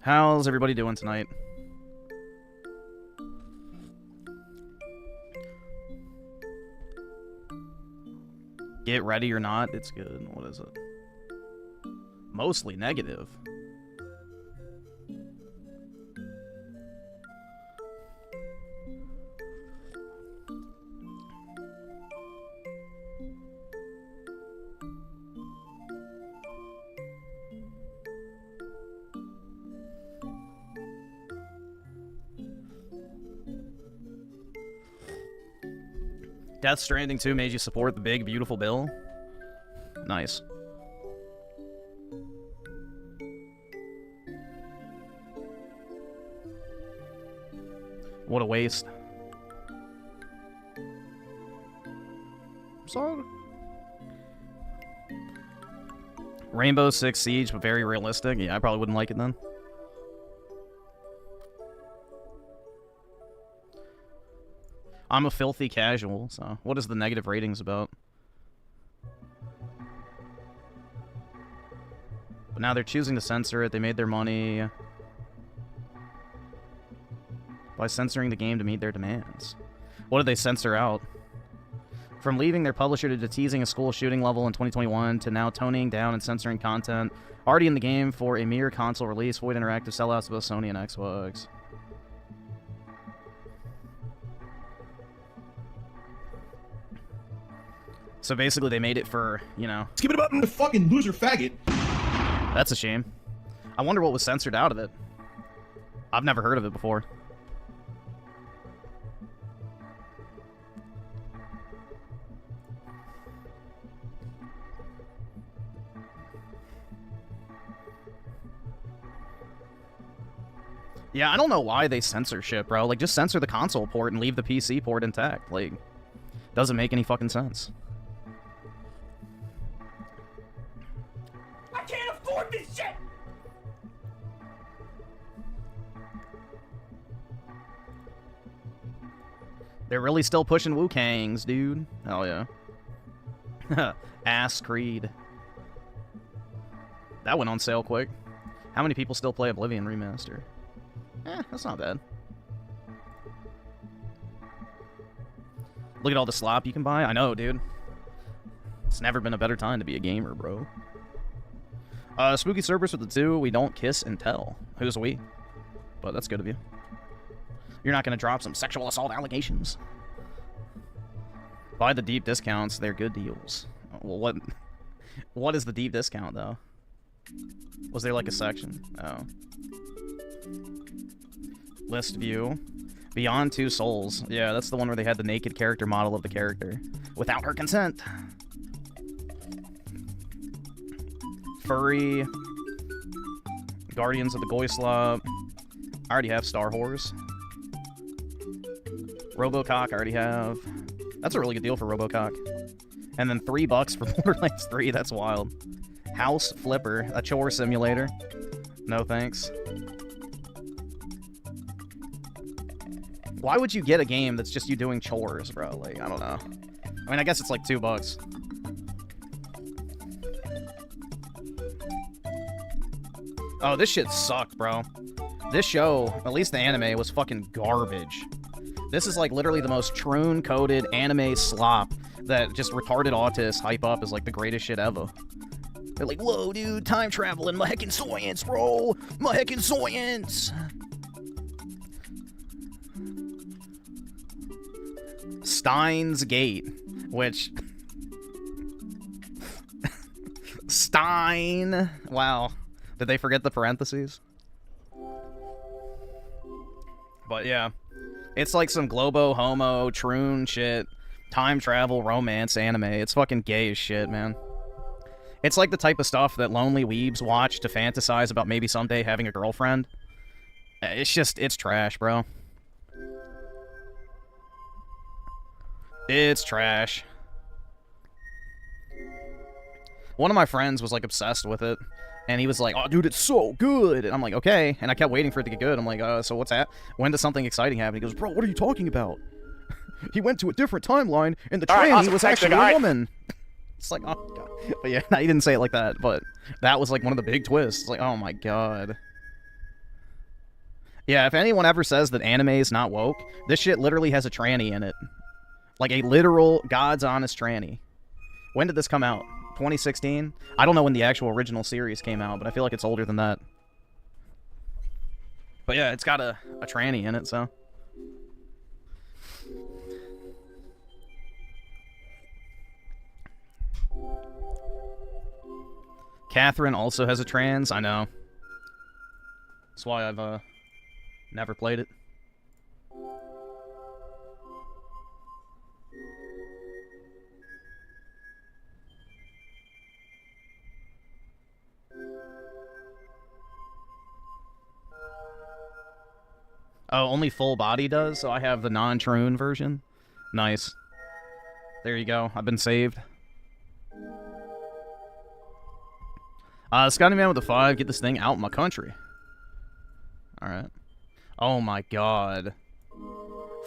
How's everybody doing tonight? Get ready or not, it's good. What is it? Mostly negative. Death Stranding 2 made you support the big, beautiful bill? Nice. What a waste. Sorry. Rainbow Six Siege, but very realistic? Yeah, I probably wouldn't like it then. I'm a filthy casual, so what is the negative ratings about? But now they're choosing to censor it. They made their money by censoring the game to meet their demands. What did they censor out? From leaving their publisher to teasing a school shooting level in 2021 to now toning down and censoring content already in the game for a mere console release, Void Interactive sellouts both Sony and Xbox. So basically they made it for, you know... Skip it about the fucking loser faggot. That's a shame. I wonder what was censored out of it. I've never heard of it before. Yeah, I don't know why they censor shit, bro. Like, just censor the console port and leave the PC port intact. Like, doesn't make any fucking sense. I can't afford this shit! They're really still pushing Wu-Kangs, dude. Hell yeah. Ass Creed. That went on sale quick. How many people still play Oblivion Remaster? That's not bad. Look at all the slop you can buy. I know, dude. It's never been a better time to be a gamer, bro. Spooky Cerberus with the 2. We don't kiss and tell. Who's we? But that's good of you. You're not going to drop some sexual assault allegations. Buy the deep discounts. They're good deals. Well, what is the deep discount, though? Was there, like, a section? Oh. List view. Beyond Two Souls. Yeah, that's the one where they had the naked character model of the character. Without her consent. Furry. Guardians of the Goyslop. I already have Star Horse. Robocock, I already have. That's a really good deal for Robocock. And then $3 for Borderlands 3, that's wild. House Flipper, a chore simulator. No thanks. Why would you get a game that's just you doing chores, bro? Like, I don't know. I mean, I guess it's like $2. Oh, this shit sucked, bro. This show, at least the anime, was fucking garbage. This is like literally the most troon-coated anime slop that just retarded autists hype up as like the greatest shit ever. They're like, whoa, dude, time travel and my heckin' science, bro! My heckin' science! Steins Gate, which... Stein! Wow. Did they forget the parentheses? But yeah. It's like some globo, homo, troon shit, time travel, romance anime. It's fucking gay as shit, man. It's like the type of stuff that lonely weebs watch to fantasize about maybe someday having a girlfriend. It's just, it's trash, bro. It's trash. One of my friends was like obsessed with it. And he was like, oh, dude, it's so good. And I'm like, okay. And I kept waiting for it to get good. I'm like, so what's that? When does something exciting happen? He goes, bro, what are you talking about? He went to a different timeline, and the tranny was actually a woman. It's like, oh, God. But yeah, he didn't say it like that. But that was like one of the big twists. It's like, oh, my God. Yeah, if anyone ever says that anime is not woke, this shit literally has a tranny in it. Like a literal God's honest tranny. When did this come out? 2016? I don't know when the actual original series came out, but I feel like it's older than that. But yeah, it's got a tranny in it, so. Catherine also has a trans, I know. That's why I've never played it. Oh, only full body does? So I have the non-Troon version. Nice. There you go. I've been saved. Scotty Man with the 5, get this thing out in my country. Alright. Oh my god.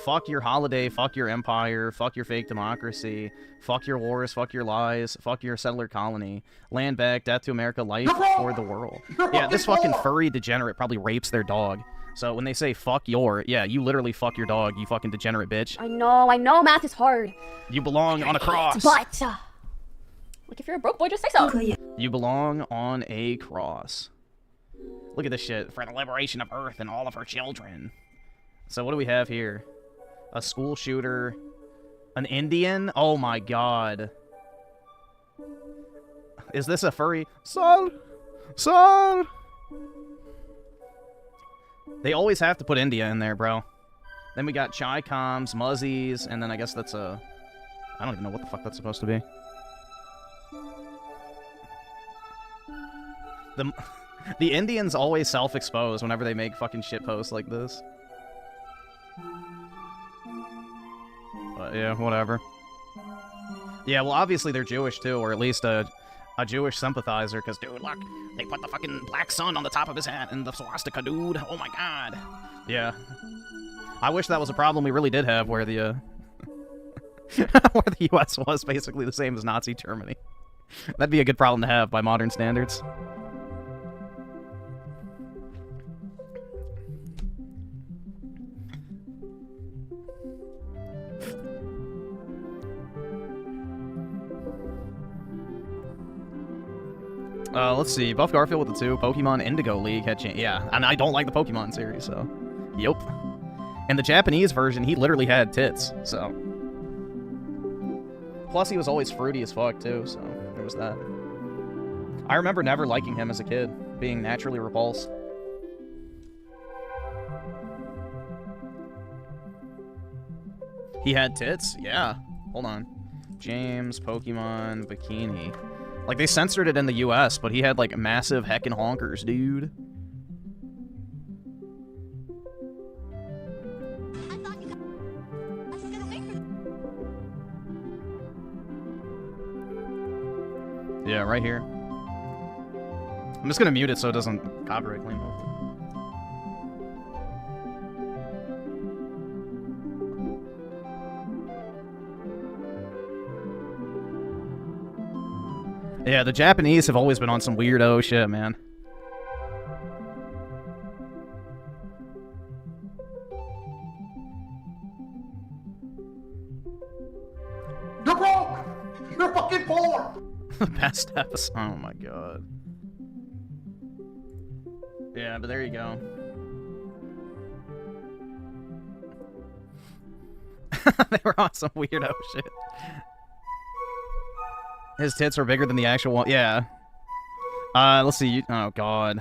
Fuck your holiday, fuck your empire, fuck your fake democracy, fuck your wars, fuck your lies, fuck your settler colony. Land back, death to America, life for the world. Yeah, this fucking furry degenerate probably rapes their dog. So when they say fuck your, yeah, you literally fuck your dog, you fucking degenerate bitch. I know, math is hard. You belong on a cross. But, like, if you're a broke boy, just say so. You belong on a cross. Look at this shit. For the liberation of Earth and all of her children. So what do we have here? A school shooter. An Indian? Oh my god. Is this a furry? Son! Son! They always have to put India in there, bro. Then we got Chai Coms, Muzzies, and then I guess that's a... I don't even know what the fuck that's supposed to be. The Indians always self-expose whenever they make fucking shit posts like this. But yeah, whatever. Yeah, well, obviously they're Jewish too, or at least a Jewish sympathizer, because, dude, look, they put the fucking black sun on the top of his hat and the swastika, dude. Oh my god. Yeah. I wish that was a problem we really did have, where the, where the US was basically the same as Nazi Germany. That'd be a good problem to have by modern standards. Let's see. Buff Garfield with the 2. Pokemon Indigo League had changed. Yeah, and I don't like the Pokemon series, so. Yup. And the Japanese version, he literally had tits, so. Plus, he was always fruity as fuck, too, so there was that. I remember never liking him as a kid, being naturally repulsed. He had tits? Yeah. Hold on. James, Pokemon, Bikini. Like, they censored it in the US, but he had, like, massive heckin' honkers, dude. Yeah, right here. I'm just gonna mute it so it doesn't copyright claim it. Yeah, the Japanese have always been on some weirdo shit, man. You're broke! You're fucking poor! Best episode. Oh my god. Yeah, but there you go. They were on some weirdo shit. His tits are bigger than the actual one. Yeah. Let's see. Oh, God.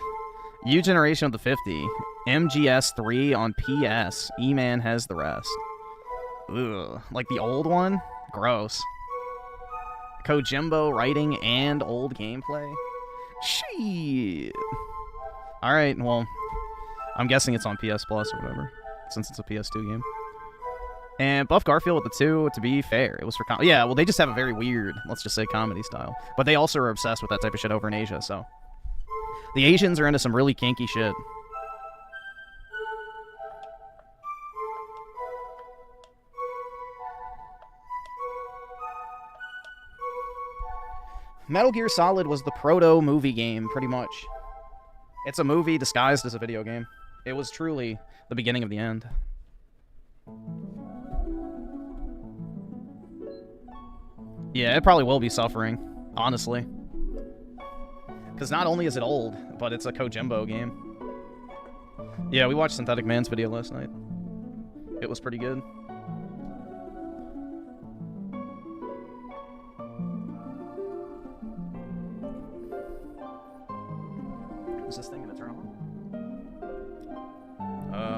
U Generation of the 50. MGS3 on PS. E-Man has the rest. Ugh. Like the old one? Gross. Kojimbo writing and old gameplay? Shit. Alright, well. I'm guessing it's on PS Plus or whatever. Since it's a PS2 game. And Buff Garfield with the 2, to be fair, it was for yeah, well, they just have a very weird, let's just say, comedy style. But they also are obsessed with that type of shit over in Asia, so. The Asians are into some really kinky shit. Metal Gear Solid was the proto-movie game, pretty much. It's a movie disguised as a video game. It was truly the beginning of the end. Yeah, it probably will be suffering, honestly. Because not only is it old, but it's a Kojimbo game. Yeah, we watched Synthetic Man's video last night. It was pretty good. Is this thing gonna turn on?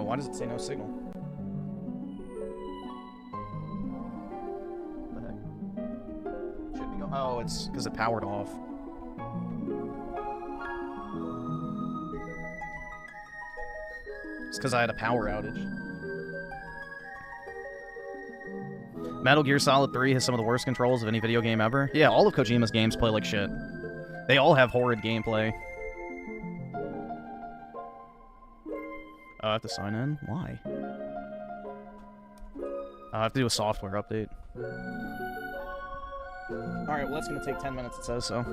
Why does it say no signal? What the heck? Should we go? Oh, it's because it powered off. It's because I had a power outage. Metal Gear Solid 3 has some of the worst controls of any video game ever. Yeah, all of Kojima's games play like shit. They all have horrid gameplay. I have to sign in? Why? I have to do a software update. Alright, well that's gonna take 10 minutes, it says so.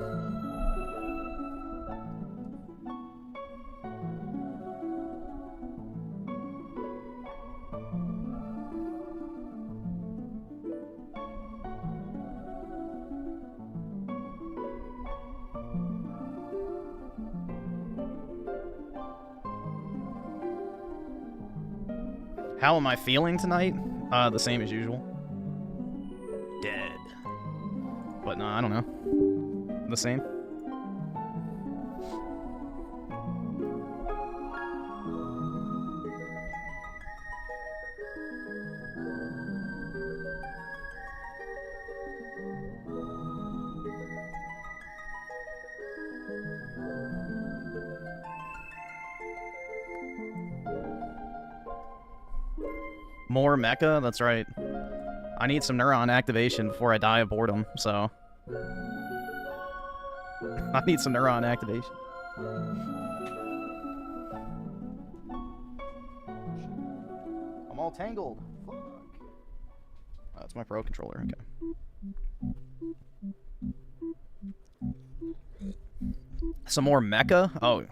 How am I feeling tonight? The same as usual. Dead. But no, I don't know. The same. More Mecha? That's right. I need some neuron activation before I die of boredom, so... I need some neuron activation. I'm all tangled. Fuck. Oh, that's my Pro controller, okay. Some more Mecha? Oh,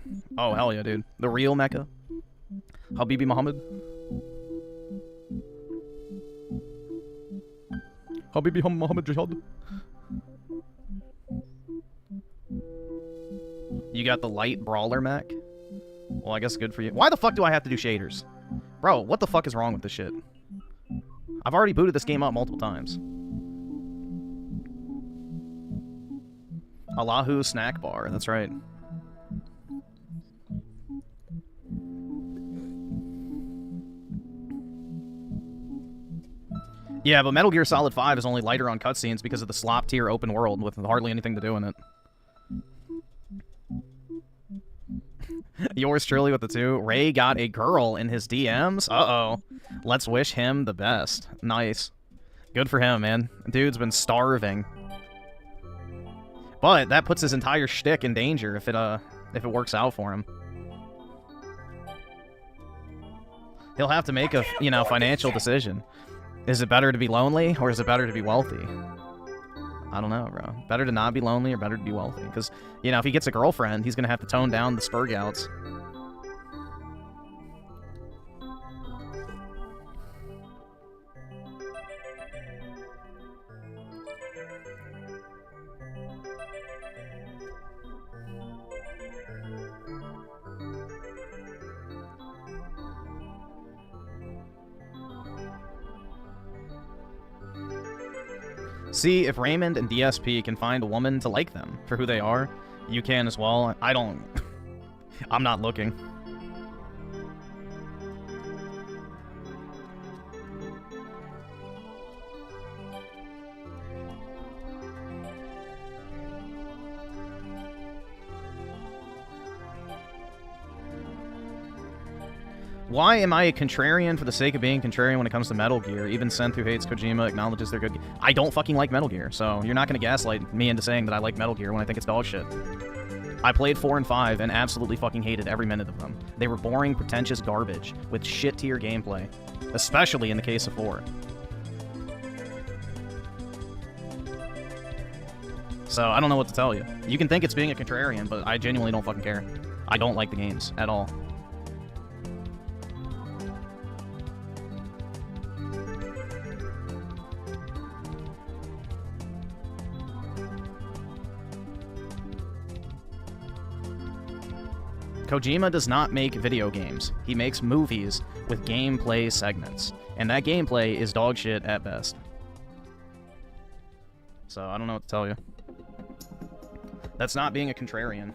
hell yeah, dude. The real Mecha. Habibi Muhammad. Habibi Muhammad Jihad. You got the light brawler mech? Well, I guess good for you. Why the fuck do I have to do shaders? Bro, what the fuck is wrong with this shit? I've already booted this game up multiple times. Allahu snack bar, that's right. Yeah, but Metal Gear Solid 5 is only lighter on cutscenes because of the slop tier open world with hardly anything to do in it. Yours truly with the 2. Ray got a girl in his DMs? Uh-oh. Let's wish him the best. Nice. Good for him, man. Dude's been starving. But that puts his entire shtick in danger if it works out for him. He'll have to make a, financial decision. Is it better to be lonely, or is it better to be wealthy? I don't know, bro. Better to not be lonely, or better to be wealthy? Because, if he gets a girlfriend, he's going to have to tone down the spurgouts. See, if Raymond and DSP can find a woman to like them for who they are, you can as well. I don't... I'm not looking. Why am I a contrarian for the sake of being contrarian when it comes to Metal Gear? Even Seth, who hates Kojima, acknowledges they're good. I don't fucking like Metal Gear, so you're not going to gaslight me into saying that I like Metal Gear when I think it's dog shit. I played 4 and 5 and absolutely fucking hated every minute of them. They were boring, pretentious garbage with shit-tier gameplay, especially in the case of 4. So I don't know what to tell you. You can think it's being a contrarian, but I genuinely don't fucking care. I don't like the games at all. Kojima does not make video games. He makes movies with gameplay segments. And that gameplay is dog shit at best. So I don't know what to tell you. That's not being a contrarian.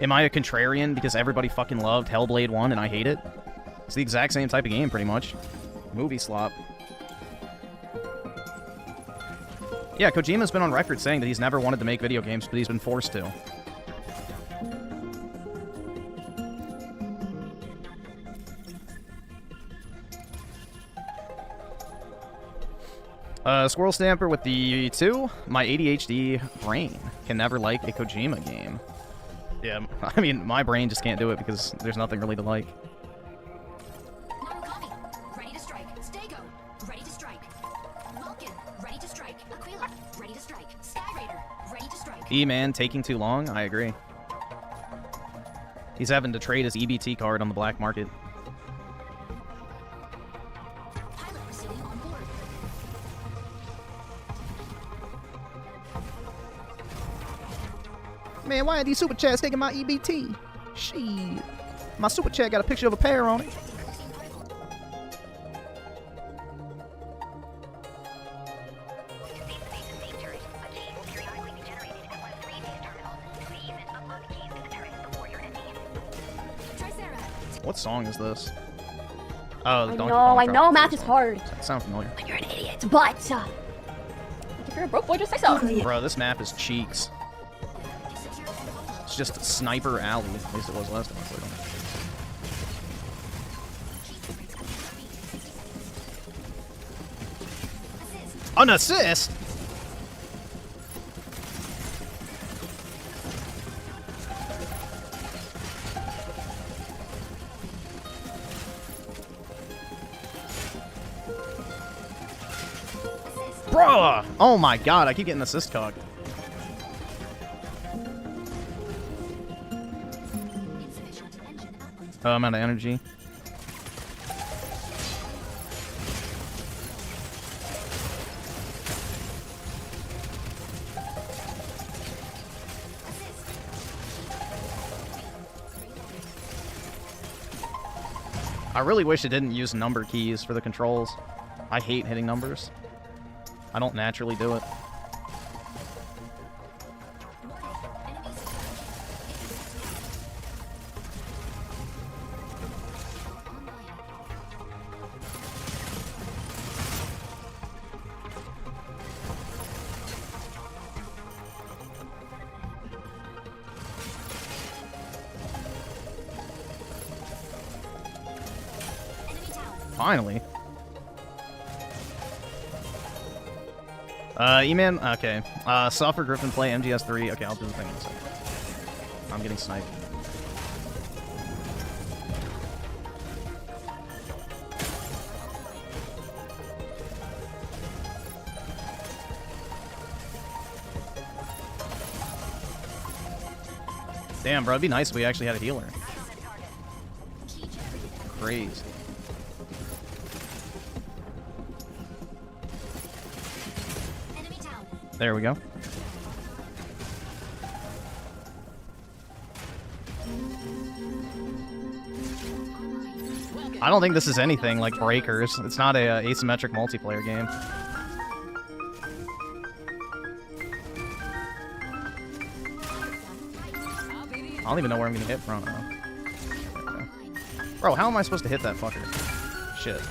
Am I a contrarian because everybody fucking loved Hellblade 1 and I hate it? It's the exact same type of game, pretty much. Movie slop. Yeah, Kojima's been on record saying that he's never wanted to make video games, but he's been forced to. Squirrel Stamper with the 2. My ADHD brain can never like a Kojima game. Yeah, I mean, my brain just can't do it because there's nothing really to like. Ready to strike. Stego, ready to strike. Vulcan, ready to strike. Aquila, ready to strike. Sky Raider, ready to strike. E-Man taking too long? I agree. He's having to trade his EBT card on the black market. Pilot Vasily on board. Man, why are these super chats taking my EBT? Shit. My super chat got a picture of a pear on it. What song is this? Oh, the Donkey Kong I know Tropical math is song. hard. That sounds familiar. You're an idiot, but if you're a broke boy, just say so. Bro, this map is cheeks. It's just Sniper Alley. At least it was last time I played on it. An assist? Bruh! Oh my god, I keep getting assist cogged. Oh, I'm out of energy. I really wish it didn't use number keys for the controls. I hate hitting numbers. I don't naturally do it. Finally. E-Man, okay. Suffer, Griffin, play, MGS3. Okay, I'll do the thing in a second. I'm getting sniped. Damn, bro, it'd be nice if we actually had a healer. Crazy. There we go. I don't think this is anything like Breakers. It's not a asymmetric multiplayer game. I don't even know where I'm gonna hit from. Oh. Bro, how am I supposed to hit that fucker? Shit.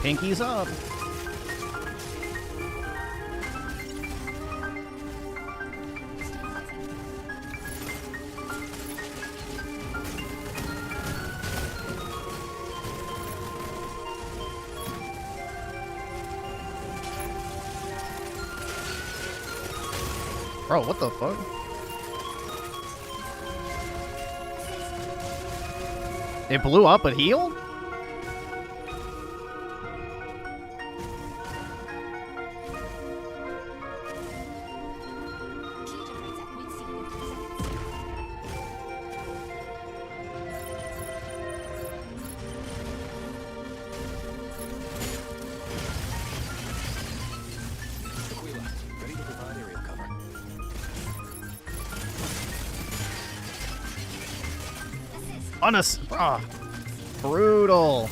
Pinkies up. Bro, what the fuck? It blew up but healed? Brutal.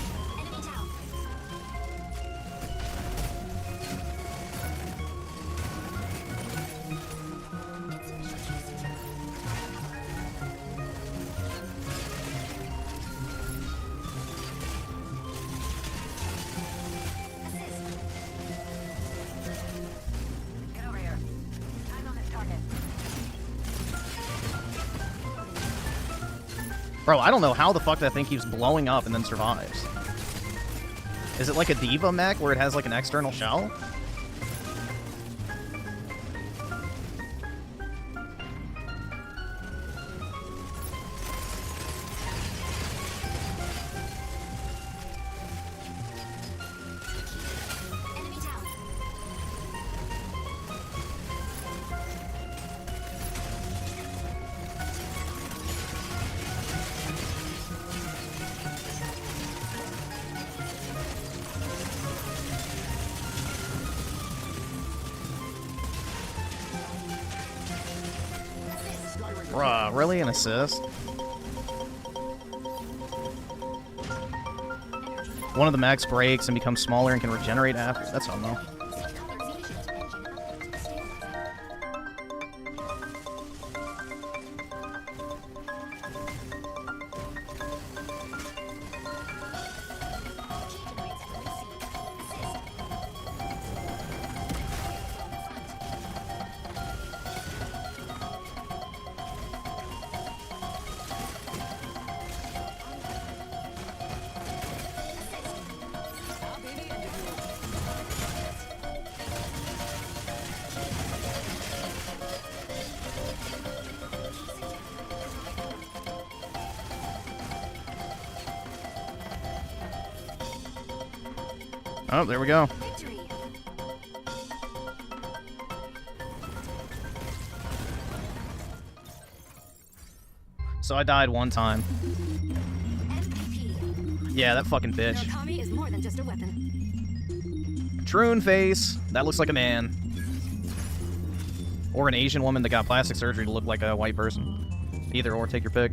Enemy down. Get over here. Eyes on this target. Bro, I don't know how the fuck that thing keeps blowing up and then survives. Is it like a Diva mech where it has like an external shell? Enemy down. Bruh, really? An assist? One of the mechs breaks and becomes smaller and can regenerate after. That's all no. Oh, there we go. Victory. So I died one time. MVP. Yeah, that fucking bitch. Okami is more than just a weapon. Troon face. That looks like a man. Or an Asian woman that got plastic surgery to look like a white person. Either or, take your pick.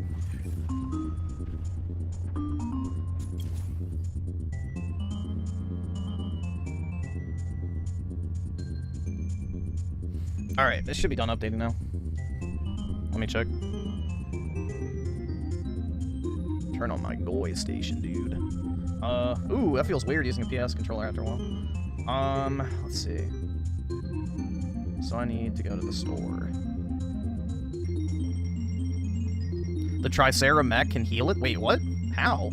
Alright, this should be done updating now. Let me check. Turn on my GOI station, dude. Ooh, that feels weird using a PS controller after a while. Let's see. So I need to go to the store. The Tricera mech can heal it? Wait, what? How?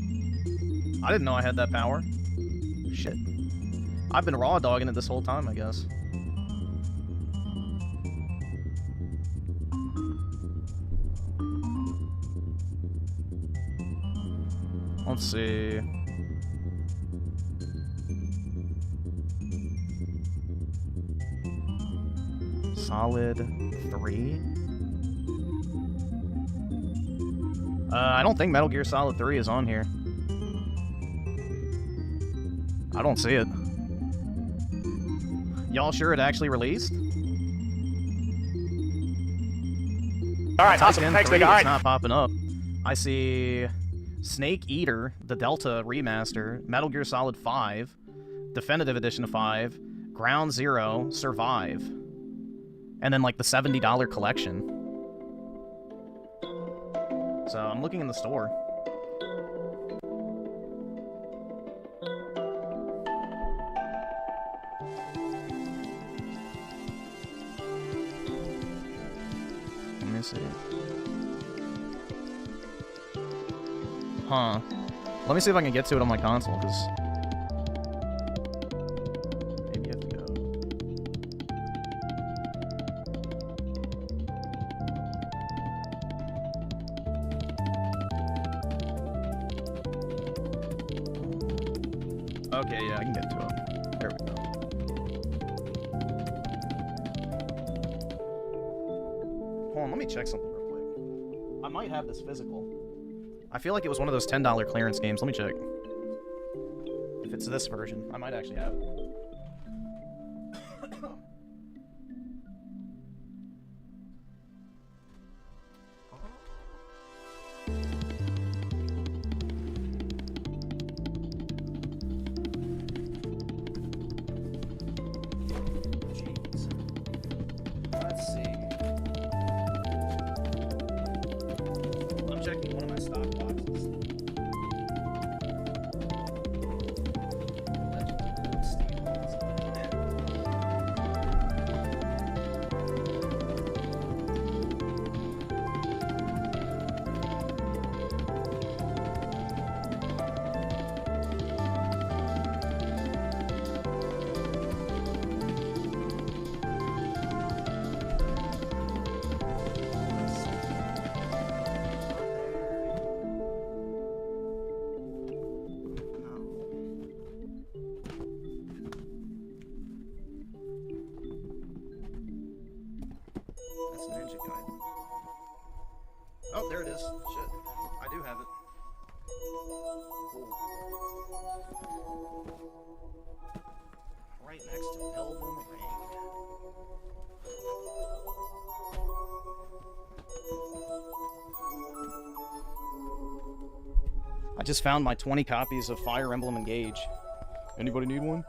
I didn't know I had that power. Shit. I've been raw dogging it this whole time, I guess. Let's see. Solid 3? I don't think Metal Gear Solid 3 is on here. I don't see it. Y'all sure it actually released? Alright, awesome. Tekken Thanks, 3, big guy. it's not popping up. I see Snake Eater, the Delta remaster, Metal Gear Solid 5, Definitive Edition of 5, Ground Zero, Survive, and then like the $70 collection. So I'm looking in the store. me see. Huh. Let me see if I can get to it on my console, because... maybe you have to go. Okay, yeah, I can get to it. There we go. Hold on, let me check something real quick. I might have this physical. I feel like it was one of those $10 clearance games. Let me check. If it's this version, I might actually have it. Jeez. Let's see. I'm checking one of my stock boxes. Oh, there it is. Shit. I do have it. Cool. Right next to Elden Ring. I just found my 20 copies of Fire Emblem Engage. Anybody need one?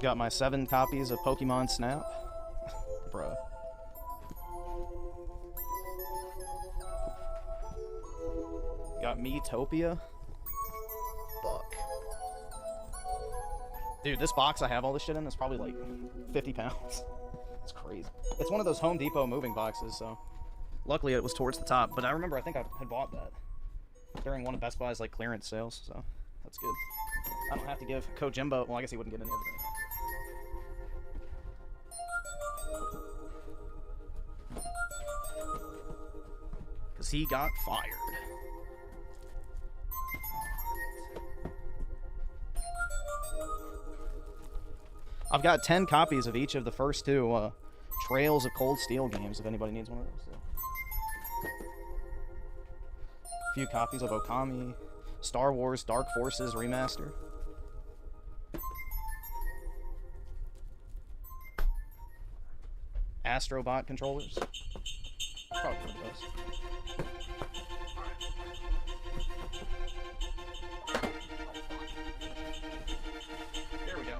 Got my 7 copies of Pokemon Snap. Bruh. Got Miitopia. Fuck. Dude, this box I have all this shit in is probably like 50 pounds. It's crazy. It's one of those Home Depot moving boxes, so... luckily it was towards the top, but I remember I think I had bought that during one of Best Buy's like clearance sales, so that's good. I don't have to give Kojima... well, I guess he wouldn't get any of it. Because he got fired. I've got 10 copies of each of the first 2 Trails of Cold Steel games, if anybody needs one of those. A few copies of Okami, Star Wars Dark Forces Remaster. Astrobot controllers. Probably one of those. There we go.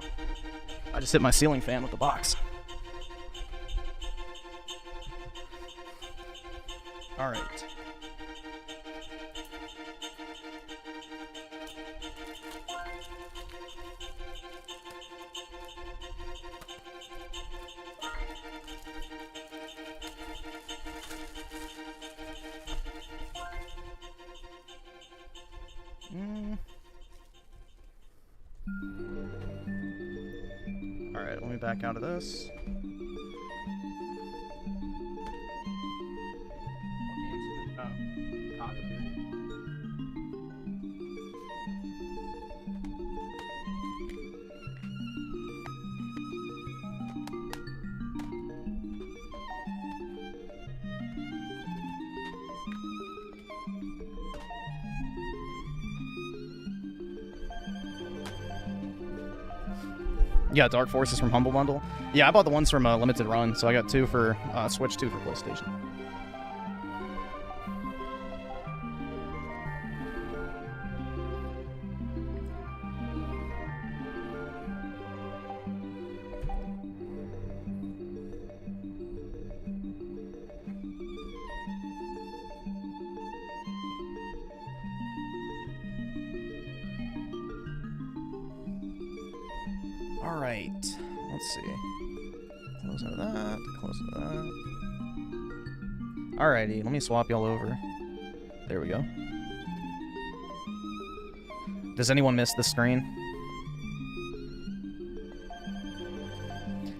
I just hit my ceiling fan with the box. All right. Alright, let me back out of this. Oh, copy. Yeah, Dark Forces from Humble Bundle. Yeah, I bought the ones from Limited Run, so I got 2 for Switch, 2 for PlayStation. Alright, let's see. Close out of that, close out of that. Alrighty, let me swap y'all over. There we go. Does anyone miss the screen?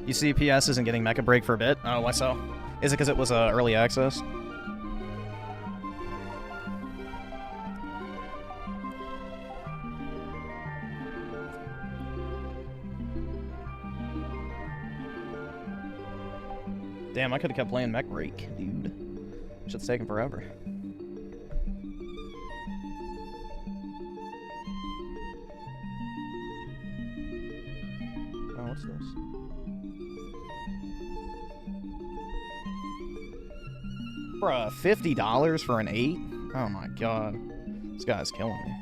You see PS isn't getting Mecha Break for a bit? Oh, why so? Is it because it was early access? Damn, I could have kept playing Mech Break, dude. Shit's taking forever. Oh, what's this? Bruh, $50 for an 8? Oh my god. This guy's killing me.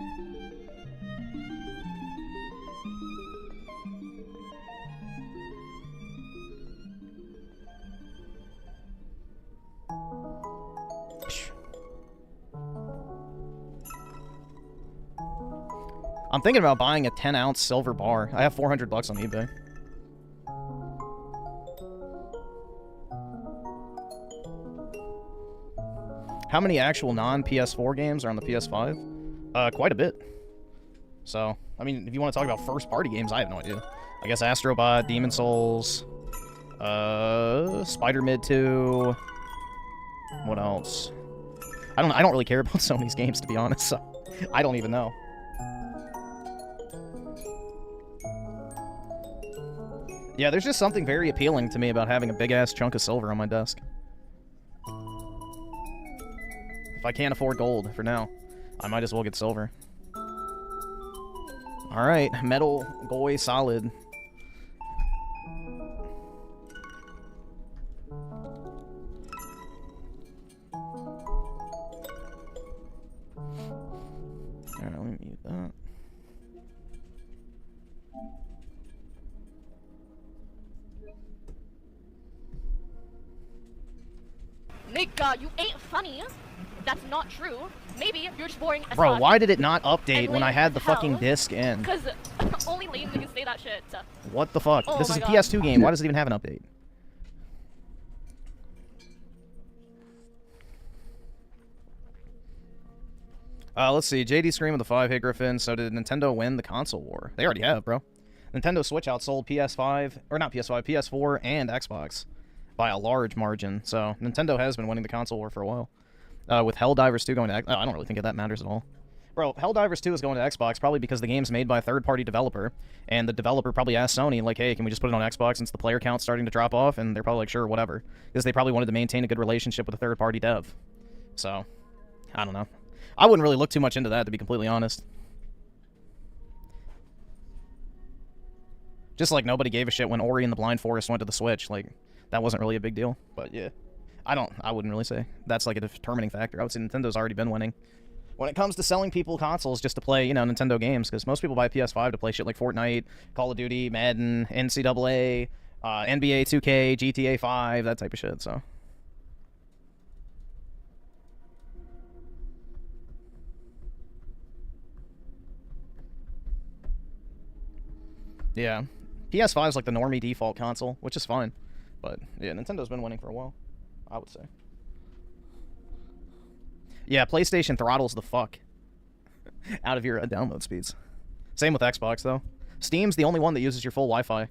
I'm thinking about buying a 10-ounce silver bar. I have 400 bucks on eBay. How many actual non-PS4 games are on the PS5? Quite a bit. So, I mean, if you want to talk about first-party games, I have no idea. I guess Astrobot, Demon Souls, Spider-Mid 2. What else? I don't really care about Sony's games, to be honest, so I don't even know. Yeah, there's just something very appealing to me about having a big-ass chunk of silver on my desk. If I can't afford gold for now, I might as well get silver. Alright, metal, goy, solid. Alright, let me mute that. Nigga, you ain't funny. That's not true. Maybe you're just boring as Bro, fuck. why did it not update when I had the hell. fucking disc in? Because only lame can say that shit. What the fuck? Oh This is my a God. PS2 game. Why does it even have an update? Let's see. JD Scream with the 5 hit Griffin. So did Nintendo win the console war? They already have, bro. Nintendo Switch outsold PS5, or not PS5, PS4 and Xbox by a large margin. So Nintendo has been winning the console war for a while. With Helldivers 2 going to I don't really think that matters at all. Bro, Helldivers 2 is going to Xbox probably because the game's made by a third-party developer, and the developer probably asked Sony, like, hey, can we just put it on Xbox since the player count's starting to drop off? And they're probably like, sure, whatever. Because they probably wanted to maintain a good relationship with a third-party dev. So, I don't know. I wouldn't really look too much into that, to be completely honest. Just like nobody gave a shit when Ori and the Blind Forest went to the Switch. Like, that wasn't really a big deal. But, yeah. I wouldn't really say that's like a determining factor. I would say Nintendo's already been winning when it comes to selling people consoles just to play, you know, Nintendo games, because most people buy PS5 to play shit like Fortnite, Call of Duty, Madden, NCAA, NBA 2K, GTA 5, that type of shit, so. Yeah. PS5 is like the normie default console, which is fine. But, yeah, Nintendo's been winning for a while, I would say. Yeah, PlayStation throttles the fuck out of your download speeds. Same with Xbox, though. Steam's the only one that uses your full Wi-Fi.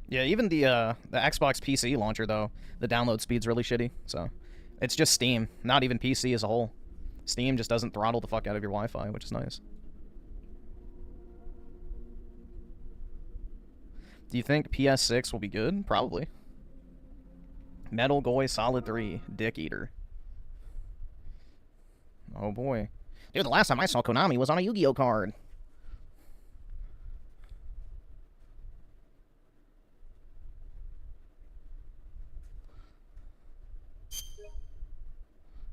Yeah, even the Xbox PC launcher, though, the download speed's really shitty, so... It's just Steam, not even PC as a whole. Steam just doesn't throttle the fuck out of your Wi-Fi, which is nice. Do you think PS6 will be good? Probably. Metal Goy Solid 3, Dick Eater. Oh boy. Dude, the last time I saw Konami was on a Yu-Gi-Oh card.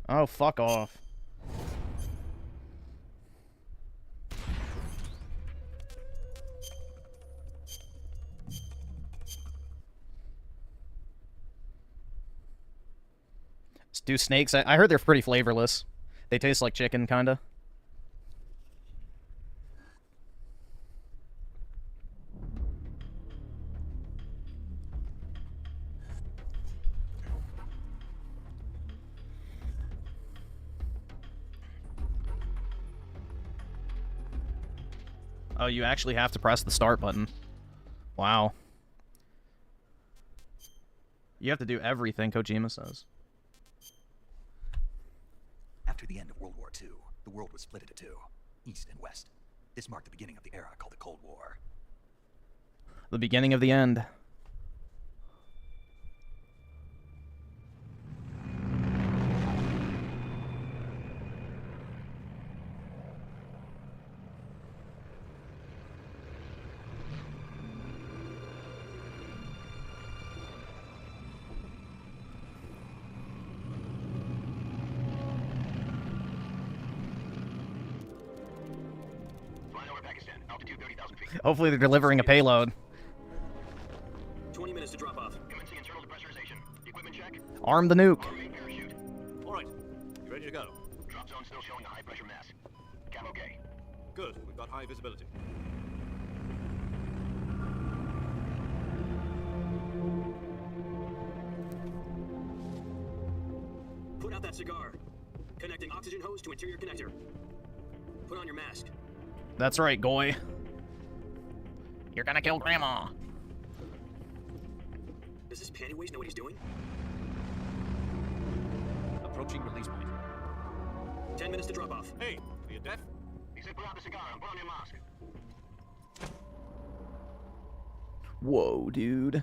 Oh, fuck off. Do snakes... I heard they're pretty flavorless. They taste like chicken, kinda. Oh, you actually have to press the start button. Wow. You have to do everything Kojima says. After the end of World War II, the world was split into two, East and West. This marked the beginning of the era called the Cold War. The beginning of the end. Hopefully they're delivering a payload. 20 minutes to drop off. Commencing internal depressurization. Equipment check. Arm the nuke. Main parachute. All right. You ready to go? Drop zone still showing a high pressure mass. Cam okay. Good. We've got high visibility. Put out that cigar. Connecting oxygen hose to interior connector. Put on your mask. That's right, Goy. You're gonna kill Grandma. Does this pantywaist know what he's doing? Approaching release point. 10 minutes to drop off. Hey, are you deaf? He said put out the cigar and put on your mask. Whoa, dude.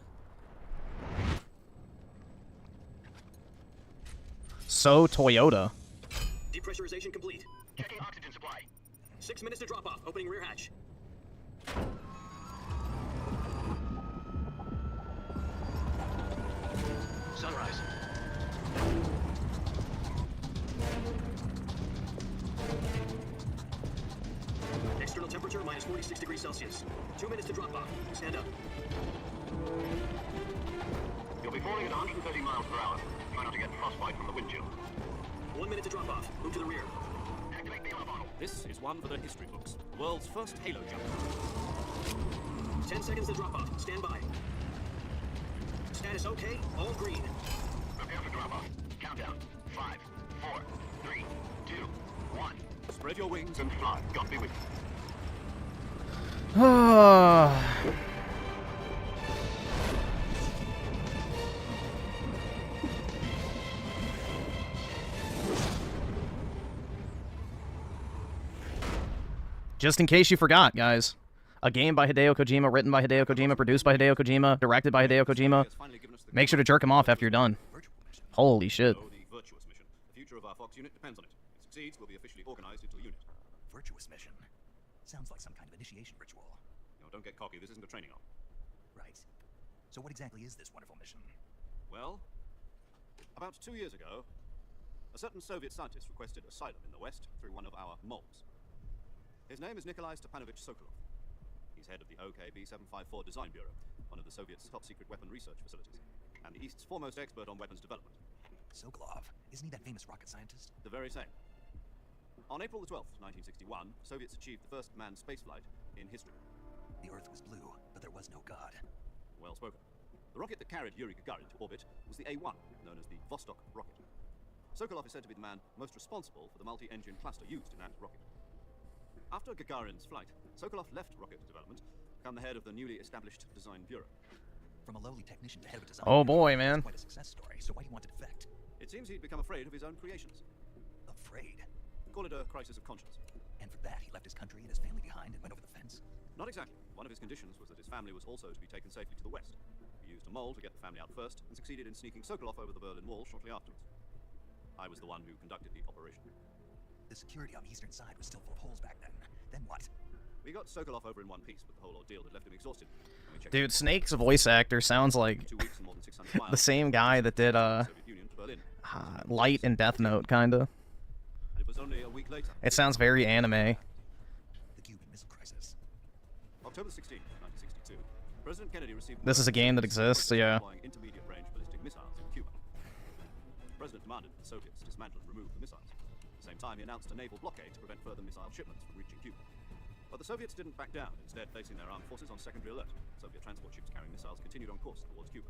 So Toyota. Depressurization complete. Checking oxygen supply. 6 minutes to drop off. Opening rear hatch. Sunrise. External temperature minus 46 degrees Celsius. 2 minutes to drop off. Stand up. You'll be falling at 130 miles per hour. Try not to get frostbite from the windshield. 1 minute to drop off. Move to the rear. Activate the bottle. This is one for the history books. World's first Halo jump. 10 seconds to drop off. Stand by. Status okay. All green. Prepare for drop off. Countdown. 5, 4, 3, 2, 1. Spread your wings And fly. God be with you. Just in case you forgot, guys. A game by Hideo Kojima, written by Hideo Kojima, produced by Hideo Kojima, directed by Hideo Kojima. Make sure to jerk him off after you're done. Holy shit. Oh, the virtuous mission. The future of our Fox unit depends on it. If it succeeds, we'll be officially organized into a unit. Virtuous mission. Sounds like some kind of initiation ritual. No, don't get cocky. This isn't a training op. Right. So what exactly is this wonderful mission? Well, about 2 years ago, a certain Soviet scientist requested asylum in the West through one of our moles. His name is Nikolai Stepanovich Sokolov. He's head of the OKB-754 Design Bureau, one of the Soviets' top-secret weapon research facilities, and the East's foremost expert on weapons development. Sokolov, isn't he that famous rocket scientist? The very same. On April the 12th, 1961, Soviets achieved the first manned spaceflight in history. The Earth was blue, but there was no God. Well spoken. The rocket that carried Yuri Gagarin to orbit was the A-1, known as the Vostok rocket. Sokolov is said to be the man most responsible for the multi-engine cluster used in that rocket. After Gagarin's flight, Sokolov left rocket development to become the head of the newly established Design Bureau. From a lowly technician to head of a design. Oh boy, bureau, man. that's quite a success story. So why do you want to defect? It seems he'd become afraid of his own creations. Afraid. Call it a crisis of conscience. And for that, he left his country and his family behind and went over the fence. Not exactly. One of his conditions was that his family was also to be taken safely to the west. He used a mole to get the family out first and succeeded in sneaking Sokolov over the Berlin Wall shortly afterwards. I was the one who conducted the operation. The security on the eastern side was still full of holes back then. Then what? We got Sokolov over in one piece, but the whole ordeal had left him exhausted. Dude, Snake's voice actor sounds like 2 weeks and more than 600 miles. the same guy that did Soviet Union to Berlin. Light and Death Note, kinda. And it was only a week later, It sounds very anime. The Cuban Missile Crisis. October 16, 1962, President Kennedy received. This is a game that exists, yeah. Deploying intermediate-range ballistic missiles in Cuba. The president demanded that the Soviets dismantle and remove the missiles. At the same time, he announced a naval blockade to prevent further missile shipments from reaching Cuba. But the Soviets didn't back down, instead placing their armed forces on secondary alert. Soviet transport ships carrying missiles continued on course towards Cuba.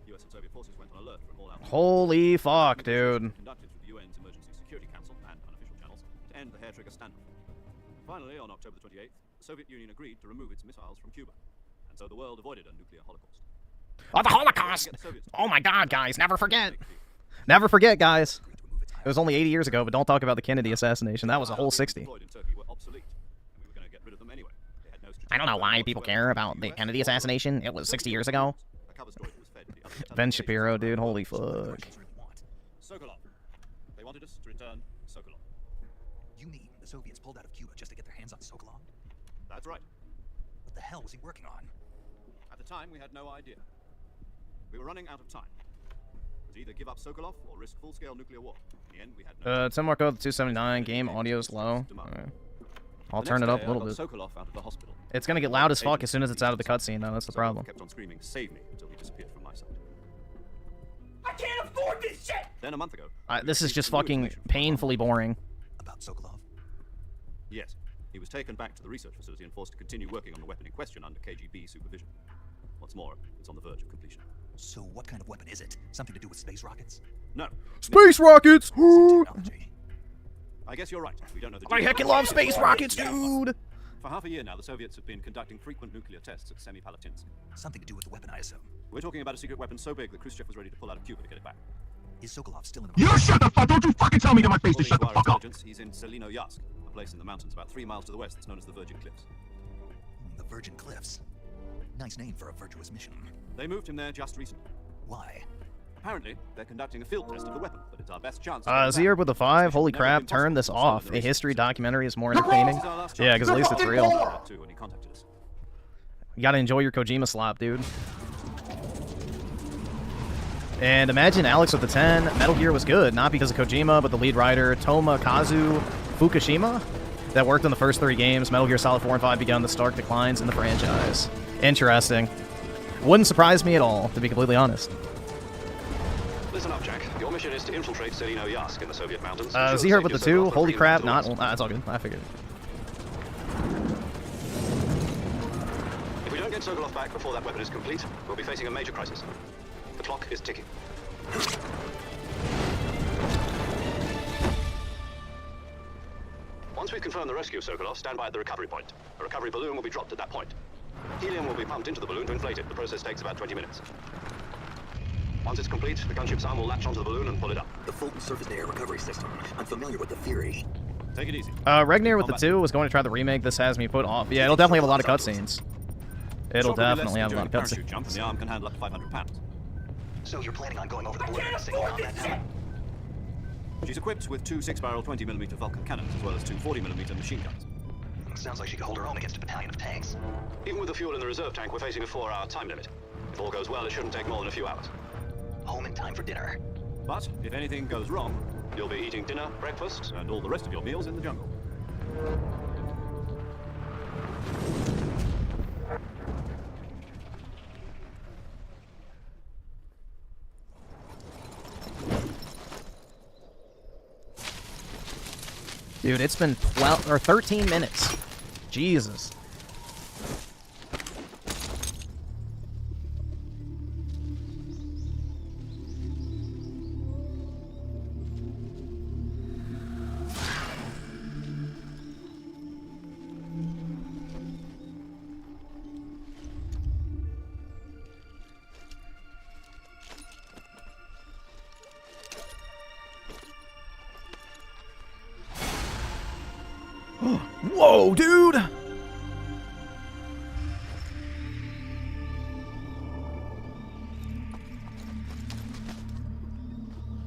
US and Soviet forces went on alert for an all-out... Holy fuck, dude. ...conducted through the UN's Emergency Security Council and unofficial channels to end the hair-trigger standoff. Finally, on October 28th, the Soviet Union agreed to remove its missiles from Cuba. And so the world avoided a nuclear holocaust. Oh, the Holocaust! Oh my god, guys, never forget! Never forget, guys. It was only 80 years ago, but don't talk about the Kennedy assassination. That was a whole 60. I don't know why people care about the Kennedy assassination. It was 60 years ago. Ben Shapiro, dude, holy fuck. Sokolov. They wanted us to return Sokolov. You mean the Soviets pulled out of Cuba just to get their hands on Sokolov? That's right. What the hell was he working on? At the time, we had no idea. We were running out of time. It was either give up Sokolov or risk full-scale nuclear war. In the end, we had no... Tim Marco, 279, game audio's low. I'll turn it up a little bit. Sokolov out of the hospital. It's gonna get loud as fuck as soon as it's out of the cutscene, though. That's the problem. Kept on screaming, "Save me!" until he disappeared from my sight. I can't afford this shit! Then a month ago... This is just fucking painfully boring. About Sokolov? Yes. He was taken back to the research facility and forced to continue working on the weapon in question under KGB supervision. What's more, it's on the verge of completion. So what kind of weapon is it? Something to do with space rockets? No. Space rockets! Technology. I guess you're right. We don't know the I heckin' love space rockets, dude! For half a year now, the Soviets have been conducting frequent nuclear tests at Semipalatinsk. Something to do with the weapon, I assume. We're talking about a secret weapon so big that Khrushchev was ready to pull out of Cuba to get it back. Is Sokolov still in the... You shut the fuck! Don't you fucking tell me to my face to shut the According to our fuck up! intelligence, he's in Selino Yask, a place in the mountains about 3 miles to the west that's known as the Virgin Cliffs. The Virgin Cliffs. Nice name for a virtuous mission. They moved him there just recently. Why? Apparently, they're conducting a field test of the weapon, but it's our best chance. Zero with the 5. Holy crap, turn this off. A history documentary is more entertaining. Yeah, because at least it's real. You gotta enjoy your Kojima slap, dude. And imagine Alex with the 10. Metal Gear was good, not because of Kojima, but the lead writer, Tomokazu Fukushima, that worked on the first 3 games. Metal Gear Solid 4 and 5 began the stark declines in the franchise. Interesting. Wouldn't surprise me at all, to be completely honest. Listen up, Jack. Your mission is to infiltrate Selino Yask in the Soviet mountains. Z-Herb with the 2. Holy crap, not... Well, that's all good. I figured. If we don't get Sokolov back before that weapon is complete, we'll be facing a major crisis. The clock is ticking. Once we've confirmed the rescue of Sokolov, stand by at the recovery point. A recovery balloon will be dropped at that point. Helium will be pumped into the balloon to inflate it. The process takes about 20 minutes. Once it's complete, the gunship's arm will latch onto the balloon and pull it up. The Fulton surface-to-air recovery system. I'm familiar with the theory. Take it easy. Regnier with the 2 was going to try the remake. This has me put off. Yeah, it'll definitely have a lot of cutscenes. It'll definitely have a lot of cutscenes. Jump and the arm can handle up to 500 pounds. So you're planning on going over the border in a single combat now? She's equipped with 2 6-barrel 20mm Vulcan cannons, as well as 2 40mm machine guns. Sounds like she could hold her own against a battalion of tanks. Even with the fuel in the reserve tank, we're facing a 4-hour time limit. If all goes well, it shouldn't take more than a few hours. Home in time for dinner. But if anything goes wrong, you'll be eating dinner, breakfast, and all the rest of your meals in the jungle. Dude, it's been 12 or 13 minutes. Jesus. Whoa, dude!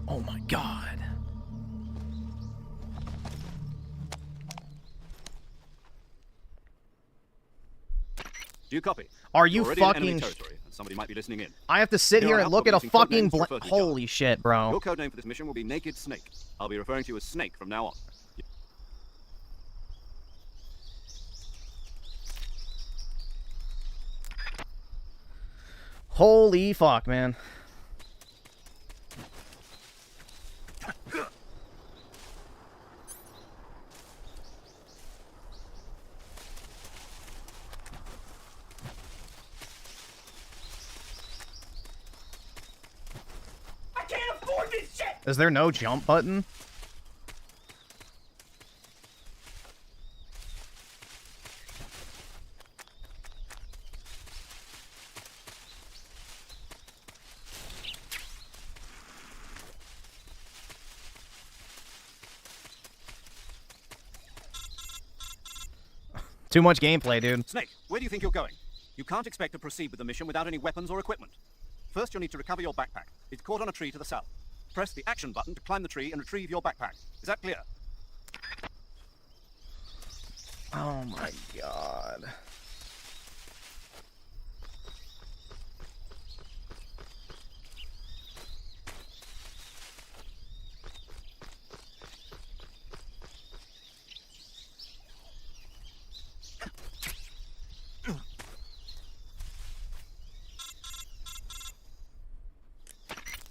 Oh my god. Do you copy? Are you Already in enemy fucking... territory, and somebody might be listening in. I have to sit here and look at a fucking... Holy shit, bro. Your codename for this mission will be Naked Snake. I'll be referring to you as Snake from now on. Holy fuck, man. Is there no jump button? Too much gameplay, dude. Snake, where do you think you're going? You can't expect to proceed with the mission without any weapons or equipment. First, you'll need to recover your backpack. It's caught on a tree to the south. Press the action button to climb the tree and retrieve your backpack. Is that clear? Oh my god.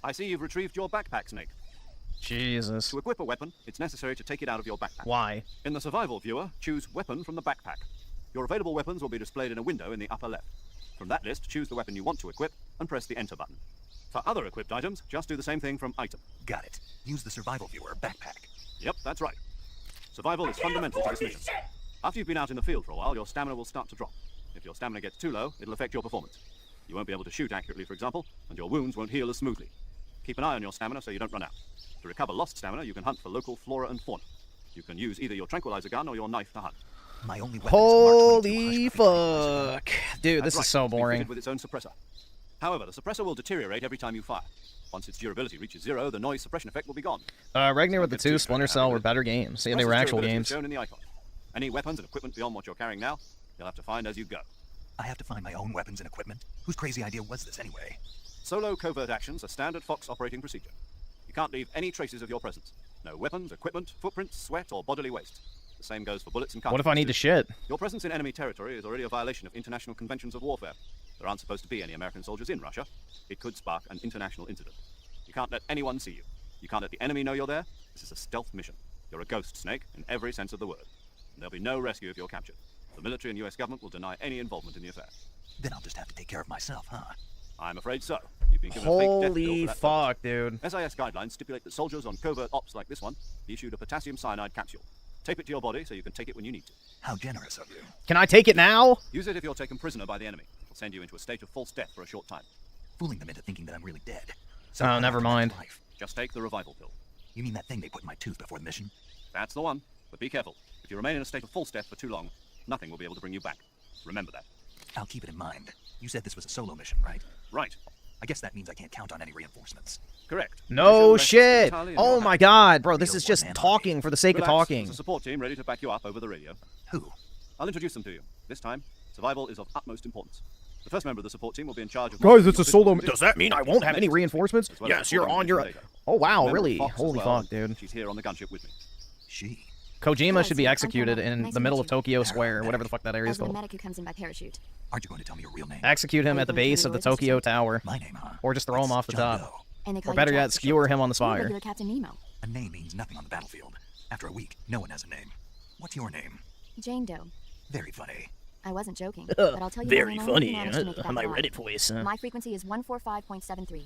I see you've retrieved your backpack, Snake. Jesus. To equip a weapon, it's necessary to take it out of your backpack. Why? In the survival viewer, choose Weapon from the backpack. Your available weapons will be displayed in a window in the upper left. From that list, choose the weapon you want to equip and press the Enter button. For other equipped items, just do the same thing from Item. Got it. Use the survival viewer backpack. Yep, that's right. Survival is fundamental to this mission. After you've been out in the field for a while, your stamina will start to drop. If your stamina gets too low, it'll affect your performance. You won't be able to shoot accurately, for example, and your wounds won't heal as smoothly. Keep an eye on your stamina so you don't run out. To recover lost stamina, you can hunt for local flora and fauna. You can use either your tranquilizer gun or your knife to hunt. My only weapon Holy is a Mark 22 fuck. Dude, this That's is so right, it's been boring. fitted with its own suppressor. However, the suppressor will deteriorate every time you fire. Once its durability reaches 0, the noise suppression effect will be gone. Regnier with the It's 2, too Splinter strong to Cell have were it. better games. Yeah, they Suppressor's were actual durability is games. shown in the icon. Any weapons and equipment beyond what you're carrying now, you'll have to find as you go. I have to find my own weapons and equipment? Whose crazy idea was this anyway? Solo covert actions are standard Fox operating procedure. You can't leave any traces of your presence. No weapons, equipment, footprints, sweat, or bodily waste. The same goes for bullets and cartridges. What if I need to too. shit? Your presence in enemy territory is already a violation of international conventions of warfare. There aren't supposed to be any American soldiers in Russia. It could spark an international incident. You can't let anyone see you. You can't let the enemy know you're there. This is a stealth mission. You're a ghost, Snake, in every sense of the word. And there'll be no rescue if you're captured. The military and US government will deny any involvement in the affair. Then I'll just have to take care of myself, huh? I'm afraid so. You've been given a fake death bill Holy for that fuck, dude. purpose. SIS guidelines stipulate that soldiers on covert ops like this one be issued a potassium cyanide capsule. Tape it to your body so you can take it when you need to. How generous of you. Can I take it now? Use it if you're taken prisoner by the enemy. It'll send you into a state of false death for a short time. Fooling them into thinking that I'm really dead. Oh, never mind. Life. Just take the revival pill. You mean that thing they put in my tooth before the mission? That's the one. But be careful. If you remain in a state of false death for too long, nothing will be able to bring you back. Remember that. I'll keep it in mind. You said this was a solo mission, right? Right. I guess that means I can't count on any reinforcements. Correct. No Mission rests shit. entirely in Oh your my hands. god, bro, this Real is just one-man talking for the sake of Relax. talking. There's a support team ready to back you up over the radio. Who? I'll introduce them to you. This time, survival is of utmost importance. The first member of the support team will be in charge of... Guys, it's a your solo. physical Does that mean I won't have any condition, reinforcements? as well as Yes, you're supporting on your. mission data. Oh wow, Remember really? Fox as Holy well. fuck, dude. She's here on the gunship with me. She. Kojima should be Hello, executed I'm in Nice the to middle meet of you. Tokyo Square, whatever the fuck that area is As with a called. medic who comes in by parachute. Aren't you going to tell me your real name? Execute him Are you at the going to base tell of me the yours Tokyo instead? Tower. My name, huh? Or just throw him It's off the John top. Doe. And they call Or you better Jack yet, for skewer short. him on the You're spire. regular Captain Nemo. A name means nothing on the battlefield. After a week, no one has a name. What's your name? Jane Doe. Very funny. I wasn't joking, but I'll tell you Very my name funny. if you manage to make it I back might alive. read it for you, son. My frequency is 145.73.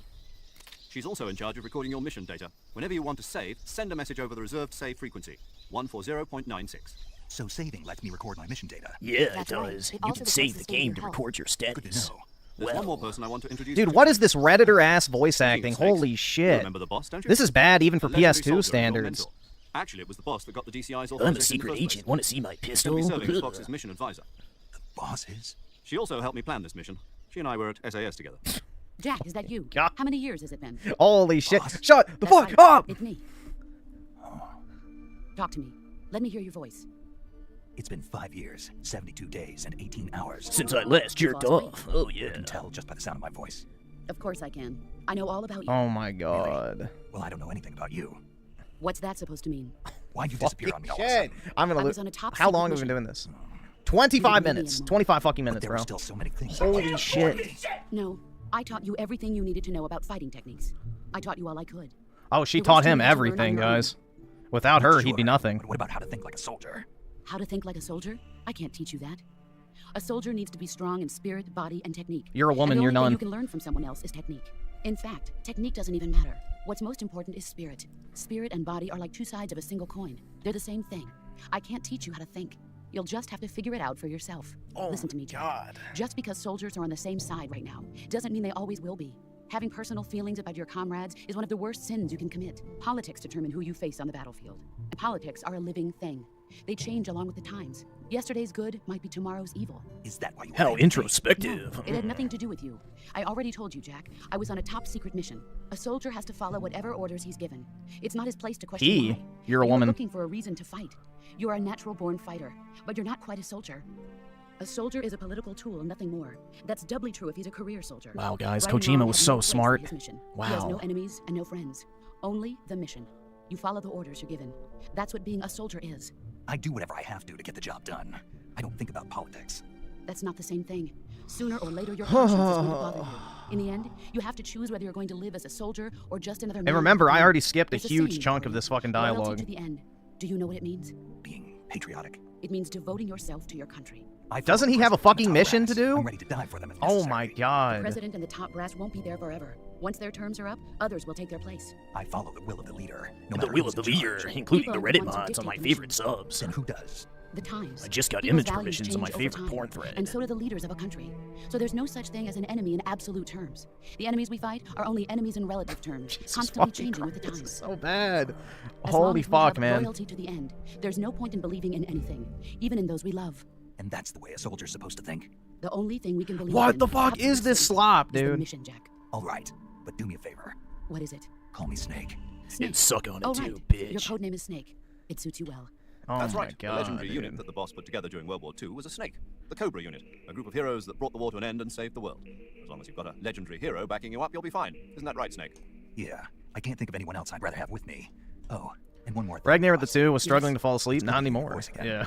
She's also in charge of recording your mission data. Whenever you want to save, send a message over the reserved save frequency, 140.96. So saving lets me record my mission data. Yeah, That's right. It also records save the the state of game your to health. record your Good to status. know. There's one more person I want to introduce Dude, you what to. is this Redditor ass voice Speaking of acting? snakes, Holy you shit. remember the boss, don't you? This is bad even for The legendary PS2 soldier and your standards. mentor. Actually, it was the boss that got the DCI's I'm a authorization secret in the first agent. place. Want to see my She'll pistol? be serving as Fox's mission advisor. The boss is? She also helped me plan this mission. She and I were at SAS together. Jack, is that you? God. How many years has it been? Holy shit. Boss. Shut the That's fuck right. up! It's me. Talk to me. Let me hear your voice. It's been 5 years, 72 days, and 18 hours. Since I last jerked off. Oh, You yeah. can tell just by the sound of my voice. Of course I can. I know all about you. Oh my god. Well, I don't know anything about you. What's that supposed to mean? Why'd you disappear on me all of a Shit. sudden? I'm gonna I was lose. on a top How long have we secret been doing this? 25 Maybe minutes. a month. 25 fucking But minutes, there bro. were still so many things. Holy shit. No, I taught you everything you needed to know about fighting techniques. I taught you all I could. Oh, she It was taught too him much to learn on everything, your own. guys. Without her, he'd be Sure, nothing. But what about how to think like a soldier? How to think like a soldier? I can't teach you that. A soldier needs to be strong in spirit, body, and technique. You're a woman, and the you're only thing none. you can learn from someone else is technique. In fact, technique doesn't even matter. What's most important is spirit. Spirit and body are like two sides of a single coin. They're the same thing. I can't teach you how to think. You'll just have to figure it out for yourself. Listen to me, Jack. God. Just because soldiers are on the same side right now doesn't mean they always will be. Having personal feelings about your comrades is one of the worst sins you can commit. Politics determine who you face on the battlefield. And politics are a living thing. They change along with the times. Yesterday's good might be tomorrow's evil. Is that why you How hired me? introspective. No, it had nothing to do with you. I already told you, Jack. I was on a top secret mission. A soldier has to follow whatever orders he's given. It's not his place to question He? why. You're a But woman. Looking for a reason to fight. You're a natural-born fighter, but you're not quite a soldier. A soldier is a political tool, nothing more. That's doubly true if he's a career soldier. Wow, guys, Right and Kojima wrong was have so no place in smart. his mission. He has Wow. no enemies and no friends. Only the mission. You follow the orders you're given. That's what being a soldier is. I do whatever I have to get the job done. I don't think about politics. That's not the same thing. Sooner or later, your conscience is going to bother you. In the end, you have to choose whether you're going to live as a soldier or just another man. And remember, I already skipped a There's huge saying chunk for of you, this fucking loyalty dialogue. to the end. Do you know what it means? Being patriotic. It means devoting yourself to your country. I follow Doesn't he the have a president and the fucking top mission brass. to do? I'm ready to die for them if Oh necessary. my The god. president and the top brass won't be there forever. Once their terms are up, others will take their place. I follow the will of the leader. No The matter will who's of the in leader, charge. including the People Reddit want to mods on my dictate the favorite mission. subs. Then who does? The times. I just got People's image values permissions on my change over favorite time, porn thread. And so do the leaders of a country. So there's no such thing as an enemy in absolute terms. The enemies we fight are only enemies in relative terms, Jesus constantly fucking changing with the Christ, times. so bad. As long Holy as we fuck, have man. loyalty to the end, there's no point in believing in anything, even in those we love. And that's the way a soldier's supposed to think. The only thing we can believe What in, the fuck is this slop, is the dude? mission, Jack. All right, but do me a favor. What is it? Call me Snake. Snake. And suck on it Oh, too, right. Your bitch. code name is Snake. It suits you well. Oh That's my right. god. The legendary dude. unit that the boss put together during World War II was a snake. The Cobra unit, a group of heroes that brought the war to an end and saved the world. As long as you've got a legendary hero backing you up, you'll be fine. Isn't that right, Snake? Yeah, I can't think of anyone else I'd rather have with me. Oh, and one more thing. Ragnar at the boss. 2 was struggling Yes. to fall asleep, not Good to hear your anymore. voice again. Yeah.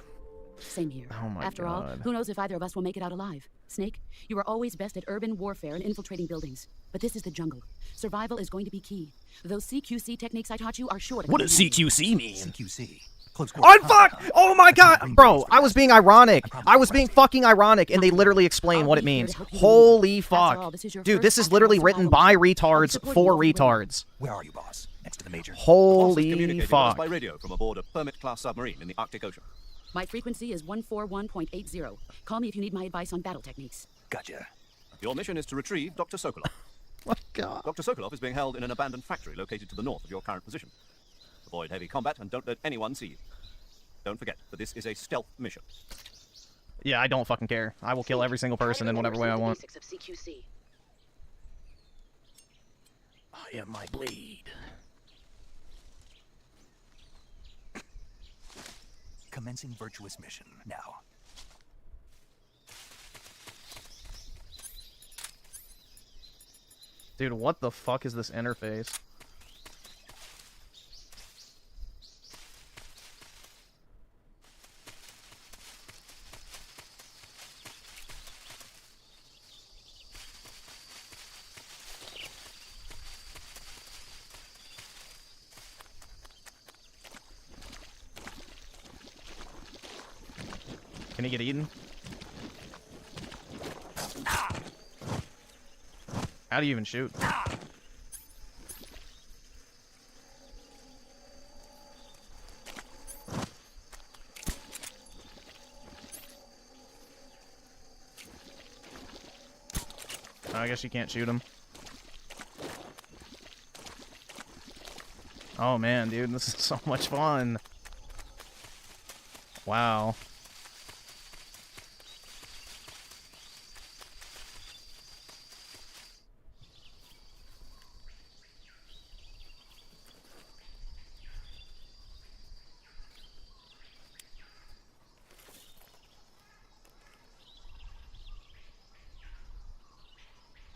Same here. Oh my After God. all, who knows if either of us will make it out alive? Snake, you are always best at urban warfare and infiltrating buildings. But this is the jungle. Survival is going to be key. Those CQC techniques I taught you are sure to What come does in handy. CQC mean? CQC. Close Oh quarters fuck! combat. Oh my god! Green Bro, boots, I was being ironic. I was being fucking ironic, and they literally explain I'll what it be here means. to help you Holy After all, fuck. this is your Dude, first this is actual literally written survival by mission. I'll retards support for you if you will. retards. Where are you, boss? Next to the major. The boss is Holy communicating with us by fuck. radio from aboard a Permit-class submarine in the Arctic Ocean. My frequency is 141.80. Call me if you need my advice on battle techniques. Gotcha. Your mission is to retrieve Dr. Sokolov. My god. Dr. Sokolov is being held in an abandoned factory located to the north of your current position. Avoid heavy combat and don't let anyone see you. Don't forget that this is a stealth mission. Yeah, I don't fucking care. I will kill every single person in whatever way I want. Basics of CQC. I am my blade. Commencing virtuous mission now. Dude, what the fuck is this interface? Can he get eaten? How do you even shoot? I guess you can't shoot him. Oh man, dude, this is so much fun. Wow.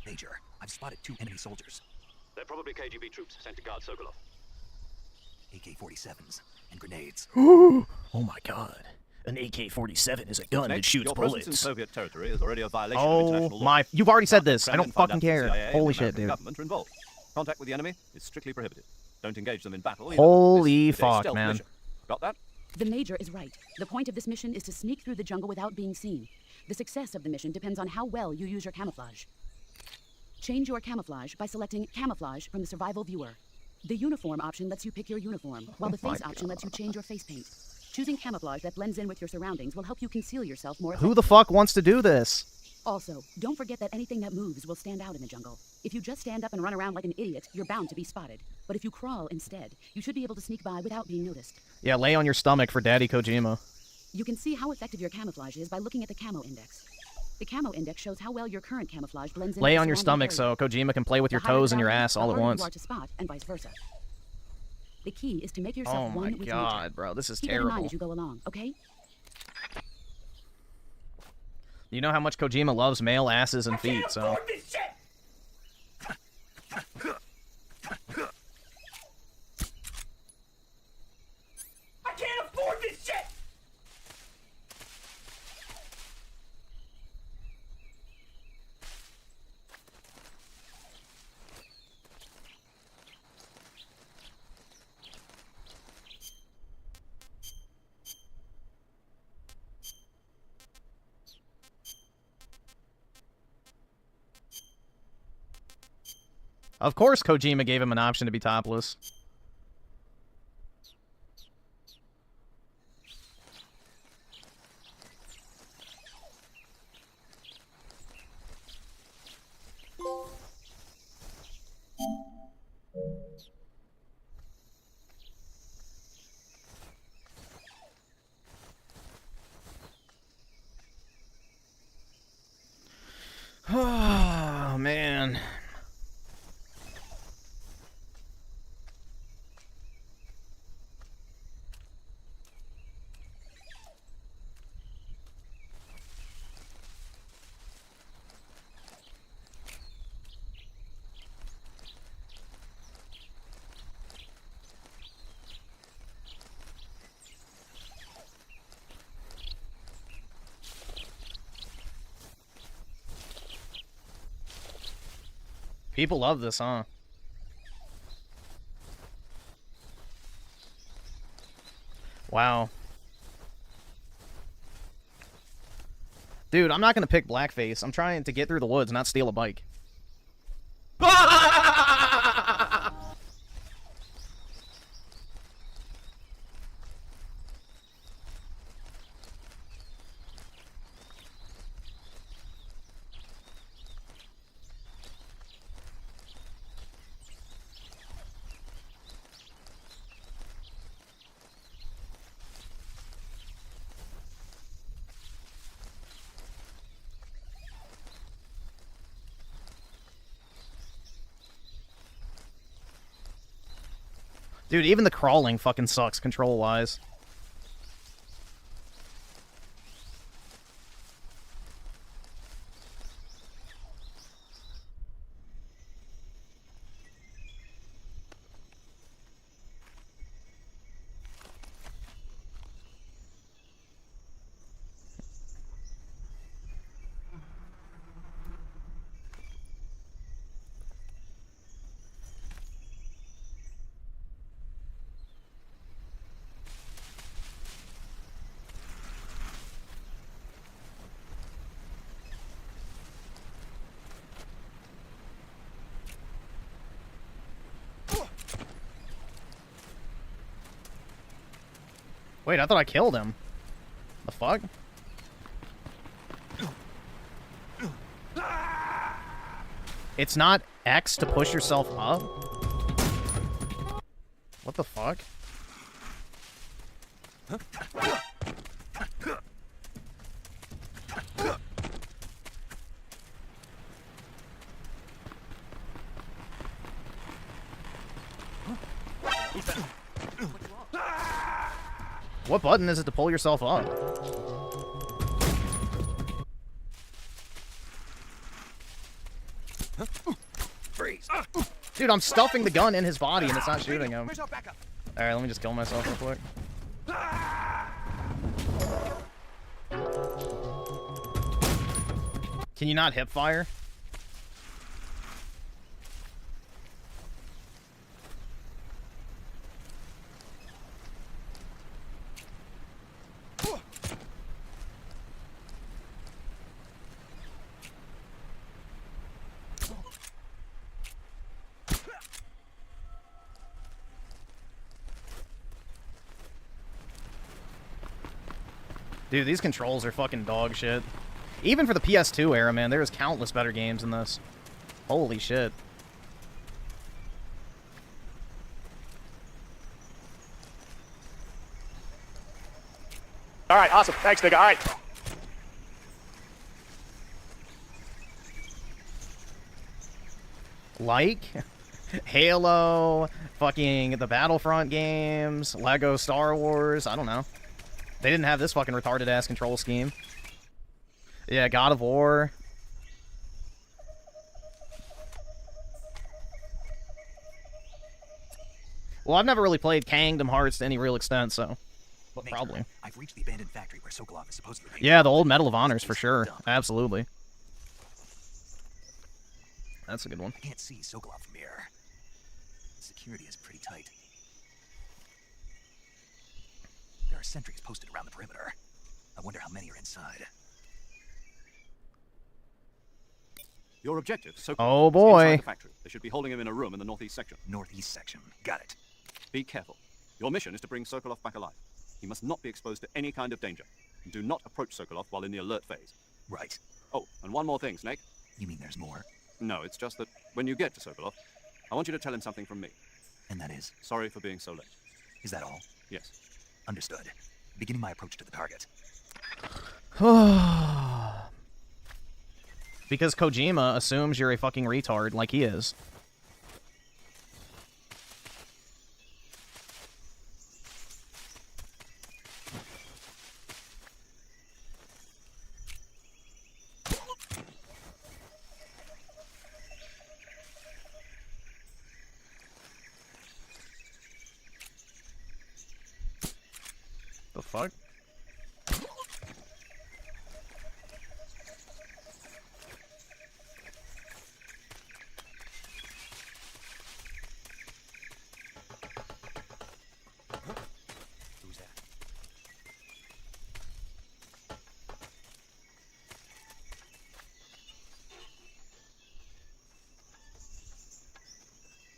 Major, I've spotted 2 enemy soldiers. They're probably KGB troops sent to guard Sokolov. AK-47s and grenades. Oh my god. An AK-47 is a gun that Snake, shoots your presence in bullets. Soviet territory is already a violation of Oh international law. my... You've already said this. I Kremlin don't fund fucking up the care. CIA and Holy the shit, American dude. government are involved. Contact with the enemy is strictly prohibited. Don't engage them in battle either. Holy This is a fuck, stealth man. mission. Got that? The Major is right. The point of this mission is to sneak through the jungle without being seen. The success of the mission depends on how well you use your camouflage. Change your camouflage by selecting Camouflage from the Survival Viewer. The uniform option lets you pick your uniform, while the face option lets you change your face paint. Choosing camouflage that blends in with your surroundings will help you conceal yourself more effectively. Who the fuck wants to do this? Also, don't forget that anything that moves will stand out in the jungle. If you just stand up and run around like an idiot, you're bound to be spotted. But if you crawl instead, you should be able to sneak by without being noticed. Yeah, lay on your stomach for Daddy Kojima. You can see how effective your camouflage is by looking at the camo index. The camo index shows how well your current camouflage blends in. Lay with on your surrounding stomach area. so Kojima can play with your The higher toes the and your value, ass the all at harder once. you are to spot, and vice versa. The key is to make yourself Oh one my with god, nature. bro, this is Keep that in mind terrible. as you go along, okay? You know how much Kojima loves male asses and feet, so... Afford this shit! I can't afford this shit! Of course Kojima gave him an option to be topless. Oh, man. People love this, huh? Wow. Dude, I'm not gonna pick blackface. I'm trying to get through the woods, not steal a bike. Dude, even the crawling fucking sucks control-wise. Wait, I thought I killed him. The fuck? It's not X to push yourself up? What the fuck? What button is it to pull yourself up? Freeze! Dude, I'm stuffing the gun in his body and it's not shooting him. Alright, let me just kill myself real quick. Can you not hip fire? Dude, these controls are fucking dog shit. Even for the PS2 era, man, there's countless better games than this. Holy shit. All right, awesome. Thanks, nigga. All right. Like Halo, fucking the Battlefront games, Lego Star Wars, I don't know. They didn't have this fucking retarded ass control scheme. Yeah, God of War. Well, I've never really played Kingdom Hearts to any real extent, so but Major, probably. I've reached the abandoned factory where Sokolov is supposedly. Yeah, the old Medal of Honors for sure. Absolutely. That's a good one. I can't see Sokolov from here. Security is pretty tight. There are sentries posted around the perimeter. I wonder how many are inside. Your objective, Sokolov, Oh, is boy. inside the factory. They should be holding him in a room in the northeast section. Northeast section. Got it. Be careful. Your mission is to bring Sokolov back alive. He must not be exposed to any kind of danger. And do not approach Sokolov while in the alert phase. Right. Oh, and one more thing, Snake. You mean there's more? No, it's just that when you get to Sokolov, I want you to tell him something from me. And that is? Sorry for being so late. Is that all? Yes. Understood. Beginning my approach to the target. Because Kojima assumes you're a fucking retard like he is. The fuck? Who's that?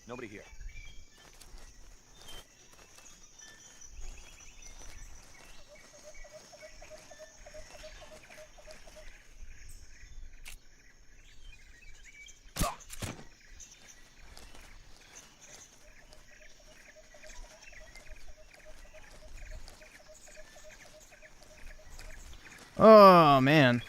Nobody here. Oh, man.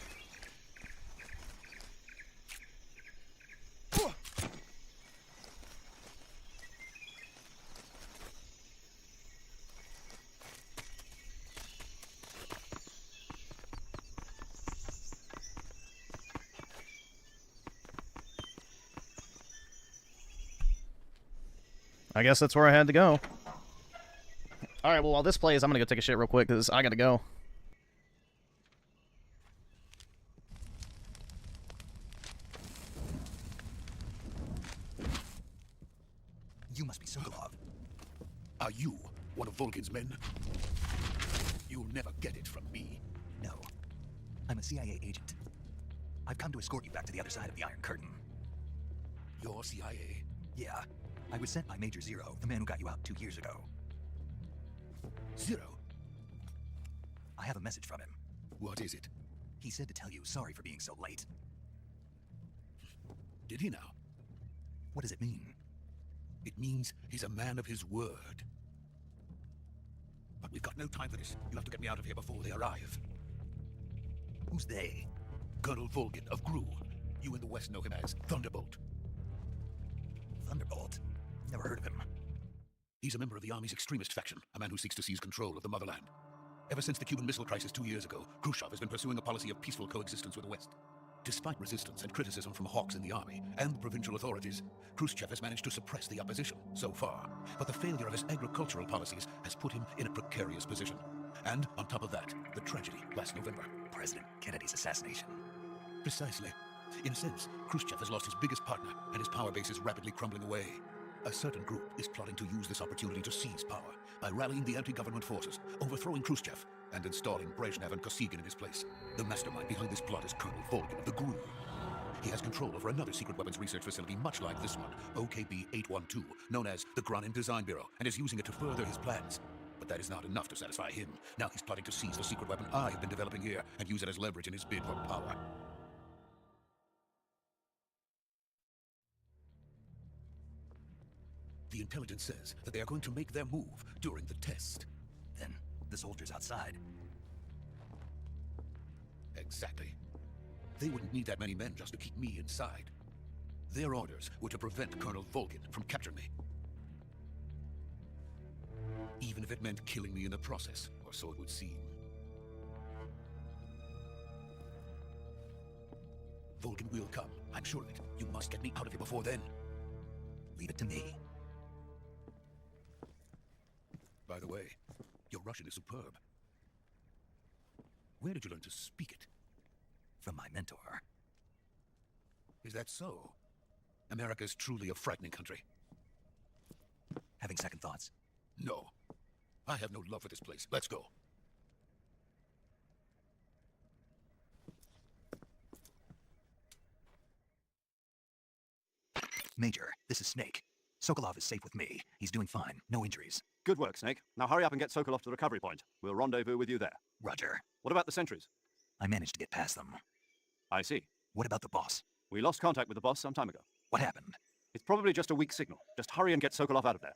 I guess that's where I had to go. Alright, well, while this plays, I'm gonna go take a shit real quick, because I gotta go. You must be Sokolov. Are you one of Volgin's men? You'll never get it from me. No. I'm a CIA agent. I've come to escort you back to the other side of the Iron Curtain. You're CIA? Yeah. I was sent by Major Zero, the man who got you out 2 years ago. Zero? I have a message from him. What is it? He said to tell you sorry for being so late. Did he now? What does it mean? It means he's a man of his word. But we've got no time for this. You'll have to get me out of here before they arrive. Who's they? Colonel Volgin of Gru. You in the West know him as Thunderbolt. Thunderbolt? Never heard of him. He's a member of the Army's extremist faction, a man who seeks to seize control of the motherland. Ever since the Cuban Missile Crisis 2 years ago, Khrushchev has been pursuing a policy of peaceful coexistence with the West. Despite resistance and criticism from hawks in the army and the provincial authorities, Khrushchev has managed to suppress the opposition so far. But the failure of his agricultural policies has put him in a precarious position. And on top of that, the tragedy last November. President Kennedy's assassination. Precisely. In a sense, Khrushchev has lost his biggest partner, and his power base is rapidly crumbling away. A certain group is plotting to use this opportunity to seize power by rallying the anti-government forces, overthrowing Khrushchev, and installing Brezhnev and Kosygin in his place. The mastermind behind this plot is Colonel Volgin of the GRU. He has control over another secret weapons research facility much like this one, OKB-812, known as the Granin Design Bureau, and is using it to further his plans. But But that is not enough to satisfy him. Now he's plotting to seize the secret weapon I have been developing here and use it as leverage in his bid for power. The intelligence says that they are going to make their move during the test. Then the soldiers outside. Exactly. They wouldn't need that many men just to keep me inside. Their orders were to prevent Colonel Volgin from capturing me. Even if it meant killing me in the process, or so it would seem. Volgin will come, I'm sure of it. You must get me out of here before then. Leave it to me. By the way, your Russian is superb. Where did you learn to speak it? From my mentor. Is that so? America is truly a frightening country. Having second thoughts? No. I have no love for this place. Let's go. Major, this is Snake. Sokolov is safe with me. He's doing fine. No injuries. Good work, Snake. Now hurry up and get Sokolov to the recovery point. We'll rendezvous with you there. Roger. What about the sentries? I managed to get past them. I see. What about the boss? We lost contact with the boss some time ago. What happened? It's probably just a weak signal. Just hurry and get Sokolov out of there.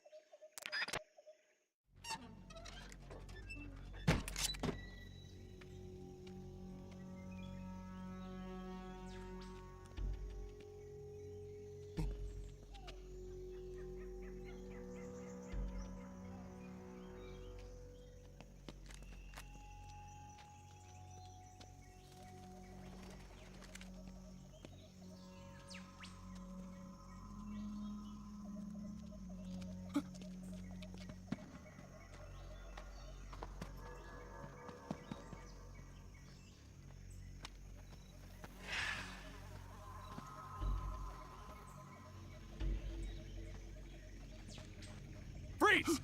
Freeze!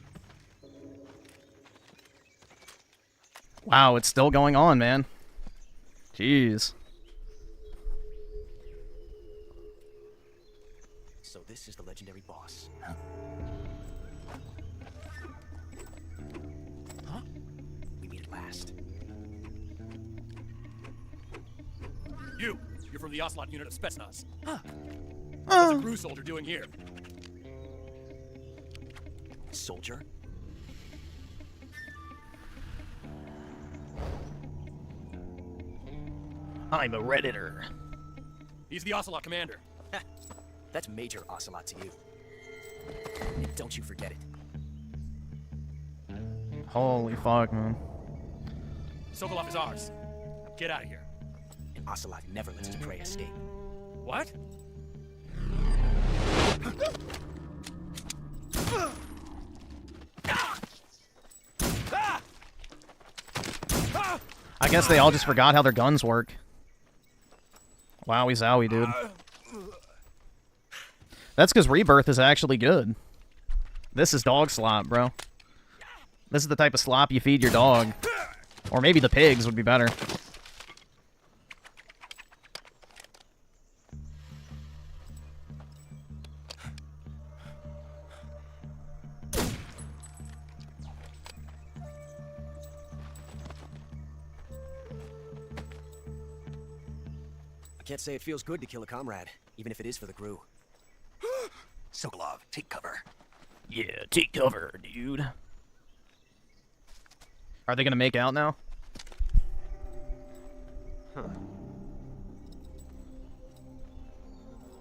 Wow, it's still going on, man. Jeez. So this is the legendary boss. Huh? We meet at last. You're from the Ocelot unit of Spetsnaz. Huh. What's a crew soldier doing here? Soldier? I'm a Redditor. He's the Ocelot commander. That's Major Ocelot to you. And don't you forget it. Holy fuck, man. Sokolov is ours. Now get out of here. And Ocelot never lets his prey escape. What? I guess they all just forgot how their guns work. Wowie zowie, dude. That's because Rebirth is actually good. This is dog slop, bro. This is the type of slop you feed your dog. Or maybe the pigs would be better. Can't say it feels good to kill a comrade, even if it is for the crew. Sokolov, take cover. Yeah, take cover, dude. Are they gonna make out now? Huh.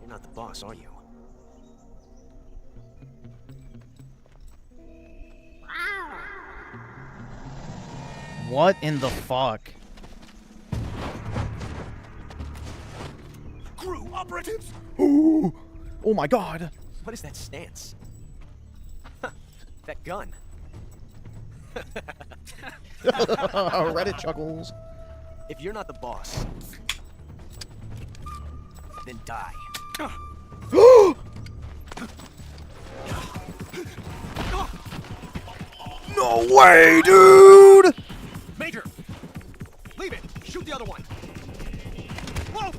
You're not the boss, are you? What in the fuck? Crew operatives! Ooh. Oh my god! What is that stance? That gun. Reddit chuckles. If you're not the boss, then die. No way, dude! Major! Leave it! Shoot the other one! Whoa!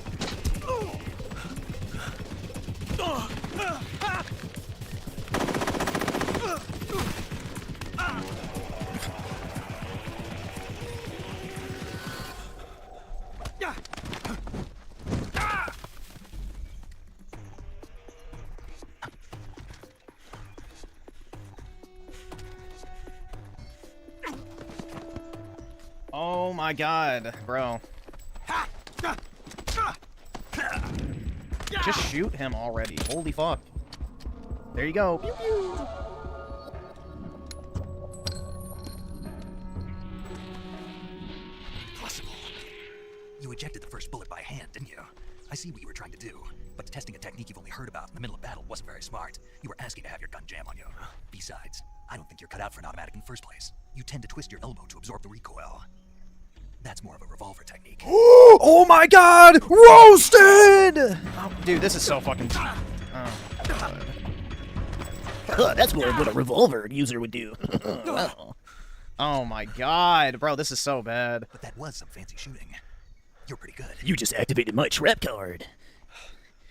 Oh my god, bro. Just shoot him already. Holy fuck. There you go. Pew, pew. Impossible. You ejected the first bullet by hand, didn't you? I see what you were trying to do, but testing a technique you've only heard about in the middle of battle wasn't very smart. You were asking to have your gun jam on you. Besides, I don't think you're cut out for an automatic in the first place. You tend to twist your elbow to absorb the recoil. That's more of a revolver technique. Oh my god! Roasted! Oh, dude, this is so fucking... That's more of what a revolver user would do. Wow. Oh my god, bro, this is so bad. But that was some fancy shooting. You're pretty good. You just activated my trap card.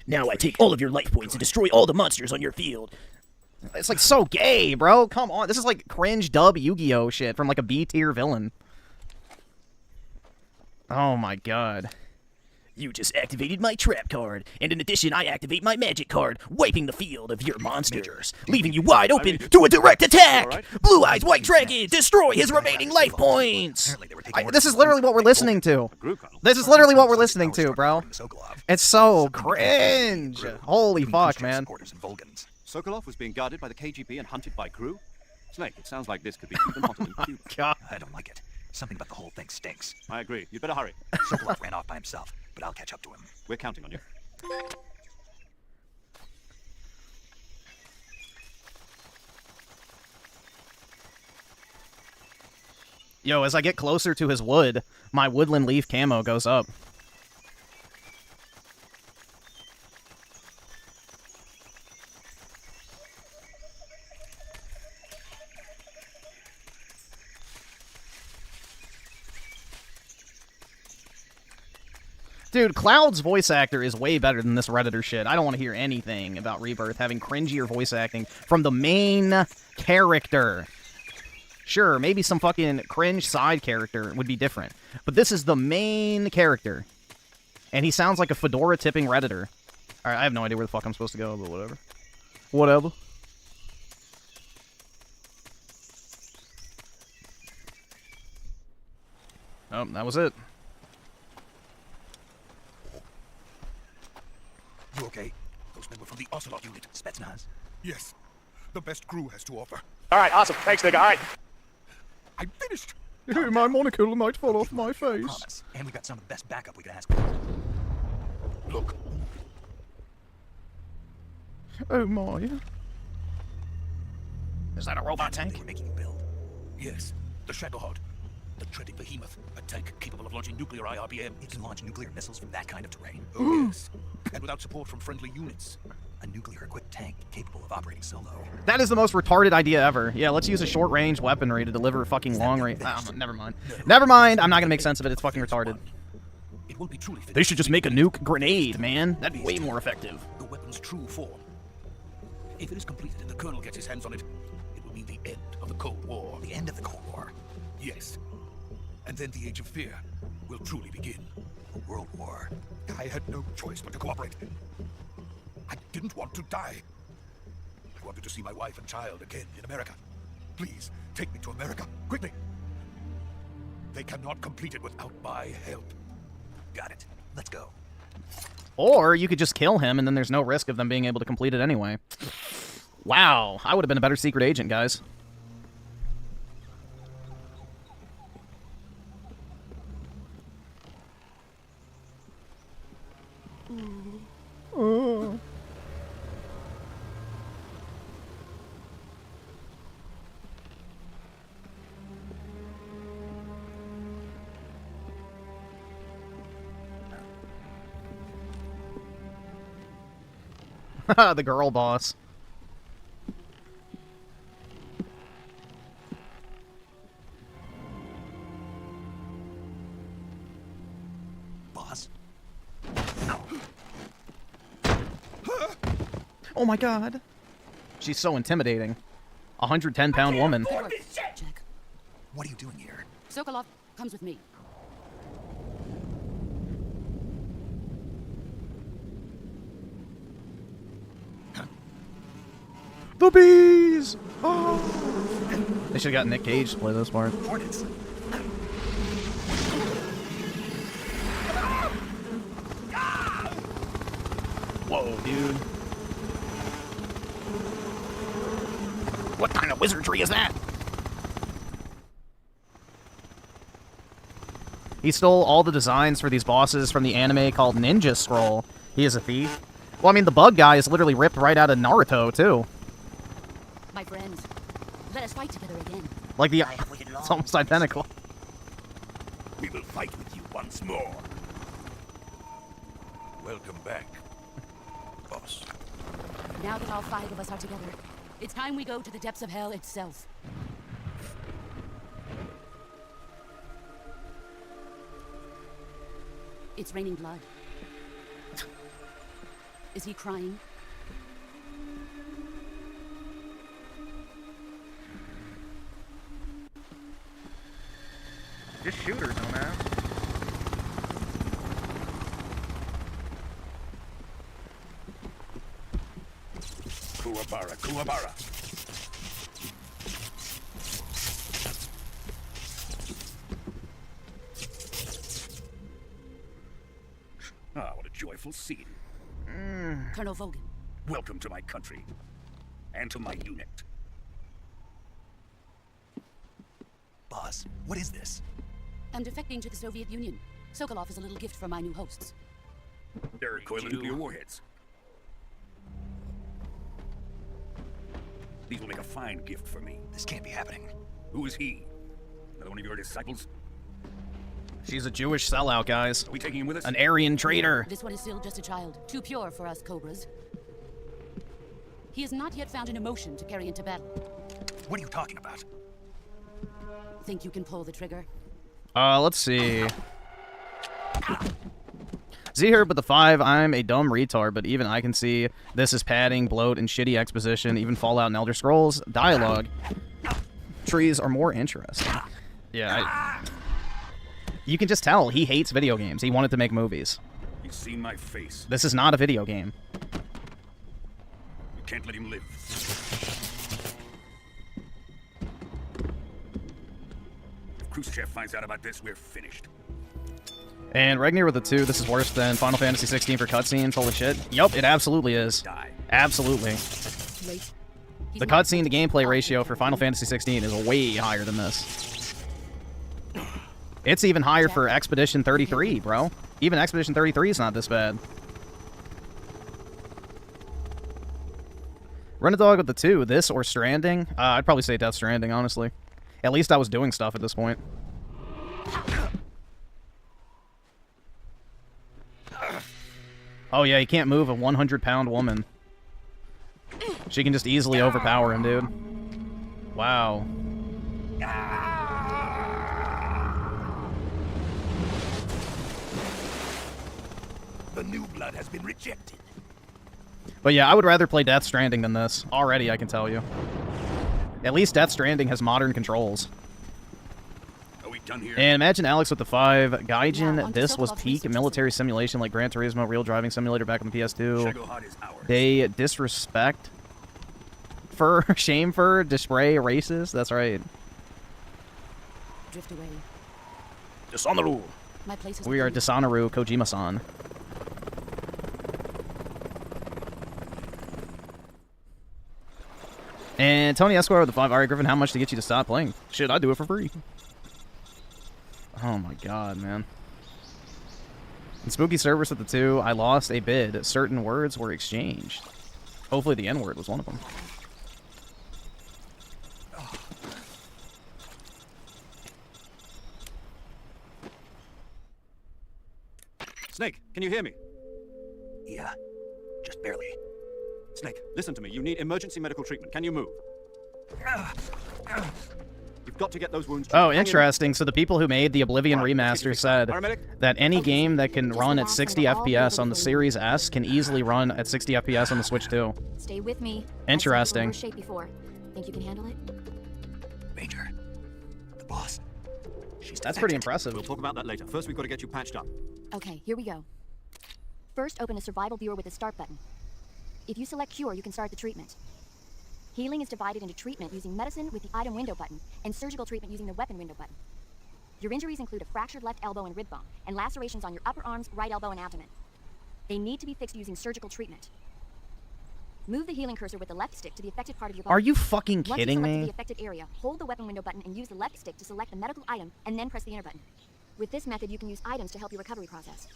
Now I take all of your life points and destroy all the monsters on your field. It's like so gay, bro. Come on. This is like cringe dub Yu-Gi-Oh shit from like a B-tier villain. Oh my god. You just activated my trap card, and in addition I activate my magic card, wiping the field of your monsters, leaving you wide open to a direct attack! Blue Eyes White Dragon, destroy his remaining life points! This is literally what we're listening to. This is literally what we're listening to, bro. It's so cringe. Holy fuck, man. Sokolov was being guarded by the KGB and hunted by crew? Snake, it sounds like this could be even hotter than Cuba. God. I don't like it. Something about the whole thing stinks. I agree. You'd better hurry. Sokolov ran off by himself, but I'll catch up to him. We're counting on you. Yo, as I get closer to his wood, my woodland leaf camo goes up. Dude, Cloud's voice actor is way better than this Redditor shit. I don't want to hear anything about Rebirth having cringier voice acting from the main character. Sure, maybe some fucking cringe side character would be different. But this is the main character. And he sounds like a fedora-tipping Redditor. Alright, I have no idea where the fuck I'm supposed to go, but whatever. Whatever. Oh, that was it. You okay? Those men were from the Ocelot unit. Spetsnaz? Yes. The best crew has to offer. Alright, awesome. Thanks, nigga. Alright. I'm finished! My monocle might fall off my face. Promise. And we've got some of the best backup we can ask for. Look. Oh my. Is that a robot tank? They were making you build. Yes. The Shadowheart. The dreaded behemoth. A tank capable of launching nuclear IRBM. It can launch nuclear missiles from that kind of terrain. Oh, yes. And without support from friendly units. A nuclear-equipped tank capable of operating solo. That is the most retarded idea ever. Yeah, let's use a short-range weaponry to deliver fucking long-range... never mind. Never mind, I'm not gonna make sense of it. It's fucking retarded. It will be truly They should just make a nuke grenade, man. That'd be way more effective. The weapon's true form. If it is completed and the Colonel gets his hands on it, it will mean the end of the Cold War. The end of the Cold War? Yes. And then the Age of Fear will truly begin. A world war. I had no choice but to cooperate. I didn't want to die. I wanted to see my wife and child again in America. Please, take me to America, quickly. They cannot complete it without my help. Got it. Let's go. Or you could just kill him, and then there's no risk of them being able to complete it anyway. Wow, I would have been a better secret agent, guys. Oh. The girl boss. Boss? Oh my god. She's so intimidating. 110-pound woman. Jack. What are you doing here? Sokolov comes with me. The bees! Oh. They should have got Nick Cage to play this part. Hornets. Whoa, dude. What kind of wizardry is that? He stole all the designs for these bosses from the anime called Ninja Scroll. He is a thief. Well, I mean, the bug guy is literally ripped right out of Naruto, too. My friends, let us fight together again. Like the... It's almost identical. We will fight with you once more. Welcome back, boss. Now that all 5 of us are together, it's time we go to the depths of hell itself. It's raining blood. Is he crying? Just shooters, man. Kuwabara, Kuwabara. Ah, what a joyful scene. Colonel Vogan. Welcome to my country. And to my unit. Boss, what is this? I'm defecting to the Soviet Union. Sokolov is a little gift for my new hosts. They're coiling nuclear warheads. These will make a fine gift for me. This can't be happening. Who is he? Another one of your disciples? She's a Jewish sellout, guys. Are we taking him with us? An Aryan traitor. This one is still just a child, too pure for us Cobras. He has not yet found an emotion to carry into battle. What are you talking about? Think you can pull the trigger? Let's see. Z here, but the 5, I'm a dumb retard, but even I can see this is padding, bloat, and shitty exposition, even Fallout and Elder Scrolls dialogue. Trees are more interesting. Yeah, you can just tell he hates video games. He wanted to make movies. You've seen my face. This is not a video game. You can't let him live. If Khrushchev finds out about this, we're finished. And Regnir with a 2, this is worse than Final Fantasy 16 for cutscenes. Holy shit. Yup, it absolutely is. Die. Absolutely. Wait. The cutscene to gameplay ratio for Final Fantasy 16 is way higher than this. It's even higher for Expedition 33, bro. Even Expedition 33 is not this bad. Run a dog with the 2, this or Stranding? I'd probably say Death Stranding, honestly. At least I was doing stuff at this point. Oh yeah, you can't move a 100-pound woman. She can just easily overpower him, dude. Wow. The new blood has been rejected. But yeah, I would rather play Death Stranding than this. Already, I can tell you. At least Death Stranding has modern controls. Are we done here? And imagine Alex with the 5. Gaijin, this was peak military simulation like Gran Turismo, Real Driving Simulator back on the PS2. They disrespect for shame for display racist. That's right. Drift away. Dishonoru. My place is We are Dishonoru Kojima-san. And Tony Esquire with the 5. Alright, Griffin, how much to get you to stop playing? Shit, I'd do it for free. Oh my god, man. In Spooky Service with the 2, I lost a bid. Certain words were exchanged. Hopefully the N-word was one of them. Snake, can you hear me? Yeah, just barely. Snake, listen to me. You need emergency medical treatment. Can you move? You've got to get those wounds treated. Oh, interesting. So the people who made the Oblivion remaster said that any game that can run at 60 FPS on the Series S can easily run at 60 FPS on the Switch 2. Stay with me. Interesting. I've seen you in worse shape before. Think you can handle it? Major, the boss. That's pretty impressive. We'll talk about that later. First, we've got to get you patched up. Okay, here we go. First, open a survival viewer with the start button. If you select cure, you can start the treatment. Healing is divided into treatment using medicine with the item window button, and surgical treatment using the weapon window button. Your injuries include a fractured left elbow and rib bone, and lacerations on your upper arms, right elbow, and abdomen. They need to be fixed using surgical treatment. Move the healing cursor with the left stick to the affected part of your body. Are you fucking Once kidding you've selected me? the affected area, hold the weapon window button and use the left stick to select the medical item, and then press the enter button. With this method, you can use items to help your recovery process.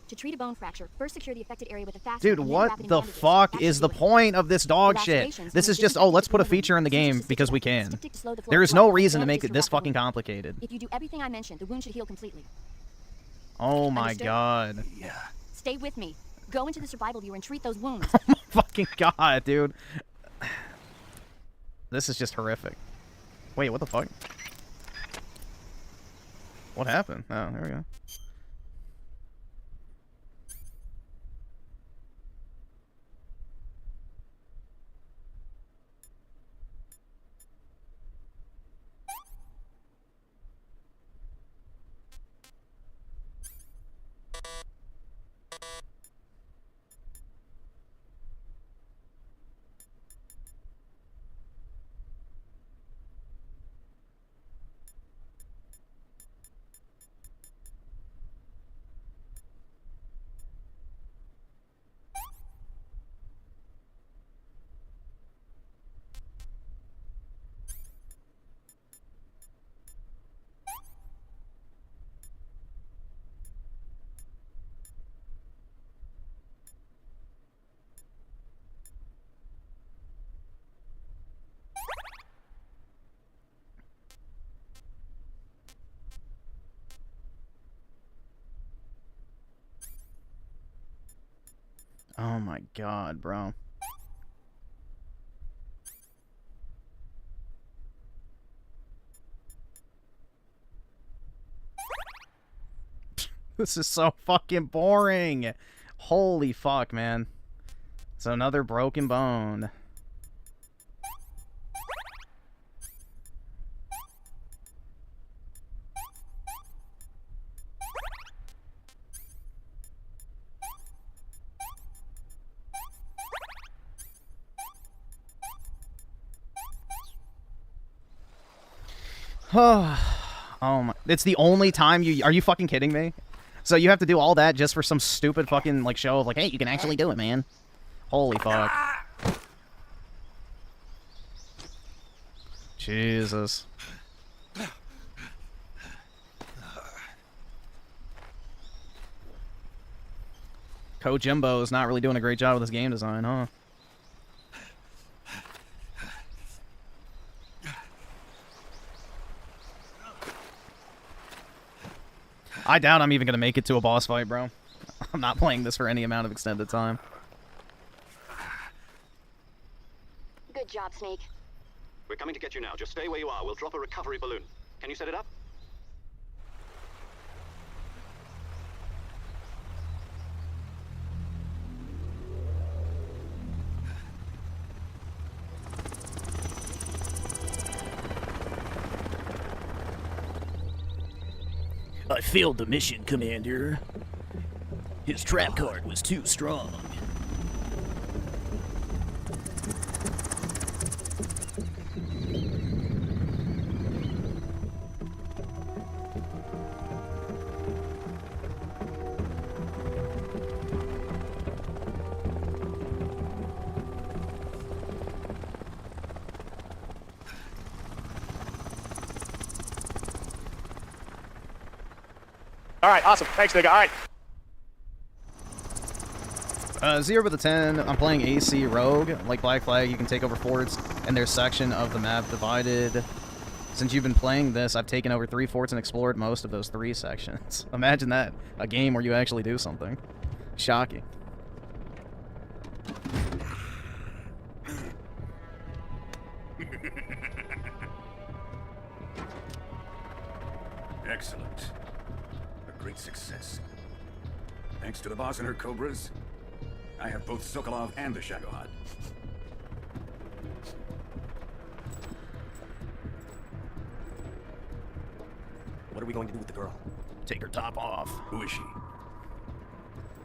To treat a bone fracture, first secure the affected area with a fastener. Dude, and then wrap what it in the bandages. fuck That is should the do it. point of this dog shit? Lacerations, This when is just, disinfected oh, let's put a with the feature in the wound, game scissors to because we stick can. stick to slow the flow There of is no blood, reason to and make it bandages this wrap the fucking wound. complicated. If you do everything I mentioned, the wound should heal completely. Oh my Understood? god. Yeah. Stay with me. Go into the survival viewer and treat those wounds. Fucking god, dude. This is just horrific. Wait, what the fuck? What happened? Oh, there we go. Oh my god, bro. This is so fucking boring. Holy fuck, man. It's another broken bone. Oh my, it's the only time you, are you fucking kidding me? So you have to do all that just for some stupid fucking, like, show of, like, hey, you can actually do it, man. Holy fuck. Jesus. Kojimbo is not really doing a great job with his game design, huh? I doubt I'm even gonna make it to a boss fight, bro. I'm not playing this for any amount of extended time. Good job, Snake. We're coming to get you now. Just stay where you are. We'll drop a recovery balloon. Can you set it up? I failed the mission, Commander. His trap card was too strong. All right, awesome. Thanks, nigga. All right. 0 to 10, I'm playing AC Rogue. Like Black Flag, you can take over forts, and there's section of the map divided. Since you've been playing this, I've taken over 3 forts and explored most of those 3 sections. Imagine that. A game where you actually do something. Shocking. Excellent. A great success. Thanks to the boss and her cobras, I have both Sokolov and the Shagohod. What are we going to do with the girl? Take her top off. Who is she?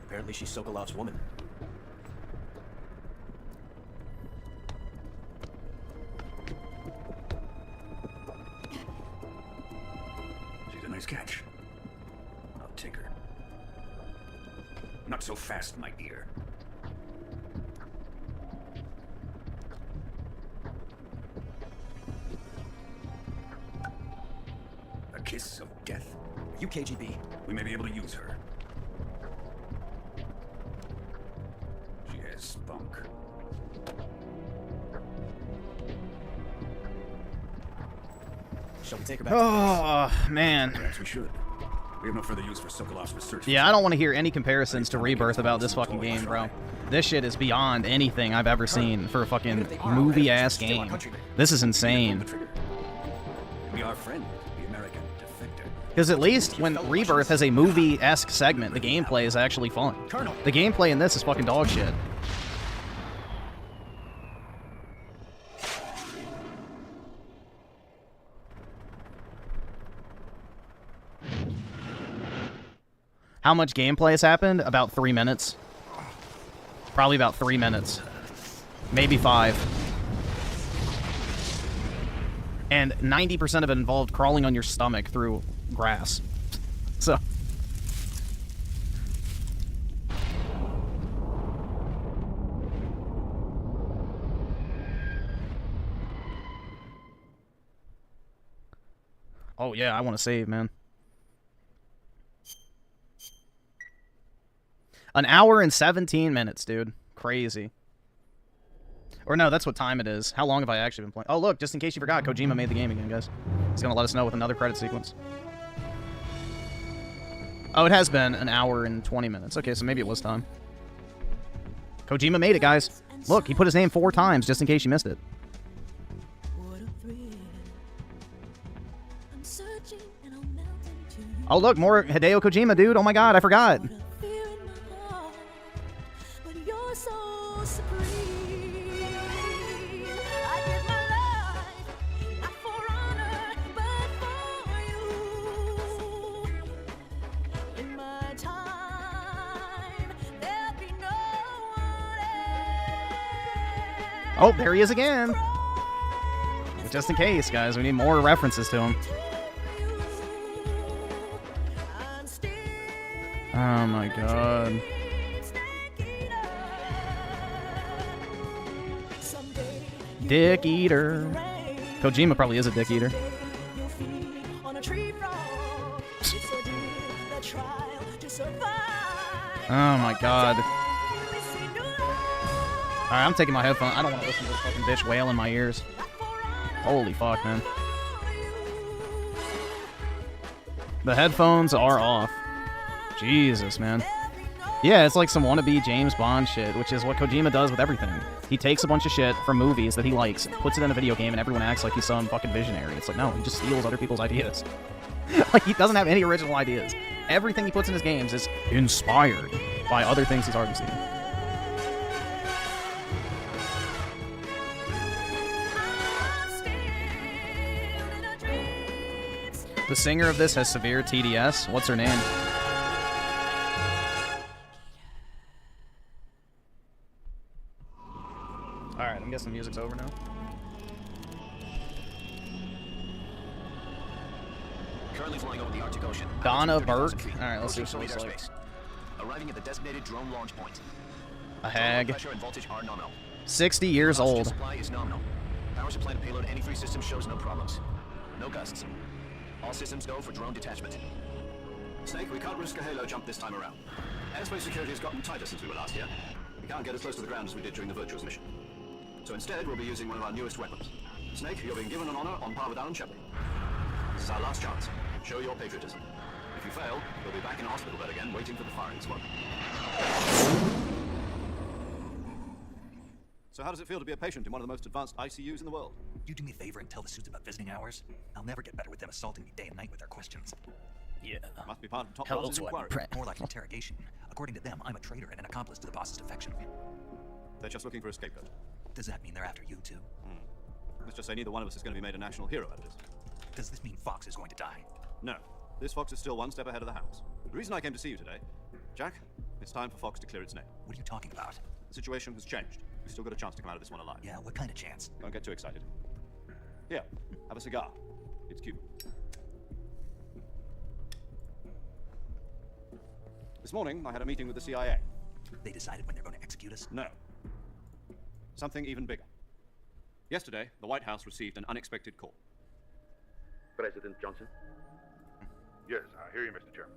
Apparently she's Sokolov's woman. She's a nice catch. I'll take her. Not so fast, my dear. A kiss of death? You KGB. We may be able to use her. She has spunk. Shall we take her back? Oh, man. Perhaps we should. We have no further use for Sokolov's research. Yeah, I don't want to hear any comparisons to Rebirth about this fucking game, bro. This shit is beyond anything I've ever seen for a fucking movie-ass game. This is insane. We are friend, the American defector. Because at least when Rebirth has a movie-esque segment, the gameplay is actually fun. The gameplay in this is fucking dog shit. How much gameplay has happened? About 3 minutes. Probably about 3 minutes. Maybe 5. And 90% of it involved crawling on your stomach through grass. So... Oh yeah, I want to save, man. An hour and 17 minutes, dude. Crazy. Or no, that's what time it is. How long have I actually been playing? Oh, look, just in case you forgot, Kojima made the game again, guys. He's going to let us know with another credit sequence. Oh, it has been an hour and 20 minutes. Okay, so maybe it was time. Kojima made it, guys. Look, he put his name 4 times, just in case you missed it. Oh, look, more Hideo Kojima, dude. Oh my god, I forgot. Oh, there he is again. But just in case, guys, we need more references to him. Oh my god. Dick eater. Kojima probably is a dick eater. Oh my god. Alright, I'm taking my headphones. I don't want to listen to this fucking bitch wail in my ears. Holy fuck, man. The headphones are off. Jesus, man. Yeah, it's like some wannabe James Bond shit, which is what Kojima does with everything. He takes a bunch of shit from movies that he likes, puts it in a video game, and everyone acts like he's some fucking visionary. It's like, no, he just steals other people's ideas. Like, he doesn't have any original ideas. Everything he puts in his games is inspired by other things he's already seen. The singer of this has severe TDS. What's her name? Alright, I'm guessing music's over now. Currently flying over the Arctic Ocean. Donna Burke. Alright, let's see what she looks like. Arriving at the designated drone launch point. A hag. Pressure and voltage are nominal. 60 years old. Supply is nominal. Power supply to payload any 3 systems shows no problems. No gusts. All systems go for drone detachment. Snake, we can't risk a halo jump this time around. Airspace security has gotten tighter since we were last here. We can't get as close to the ground as we did during the Virtuous mission. So instead, we'll be using one of our newest weapons. Snake, you're being given an honor on par with Alan Shepard. This is our last chance. Show your patriotism. If you fail, you'll be back in a hospital bed again, waiting for the firing squad. So how does it feel to be a patient in one of the most advanced ICUs in the world? You do me a favor and tell the suits about visiting hours? I'll never get better with them assaulting me day and night with their questions. Yeah. Must be part of top Hello, boss's inquiry. More like an interrogation. According to them, I'm a traitor and an accomplice to the boss's defection. They're just looking for a scapegoat. Does that mean they're after you too? Let's just say neither one of us is going to be made a national hero out of this. Does this mean Fox is going to die? No. This Fox is still one step ahead of the house. The reason I came to see you today, Jack, it's time for Fox to clear its name. What are you talking about? The situation has changed. We've still got a chance to come out of this one alive. Yeah, what kind of chance? Don't get too excited. Here, have a cigar. It's Cuban. The This morning, I had a meeting with the CIA. They decided when they're going to execute us? No. Something even bigger. Yesterday, the White House received an unexpected call. President Johnson? Yes, I hear you, Mr. Chairman.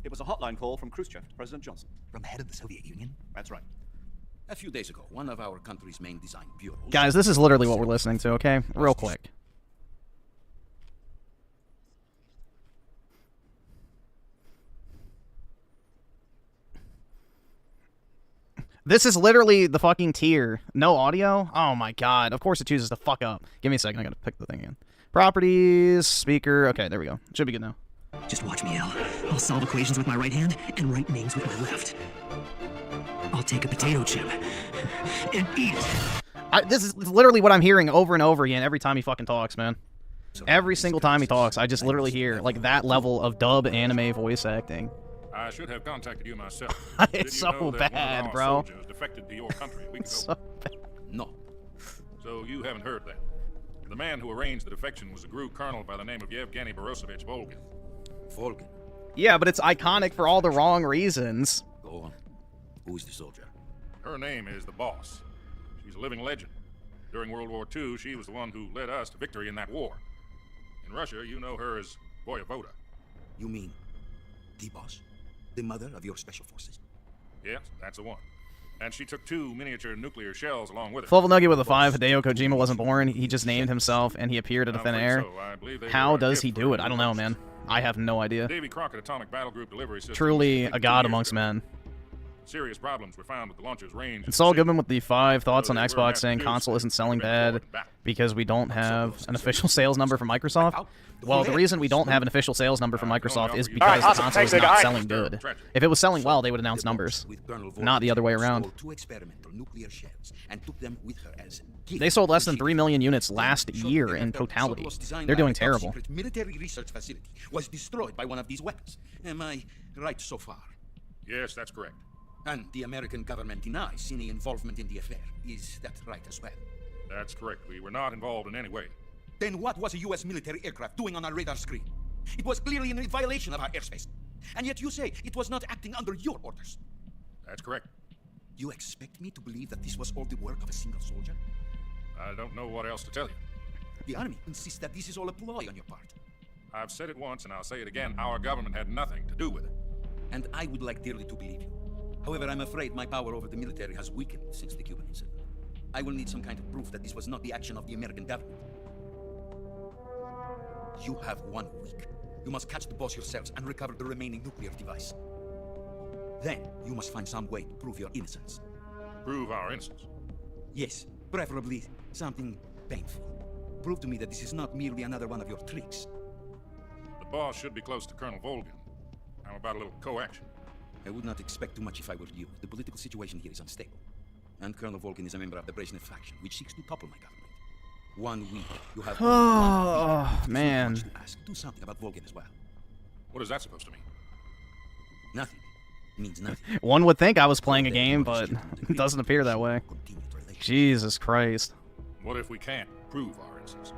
It was a hotline call from Khrushchev to President Johnson. From the head of the Soviet Union? That's right. A few days ago, one of our country's main design bureaus... Guys, this is literally what we're listening to, okay? Real quick. This is literally the fucking tier. No audio? Oh my god. Of course it chooses to fuck up. Give me a second. I gotta pick the thing again. Properties, speaker. Okay, there we go. Should be good now. Just watch me, Al. I'll solve equations with my right hand and write names with my left. I'll take a potato chip and eat it. This is literally what I'm hearing over and over again every time he fucking talks, man. Every single time he talks, I just literally hear like that level of dub anime voice acting. I should have contacted you myself. It's so bad, bro. Defected to your country a week ago. So bad. No. So you haven't heard that. The man who arranged the defection was a GRU colonel by the name of Yevgeny Borisovich Volgin. Volgin? Yeah, but it's iconic for all the wrong reasons. Go on. Who is the soldier? Her name is the Boss. She's a living legend. During World War II, she was the one who led us to victory in that war. In Russia, you know her as Voyevoda. You mean the boss? The mother of your special forces? Yes, that's the one. And she took 2 miniature nuclear shells along with her. Full Nugget with a 5. Hideo Kojima wasn't born. He just named himself and he appeared in thin air. How does he do it? I don't know, man. I have no idea. Davy Crockett Atomic Battle Group delivery system. Truly a god amongst men. Serious problems were found with the launcher's range. It's all Goodman with the 5 thoughts on Xbox saying console isn't selling bad because we don't have an official sales number from Microsoft. Well, the reason we don't have an official sales number from Microsoft is because the console is not selling good. If it was selling well, they would announce numbers, not the other way around. They sold less than 3 million units last year in totality. They're doing terrible. Military research facility was destroyed by one of these weapons. Am I right so far? Yes, that's correct. And the American government denies any involvement in the affair. Is that right as well? That's correct. We were not involved in any way. Then what was a U.S. military aircraft doing on our radar screen? It was clearly in violation of our airspace. And yet you say it was not acting under your orders. That's correct. You expect me to believe that this was all the work of a single soldier? I don't know what else to tell you. The Army insists that this is all a ploy on your part. I've said it once and I'll say it again. Our government had nothing to do with it. And I would like dearly to believe you. However, I'm afraid my power over the military has weakened since the Cuban incident. I will need some kind of proof that this was not the action of the American government. You have 1 week. You must catch the boss yourselves and recover the remaining nuclear device. Then, you must find some way to prove your innocence. Prove our innocence? Yes, preferably something painful. Prove to me that this is not merely another one of your tricks. The boss should be close to Colonel Volgin. How about a little co-action? I would not expect too much if I were you. The political situation here is unstable. And Colonel Volgin is a member of the Brezhnev faction, which seeks to topple my government. 1 week, you have... Oh, man. Do something about Volgin as well. What is that supposed to mean? Nothing. It means nothing. One would think I was playing a game, but it doesn't appear that way. Jesus Christ. What if we can't prove our innocence?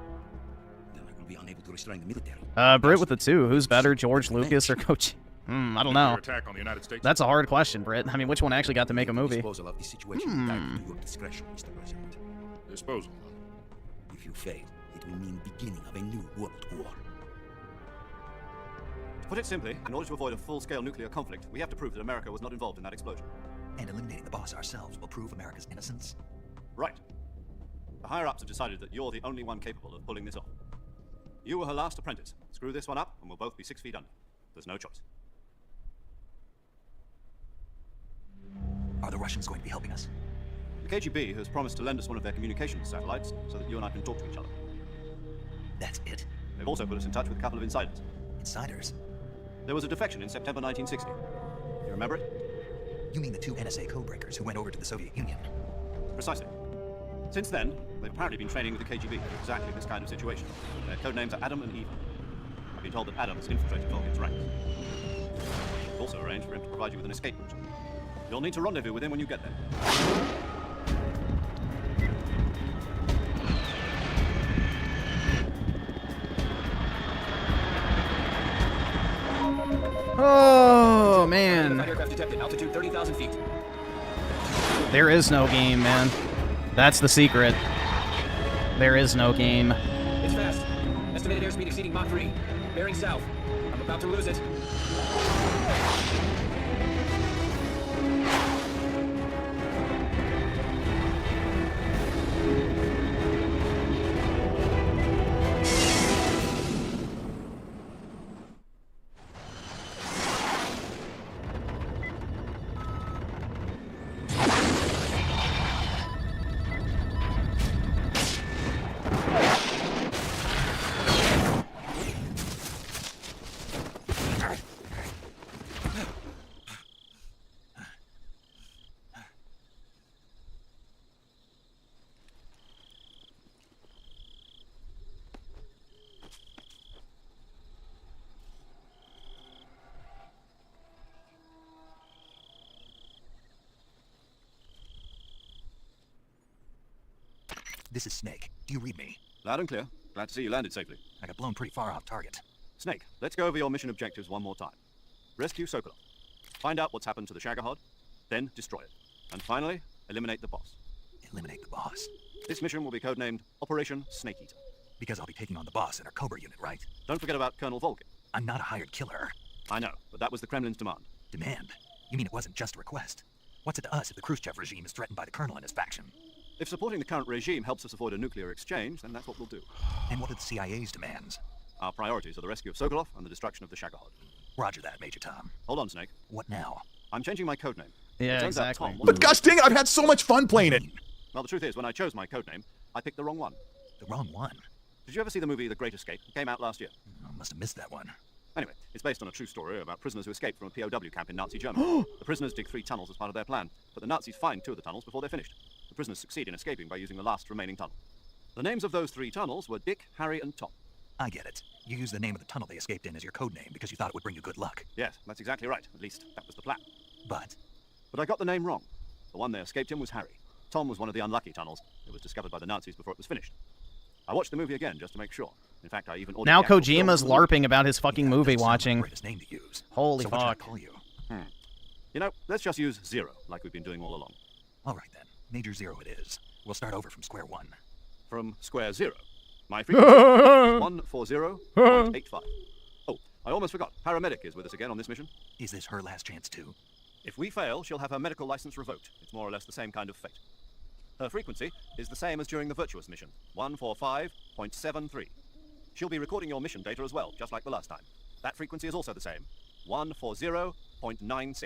Then I will be unable to restrain the military. Britt with the 2. Who's better, George Lucas or Coach? I don't know. Attack on the United States? That's a hard question, Britt. I mean, which one actually got to make a movie? Disposal of the situation to your discretion, Mr. President. Disposal? If you fail, it will mean beginning of a new world war. To put it simply, in order to avoid a full-scale nuclear conflict, we have to prove that America was not involved in that explosion. And eliminating the boss ourselves will prove America's innocence? Right. The higher-ups have decided that you're the only one capable of pulling this off. You were her last apprentice. Screw this one up, and we'll both be 6 feet under. There's no choice. Are the Russians going to be helping us? The KGB has promised to lend us one of their communications satellites so that you and I can talk to each other. That's it? They've also put us in touch with a couple of insiders. Insiders? There was a defection in September 1960. You remember it? You mean the 2 NSA codebreakers who went over to the Soviet Union? Precisely. Since then, they've apparently been training with the KGB for exactly this kind of situation. Their codenames are Adam and Eva. I've been told that Adam has infiltrated Volgin's ranks. We've also arranged for him to provide you with an escape route. You'll need to rendezvous with him when you get there. Oh, man. Aircraft detected. Altitude 30,000 feet. There is no game, man. That's the secret. There is no game. It's fast. Estimated airspeed exceeding Mach 3. Bearing south. I'm about to lose it. This is Snake. Do you read me? Loud and clear. Glad to see you landed safely. I got blown pretty far off target. Snake, let's go over your mission objectives one more time. Rescue Sokolov. Find out what's happened to the Shagohod, then destroy it. And finally, eliminate the boss. Eliminate the boss? This mission will be codenamed Operation Snake Eater. Because I'll be taking on the boss in our Cobra unit, right? Don't forget about Colonel Volkin. I'm not a hired killer. I know, but that was the Kremlin's demand. Demand? You mean it wasn't just a request? What's it to us if the Khrushchev regime is threatened by the Colonel and his faction? If supporting the current regime helps us avoid a nuclear exchange, then that's what we'll do. And what are the CIA's demands? Our priorities are the rescue of Sokolov and the destruction of the Shagohod. Roger that, Major Tom. Hold on, Snake. What now? I'm changing my codename. Yeah, It turns out exactly. Tom But gosh dang it, I've had so much fun playing it. Well, the truth is, when I chose my codename, I picked the wrong one. The wrong one? Did you ever see the movie The Great Escape? It came out last year. I must have missed that one. Anyway, it's based on a true story about prisoners who escaped from a POW camp in Nazi Germany. The prisoners dig 3 tunnels as part of their plan, but the Nazis find 2 of the tunnels before they're finished. The prisoners succeed in escaping by using the last remaining tunnel. The names of those 3 tunnels were Dick, Harry, and Tom. I get it. You used the name of the tunnel they escaped in as your code name because you thought it would bring you good luck. Yes, that's exactly right. At least, that was the plan. But I got the name wrong. The one they escaped in was Harry. Tom was one of the unlucky tunnels. It was discovered by the Nazis before it was finished. I watched the movie again just to make sure. In fact, I even ordered Now the actual Kojima's film. LARPing about his fucking movie watching. greatest name to use. Holy So what should I fuck. call you? You know, let's just use 0, like we've been doing all along. All right then. Major 0 it is. We'll start over from square one. From square 0. My frequency is 140.85. Oh, I almost forgot. Paramedic is with us again on this mission. Is this her last chance too? If we fail, she'll have her medical license revoked. It's more or less the same kind of fate. Her frequency is the same as during the Virtuous mission, 145.73. She'll be recording your mission data as well, just like the last time. That frequency is also the same, 140.96.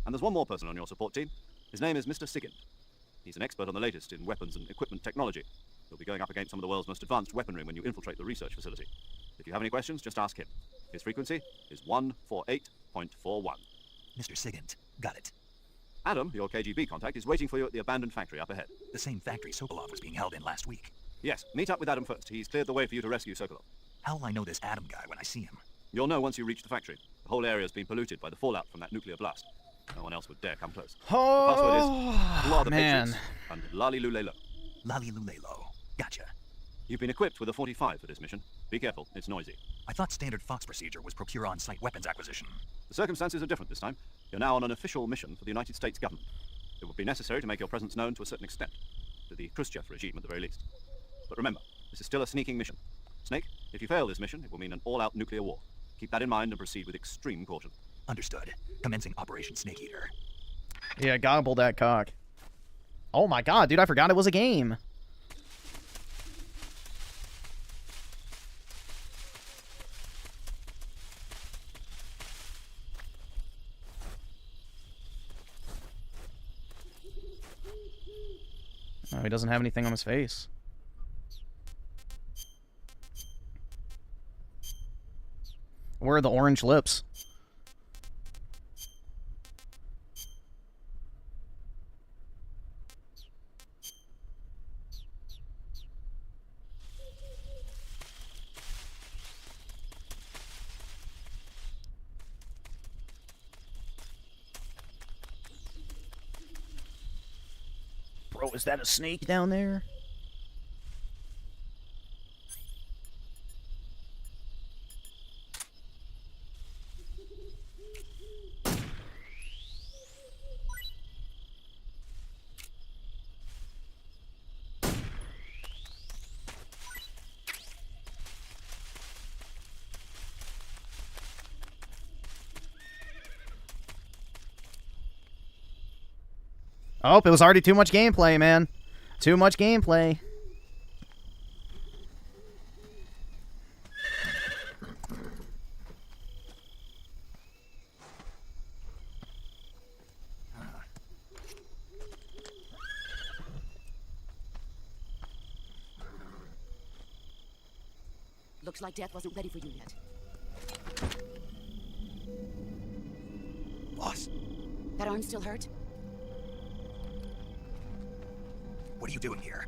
And there's one more person on your support team. His name is Mr. Sigint. He's an expert on the latest in weapons and equipment technology. He'll be going up against some of the world's most advanced weaponry when you infiltrate the research facility. If you have any questions, just ask him. His frequency is 148.41. Mr. Sigint. Got it. Adam, your KGB contact, is waiting for you at the abandoned factory up ahead. The same factory Sokolov was being held in last week. Yes, meet up with Adam first. He's cleared the way for you to rescue Sokolov. How will I know this Adam guy when I see him? You'll know once you reach the factory. The whole area's been polluted by the fallout from that nuclear blast. No one else would dare come close. The password is Who are the man. Patriots and Lali Lulelo. Lali Lulelo. Gotcha. You've been equipped with a 45 for this mission. Be careful, it's noisy. I thought standard Fox procedure was procure on-site weapons acquisition. The circumstances are different this time. You're now on an official mission for the United States government. It would be necessary to make your presence known to a certain extent. To the Khrushchev regime at the very least. But remember, this is still a sneaking mission. Snake, if you fail this mission, it will mean an all-out nuclear war. Keep that in mind and proceed with extreme caution. Understood. Commencing Operation Snake Eater. Yeah, gobble that cock. Oh my god, dude, I forgot it was a game. Oh, he doesn't have anything on his face. Where are the orange lips? Bro, is that a snake down there? Oh, it was already too much gameplay, man. Too much gameplay. Looks like death wasn't ready for you yet. Boss, That arm still hurt? what are you doing here?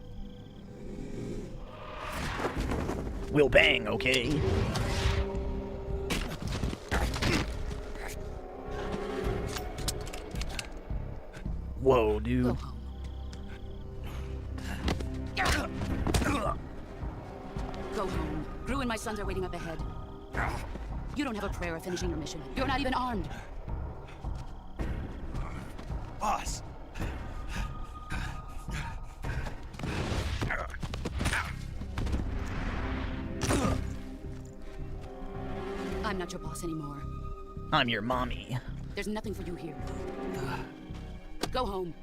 We'll bang, okay? Whoa, dude. Go home. Gru and my sons are waiting up ahead. You don't have a prayer of finishing your mission. You're not even armed. Boss! I'm not your boss anymore. I'm your mommy. There's nothing for you here. Go home.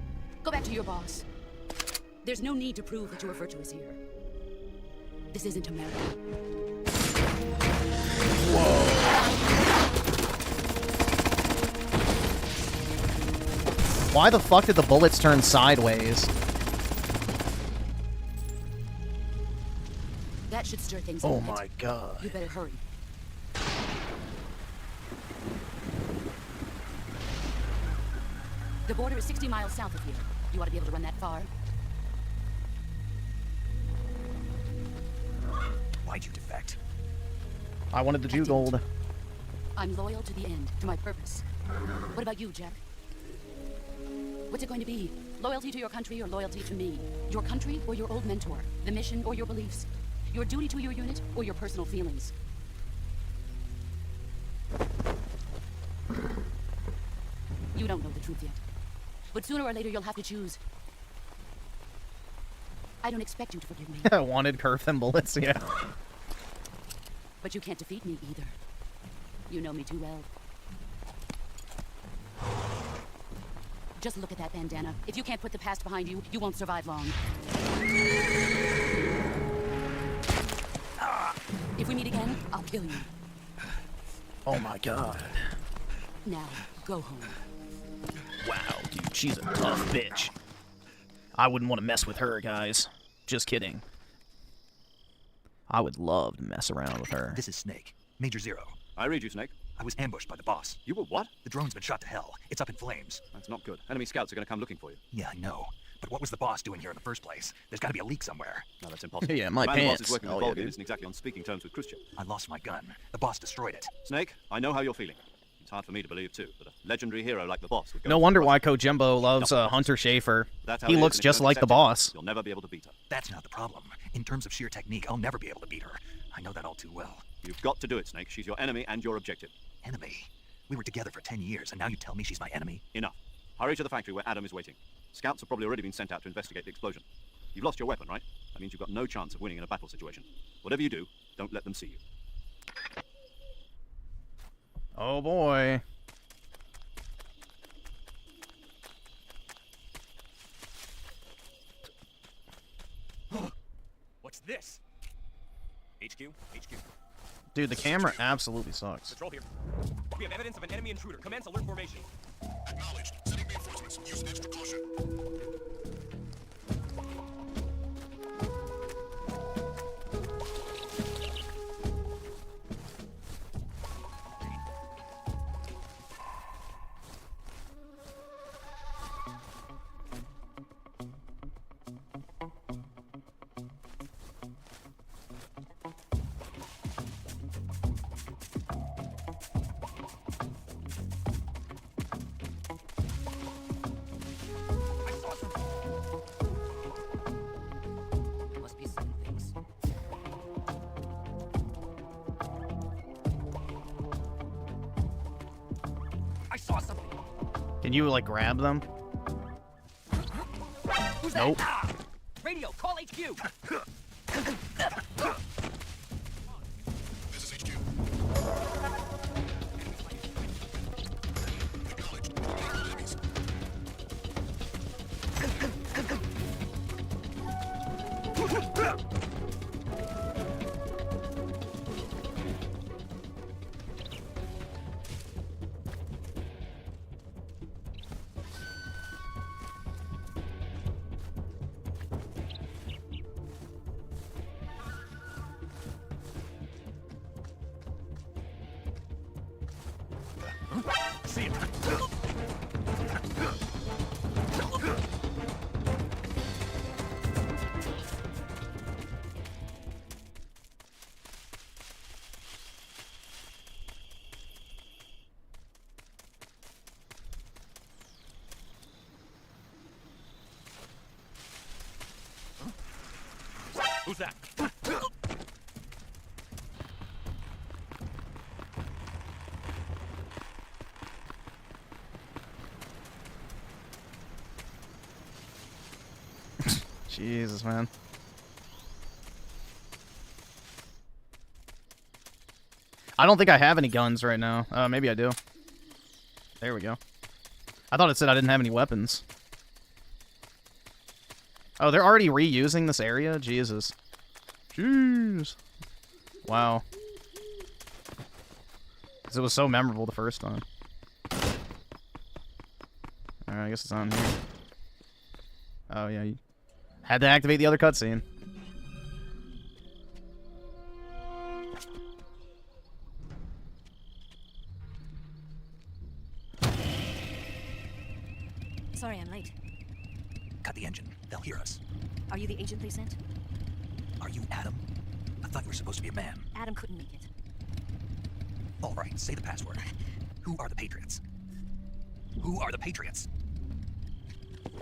Go back to your boss. There's no need to prove that you are virtuous here. This isn't America. Why the fuck did the bullets turn sideways? That should stir things up. Oh a bit. my god. You better hurry. The border is 60 miles south of here. You ought to be able to run that far. Why'd you defect? I wanted the Jew gold. I'm loyal to the end, to my purpose. What about you, Jack? What's it going to be? Loyalty to your country or loyalty to me? Your country or your old mentor? The mission or your beliefs? Your duty to your unit or your personal feelings? You don't know the truth yet. But sooner or later you'll have to choose. I don't expect you to forgive me. I wanted Griffin bullets, yeah. But you can't defeat me either. You know me too well. Just look at that bandana. If you can't put the past behind you, you won't survive long. If we meet again, I'll kill you. Oh my god. Now, go home. Wow, dude, she's a tough bitch. I wouldn't want to mess with her, guys. Just kidding. I would love to mess around with her. This is Snake. Major Zero. I read you, Snake. I was ambushed by the boss. You were what? The drone's been shot to hell. It's up in flames. That's not good. Enemy scouts are going to come looking for you. Yeah, I know. But what was the boss doing here in the first place? There's got to be a leak somewhere. No, that's impossible. Yeah, my the man the boss pants. is working Oh, with yeah, Volgin dude. isn't exactly on speaking terms with Khrushchev. I lost my gun. The boss destroyed it. Snake, I know how you're feeling. It's hard for me to believe, too, that a legendary hero like the boss would go No for wonder the why Russian. Kojimbo loves Hunter Schafer. That's how He it is, looks and if just you don't like the accept it, boss. You'll never be able to beat her. That's not the problem. In terms of sheer technique, I'll never be able to beat her. I know that all too well. You've got to do it, Snake. She's your enemy and your objective. Enemy? We were together for 10 years, and now you tell me she's my enemy? Enough. Hurry to the factory where Adam is waiting. Scouts have probably already been sent out to investigate the explosion. You've lost your weapon, right? That means you've got no chance of winning in a battle situation. Whatever you do, don't let them see you. Oh boy. What's this? HQ? HQ. Dude, the camera absolutely sucks. Patrol here. We have evidence of an enemy intruder. Commence alert formation. Acknowledged. Setting reinforcements. Use extra caution. Must be seeing things. I saw something. Can you, like, grab them? Who's Nope. that? Ah! Radio, call HQ. This is HQ. Acknowledged. Enemies. See ya. Who's that? Jesus, man. I don't think I have any guns right now. Maybe I do. There we go. I thought it said I didn't have any weapons. Oh, they're already reusing this area? Jesus. Jeez. Wow. Because it was so memorable the first time. Alright, I guess it's on here. Oh, yeah. You had to activate the other cutscene. Sorry, I'm late. Cut the engine. They'll hear us. Are you the agent they sent? Are you Adam? I thought you were supposed to be a man. Adam couldn't make it. All right, say the password. Who are the Patriots? Who are the Patriots?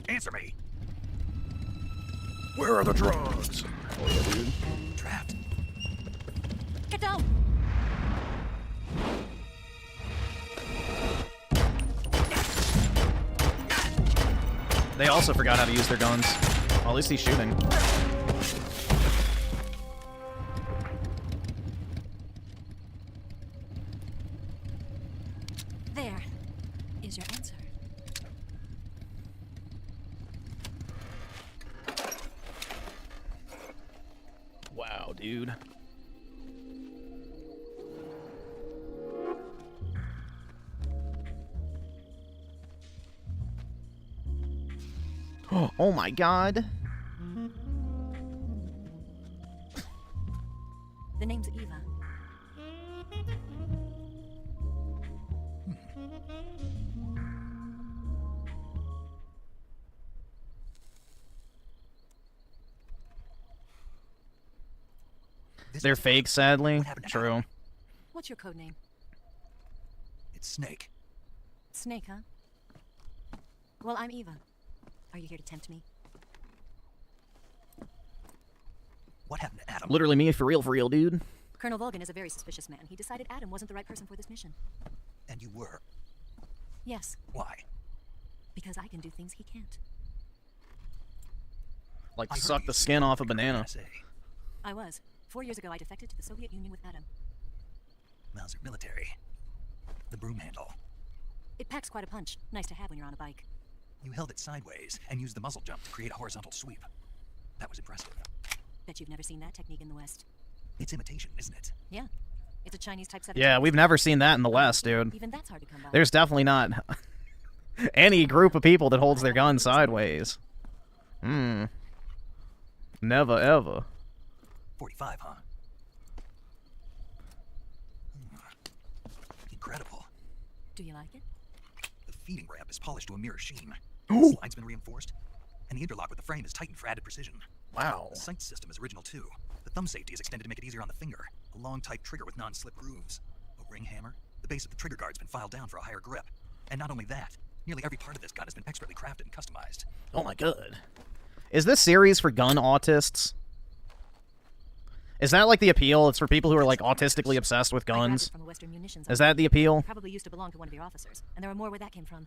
Answer me. Where are the drugs? Oh, yeah, dude. Trapped. Get down! They also forgot how to use their guns. Well, at least he's shooting. There is your answer. Wow, dude. Oh my god. The name's Eva. They're fake, sadly. True. What's your code name? It's Snake. Snake, huh? Well, I'm Eva. Are you here to tempt me? What happened to Adam? Literally me for real, dude. Colonel Volgan is a very suspicious man. He decided Adam wasn't the right person for this mission. And you were? Yes. Why? Because I can do things he can't. Like suck the skin off a banana. I was. 4 years ago, I defected to the Soviet Union with Adam. Mauser military. The broom handle. It packs quite a punch. Nice to have when you're on a bike. You held it sideways and used the muzzle jump to create a horizontal sweep. That was impressive. Bet you've never seen that technique in the West. It's imitation, isn't it? Yeah. It's a Chinese type set of Yeah, techniques. we've never seen that in the West, dude. Even that's hard to come by. There's definitely not any group of people that holds their gun sideways. Never ever. 45, huh? Incredible. Do you like it? The feeding ramp is polished to a mirror sheen. Ooh. The slide's been reinforced, and the interlock with the frame is tightened for added precision. Wow. The sight system is original too. The thumb safety is extended to make it easier on the finger. A long type trigger with non-slip grooves. A ring hammer. The base of the trigger guard's been filed down for a higher grip. And not only that, nearly every part of this gun has been expertly crafted and customized. Oh my god. Is this series for gun autists? Is that like the appeal? It's for people who are like autistically obsessed with guns? From a Western munitions Is that the appeal? Probably used to belong to one of your officers, and there are more where that came from.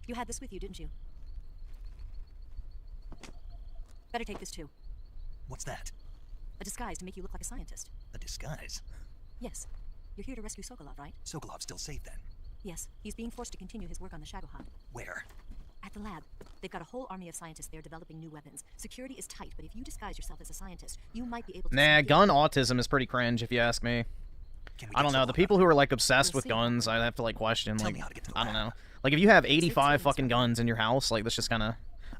You had this with you, didn't you? Better take this too. What's that? A disguise to make you look like a scientist. A disguise? Yes. You're here to rescue Sokolov, right? Sokolov's still safe then? Yes. He's being forced to continue his work on the Shagohod. Where? At the lab. They've got a whole army of scientists there developing new weapons. Security is tight, but if you disguise yourself as a scientist, you might be able to... Nah, gun autism is pretty cringe if you ask me. I don't know, the people who are like obsessed with guns, I'd have to like question, like, I don't know. Like if you have 85 fucking guns in your house, like that's just kind of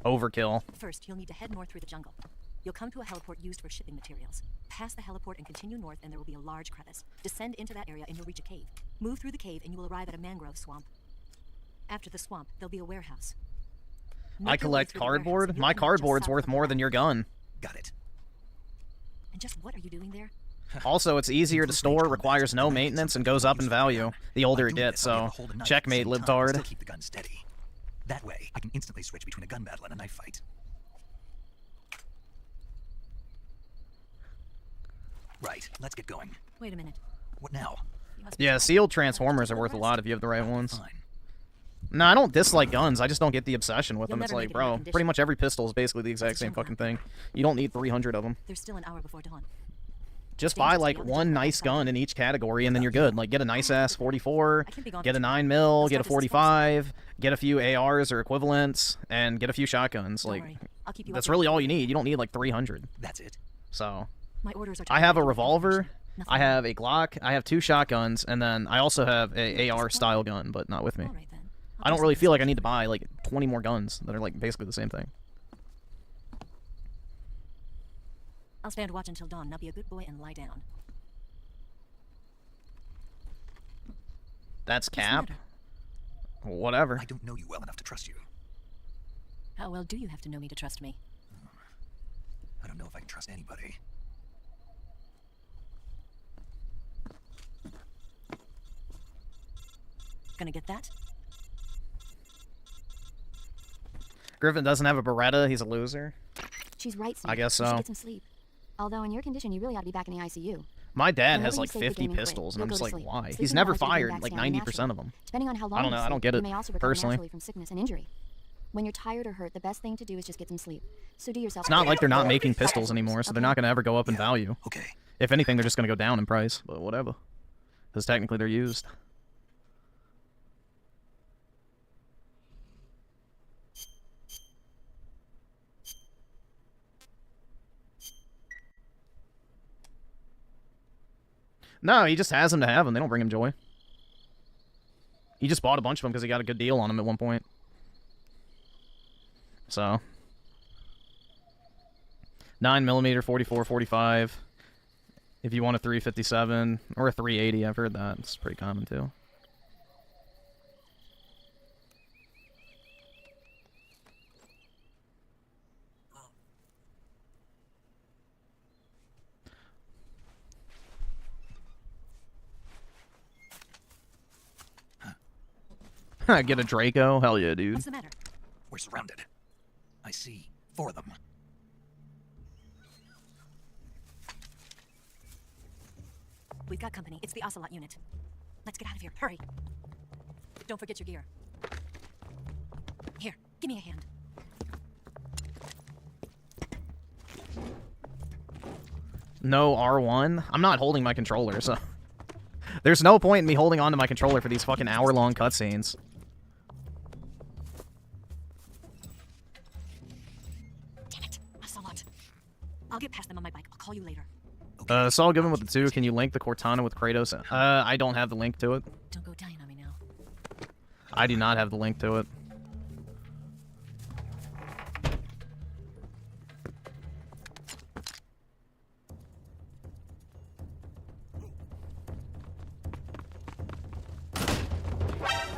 overkill. First, you'll need to head north through the jungle. You'll come to a heliport used for shipping materials. Pass the heliport and continue north, and there will be a large crevice. Descend into that area, and you'll reach a cave. Move through the cave, and you will arrive at a mangrove swamp. After the swamp, there'll be a warehouse. I collect cardboard? My cardboard's worth more than your gun. Got it. And just what are you doing there? Also, it's easier to store, requires no maintenance, and goes up in value the older it gets, so checkmate, libtard. Still keep the gun steady. That way, I can instantly switch between a gun battle and a knife fight. Right, let's get going. Wait a minute. What now? Yeah, sealed transformers are worth a lot if you have the right ones. No, I don't dislike guns, I just don't get the obsession with them. It's like, bro, pretty much every pistol is basically the exact same fucking thing. You don't need 300 of them. There's still an hour before dawn. Just buy, like, one nice gun in each category, and then you're good. Like, get a nice-ass 44, get a 9mm, get a 45, get a few ARs or equivalents, and get a few shotguns. Like, that's really all you need. You don't need, like, 300. That's it. So, My orders are I have a revolver, I have a Glock, I have 2 shotguns, and then I also have a AR-style gun, but not with me. I don't really feel like I need to buy, like, 20 more guns that are, like, basically the same thing. I'll stand watch until dawn. Now be a good boy and lie down. That's Cap. Whatever. I don't know you well enough to trust you. How well do you have to know me to trust me? I don't know if I can trust anybody. Gonna get that? Griffin doesn't have a Beretta, he's a loser. She's right, Steve. I guess so. You should get some sleep. Although in your condition, you really ought to be back in the ICU. My dad Whenever has you like save the 50 gaming pistols, and quit, I'm you'll just go like, to sleep. why? Sleeping He's never hours will bring fired back like sound 90% naturally. of them. Depending on how long I don't know, you I don't sleep, get you it, may also recover personally. naturally from sickness and injury. When you're tired or hurt, the best thing to do is just get some sleep. So do yourself. It's not like they're not making pistols anymore, so they're not going to ever go up in value. Okay. If anything, they're just going to go down in price, but whatever. Because technically they're used. No, he just has them to have them. They don't bring him joy. He just bought a bunch of them because he got a good deal on them at one point. So. 9mm, 44, 45. If you want a 357 or a 380, I've heard that. It's pretty common too. Get a Draco? Hell yeah, dude. What's the matter? We're surrounded. I see 4 of them. We've got company. It's the Ocelot unit. Let's get out of here. Hurry. Don't forget your gear. Here, give me a hand. No R1? I'm not holding my controller, so... There's no point in me holding onto my controller for these fucking hour-long cutscenes. Damn it, Ocelot. I'll get past them on my bike. I'll call you later. Saul Goodman with the 2. Can you link the Cortana with Kratos? I don't have the link to it. Don't go dying on me now. I do not have the link to it.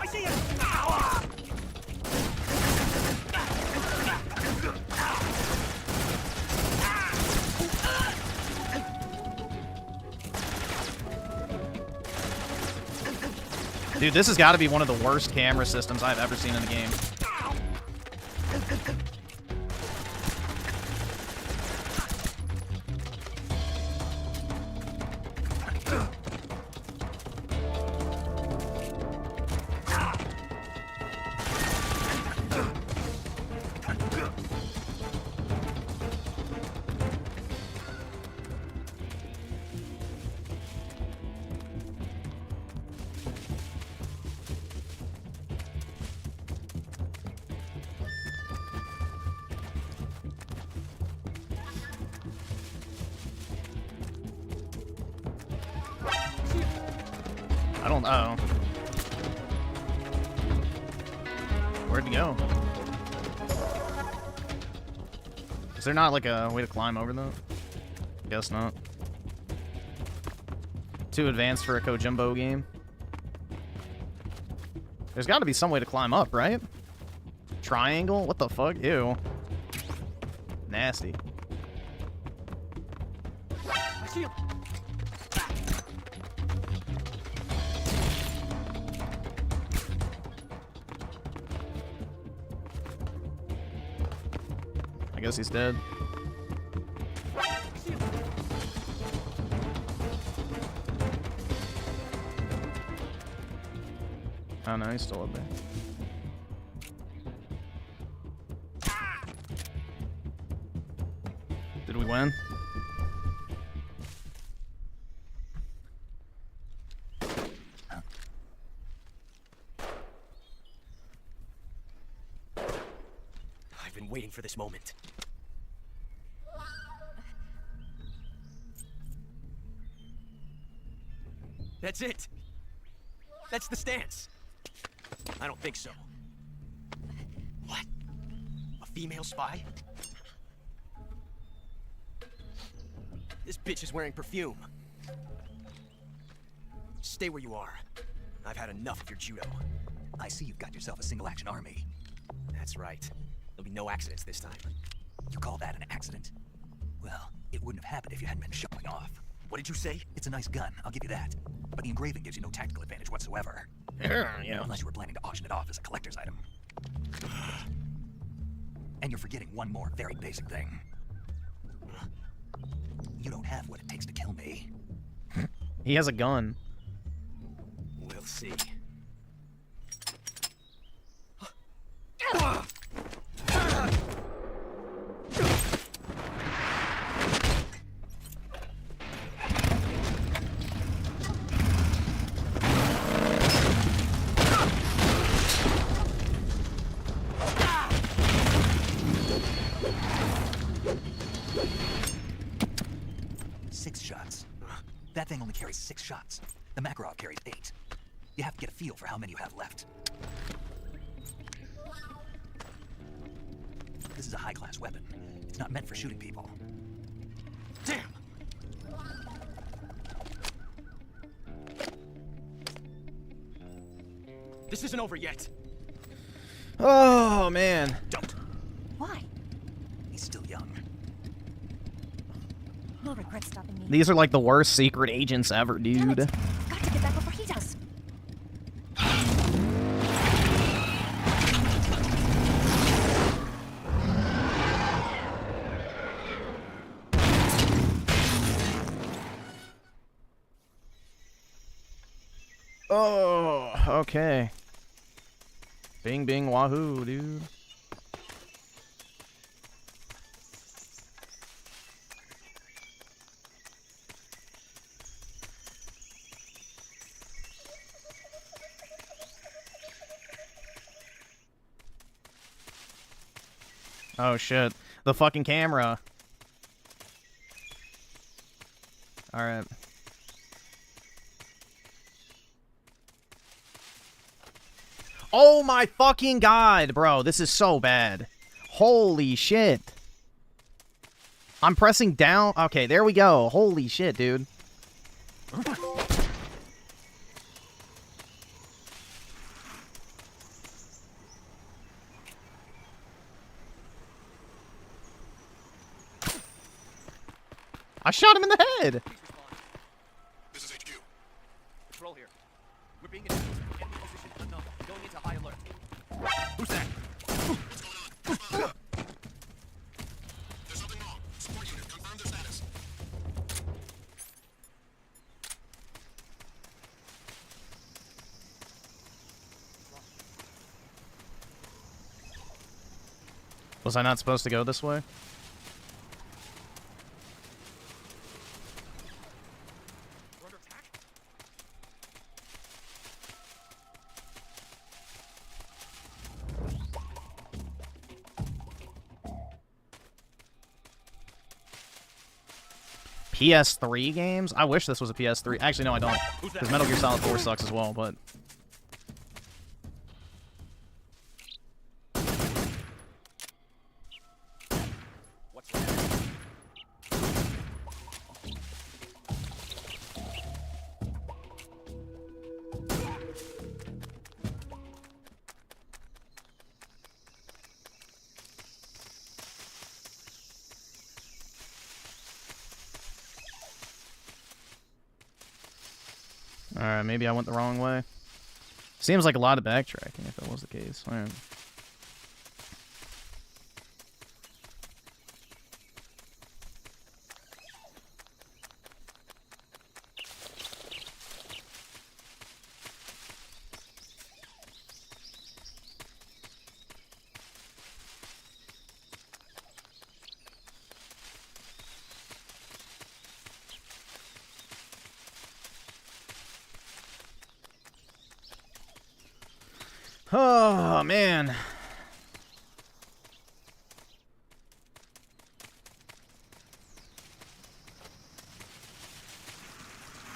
I see it! Dude, this has got to be one of the worst camera systems I've ever seen in a game. I don't know. Where'd he go? Is there not like a way to climb over that? Guess not. Too advanced for a Kojimbo game. There's got to be some way to climb up, right? Triangle? What the fuck? Ew. Nasty. I see him. I guess he's dead. Oh no, he's still up there. Did we win? I've been waiting for this moment. That's it. That's the stance. I don't think so. What? A female spy? This bitch is wearing perfume. Stay where you are. I've had enough of your judo. I see you've got yourself a single-action army. That's right. There'll be no accidents this time. You call that an accident? Well, it wouldn't have happened if you hadn't been showing off. What did you say? It's a nice gun, I'll give you that. But the engraving gives you no tactical advantage whatsoever. Yeah. Unless you were planning to auction it off as a collector's item. And you're forgetting one more very basic thing. You don't have what it takes to kill me. He has a gun. We'll see. That thing only carries 6 shots. The Makarov carries 8. You have to get a feel for how many you have left. This is a high-class weapon. It's not meant for shooting people. Damn! This isn't over yet. Oh, man. Don't. Why? He's still young. No regret stopping me. These are like the worst secret agents ever, dude. Got to get back before he does. Oh, okay. Bing, bing, wahoo, dude. Oh shit. The fucking camera. Alright. Oh my fucking god, bro. This is so bad. Holy shit. I'm pressing down. Okay, there we go. Holy shit, dude. I shot him in the head. This is HQ. Patrol here. We're being in enemy position unknown. Going into high alert. Who's that? What's going on? There's something wrong. Support unit, confirm their status. Was I not supposed to go this way? PS3 games? I wish this was a PS3. Actually, no, I don't. Because Metal Gear Solid 4 sucks as well, but... What's Alright, maybe I went the wrong way. Seems like a lot of backtracking if that was the case. Alright. Oh, man.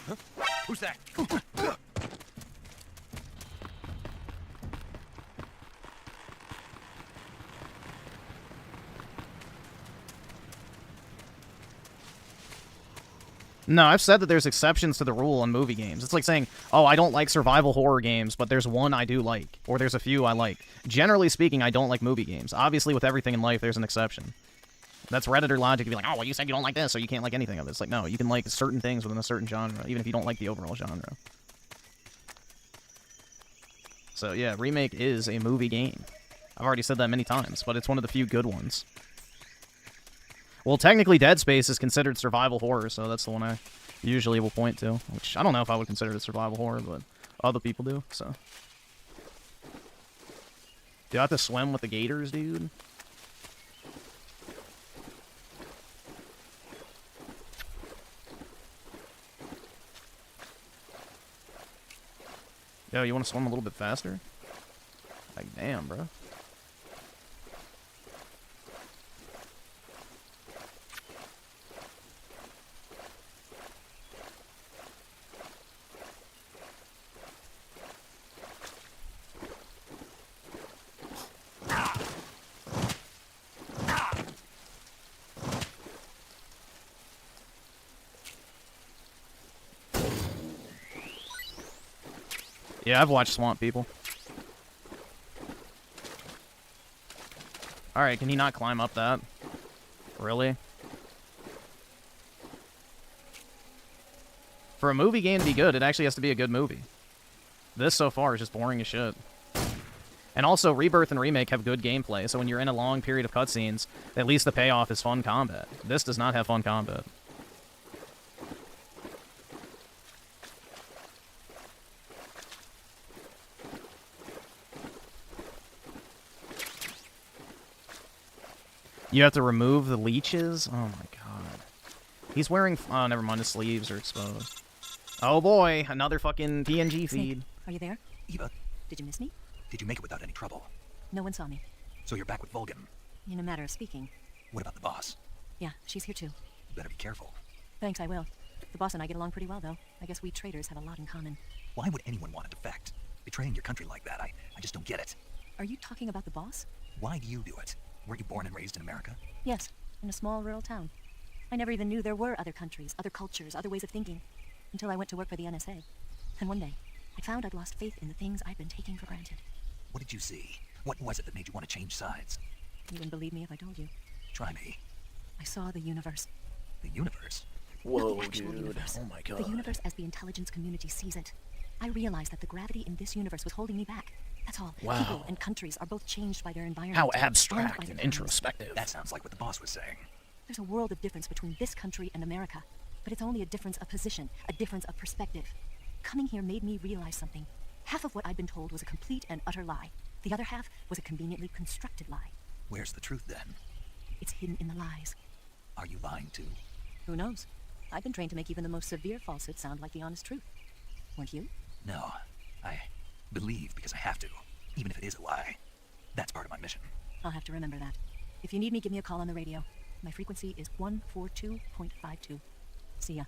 Huh? Who's that? No, I've said that there's exceptions to the rule in movie games. It's like saying, oh, I don't like survival horror games, but there's one I do like. Or there's a few I like. Generally speaking, I don't like movie games. Obviously, with everything in life, there's an exception. That's Redditor logic to be like, oh, well, you said you don't like this, so you can't like anything of it. It's like, no, you can like certain things within a certain genre, even if you don't like the overall genre. So, yeah, Remake is a movie game. I've already said that many times, but it's one of the few good ones. Well, technically, Dead Space is considered survival horror, so that's the one I usually will point to. Which, I don't know if I would consider it survival horror, but other people do, so. Do I have to swim with the gators, dude? Yo, you want to swim a little bit faster? Like, damn, bro. Yeah, I've watched Swamp People. Alright, can he not climb up that? Really? For a movie game to be good, it actually has to be a good movie. This so far is just boring as shit. And also, Rebirth and Remake have good gameplay, so when you're in a long period of cutscenes, at least the payoff is fun combat. This does not have fun combat. You have to remove the leeches? Oh my god. He's wearing... Oh, never mind. His sleeves are exposed. Oh boy, another fucking PNG feed. Snake, are you there? Eva, Did you miss me? did you make it without any trouble? No one saw me. So you're back with Vulcan. In a matter of speaking. What about the boss? Yeah, she's here too. You better be careful. Thanks, I will. The boss and I get along pretty well, though. I guess we traitors have a lot in common. Why would anyone want to defect? Betraying your country like that, I just don't get it. Are you talking about the boss? Why do you do it? Weren't you born and raised in America? Yes, in a small rural town. I never even knew there were other countries, other cultures, other ways of thinking, until I went to work for the NSA. And one day, I found I'd lost faith in the things I'd been taking for granted. What did you see? What was it that made you want to change sides? You wouldn't believe me if I told you. Try me. I saw the universe. The universe? Whoa, Not the actual dude. universe. Oh my god. The universe as the intelligence community sees it. I realized that the gravity in this universe was holding me back. That's all. Wow. People and countries are both changed by their environment. How by abstract their and times. introspective. That sounds like what the boss was saying. There's a world of difference between this country and America. But it's only a difference of position, a difference of perspective. Coming here made me realize something. Half of what I'd been told was a complete and utter lie. The other half was a conveniently constructed lie. Where's the truth then? It's hidden in the lies. Are you lying too? Who knows? I've been trained to make even the most severe falsehood sound like the honest truth. Weren't you? No. I believe because I have to, even if it is a lie. That's part of my mission. I'll have to remember that. If you need me, give me a call on the radio. My frequency is 142.52. See ya.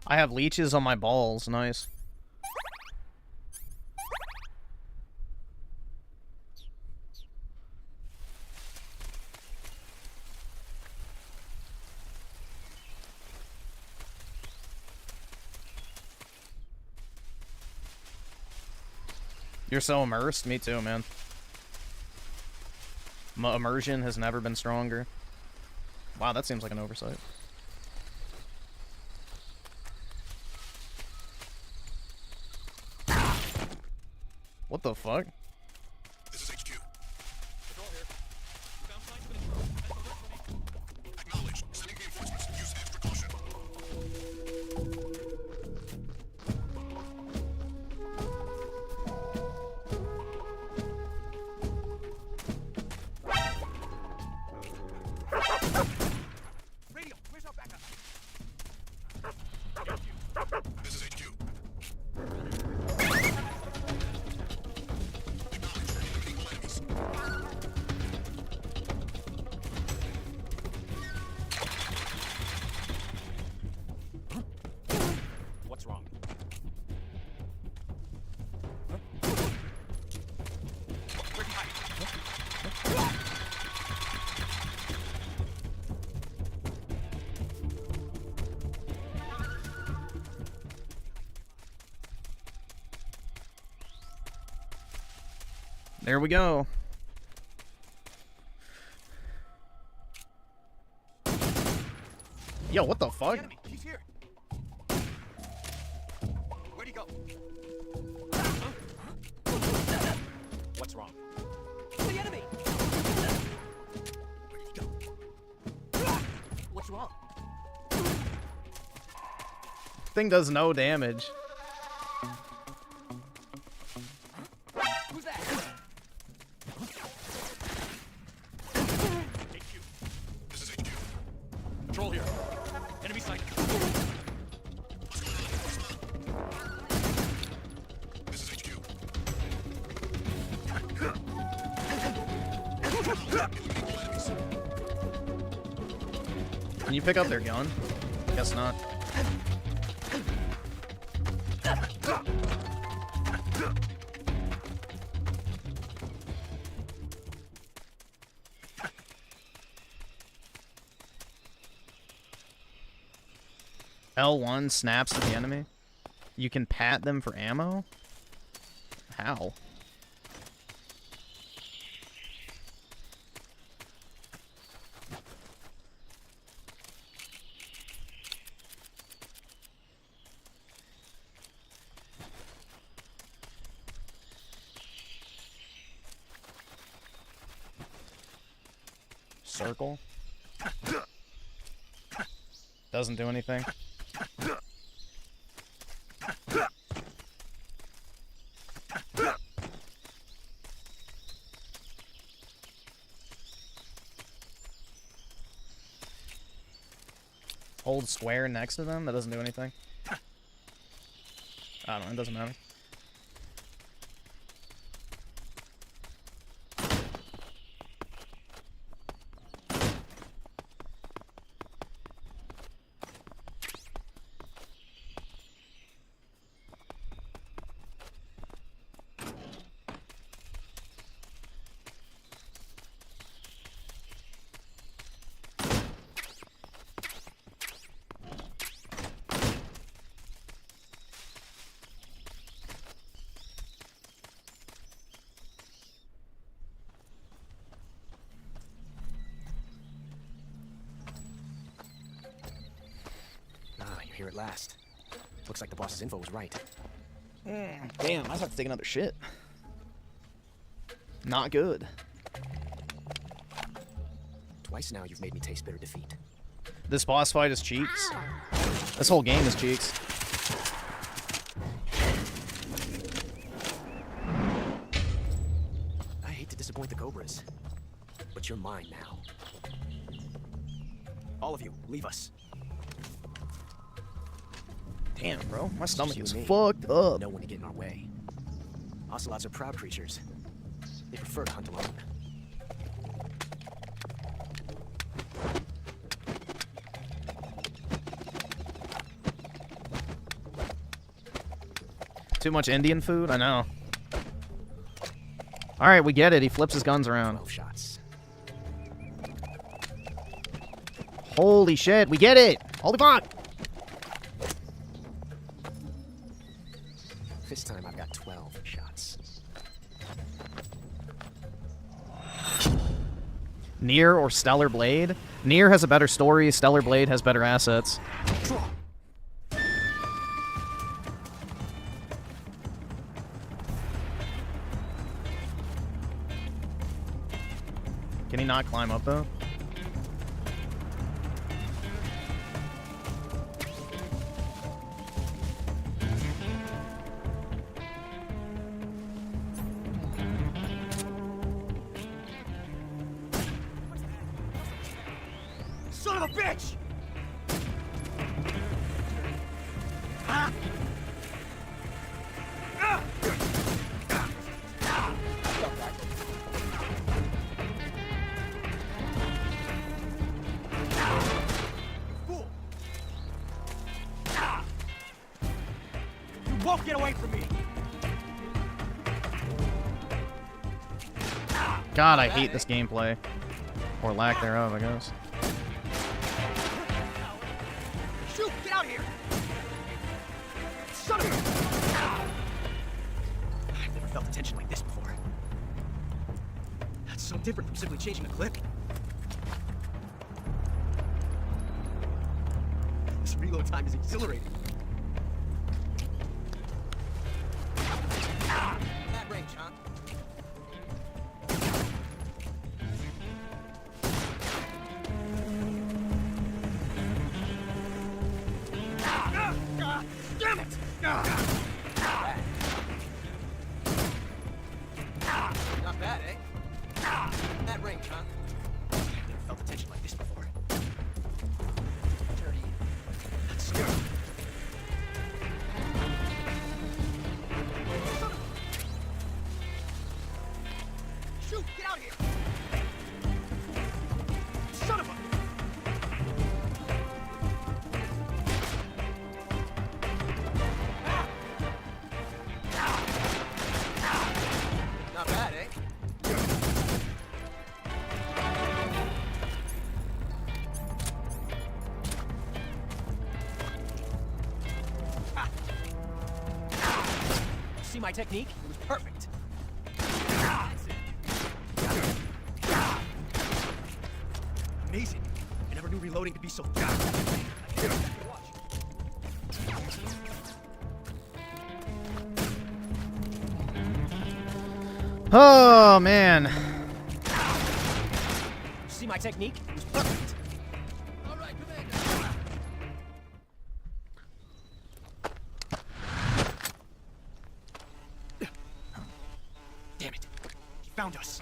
I have leeches on my balls. Nice. You're so immersed? Me too, man. Immersion has never been stronger. Wow, that seems like an oversight. What the fuck? This is HQ. Patrol here. Found signs of an intruder. Acknowledged. Sending reinforcements. Use extra caution. Radio, where's our backup? This is HQ. What's wrong? Where's he hiding? There we go. Yo, what the fuck? Enemy, he's here. Where'd he go? What's wrong? The enemy! Where'd he go? What's wrong? Thing does no damage. Who's that? HQ. This is HQ. Patrol here. Enemy sighted. This is HQ. Can you pick up their gun? Guess not. L1 snaps to the enemy. You can pat them for ammo? How? Circle? Doesn't do anything. Hold square next to them? That doesn't do anything. I don't know, it doesn't matter. Here at last. Looks like the boss's info was right. Damn, I have to take another shit. Not good. Twice now you've made me taste bitter defeat. This boss fight is cheeks. This whole game is cheeks. I hate to disappoint the Cobras, but you're mine now. All of you, leave us. Damn, bro. My stomach is Me. fucked up. No one to get in our way. Ocelots are proud creatures. They prefer to hunt alone. Too much Indian food? I know. Alright, we get it. He flips his guns around. 12 shots. Holy shit, we get it! Holy fuck! This time I've got 12 shots. Nier or Stellar Blade? Nier has a better story, Stellar Blade has better assets. Can he not climb up, though? Son of a bitch! Fool! You won't get away from me! God, I hate this gameplay. Or lack thereof, I guess. Shoot! Get out of here! Son of a... I've never felt a tension like this before. That's so different from simply changing a clip. This reload time is exhilarating. That range, huh? Damn it! Not bad, eh? That range, huh? I've never felt a tension like this before. Dirty. That's so... Shoot! Get out of here! Son of a... Not bad, eh? See my technique? It was perfect. Amazing. I never knew reloading could be so fast. Oh, man. See my technique? It was perfect. All right, Commander. Damn it. He found us.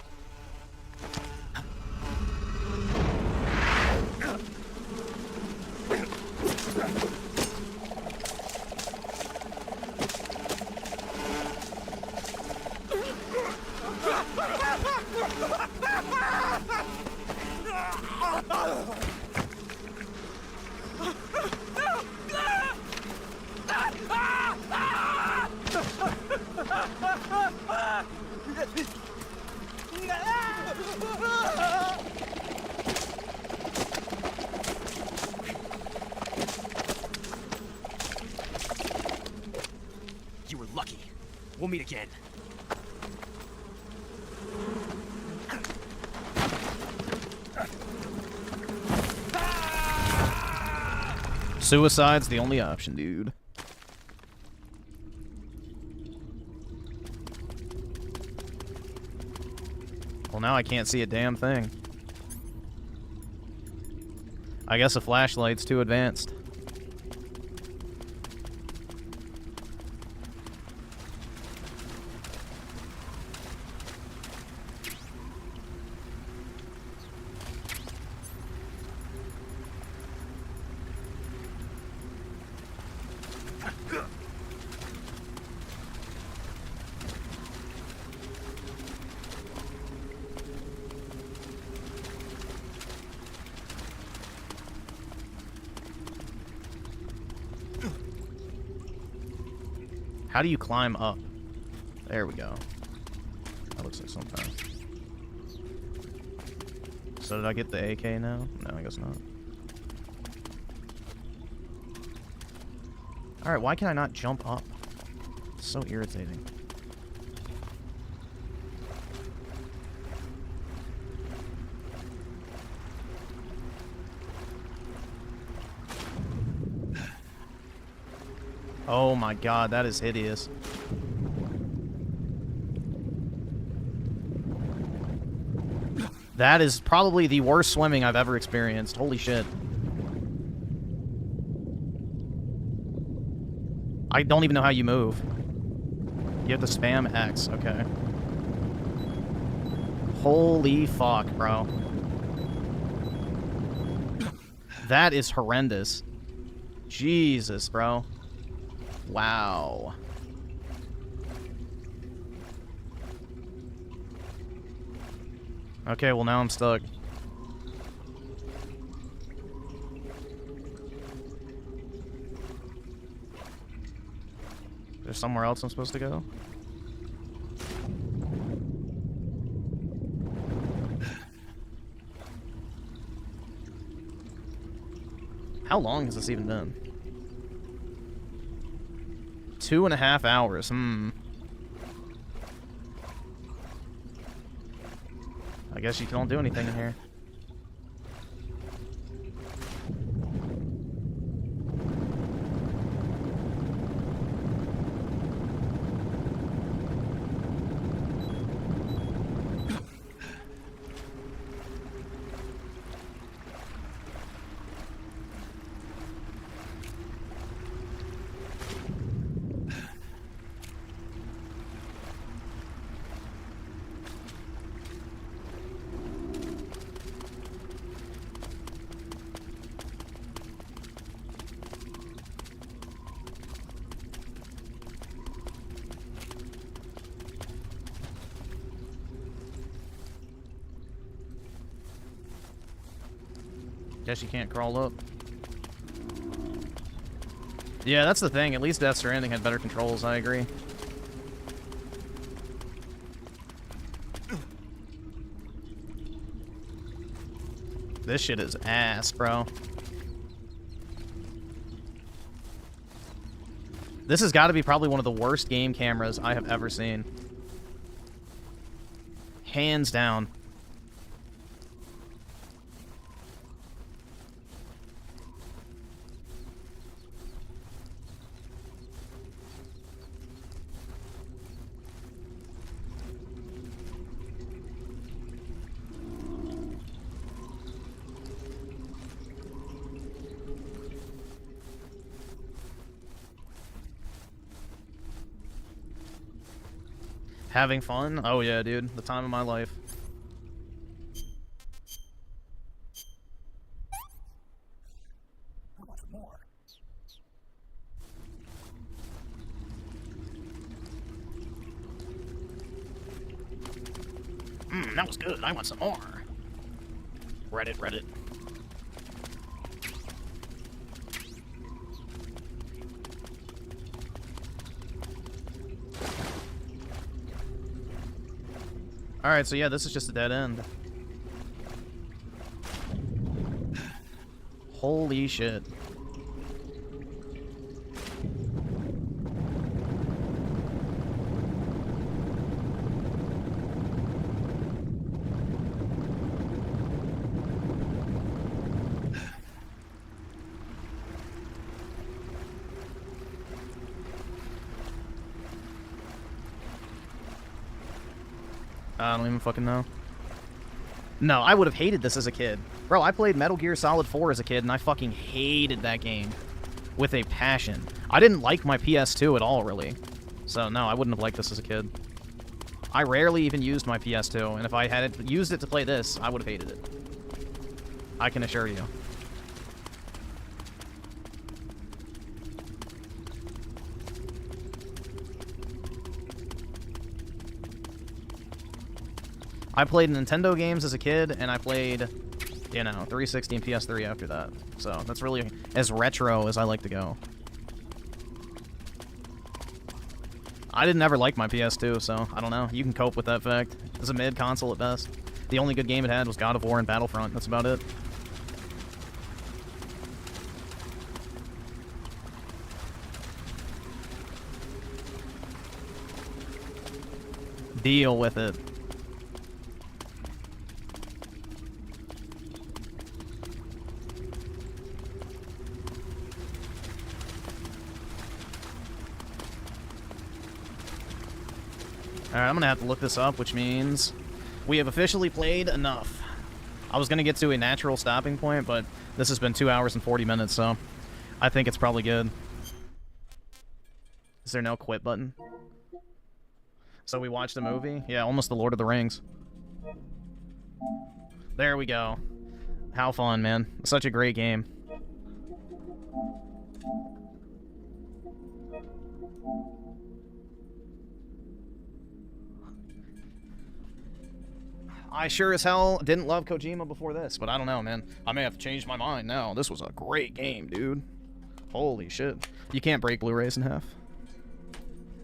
You were lucky. We'll meet again. Suicide's the only option, dude. Well, now I can't see a damn thing. I guess a flashlight's too advanced. How do you climb up? There we go. That looks like something. So did I get the AK now? No, I guess not. Alright, why can I not jump up? It's so irritating. Oh my god, that is hideous. That is probably the worst swimming I've ever experienced. Holy shit. I don't even know how you move. You have to spam X, okay. Holy fuck, bro. That is horrendous. Jesus, bro. Wow. Okay, well now I'm stuck. There's somewhere else I'm supposed to go? How long has this even been? 2.5 hours. I guess you don't do anything in here. Guess you can't crawl up. Yeah, that's the thing. At least Death Stranding had better controls, I agree. This shit is ass, bro. This has got to be probably one of the worst game cameras I have ever seen. Hands down. Having fun? Oh yeah, dude. The time of my life. That was good. I want some more. Reddit. Alright, so yeah, this is just a dead end. Holy shit. I don't even fucking know. No, I would have hated this as a kid. Bro, I played Metal Gear Solid 4 as a kid, and I fucking hated that game. With a passion. I didn't like my PS2 at all, really. So, no, I wouldn't have liked this as a kid. I rarely even used my PS2, and if I had used it to play this, I would have hated it. I can assure you. I played Nintendo games as a kid, and I played, you know, 360 and PS3 after that. So that's really as retro as I like to go. I didn't ever like my PS2, so I don't know. You can cope with that fact. It's a mid-console at best. The only good game it had was God of War and Battlefront. That's about it. Deal with it. Alright, I'm gonna have to look this up, which means we have officially played enough. I was gonna get to a natural stopping point, but this has been 2 hours and 40 minutes, so I think it's probably good. Is there no quit button? So we watched a movie? Yeah, almost the Lord of the Rings. There we go. How fun, man. Such a great game. I sure as hell didn't love Kojima before this, but I don't know, man. I may have changed my mind now. This was a great game, dude. Holy shit. You can't break Blu-rays in half.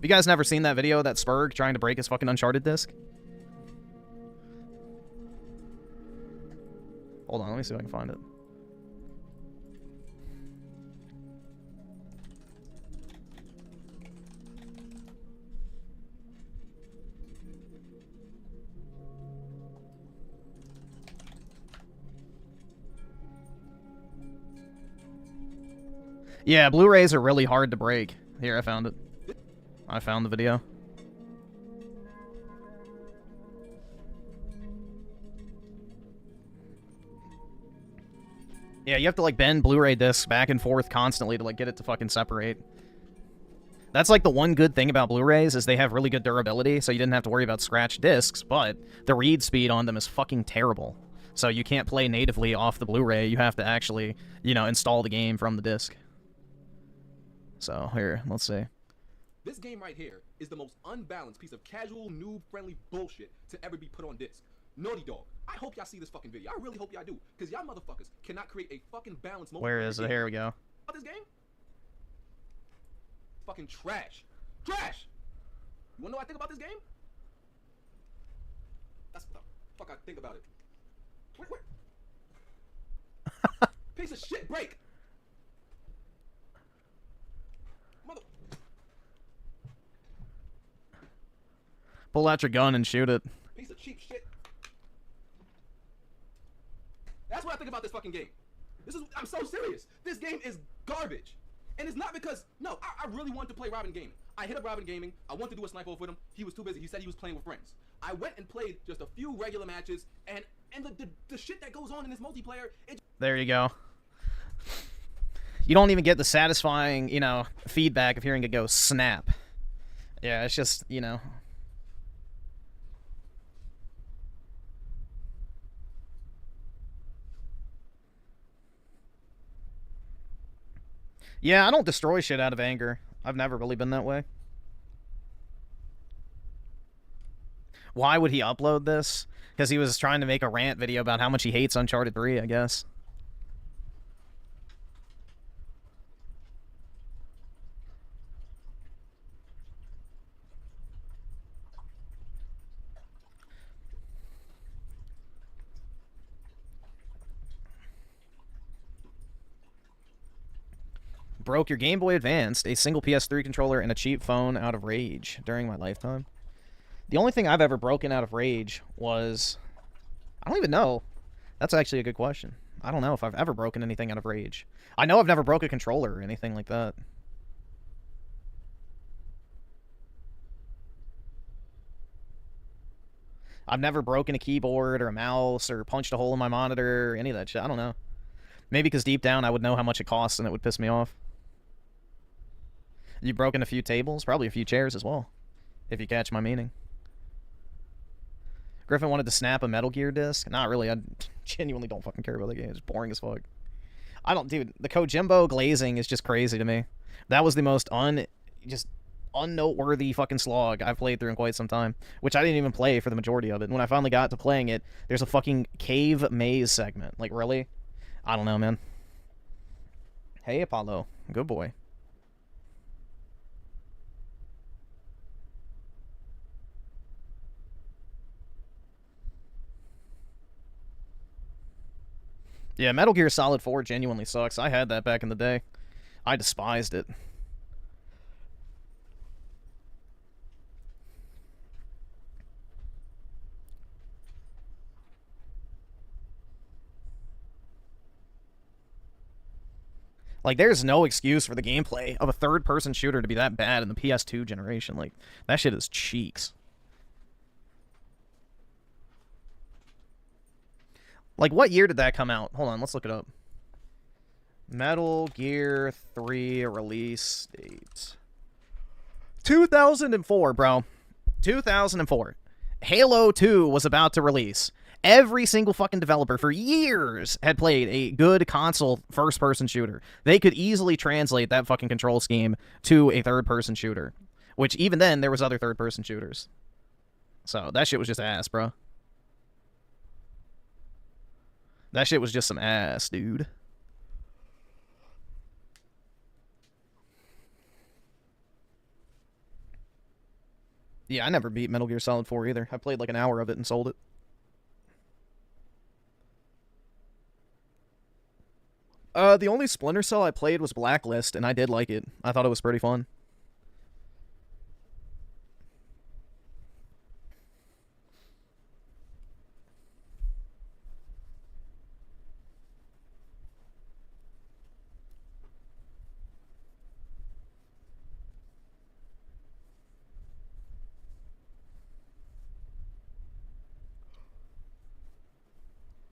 You guys never seen that video of that Spurg trying to break his fucking Uncharted disc? Hold on, let me see if I can find it. Yeah, Blu-rays are really hard to break. Here, I found it. I found the video. Yeah, you have to, like, bend Blu-ray discs back and forth constantly to, like, get it to fucking separate. That's, like, the one good thing about Blu-rays is they have really good durability, so you didn't have to worry about scratched discs, but the read speed on them is fucking terrible. So you can't play natively off the Blu-ray. You have to actually, you know, install the game from the disc. So, here, let's see. This game right here is the most unbalanced piece of casual, noob-friendly bullshit to ever be put on disc. Naughty Dog, I hope y'all see this fucking video. I really hope y'all do, because y'all motherfuckers cannot create a fucking balanced moment. Where is it? Here we go. About this game? Fucking trash. Trash! You wanna know what I think about this game? That's what the fuck I think about it. Wait. Piece of shit, break! Mother... Pull out your gun and shoot it. Piece of cheap shit. That's what I think about this fucking game. I'm so serious. This game is garbage. And it's not because, no, I really wanted to play Robin Gaming. I hit up Robin Gaming. I wanted to do a snipe off with him. He was too busy. He said he was playing with friends. I went and played just a few regular matches, and the shit that goes on in this multiplayer, There you go. You don't even get the satisfying, you know, feedback of hearing it go snap. Yeah, it's just, you know... Yeah, I don't destroy shit out of anger. I've never really been that way. Why would he upload this? Because he was trying to make a rant video about how much he hates Uncharted 3, I guess. Broke your Game Boy Advance, a single PS3 controller, and a cheap phone out of rage during my lifetime. The only thing I've ever broken out of rage was... I don't even know. That's actually a good question. I don't know if I've ever broken anything out of rage. I know I've never broke a controller or anything like that. I've never broken a keyboard or a mouse or punched a hole in my monitor or any of that shit. I don't know. Maybe because deep down I would know how much it costs and it would piss me off. You've broken a few tables? Probably a few chairs as well, if you catch my meaning. Griffin wanted to snap a Metal Gear disc? Not really. I genuinely don't fucking care about the game. It's boring as fuck. I don't... Dude, the Kojimbo glazing is just crazy to me. That was the most just unnoteworthy fucking slog I've played through in quite some time. Which I didn't even play for the majority of it. And when I finally got to playing it, there's a fucking cave maze segment. Like, really? I don't know, man. Hey, Apollo. Good boy. Yeah, Metal Gear Solid 4 genuinely sucks. I had that back in the day. I despised it. Like, there's no excuse for the gameplay of a third-person shooter to be that bad in the PS2 generation. Like, that shit is cheeks. Like, what year did that come out? Hold on, let's look it up. Metal Gear 3 release date. 2004, bro. 2004. Halo 2 was about to release. Every single fucking developer for years had played a good console first-person shooter. They could easily translate that fucking control scheme to a third-person shooter. Which, even then, there was other third-person shooters. So, that shit was just ass, bro. That shit was just some ass, dude. Yeah, I never beat Metal Gear Solid 4 either. I played like an hour of it and sold it. The only Splinter Cell I played was Blacklist, and I did like it. I thought it was pretty fun.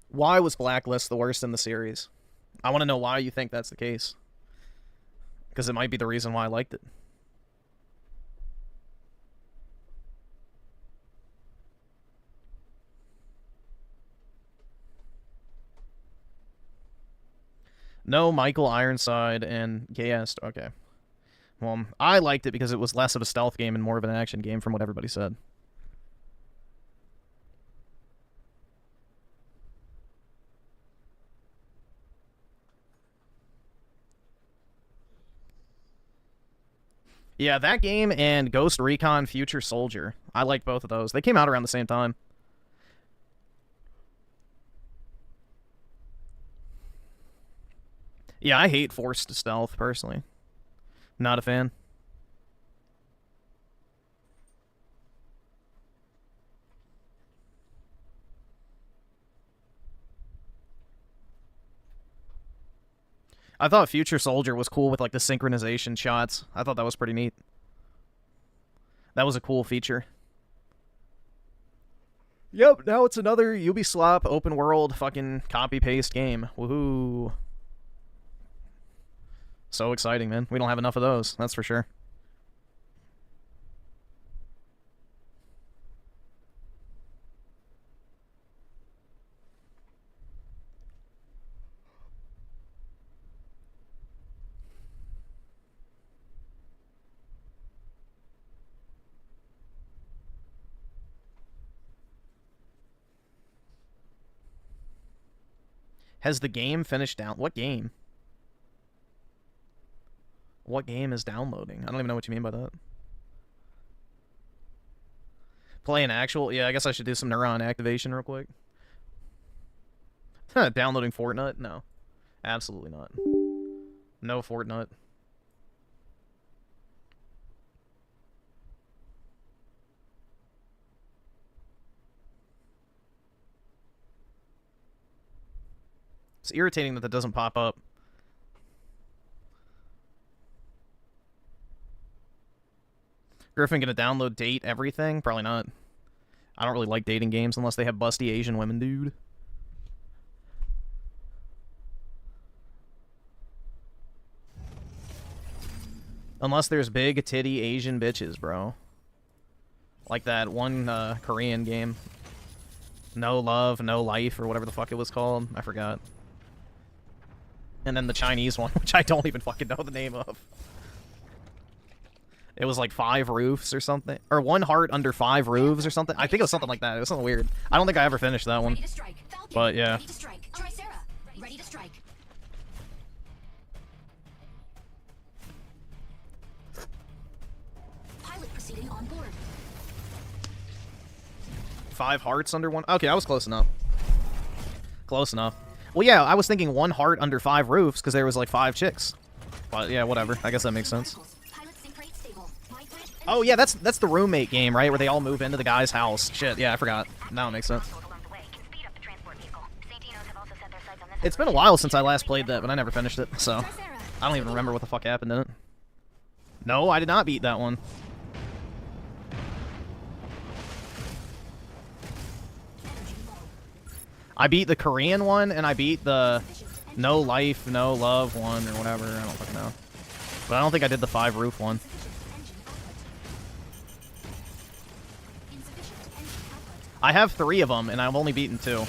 Why was Blacklist the worst in the series? I want to know why you think that's the case. Because it might be the reason why I liked it. No, Michael Ironside and Gayest. Okay. Well, I liked it because it was less of a stealth game and more of an action game from what everybody said. Yeah, that game and Ghost Recon Future Soldier. I liked both of those. They came out around the same time. Yeah, I hate forced stealth, personally. Not a fan. I thought Future Soldier was cool with, like, the synchronization shots. I thought that was pretty neat. That was a cool feature. Yep, now it's another Ubisoft open world fucking copy-paste game. Woohoo. So exciting, man. We don't have enough of those, that's for sure. Has the game finished down? What game? What game is downloading? I don't even know what you mean by that. Play an actual... Yeah, I guess I should do some neuron activation real quick. Downloading Fortnite? No. Absolutely not. No Fortnite. It's irritating that doesn't pop up. Griffin gonna download date everything? Probably not. I don't really like dating games unless they have busty Asian women, dude. Unless there's big titty Asian bitches, bro. Like that one Korean game. No Love, No Life, or whatever the fuck it was called. I forgot. And then the Chinese one, which I don't even fucking know the name of. It was like 5 roofs or something. Or 1 heart under 5 roofs or something. I think it was something like that. It was something weird. I don't think I ever finished that one. But yeah. Ready to strike. Tricera, ready to strike. Pilot proceeding on board. 5 hearts under 1? Okay, I was close enough. Close enough. Well, yeah, I was thinking 1 heart under 5 roofs because there was like 5 chicks. But yeah, whatever. I guess that makes sense. Oh yeah, that's the roommate game, right? Where they all move into the guy's house. Shit, yeah, I forgot. Now it makes sense. It's been a while since I last played that, but I never finished it, so I don't even remember what the fuck happened in it. No, I did not beat that one. I beat the Korean one, and I beat the No Life, No Love one, or whatever. I don't fucking know. But I don't think I did the 5 roof one. I have 3 of them, and I've only beaten 2.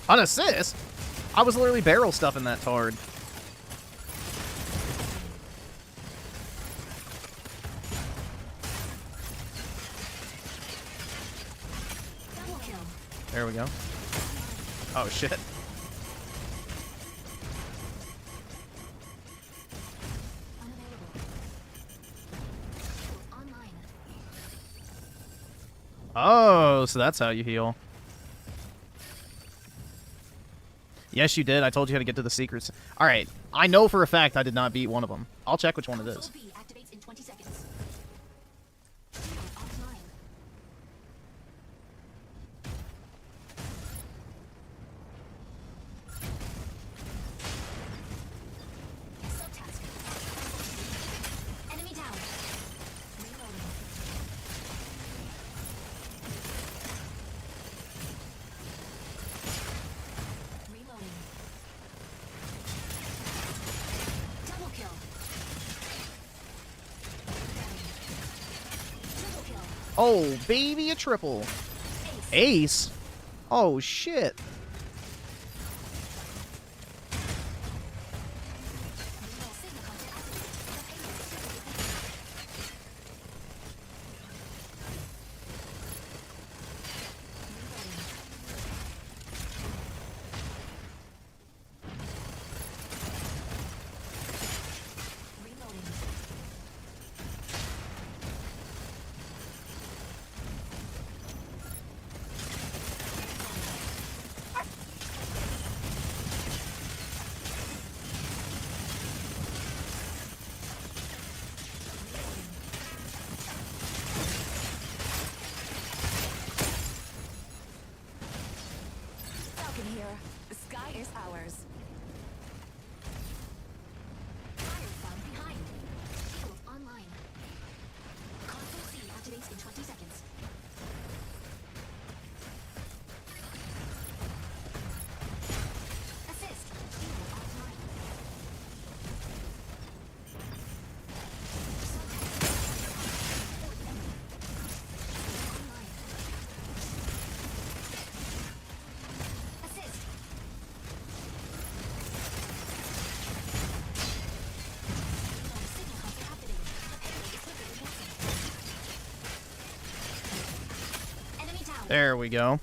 An assist? I was literally barrel stuffing that tard. There we go. Oh, shit. Oh, so that's how you heal. Yes, you did. I told you how to get to the secrets. All right. I know for a fact I did not beat one of them. I'll check which one it is. Oh, baby, a triple. Ace? Oh, shit. There we go.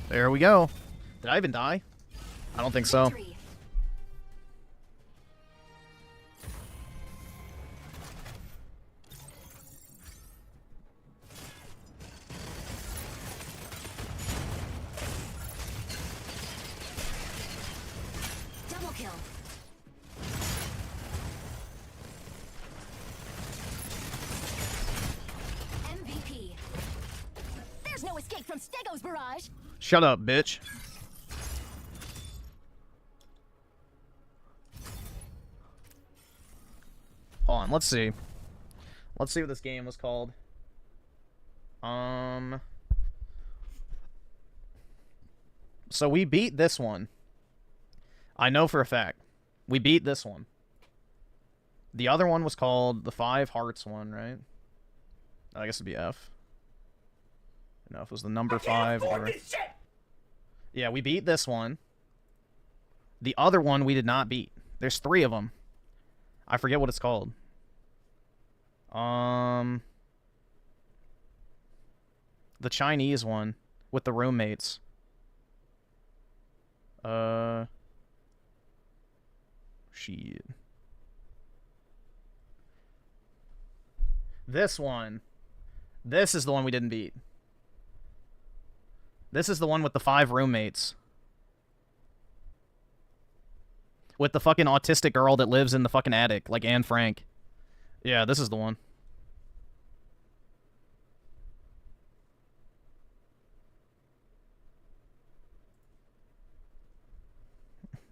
There we go. Did I even die? I don't think so. Double kill. MVP. There's no escape from Stego's barrage. Shut up, bitch. Hold on, let's see. Let's see what this game was called. So we beat this one. I know for a fact. We beat this one. The other one was called the 5 Hearts one, right? I guess it'd be F. No, if it was the number 5. Or... Yeah, we beat this one. The other one we did not beat. There's 3 of them. I forget what it's called. The Chinese one with the roommates. Shit. This one. This is the one we didn't beat. This is the one with the 5 roommates. With the fucking autistic girl that lives in the fucking attic, like Anne Frank. Yeah, this is the one.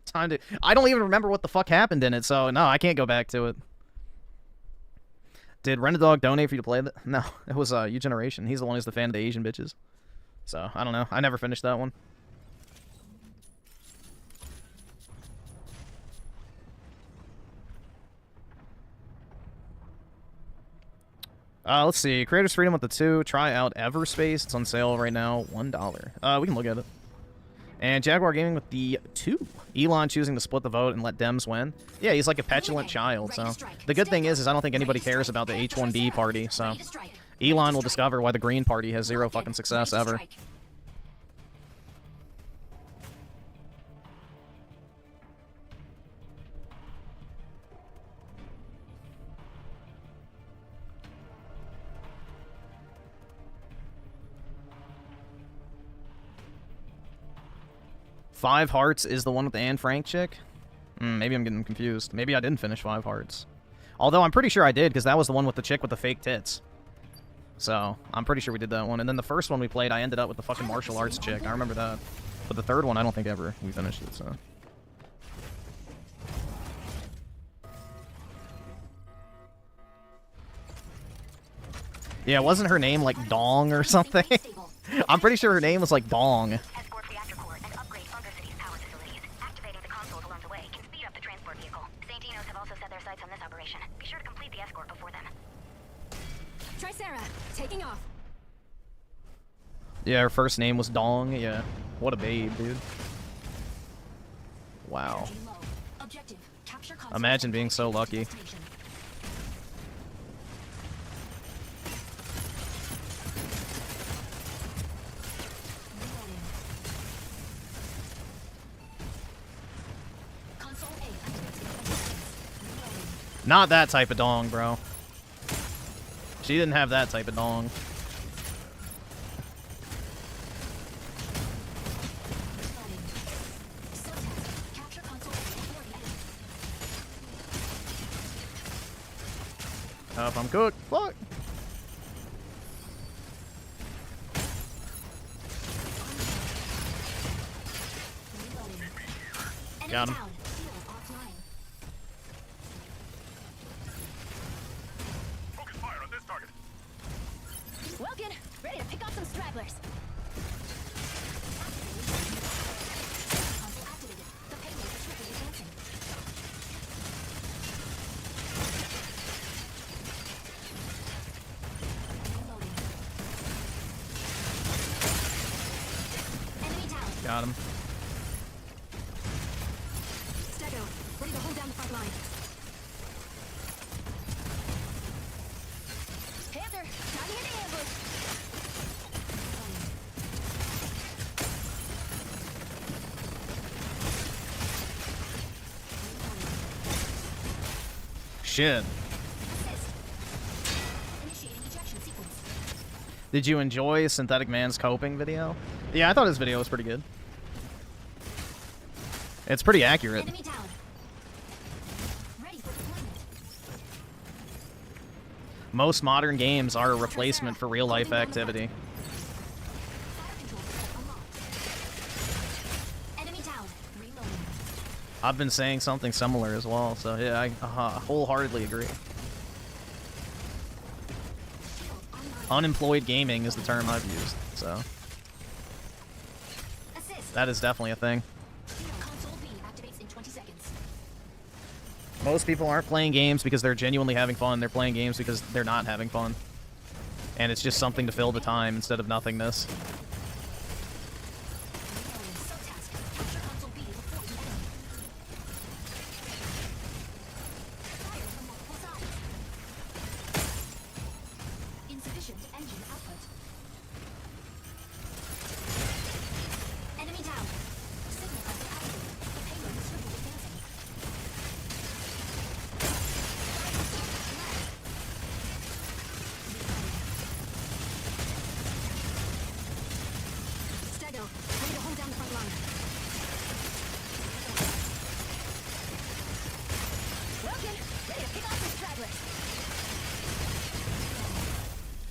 Time to... I don't even remember what the fuck happened in it, so no, I can't go back to it. Did Rent-A-Dog donate for you to play that? No, it was U-Generation. He's the one who's the fan of the Asian bitches. So, I don't know. I never finished that one. Let's see. Creators Freedom with the 2. Try out Everspace. It's on sale right now. $1. We can look at it. And Jaguar Gaming with the 2. Elon choosing to split the vote and let Dems win. Yeah, he's like a petulant child, so... The good thing is I don't think anybody cares about the H1B party, so... Elon will discover why the Green Party has 0 fucking success ever. Five Hearts is the one with the Anne Frank chick? Maybe I'm getting confused. Maybe I didn't finish 5 Hearts. Although I'm pretty sure I did, because that was the one with the chick with the fake tits. So, I'm pretty sure we did that one. And then the first one we played, I ended up with the fucking martial arts chick. I remember that. But the third one, I don't think ever we finished it, so... Yeah, wasn't her name like Dong or something? I'm pretty sure her name was like Dong. Taking off. Yeah, her first name was Dong. Yeah. What a babe, dude. Wow. Imagine being so lucky. Not that type of dong, bro. She didn't have that type of dong. If I'm cooked, fuck. Got him. Focus fire on this target. Welkin, ready to pick off some stragglers. Got him. Stego, ready to hold down the front line. Panther, time to hit the ambush. Shit. Did you enjoy Synthetic Man's coping video? Yeah, I thought his video was pretty good. It's pretty accurate. Most modern games are a replacement for real-life activity. I've been saying something similar as well, so yeah, I wholeheartedly agree. Unemployed gaming is the term I've used, so that is definitely a thing. Most people aren't playing games because they're genuinely having fun. They're playing games because they're not having fun. And it's just something to fill the time instead of nothingness. Insufficient engine output. Enemy down. Signal has activated. The payload is swiftly advancing. Stego, ready to hold down the front line. Welcome, ready to pick off the stragglers.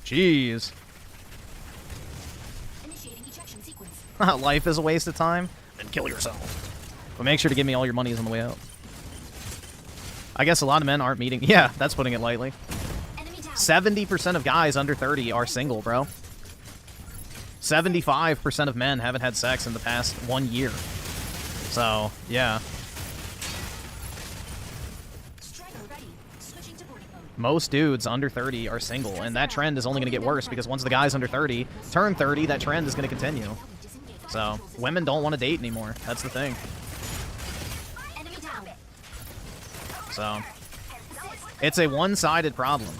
Jeez. Initiating ejection sequence. Life is a waste of time? Then kill yourself. But make sure to give me all your monies on the way out. I guess a lot of men aren't meeting. Yeah, that's putting it lightly. 70% of guys under 30 are single, bro. 75% of men haven't had sex in the past 1 year. So, yeah. Most dudes under 30 are single, and that trend is only going to get worse because once the guys under 30 turn 30, that trend is going to continue. So, women don't want to date anymore. That's the thing. So, it's a one-sided problem. Is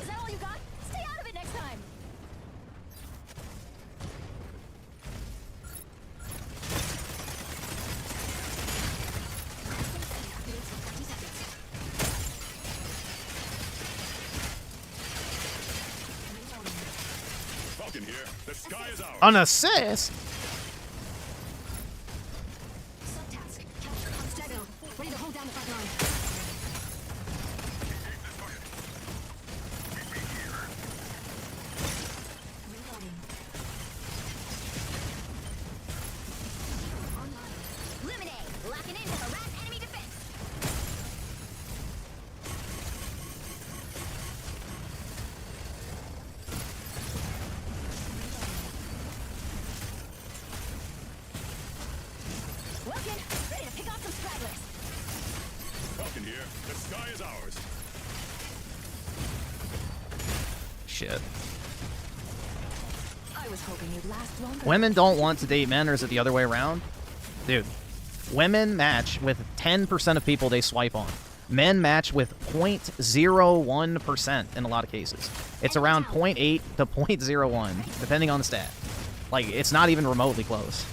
that all you got? Stay out of it next time. Falcon here. The sky is ours. An assist? Subtask. Capture Stego, ready to hold down the front line. Reloading. Online. Eliminate. Locking in to harass enemy defense. Welcome, ready to pick off some stragglers. Falcon here. The sky is ours. Shit. I was hoping you'd last longer. Women don't want to date men, or is it the other way around? Dude, women match with 10% of people they swipe on. Men match with 0.01% in a lot of cases. It's around 0.8 to 0.01, depending on the stat. Like, it's not even remotely close.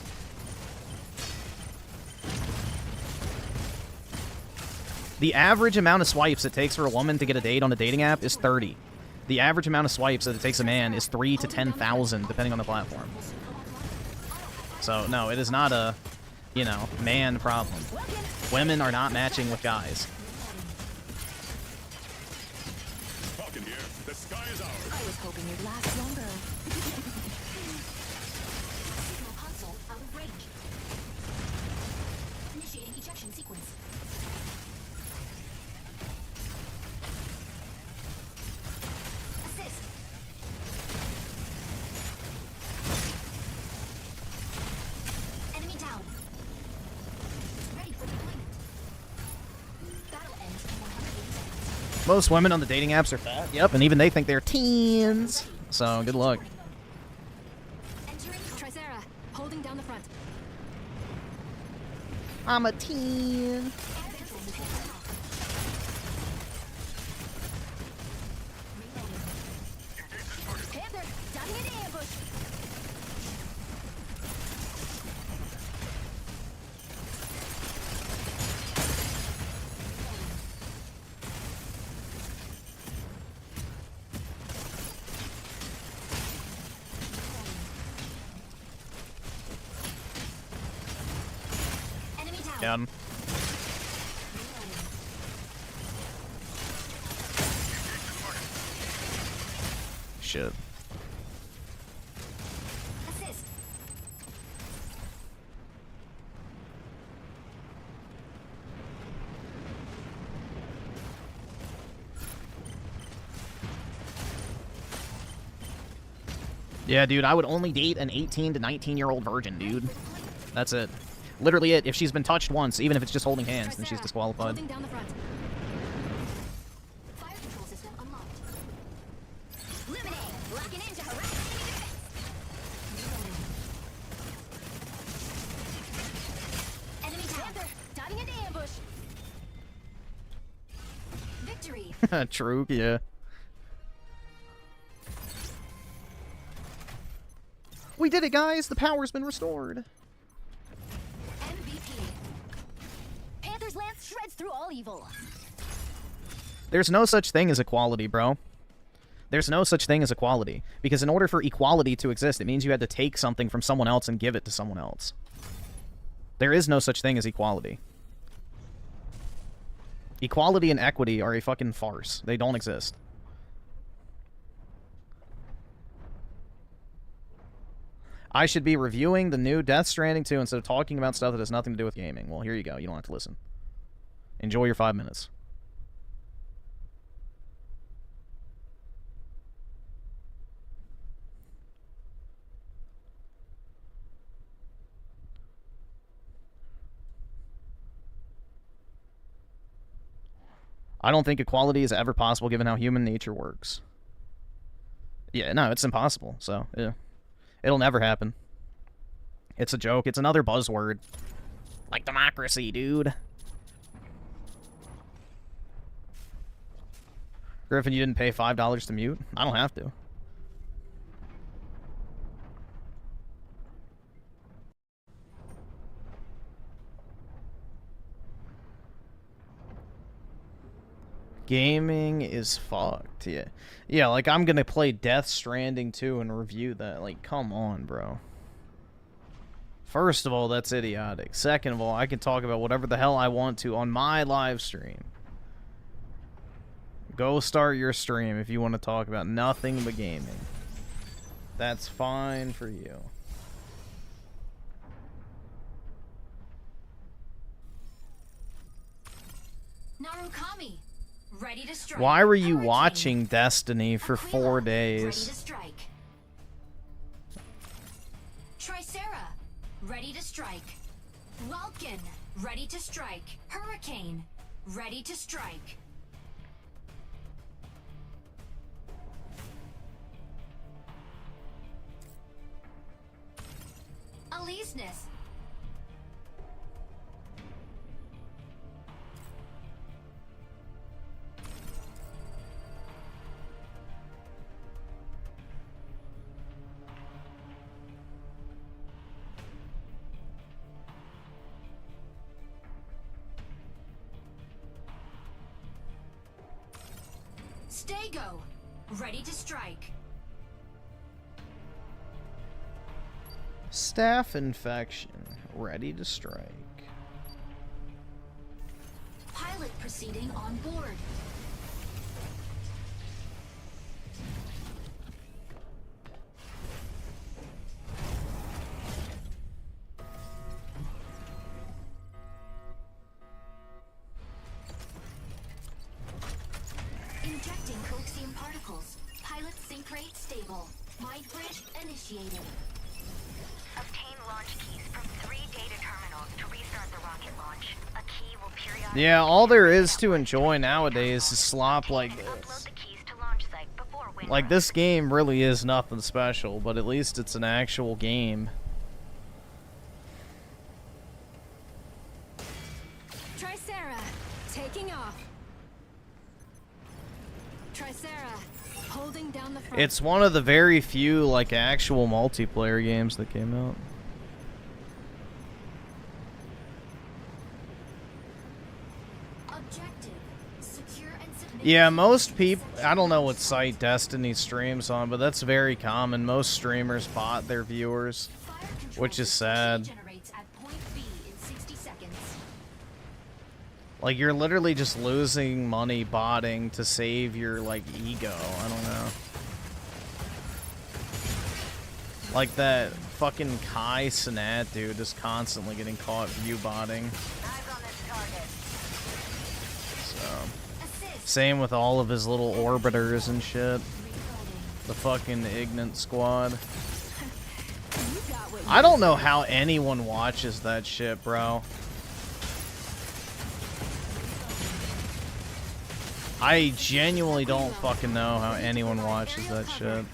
The average amount of swipes it takes for a woman to get a date on a dating app is 30. The average amount of swipes that it takes a man is 3 to 10,000, depending on the platform. So, no, it is not a, you know, man problem. Women are not matching with guys. Falcon here. The sky is ours. I was hoping you'd last longer. Signal console out of range. Initiating ejection sequence. Assist. Enemy down. Ready for deployment. Battle ends in 180 seconds. Most women on the dating apps are fat. Yep, and even they think they're teens. So, good luck. Entering Tricera, holding down the front. I'm a teen. Panther, diving into ambush. Enemy down. Got him. Shit. Assist. Yeah, dude, I would only date an 18 to 19-year-old virgin, dude. That's it. Literally it. If she's been touched once, even if it's just holding hands, then she's disqualified. Down the front. Fire control system unlocked. Luminate, locking into harassing enemy Panther, diving into ambush. Victory. True, yeah. We did it, guys! The power's been restored. MVP. Panther's lance shreds through all evil. There's no such thing as equality, bro. There's no such thing as equality. Because in order for equality to exist, it means you had to take something from someone else and give it to someone else. There is no such thing as equality. Equality and equity are a fucking farce. They don't exist. I should be reviewing the new Death Stranding 2 instead of talking about stuff that has nothing to do with gaming. Well, here you go. You don't have to listen. Enjoy your 5 minutes. I don't think equality is ever possible given how human nature works. Yeah, no, it's impossible. So, yeah. It'll never happen. It's a joke. It's another buzzword. Like democracy, dude. Griffin, you didn't pay $5 to mute? I don't have to. Gaming is fucked, yeah. Yeah, like, I'm gonna play Death Stranding 2 and review that. Like, come on, bro. First of all, that's idiotic. Second of all, I can talk about whatever the hell I want to on my live stream. Go start your stream if you want to talk about nothing but gaming. That's fine for you. Narukami. Ready to strike. Why were you watching Destiny for 4 days? Ready to strike. Tricera. Ready to strike. Welkin. Ready to strike. Hurricane. Ready to strike. Aleseness. Stego, ready to strike. Staph infection, ready to strike. Pilot proceeding on board. Injecting coaxium particles. Pilot sync rate stable. Mind bridge initiated. Obtain launch keys from 3 data terminals to restart the rocket launch. A key will periodically... Yeah, all there is to enjoy nowadays is slop like this. Like, this game really is nothing special, but at least it's an actual game. Tricera, taking off. Tricera, holding down the front. It's one of the very few, like, actual multiplayer games that came out. Objective, secure and submit. Yeah, most people... I don't know what site Destiny streams on, but that's very common. Most streamers bot their viewers, which is sad. Generates at point B in 60 seconds. Like, you're literally just losing money botting to save your, like, ego. I don't know. Like that fucking Kai Sinat dude is constantly getting caught view botting. So, same with all of his little orbiters and shit. The fucking Ignorant Squad. I don't know how anyone watches that shit, bro. I genuinely don't fucking know how anyone watches that shit.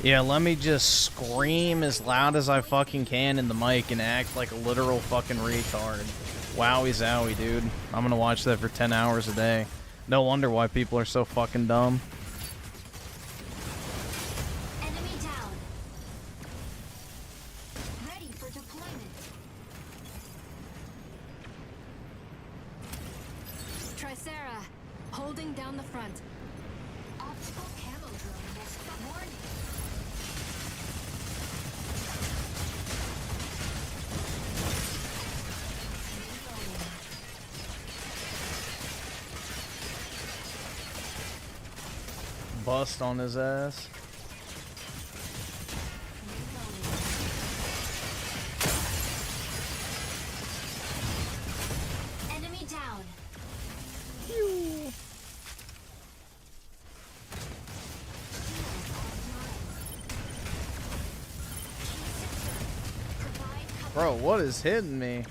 Yeah, let me just scream as loud as I fucking can in the mic and act like a literal fucking retard. Wowie zowie, dude. I'm gonna watch that for 10 hours a day. No wonder why people are so fucking dumb. Enemy down. Ready for deployment. Tricera, holding down the front. Optical camo drone will stop. Warning. Bust on his ass. Enemy down. Bro, what is hitting me?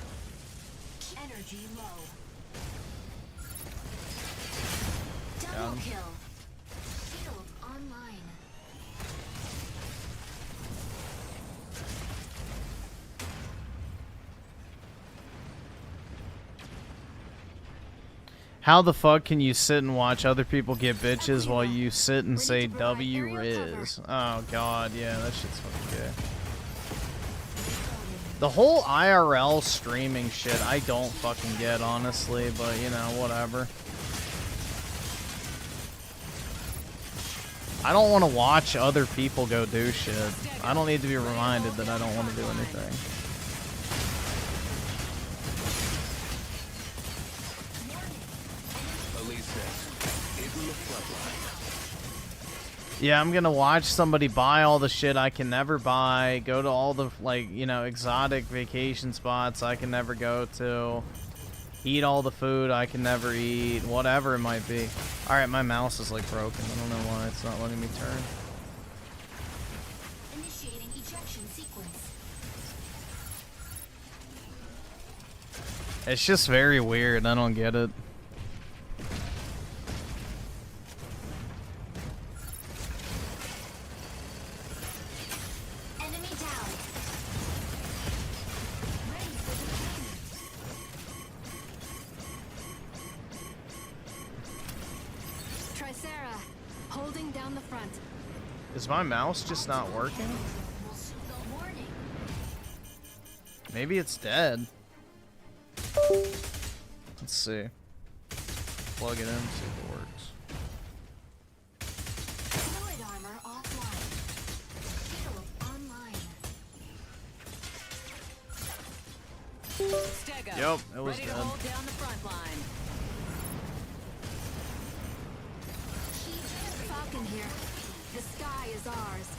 Energy low. Got Double him. kill. Shield online. How the fuck can you sit and watch other people get bitches while you sit and say W Riz? Oh god, yeah, that shit's fucking gay. The whole IRL streaming shit, I don't fucking get, honestly, but you know, whatever. I don't want to watch other people go do shit. I don't need to be reminded that I don't want to do anything. Yeah, I'm gonna watch somebody buy all the shit I can never buy, go to all the, like, you know, exotic vacation spots I can never go to, eat all the food I can never eat, whatever it might be. Alright, my mouse is, like, broken. I don't know why it's not letting me turn. Initiating ejection sequence. It's just very weird. I don't get it. Enemy down. Ready for deployment. Tricera, holding down the front. Is my mouse just not working? Warning. Maybe it's dead. Let's see. Plug it in, see if it works. Fluid armor offline. Shield online. Stego, Yep, it was ready dead. to hold down the front line. Falcon here. The sky is ours.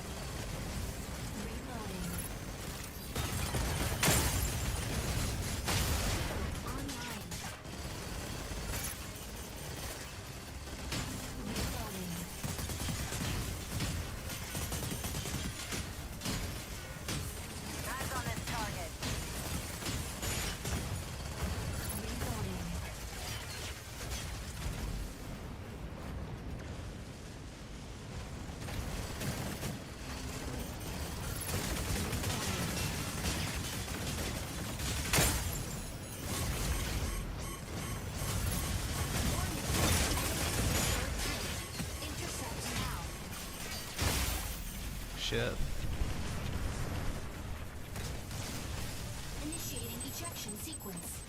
Reloading. Online. Reloading. Eyes on this target. Reloading. Intercept now. Shit. Initiating ejection sequence.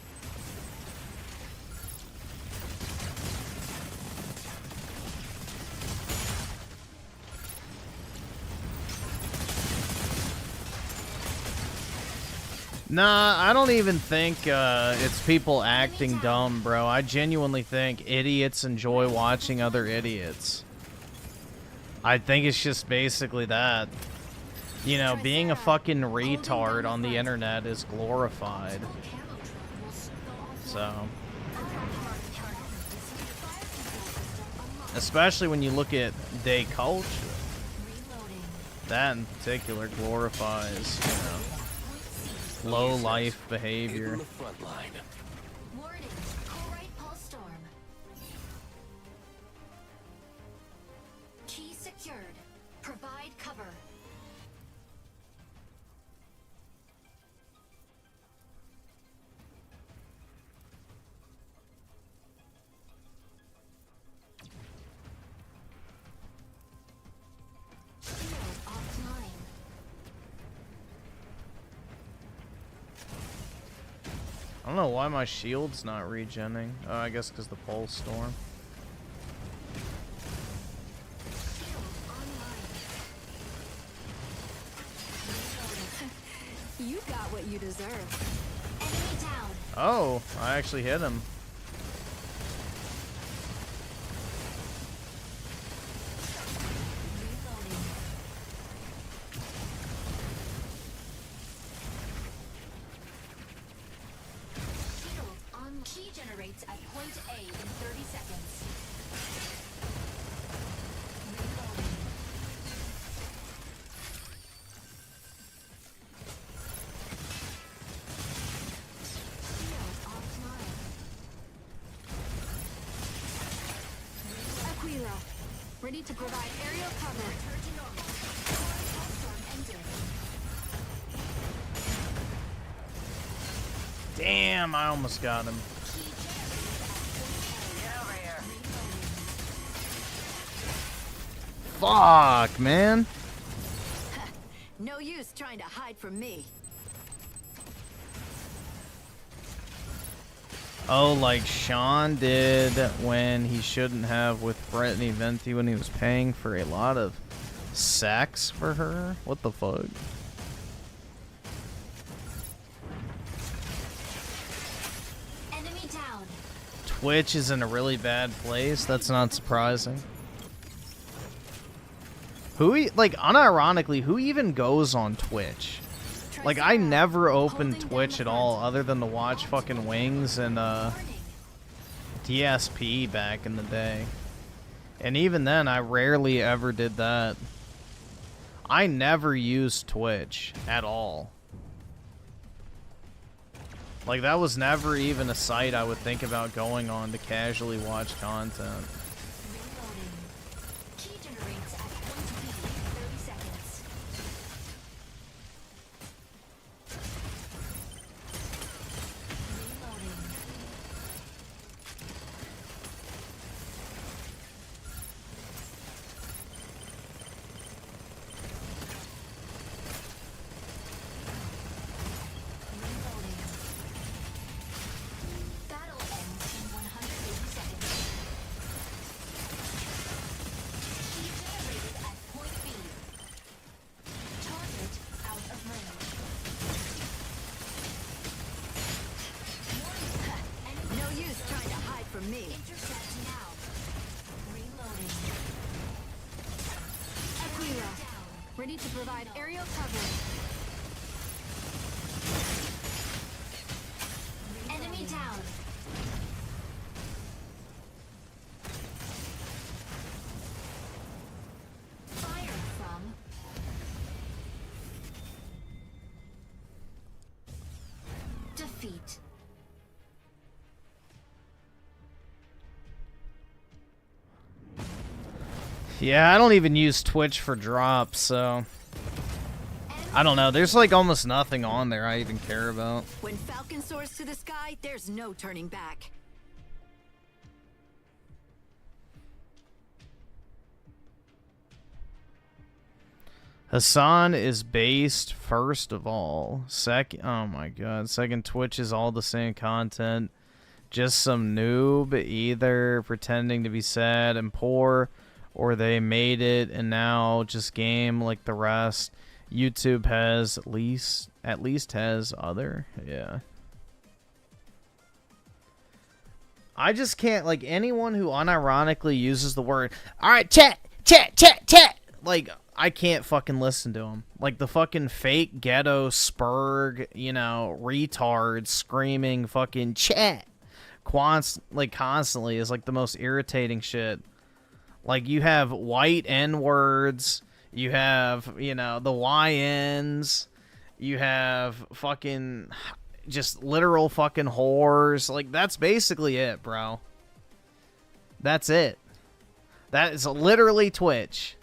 Nah, I don't even think it's people acting dumb, bro. I genuinely think idiots enjoy watching other idiots. I think it's just basically that. You know, being a fucking retard on the internet is glorified. So. Especially when you look at day culture. That in particular glorifies, you know, low life behavior. Warning, co-right pulse storm. Key secured. Provide cover. I don't know why my shield's not regenning. Oh, I guess because the pulse storm. You got what you deserve. Enemy down. Oh, I actually hit him. Key generates at point A in 30 seconds. Reloading. Shield offline. Aquila, ready to provide aerial cover. Return to normal. Storm ended. Damn, I almost got him. Fuck, man. No use trying to hide from me. Oh, like Sean did when he shouldn't have with Brittany Venti when he was paying for a lot of sex for her? What the fuck? Enemy down. Twitch is in a really bad place. That's not surprising. Like, unironically, who even goes on Twitch? Like, I never opened Twitch at all other than to watch fucking Wings and, DSP back in the day. And even then, I rarely ever did that. I never used Twitch at all. Like, that was never even a site I would think about going on to casually watch content. Key generates at point B in 30 seconds. Reloading. Battle ends in 180 seconds. Key generated at point B. Target out of range. No use trying to hide from me. Intercept now. Reloading. Aquila, ready to provide aerial cover. Enemy down. Fire from defeat. Yeah, I don't even use Twitch for drops, so... I don't know, there's like almost nothing on there I even care about. When Falcon soars to the sky, there's no turning back. Hassan is based first of all. Second, oh my god. Second, Twitch is all the same content. Just some noob either pretending to be sad and poor, or they made it and now just game like the rest. YouTube has at least has other. Yeah. I just can't, like, anyone who unironically uses the word, alright, chat, like, I can't fucking listen to them. Like, the fucking fake ghetto spurg, you know, retard screaming fucking chat constantly is, like, the most irritating shit. Like, you have white N-words, you have, you know, the YNs, you have fucking just literal fucking whores. Like, that's basically it, bro. That's it. That is literally Twitch.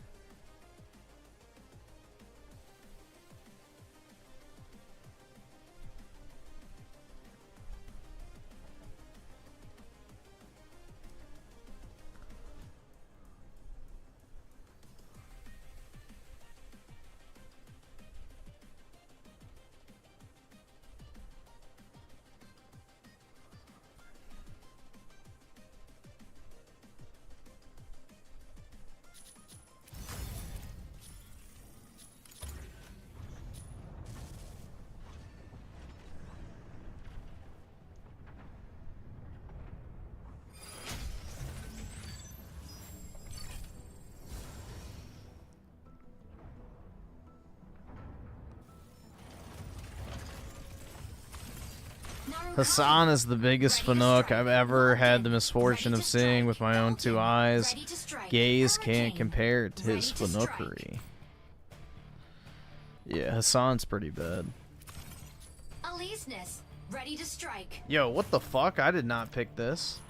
Hassan is the biggest fanook I've ever had the misfortune of seeing with my own two eyes. Gaze can't compare to his fanookery. Yeah, Hassan's pretty bad. Aleseness, ready to strike. Yo, what the fuck? I did not pick this.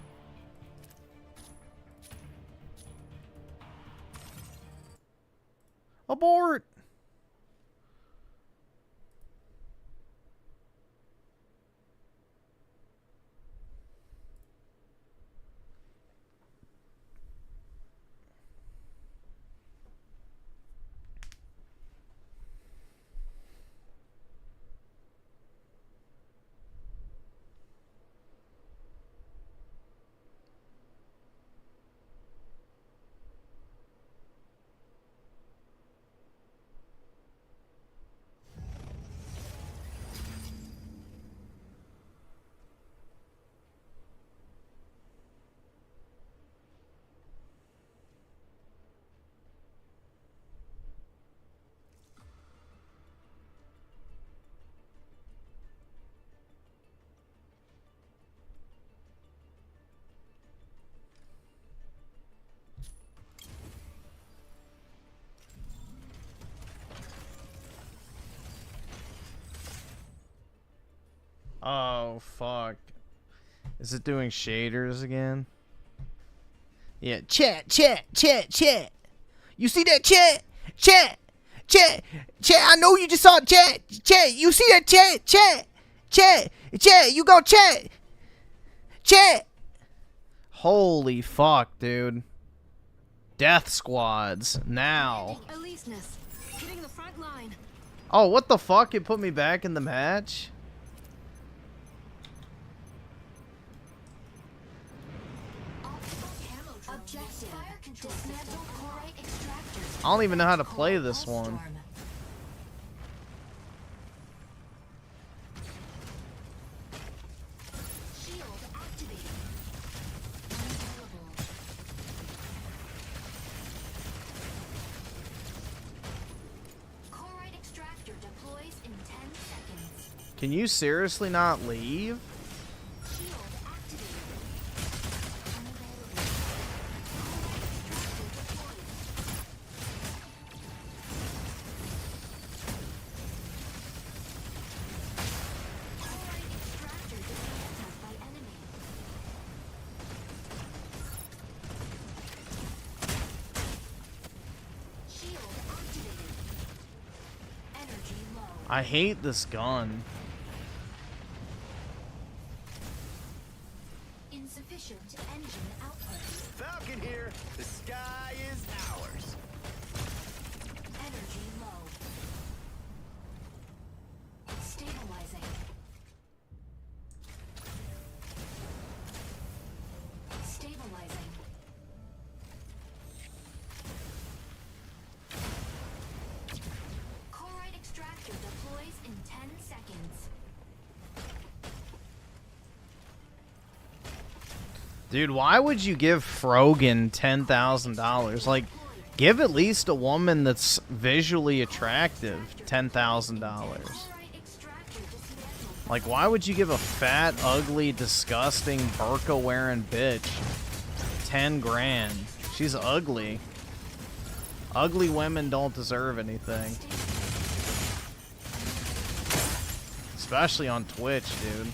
Abort! Oh, fuck. Is it doing shaders again? Yeah, chat. You see that, chat? Chat. I know you just saw chat. You see that, chat? You go chat. Holy fuck, dude. Death squads, now. Aleseness, hitting the front line. Oh, what the fuck? It put me back in the match? I don't even know how to play this one. Can you seriously not leave? I hate this gun. Insufficient engine output. Falcon here. The sky is ours. Energy low. Stabilizing. Stabilizing. Chloride Dude, why would you give Frogan $10,000? Like, give at least a woman that's visually attractive $10,000. Like, why would you give a fat, ugly, disgusting, burqa-wearing bitch 10 grand? She's ugly. Ugly women don't deserve anything. Especially on Twitch, dude.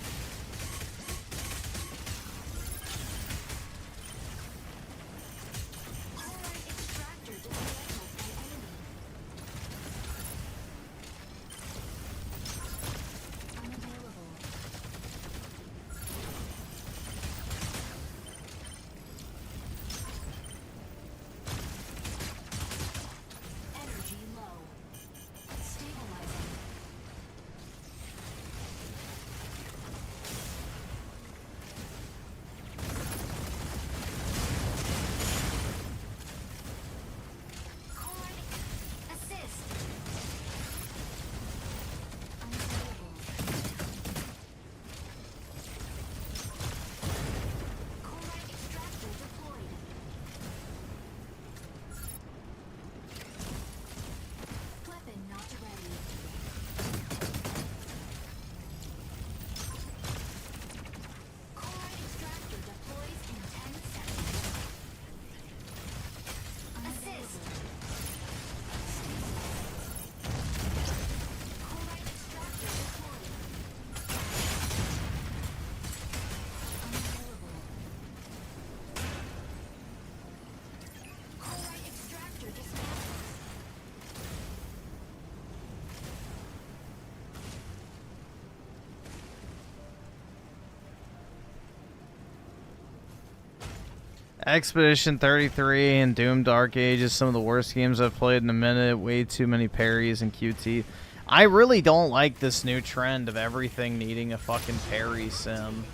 Expedition 33 and Doom Dark Ages, some of the worst games I've played in a minute. Way too many parries and QT. I really don't like this new trend of everything needing a fucking parry sim.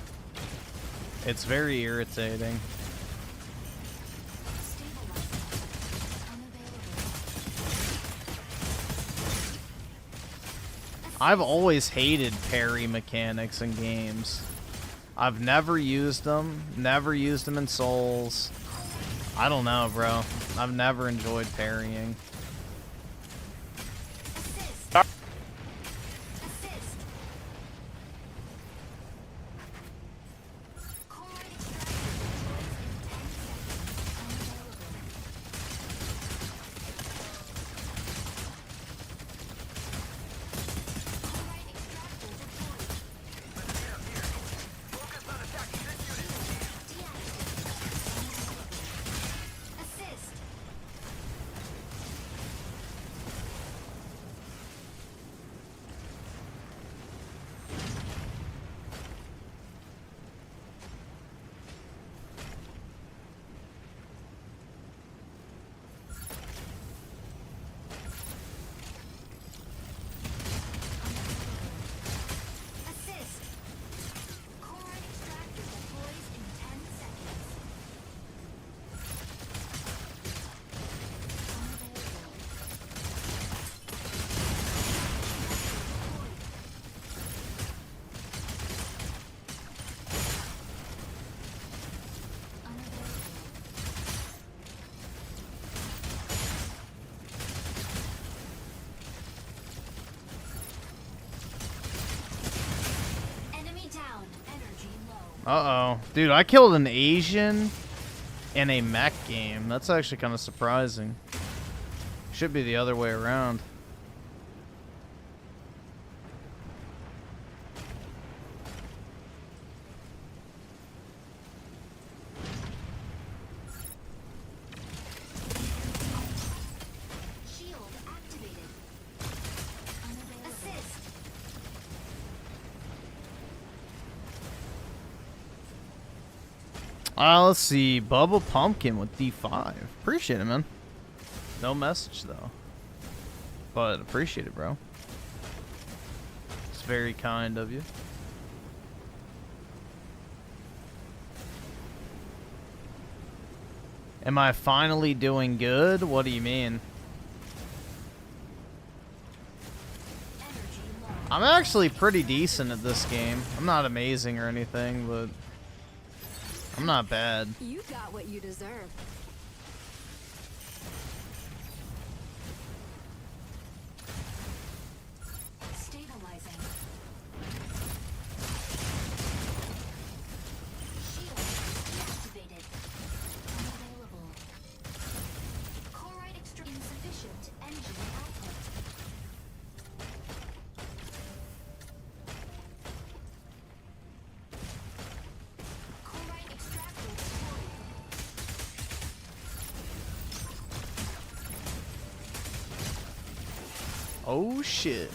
It's very irritating. I've always hated parry mechanics in games. I've never used them in Souls. I don't know, bro. I've never enjoyed parrying. Uh-oh. Dude, I killed an Asian in a mech game. That's actually kind of surprising. Should be the other way around. Let's see. Bubba Pumpkin with D5. Appreciate it, man. No message, though. But appreciate it, bro. It's very kind of you. Am I finally doing good? What do you mean? I'm actually pretty decent at this game. I'm not amazing or anything, but I'm not bad. You got what you deserve. Stabilizing. Shield deactivated. Unavailable. Chloride extra insufficient engine output. Chloride extractor deployed. Oh shit.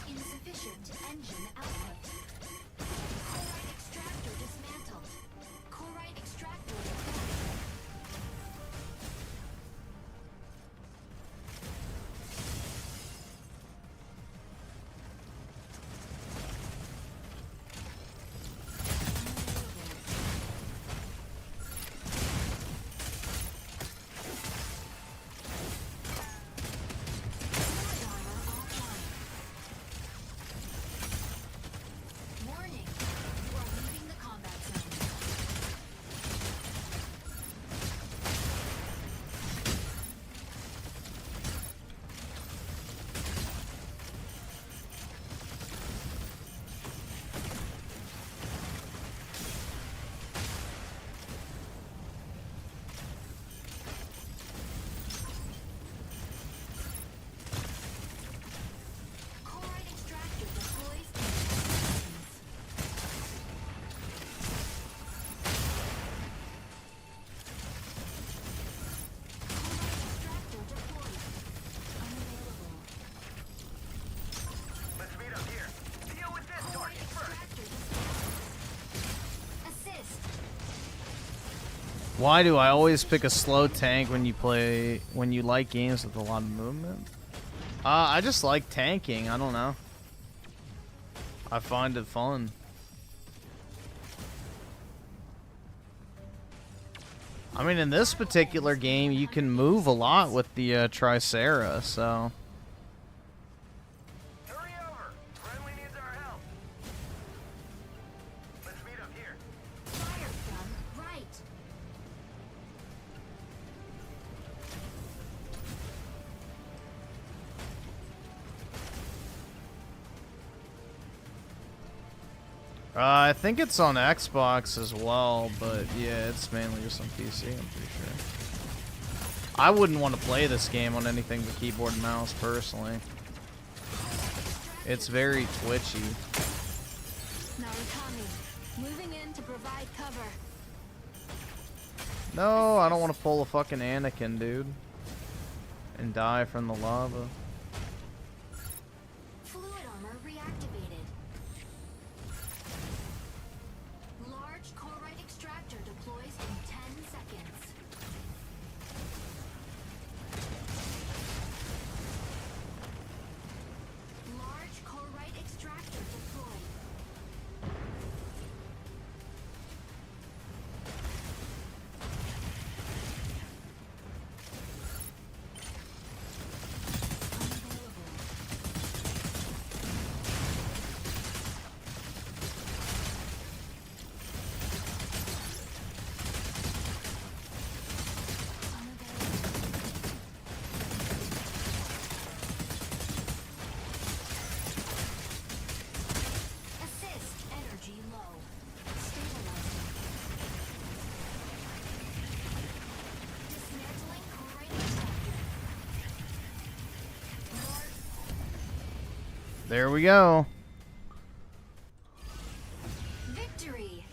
Insufficient engine output. Chloride extractor dismantled. Chloride extractor deployed. Warning, you are leaving the combat zone. Chloride extractor deploys in 10 seconds. Extractor deployed. Unavailable. Let's meet up here. Deal with this Chloride extractor dismantled. Assist. Why do I always pick a slow tank when you like games with a lot of movement? I just like tanking, I don't know. I find it fun. I mean, in this particular game, you can move a lot with the Tricera, so... Hurry over. Friendly needs our help. Let's meet up here. Fire gun right. I think it's on Xbox as well, but yeah, it's mainly just on PC, I'm pretty sure. I wouldn't want to play this game on anything but keyboard and mouse, personally. It's very twitchy. Narukami, moving in to provide cover. No, I don't want to pull a fucking Anakin, dude. And die from the lava. Fluid armor reactivated. Large chloride extractor deploys in 10 seconds. Large chloride extractor deployed. Assist energy low. Stabilizing. Dismantling chloride extractor. There we go. Victory.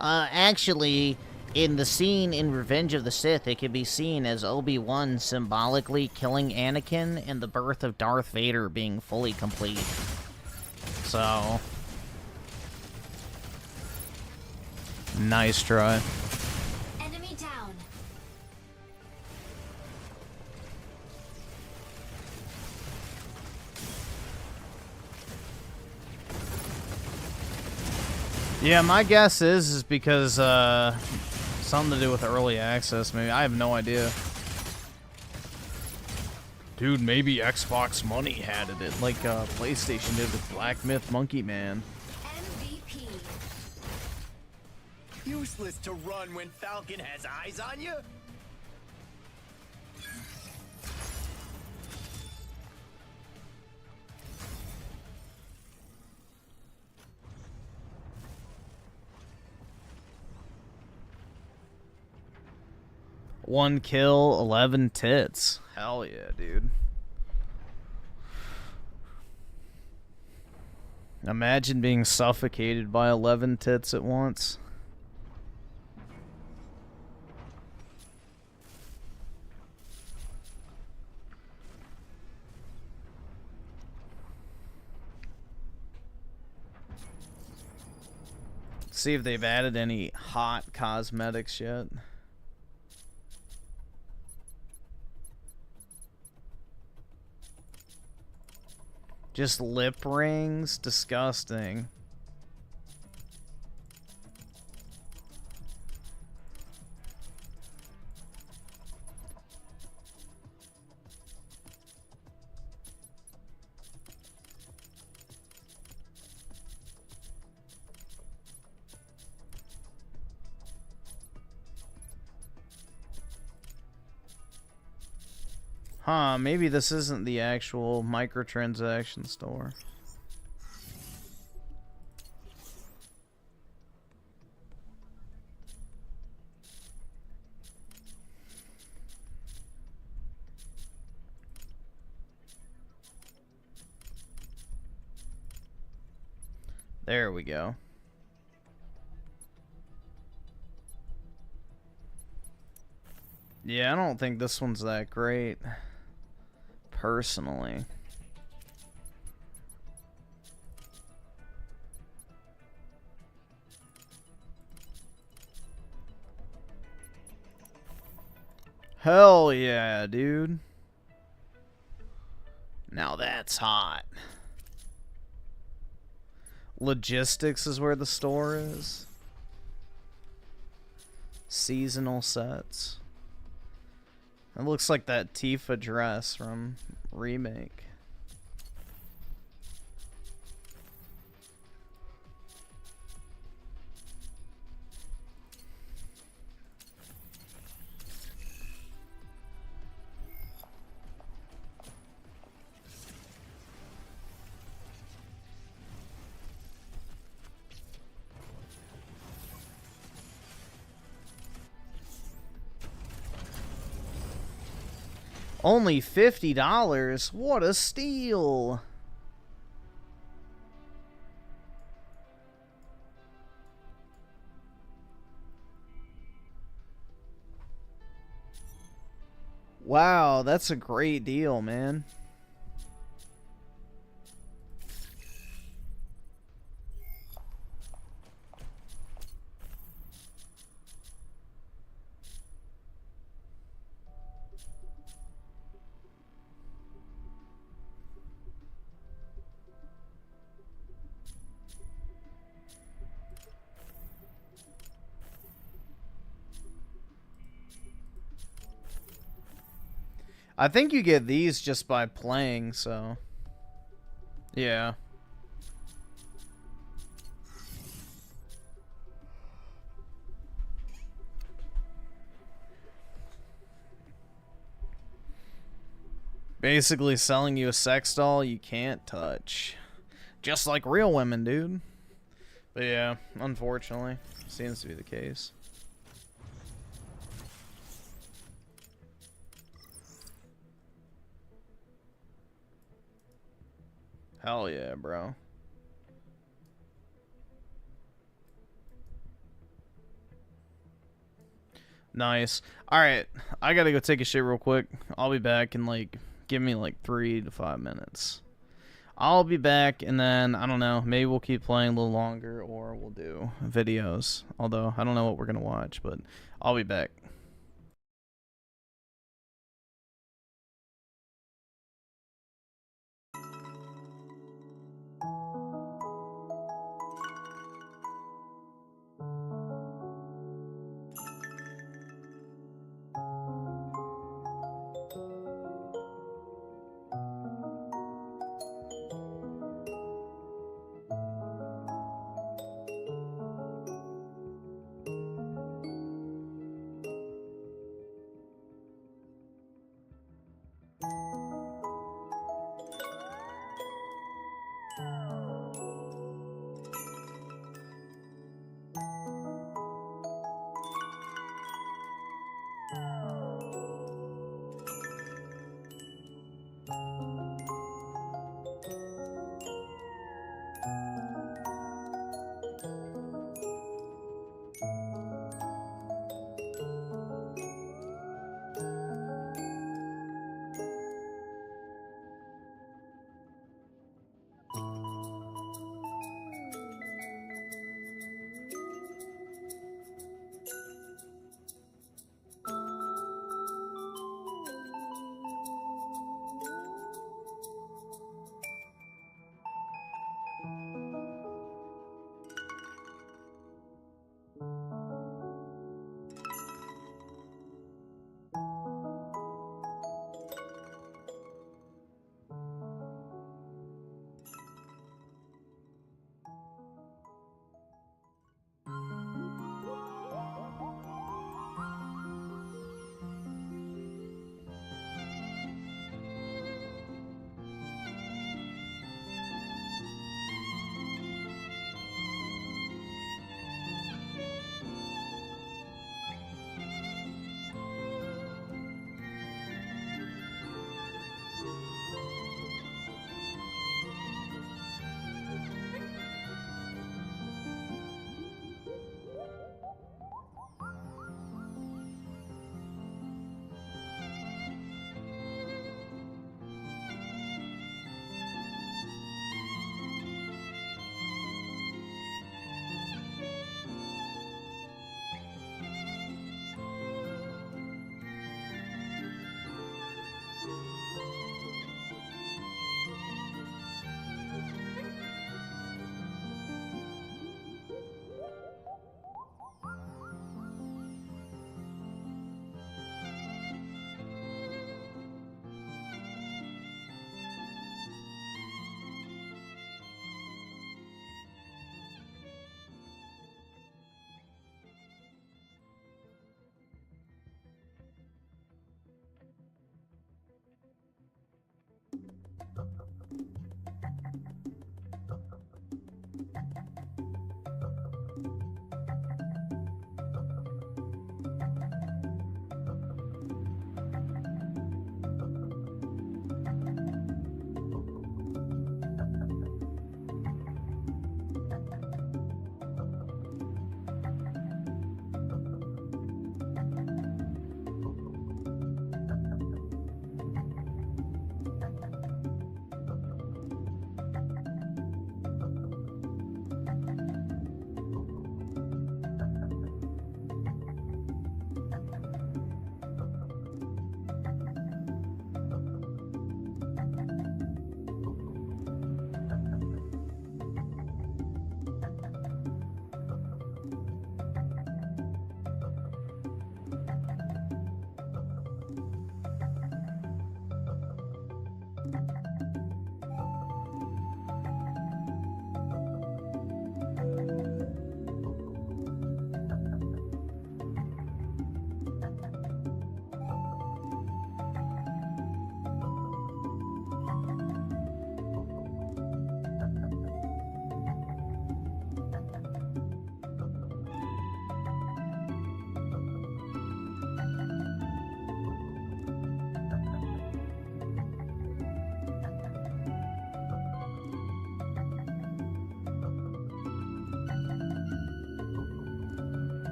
Actually, in the scene in Revenge of the Sith, it can be seen as Obi-Wan symbolically killing Anakin and the birth of Darth Vader being fully complete. So... nice try. Enemy down. Yeah, my guess is because something to do with early access. Maybe I have no idea. Dude, maybe Xbox Money had it like PlayStation did with Black Myth Monkey Man. MVP. Useless to run when Falcon has eyes on you. One kill, 11 tits. Hell yeah, dude. Imagine being suffocated by 11 tits at once. See if they've added any hot cosmetics yet. Just lip rings? Disgusting. Huh, maybe this isn't the actual microtransaction store. There we go. Yeah, I don't think this one's that great. Personally. Hell yeah, dude. Now that's hot. Logistics is where the store is. Seasonal sets. It looks like that Tifa dress from Remake. Only $50? What a steal! Wow, that's a great deal, man. I think you get these just by playing, so... Yeah. Basically selling you a sex doll you can't touch. Just like real women, dude. But yeah, unfortunately, seems to be the case. Hell yeah, bro. Nice. Alright, I gotta go take a shit real quick. I'll be back in like, give me like 3 to 5 minutes. I'll be back and then, I don't know, maybe we'll keep playing a little longer or we'll do videos. Although, I don't know what we're gonna watch, but I'll be back.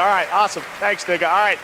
All right, awesome. Thanks, nigga. All right.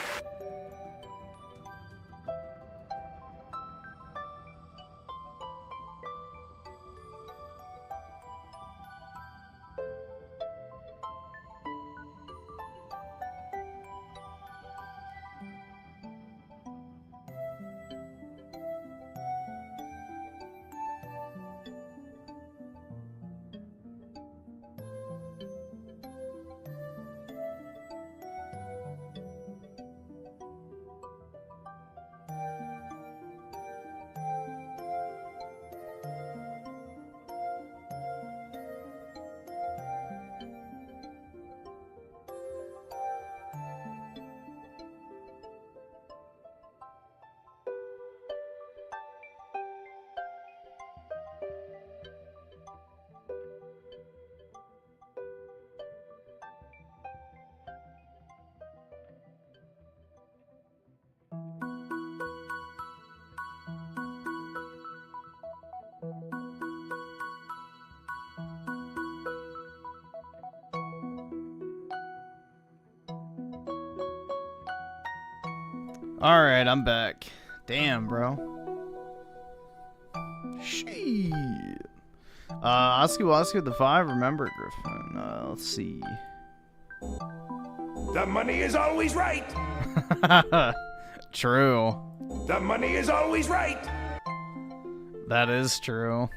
Alright, I'm back. Damn, bro. Shit. Oscar the 5, remember Griffin. Let's see. The money is always right. True. The money is always right. That is true.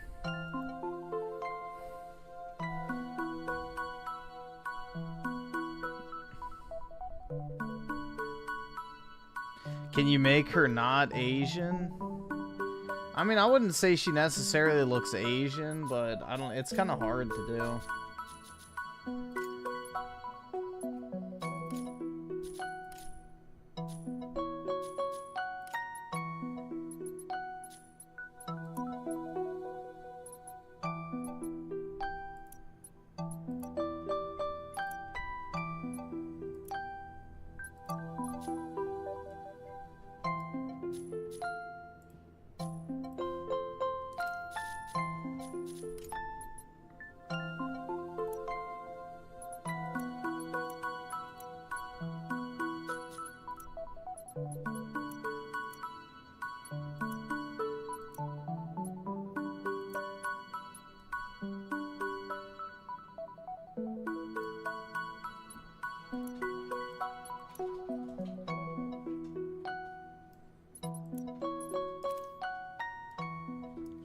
Can you make her not Asian? I mean, I wouldn't say she necessarily looks Asian, but I don't. It's kind of hard to do.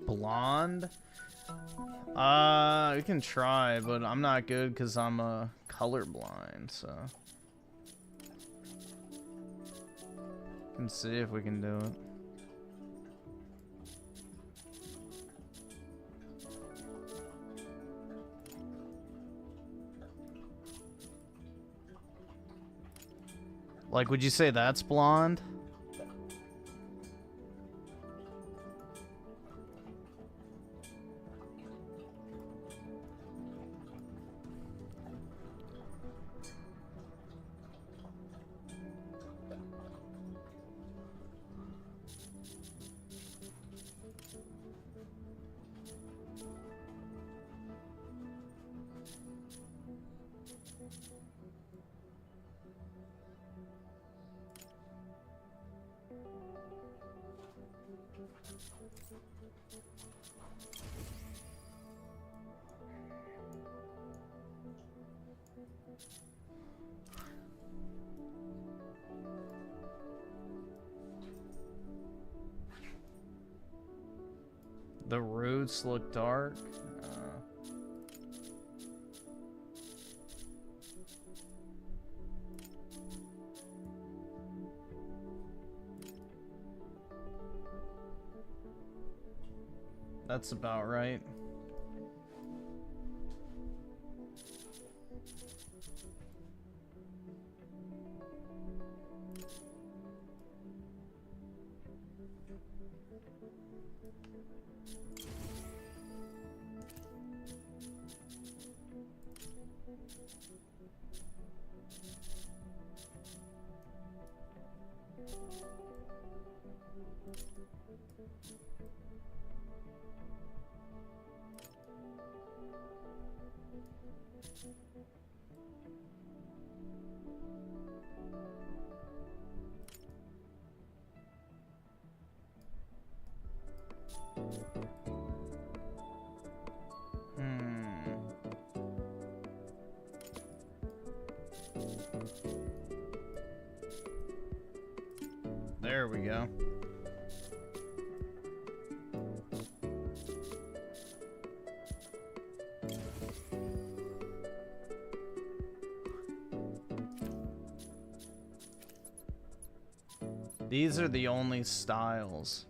Blonde? We can try, but I'm not good because I'm colorblind, so. We can see if we can do it. Like, would you say that's blonde? The roots look dark. That's about right. There we go. These are the only styles.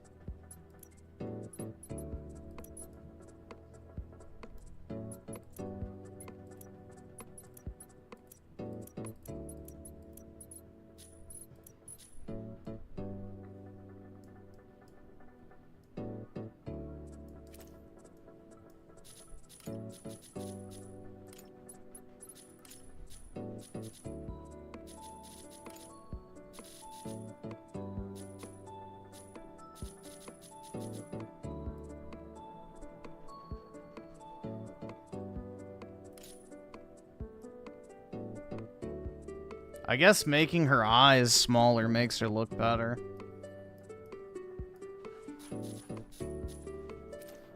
I guess making her eyes smaller makes her look better.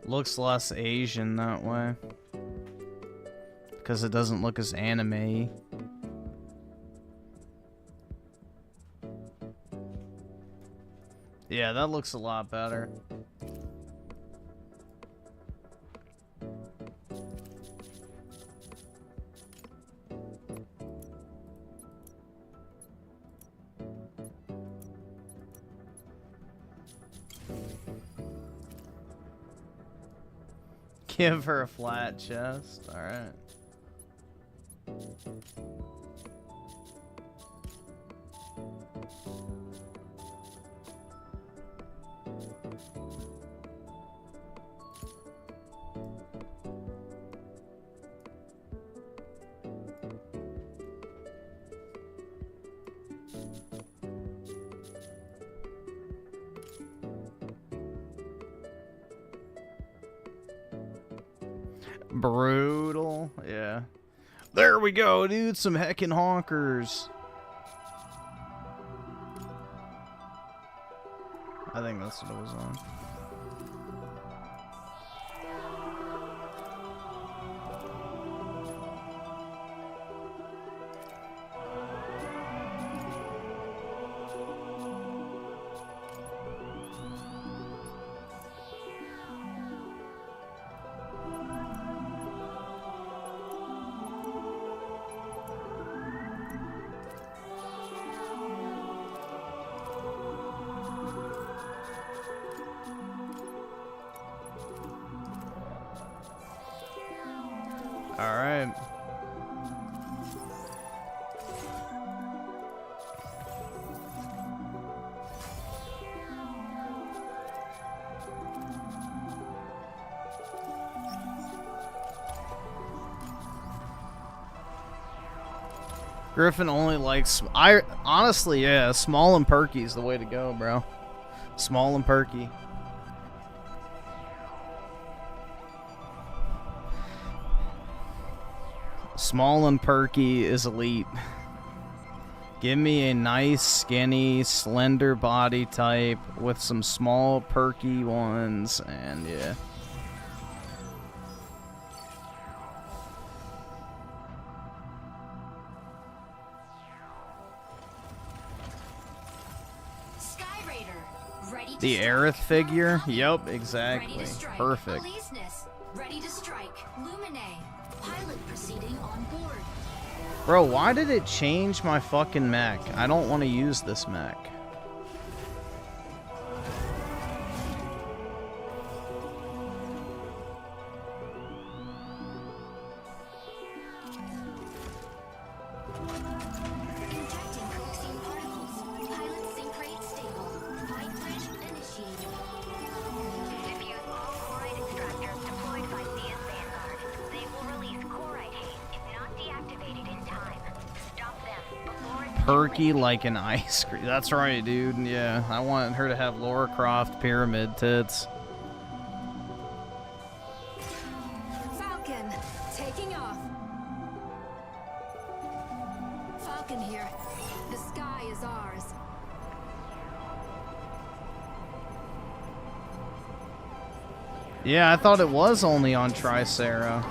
Looks less Asian that way. Because it doesn't look as anime-y. Yeah, that looks a lot better. Give her a flat chest. All right. Brutal, yeah. There we go, dude. Some heckin' honkers. I think that's what it was on. Alright. Griffin only likes... honestly, yeah, small and perky is the way to go, bro. Small and perky. Small and perky is elite. Give me a nice, skinny, slender body type with some small, perky ones, and yeah. The Aerith figure? Yup, exactly. Perfect. Ready to strike. Lumine. Pilot proceeding on board. Bro, why did it change my fucking mech? I don't want to use this mech. Perky like an ice cream. That's right, dude. Yeah, I want her to have Lara Croft pyramid tits. Falcon, taking off. Falcon here. The sky is ours. Yeah, I thought it was only on Tricera.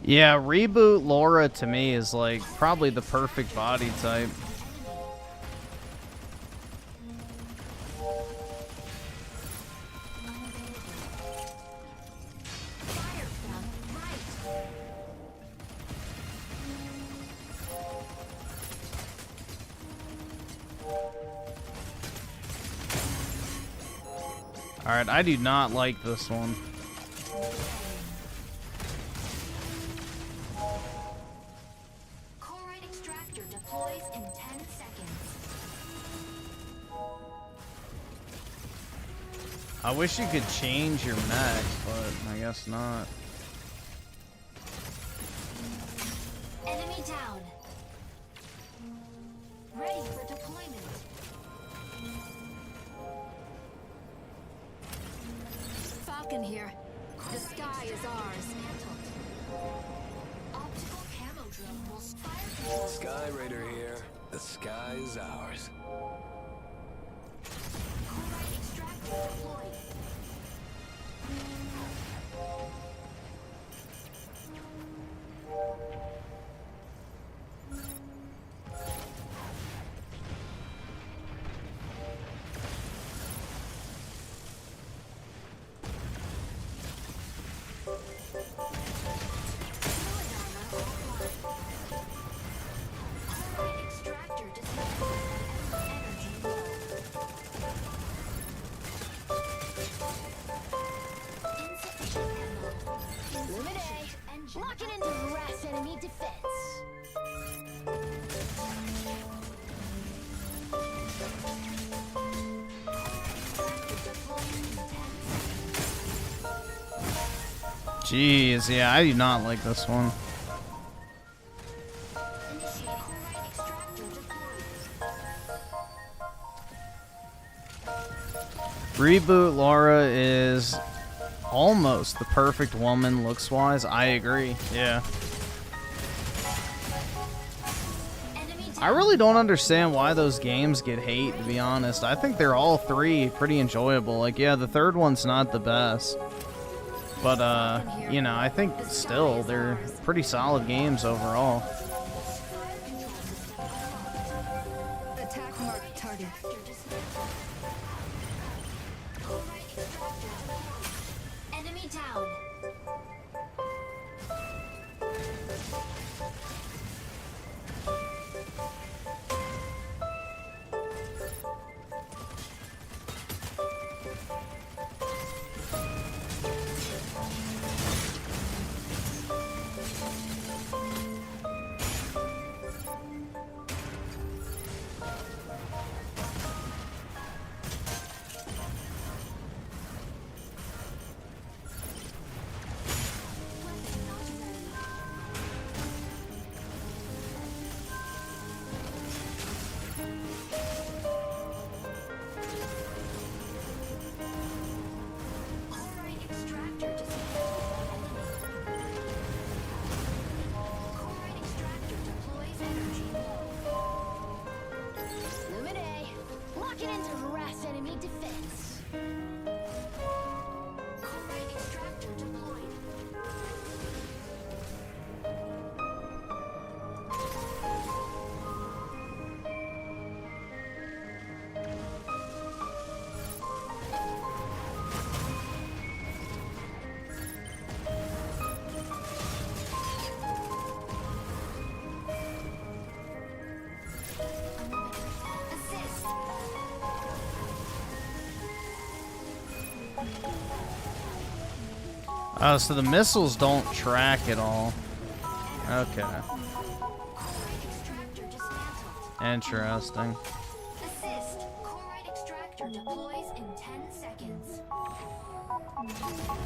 Yeah, reboot Laura to me is like probably the perfect body type. Alright, I do not like this one. Chloride extractor deploys in 10 seconds. I wish you could change your mech, but I guess not. Enemy down. Ready for deployment. Falcon here. The sky is ours. Optical camo drone will fire control. Sky Raider here. The sky is ours. Chloride extractor deployed. Chloride extractor dismantled. Energy low. Insufficient ammo. Lumine, lock it into harass enemy defense. Jeez, yeah, I do not like this one. Reboot Laura is almost the perfect woman looks-wise. I agree, yeah. I really don't understand why those games get hate, to be honest. I think they're all three pretty enjoyable. Like, yeah, the third one's not the best. But, you know, I think still they're pretty solid games overall. Attack mark target. Enemy down. Oh, so the missiles don't track at all. Okay. Interesting. Assist. Chloride extractor deploys in 10 seconds. Enemy down.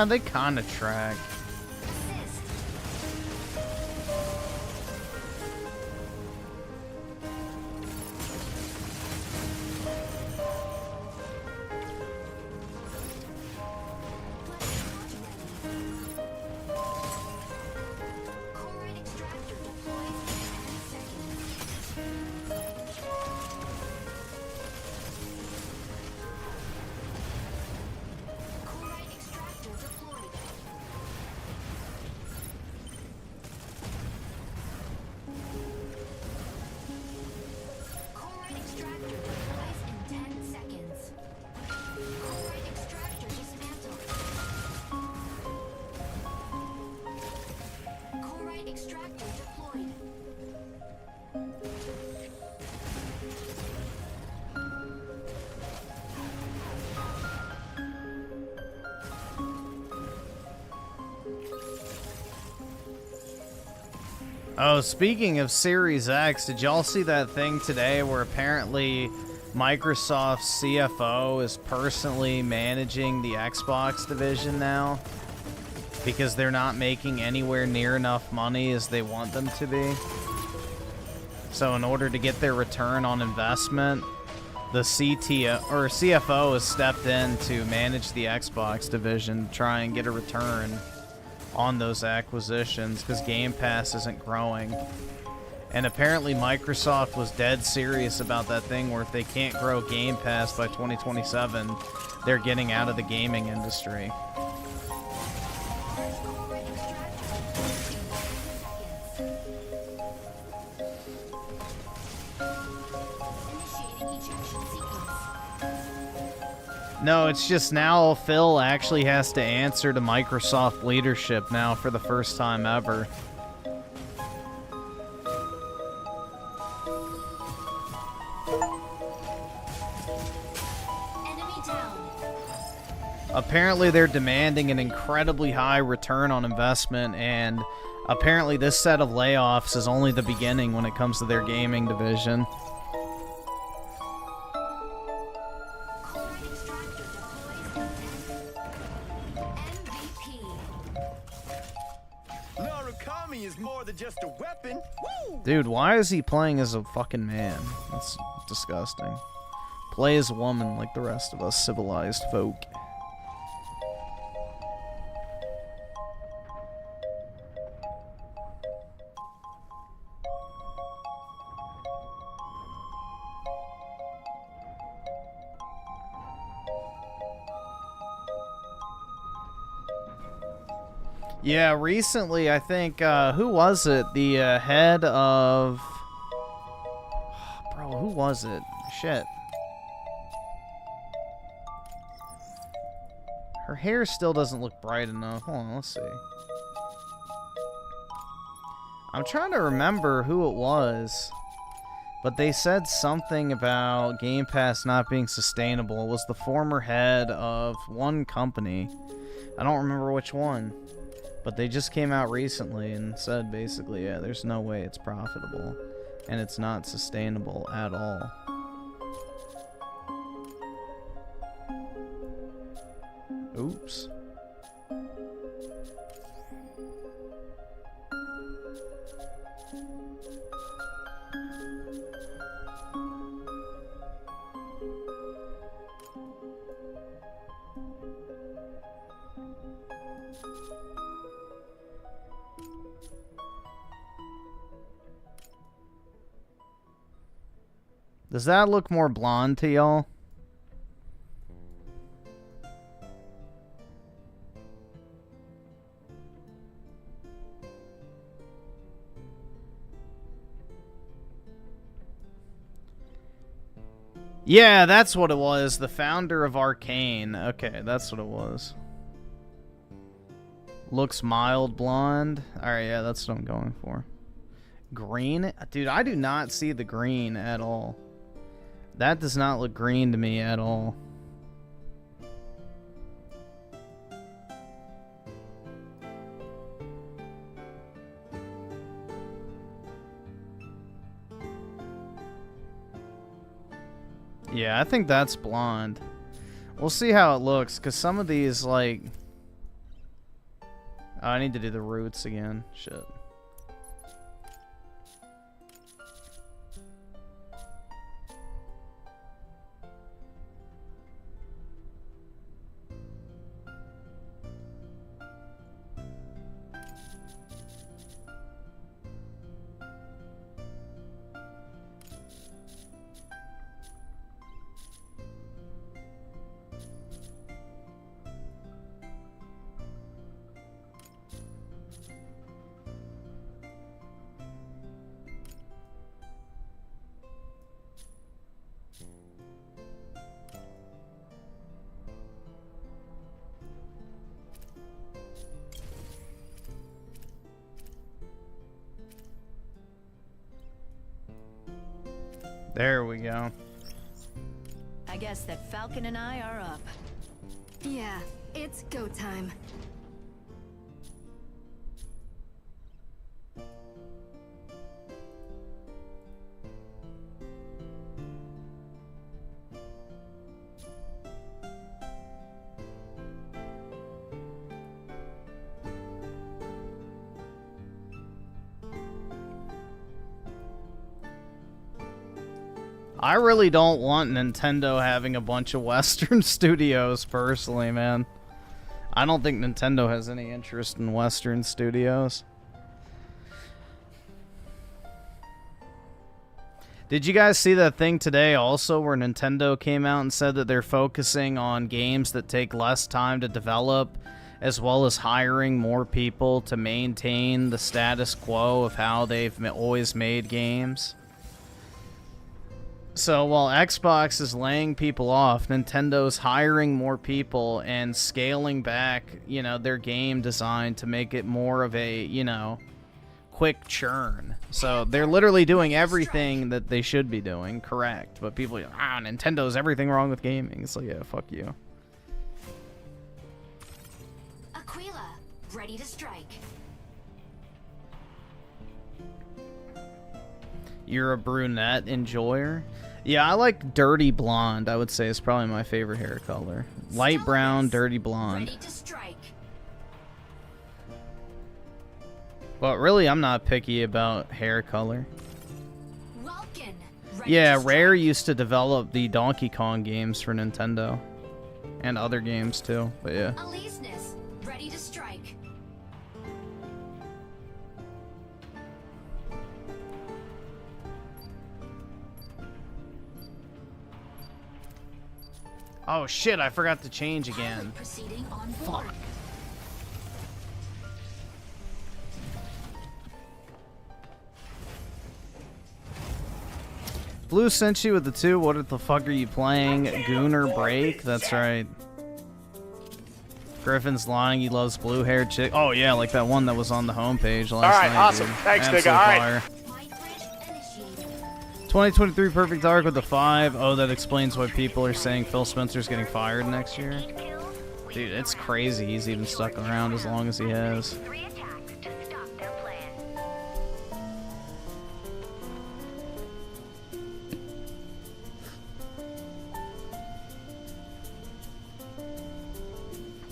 They kind of track. Oh, speaking of Series X, did y'all see that thing today where apparently Microsoft's CFO is personally managing the Xbox division now? Because they're not making anywhere near enough money as they want them to be. So in order to get their return on investment, the CFO has stepped in to manage the Xbox division, try and get a return on those acquisitions because Game Pass isn't growing. And apparently Microsoft was dead serious about that thing where if they can't grow Game Pass by 2027, they're getting out of the gaming industry. No, it's just now Phil actually has to answer to Microsoft leadership now for the first time ever. Apparently they're demanding an incredibly high return on investment, and apparently this set of layoffs is only the beginning when it comes to their gaming division. Just a weapon. Woo! Dude, why is he playing as a fucking man? That's disgusting. Play as a woman like the rest of us civilized folk. Yeah, recently, I think, who was it? The head of... Bro, who was it? Shit. Her hair still doesn't look bright enough. Hold on, let's see. I'm trying to remember who it was. But they said something about Game Pass not being sustainable. It was the former head of one company. I don't remember which one. But they just came out recently and said basically, yeah, there's no way it's profitable. And it's not sustainable at all. Oops. Does that look more blonde to y'all? Yeah, that's what it was. The founder of Arcane. Okay, that's what it was. Looks mild blonde. Alright, yeah, that's what I'm going for. Green? Dude, I do not see the green at all. That does not look green to me at all. Yeah, I think that's blonde. We'll see how it looks, because some of these, like... Oh, I need to do the roots again. Shit. There we go. I guess that Falcon and I are up. Yeah, it's go time. I really don't want Nintendo having a bunch of Western studios, personally, man. I don't think Nintendo has any interest in Western studios. Did you guys see that thing today also where Nintendo came out and said that they're focusing on games that take less time to develop, as well as hiring more people to maintain the status quo of how they've always made games? So while Xbox is laying people off, Nintendo's hiring more people and scaling back, you know, their game design to make it more of a, you know, quick churn. So they're literally doing everything that they should be doing correct. But people are like, Nintendo's everything wrong with gaming. It's like, yeah, fuck you. Aquila, ready to strike. You're a brunette enjoyer? Yeah, I like dirty blonde, I would say is probably my favorite hair color. Light brown, dirty blonde. Ready to strike. But really, I'm not picky about hair color. Welkin, Yeah, Rare used to develop the Donkey Kong games for Nintendo. And other games too, but yeah. Aleseness, ready to strike. Oh shit, I forgot to change again. Proceeding on board. Fuck. Blue sent you with the 2. What the fuck are you playing? Gooner Break? That's right. Griffin's lying. He loves blue-haired chick. Oh yeah, like that one that was on the homepage last night. All right, awesome. Dude. Thanks, Absolute nigga. All right. fire. 2023 Perfect Arc with the 5. Oh, that explains why people are saying Phil Spencer's getting fired next year. Dude, it's crazy he's even stuck around as long as he has.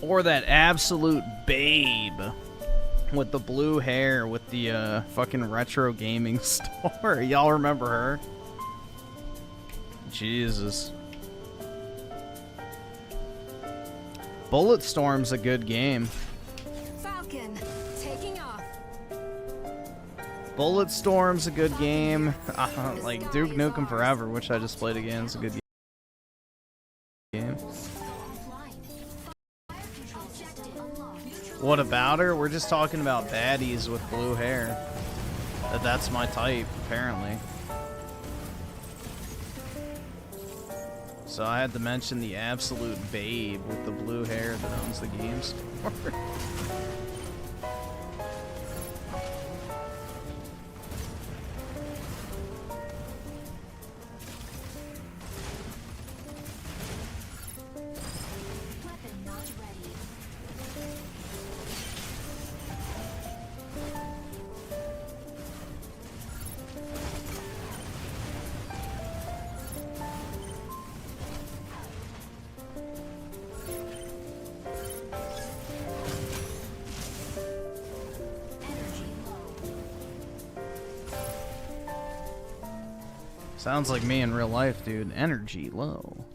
Or that absolute babe with the blue hair with the fucking retro gaming store. Y'all remember her? Jesus. Bulletstorm's a good game. Falcon, taking off. Bulletstorm's a good game. Like Duke Nukem Forever, which I just played again, is a good game. What about her? We're just talking about baddies with blue hair. That's my type, apparently. So I had to mention the absolute babe with the blue hair that owns the game store. Sounds like me in real life, dude. Energy low.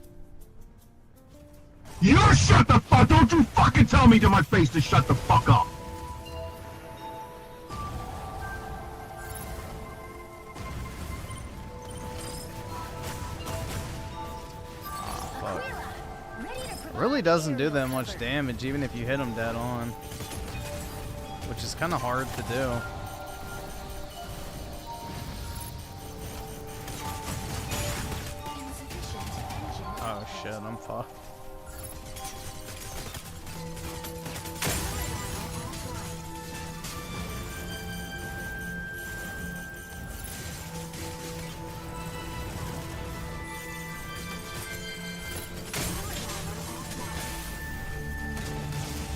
You shut the fuck! Don't you fucking tell me to my face to shut the fuck up! Really doesn't do that much damage, even if you hit him dead on. Which is kind of hard to do. Oh shit, I'm fucked.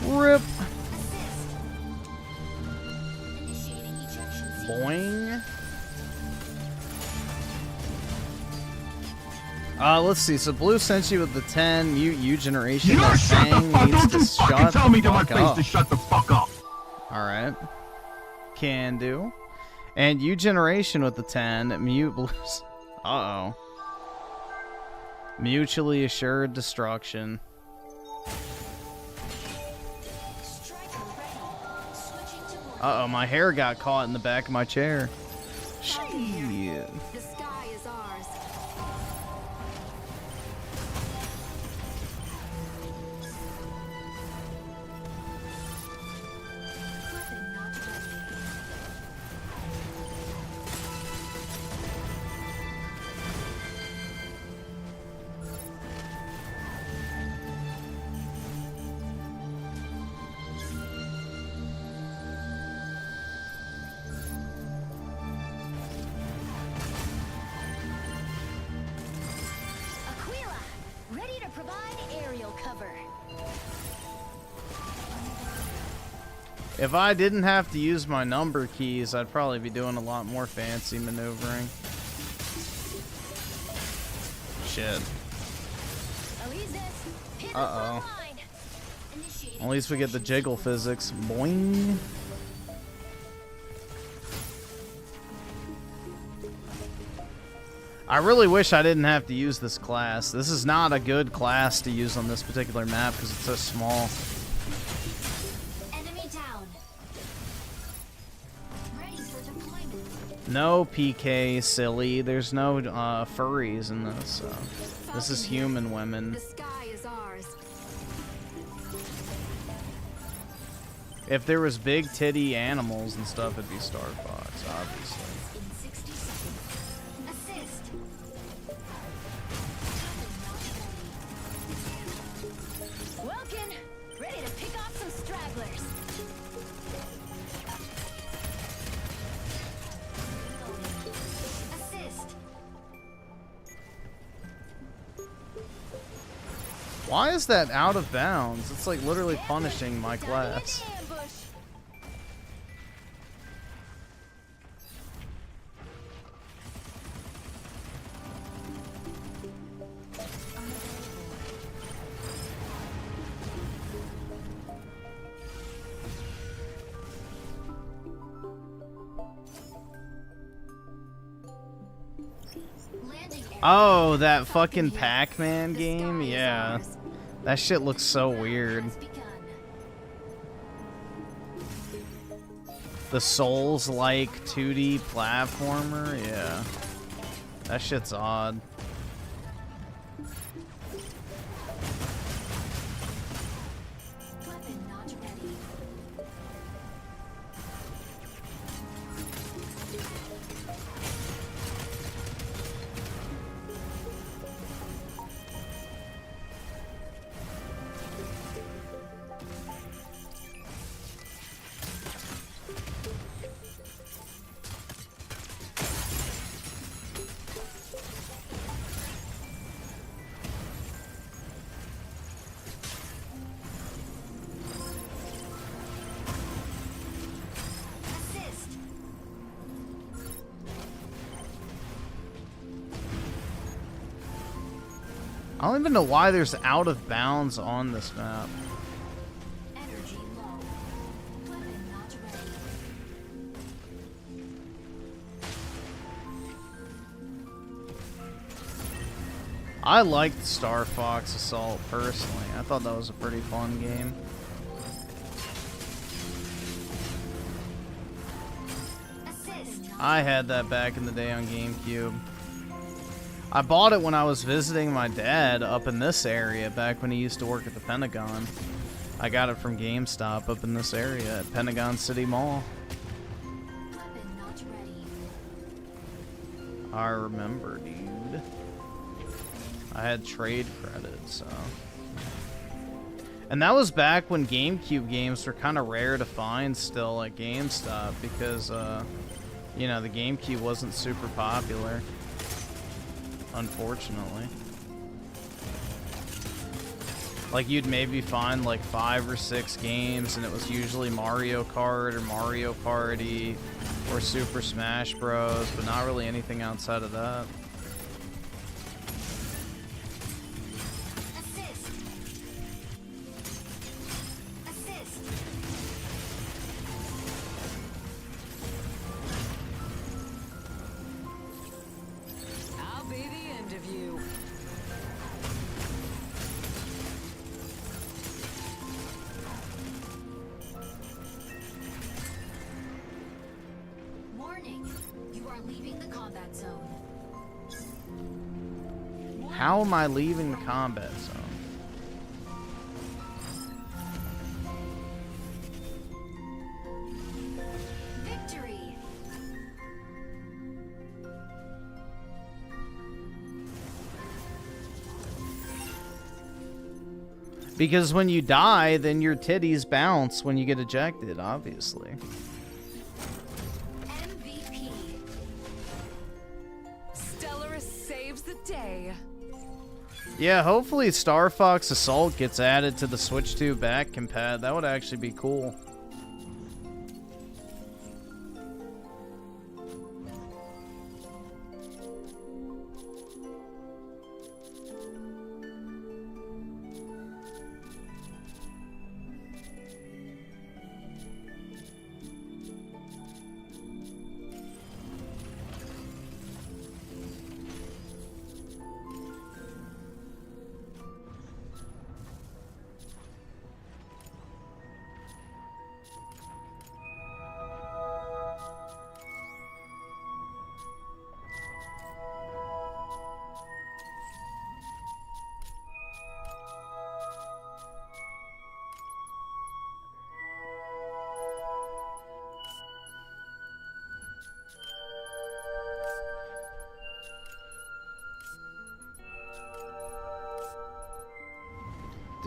Rip. Boing. Let's see. So Blue sent you with the 10. U generation. You shut the fuck! Don't you fucking tell me to my face up. to shut the fuck up! All right. Can do. And U generation with the 10. Mute Blues. Uh-oh. Mutually assured destruction. Uh-oh, my hair got caught in the back of my chair. Shit. The sky is ours. If I didn't have to use my number keys, I'd probably be doing a lot more fancy maneuvering. Shit. Uh-oh. At least we get the jiggle physics. Boing. I really wish I didn't have to use this class. This is not a good class to use on this particular map because it's so small. No PK, silly. There's no furries in this. So. This is human women. The sky is ours. If there was big titty animals and stuff, it'd be Star Fox, obviously. In 60 seconds. Assist. Welkin, ready to pick off some stragglers. Why is that out of bounds? It's like literally punishing my class. Oh, that fucking Pac-Man game? Yeah. That shit looks so weird. The Souls-like 2D platformer? Yeah. That shit's odd. I don't even know why there's out of bounds on this map. I liked Star Fox Assault personally. I thought that was a pretty fun game. I had that back in the day on GameCube. I bought it when I was visiting my dad up in this area back when he used to work at the Pentagon. I got it from GameStop up in this area at Pentagon City Mall. I remember, dude. I had trade credits, so. And that was back when GameCube games were kind of rare to find still at GameStop because, you know, the GameCube wasn't super popular. Unfortunately. Like, you'd maybe find like 5 or 6 games and it was usually Mario Kart or Mario Party or Super Smash Bros, but not really anything outside of that. are leaving the combat zone. How am I leaving the combat zone? Victory. Because when you die, then your titties bounce when you get ejected, obviously. MVP. Stellaris saves the day. Yeah, hopefully Star Fox Assault gets added to the Switch 2 back compat. That would actually be cool.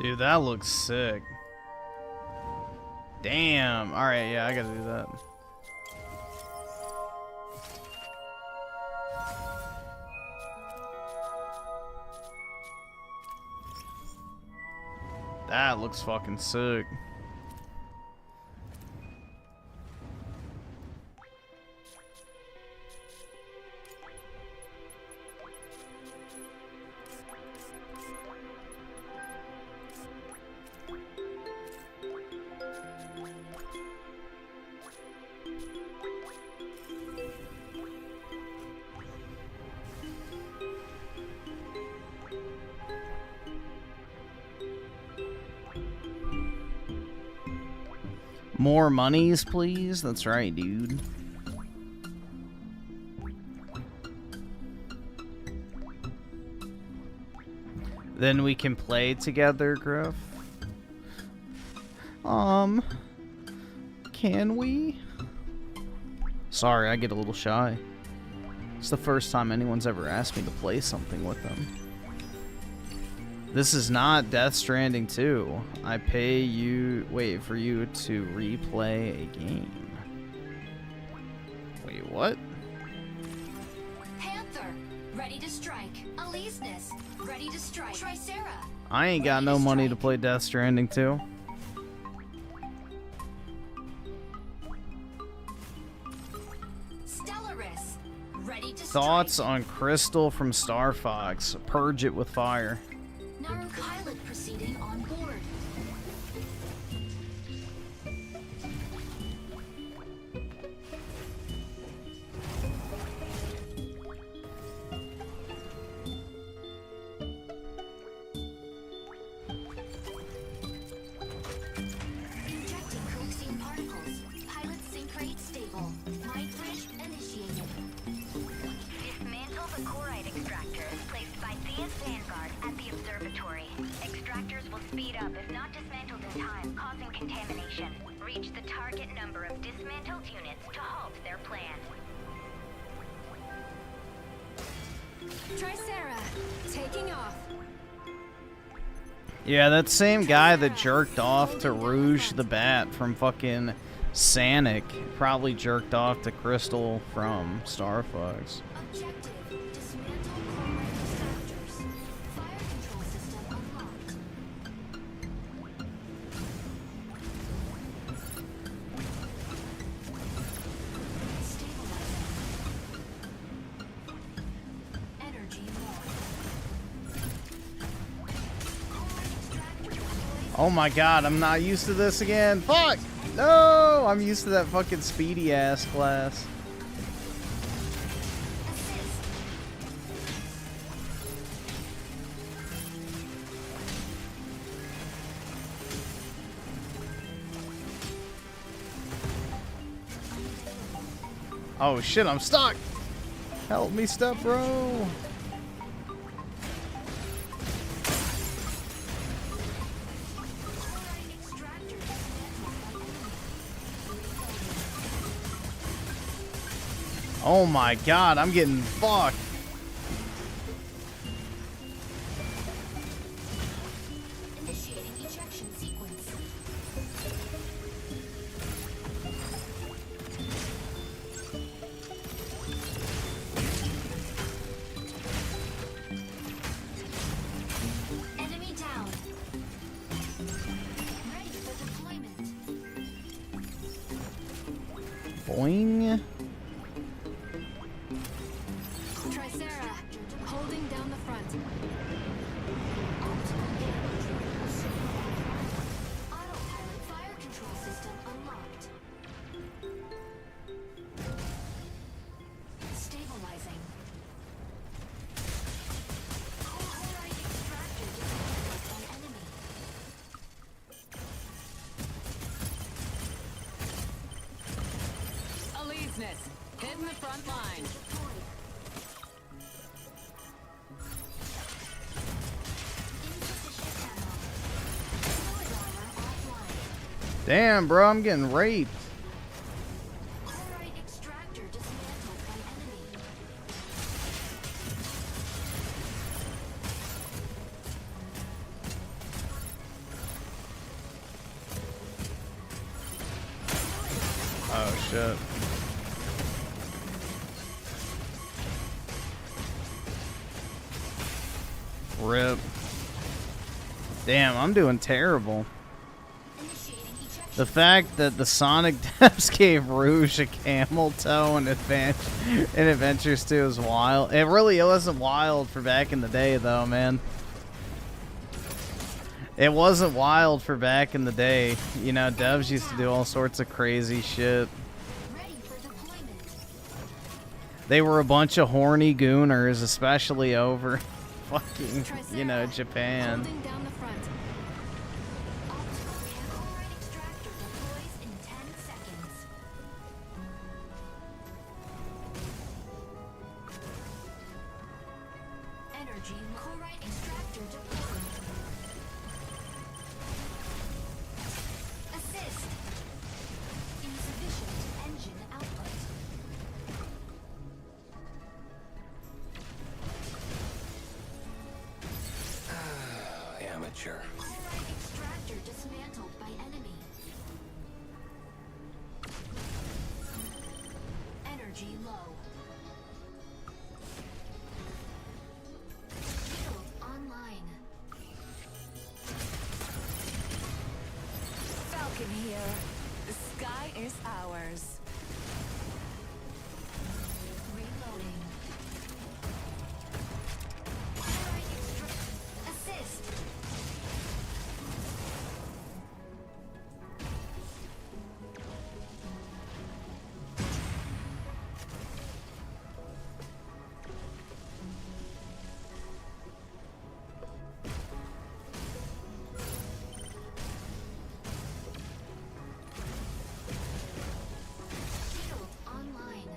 Dude, that looks sick. Damn. Alright, yeah, I gotta do that. That looks fucking sick. More monies, please? That's right, dude. Then we can play together, Griff. Can we? Sorry, I get a little shy. It's the first time anyone's ever asked me to play something with them. This is not Death Stranding 2. I pay you... Wait, for you to replay a game. Wait, what? Panther, ready to strike. Aleseness, ready to strike. Tricera. I ain't got no money to play Death Stranding 2. Stellaris, ready to Thoughts on Crystal from Star Fox. Purge it with fire. Naru pilot proceeding on board. Injecting coaxing particles. Pilot sync rate stable. Mind bridge initiated. Dismantle the chloride extractors placed by CS Vanguard at the observatory. Extractors will speed up if not dismantled in time, causing contamination. Reach the target number of dismantled units to halt their plan. Tricera, taking off. Yeah, that same guy that jerked off to Rouge the Bat from fucking Sanic probably jerked off to Crystal from Star Fox. Objective, dismantle chloride extractors. Fire control system unlocked. Energy Oh my god, I'm not used to this again. Fuck! No! I'm used to that fucking speedy ass class. Oh shit, I'm stuck! Help me, step bro. Oh my god, I'm getting fucked. Initiating ejection sequence. Enemy down. Ready for deployment. Boing. Tricera, holding down the front. Autopilot fire control system unlocked. Stabilizing. Chloride extractor dismantled by enemy. Aleseness, hitting the front line. Damn, bro, I'm getting raped. Chloride extractor dismantled by enemy. Oh shit. Rip. Damn, I'm doing terrible. The fact that the Sonic devs gave Rouge a camel toe in Adventures 2 is wild. It really wasn't wild for back in the day, though, man. It wasn't wild for back in the day. You know, devs used to do all sorts of crazy shit. They were a bunch of horny gooners, especially over fucking, you know, Japan. Holding down the front. Chloride extractor deploys in 10 seconds. Energy chloride extractor deployed. Assist. Insufficient engine output. Amateur. Chloride extractor dismantled by enemy. Energy low. Shield online. Falcon here. The sky is ours. Reloading. Chloride assist. Shield online.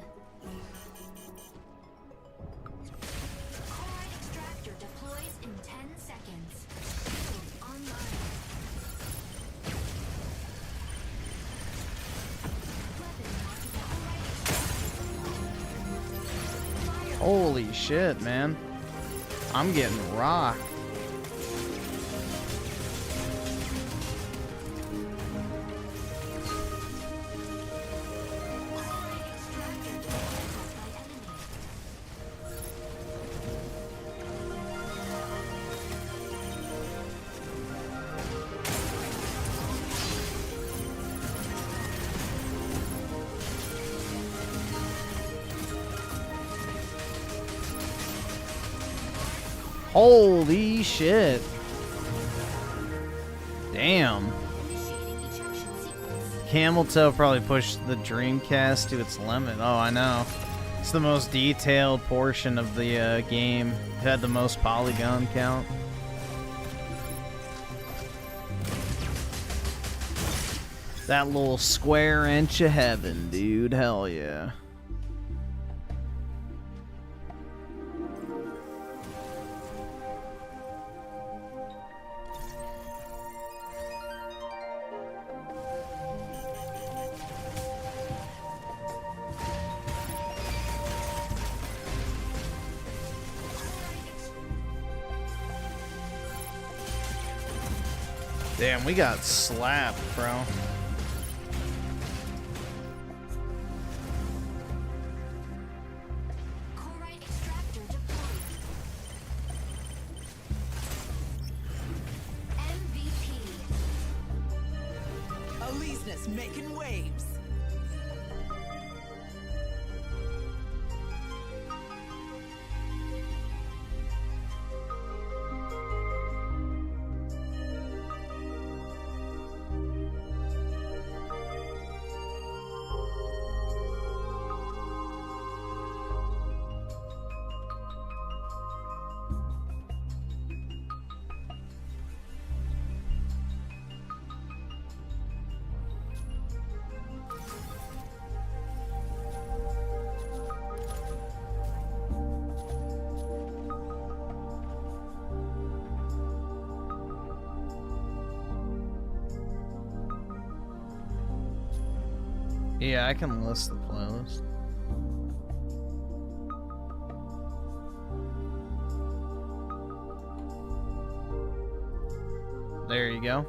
Chloride extractor deploys in 10 seconds. Shield online. Holy shit, man. I'm getting rocked. Holy shit. Damn. Camel Toe probably pushed the Dreamcast to its limit. Oh, I know. It's the most detailed portion of the game. It had the most polygon count. That little square inch of heaven, dude. Hell yeah. Damn, we got slapped, bro. Corite extractor deployed. MVP. Aleseness making waves. Yeah, I can list the playlist. There you go.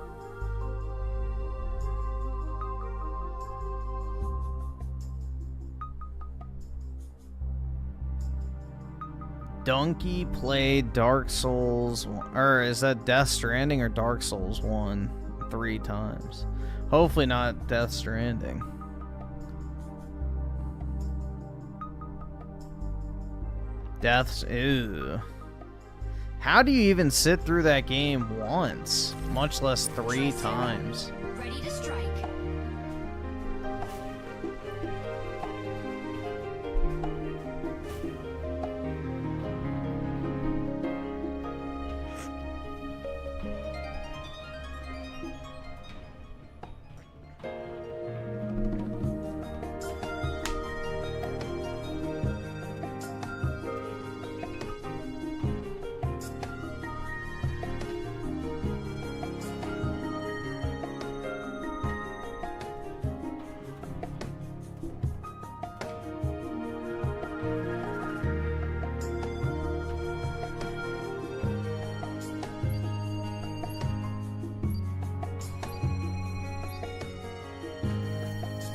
Donkey played Dark Souls, or is that Death Stranding or Dark Souls 1 3 times? Hopefully not Death Stranding. Death's, ew. How do you even sit through that game once, much less 3 times? Ready to strike.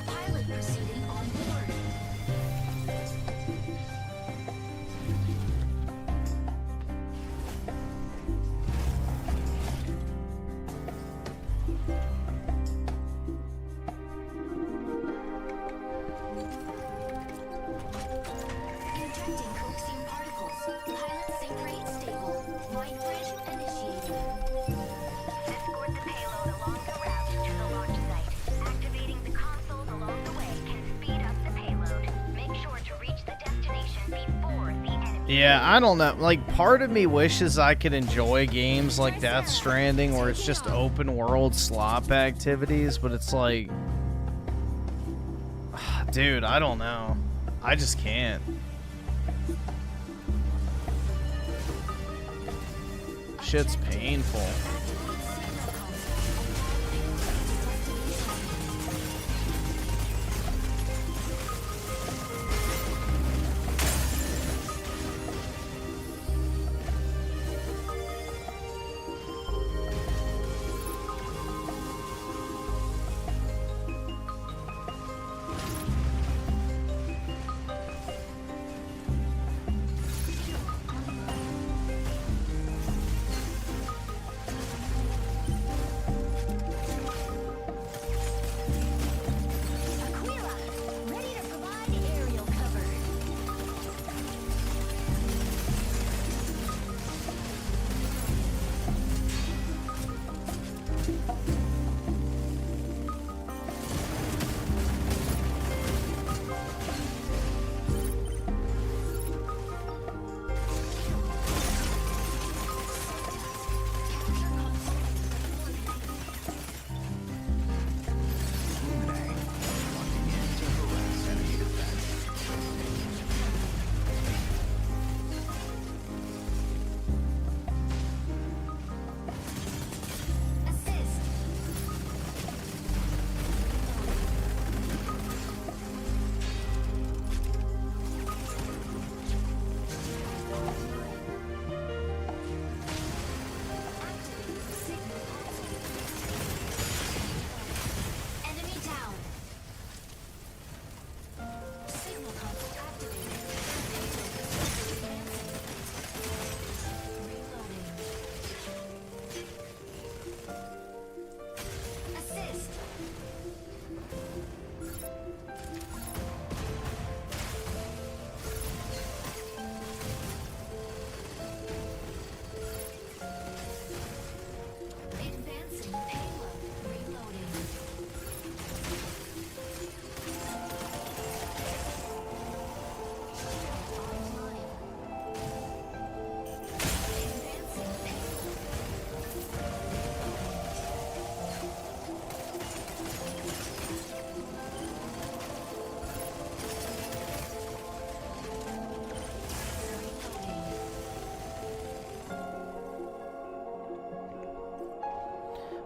Pilot proceeding on board. Injecting coaxium particles. Pilot sync rate stable. Mind bridge initiated. Escort the payload along the route to the launch site. Activating the consoles along the way can speed up the payload. Make sure to reach the destination before the enemy. Yeah, I don't know. Like, part of me wishes I could enjoy games like Death Stranding where it's just open world slop activities, but it's like, dude, I don't know. I just can't. Shit's painful.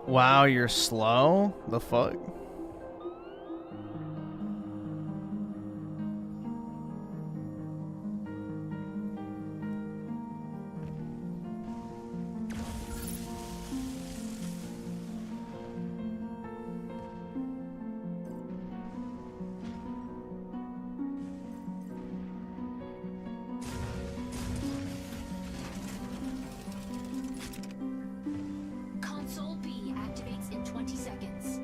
Wow, you're slow? The fuck? Console B activates in 20 seconds.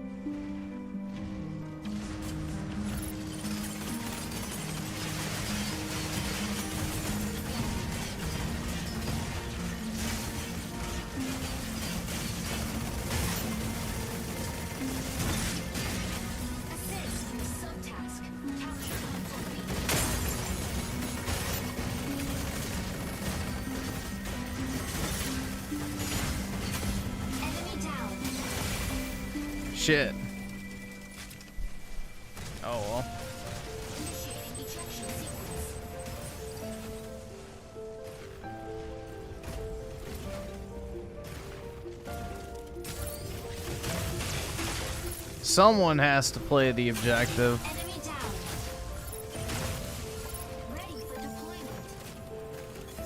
Assist. Subtask. Capture console B. Enemy down. Shit. Oh well. Initiating ejection sequence. Someone has to play the objective. Enemy down. Ready for deployment.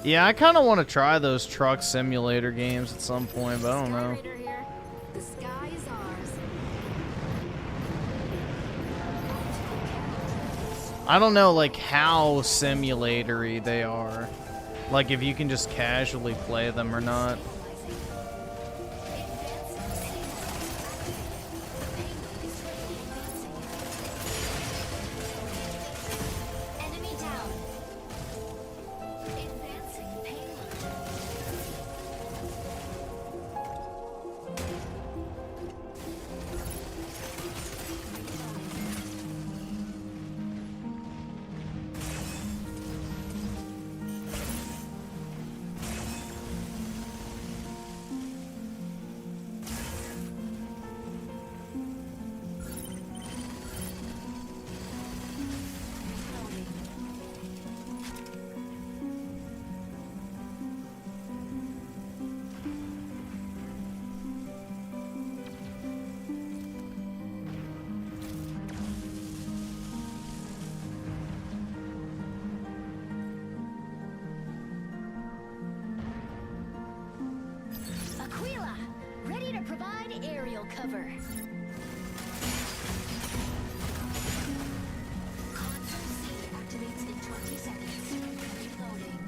Yeah, I kind of want to try those truck simulator games at some point, but I don't know. Raider here. The sky is ours. I don't know, like, how simulatory they are. Like, if you can just casually play them or not. Enemy down. Advancing payload. Aquila, ready to provide aerial cover. Console C activates in 20 seconds. Reloading.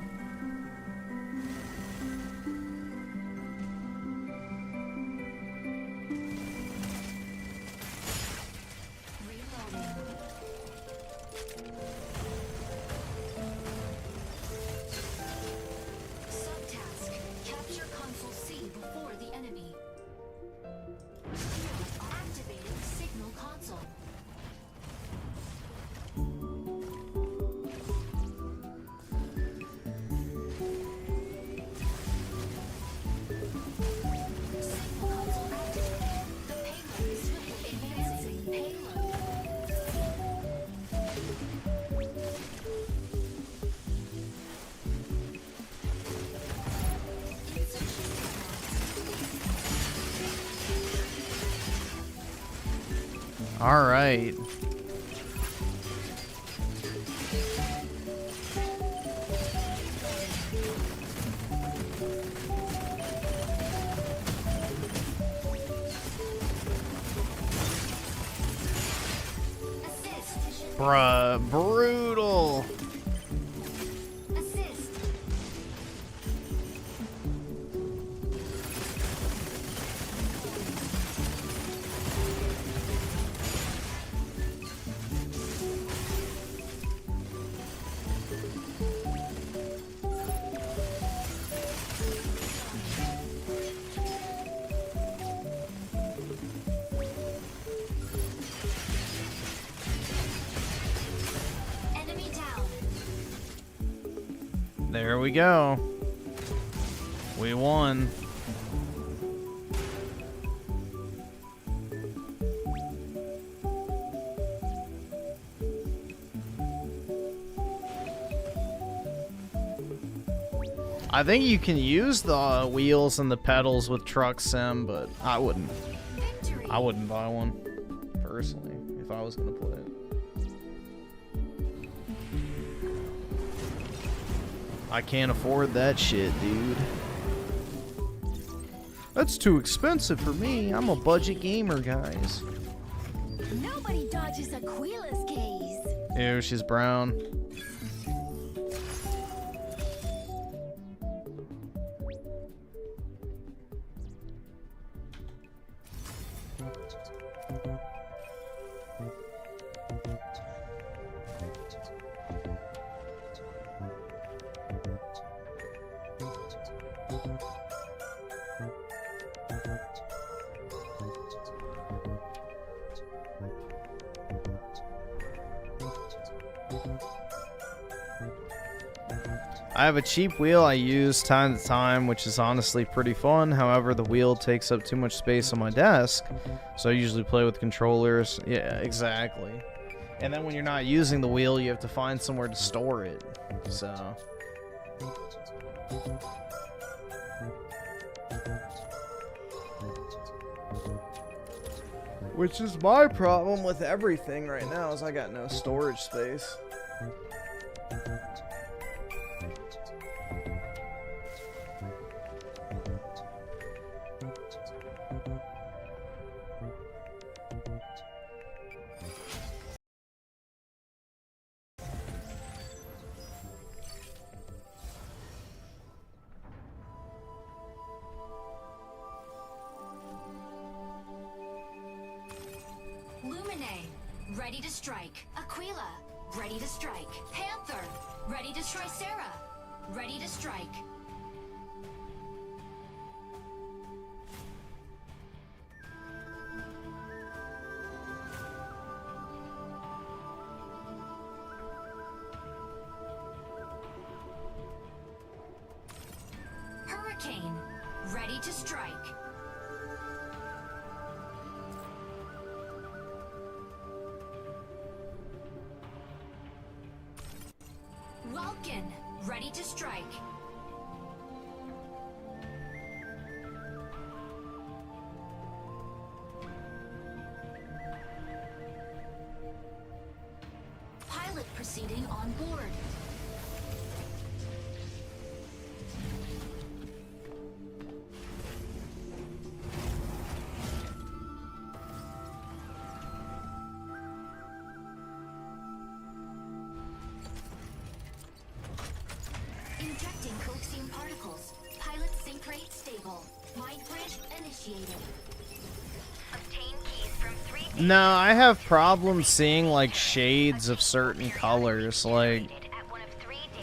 Reloading. Subtask. Capture console C before the enemy. Activating signal console. Signal console activated. The payload is swiftly advancing payload. All right. Bruh, brutal. Assist. Enemy down. There we go. We won. I think you can use the wheels and the pedals with Truck Sim, but I wouldn't. I wouldn't buy one, personally, if I was gonna play it. I can't afford that shit, dude. That's too expensive for me. I'm a budget gamer, guys. Nobody dodges Aquila's gaze. Ew, she's brown. I have a cheap wheel I use time to time, which is honestly pretty fun. However, the wheel takes up too much space on my desk, so I usually play with controllers. Yeah, exactly. And then when you're not using the wheel, you have to find somewhere to store it. So... which is my problem with everything right now, is I got no storage space. Ready to strike. Aquila, ready to strike. Panther, ready to strike. Sarah, ready to strike. Hurricane, ready to strike. Vulcan, ready to strike. Pilot proceeding on board. Injecting coaxium particles. Pilot sync rate stable. Mind bridge initiated. Obtain keys from 3 No, I have problems seeing like shades of certain colors, like,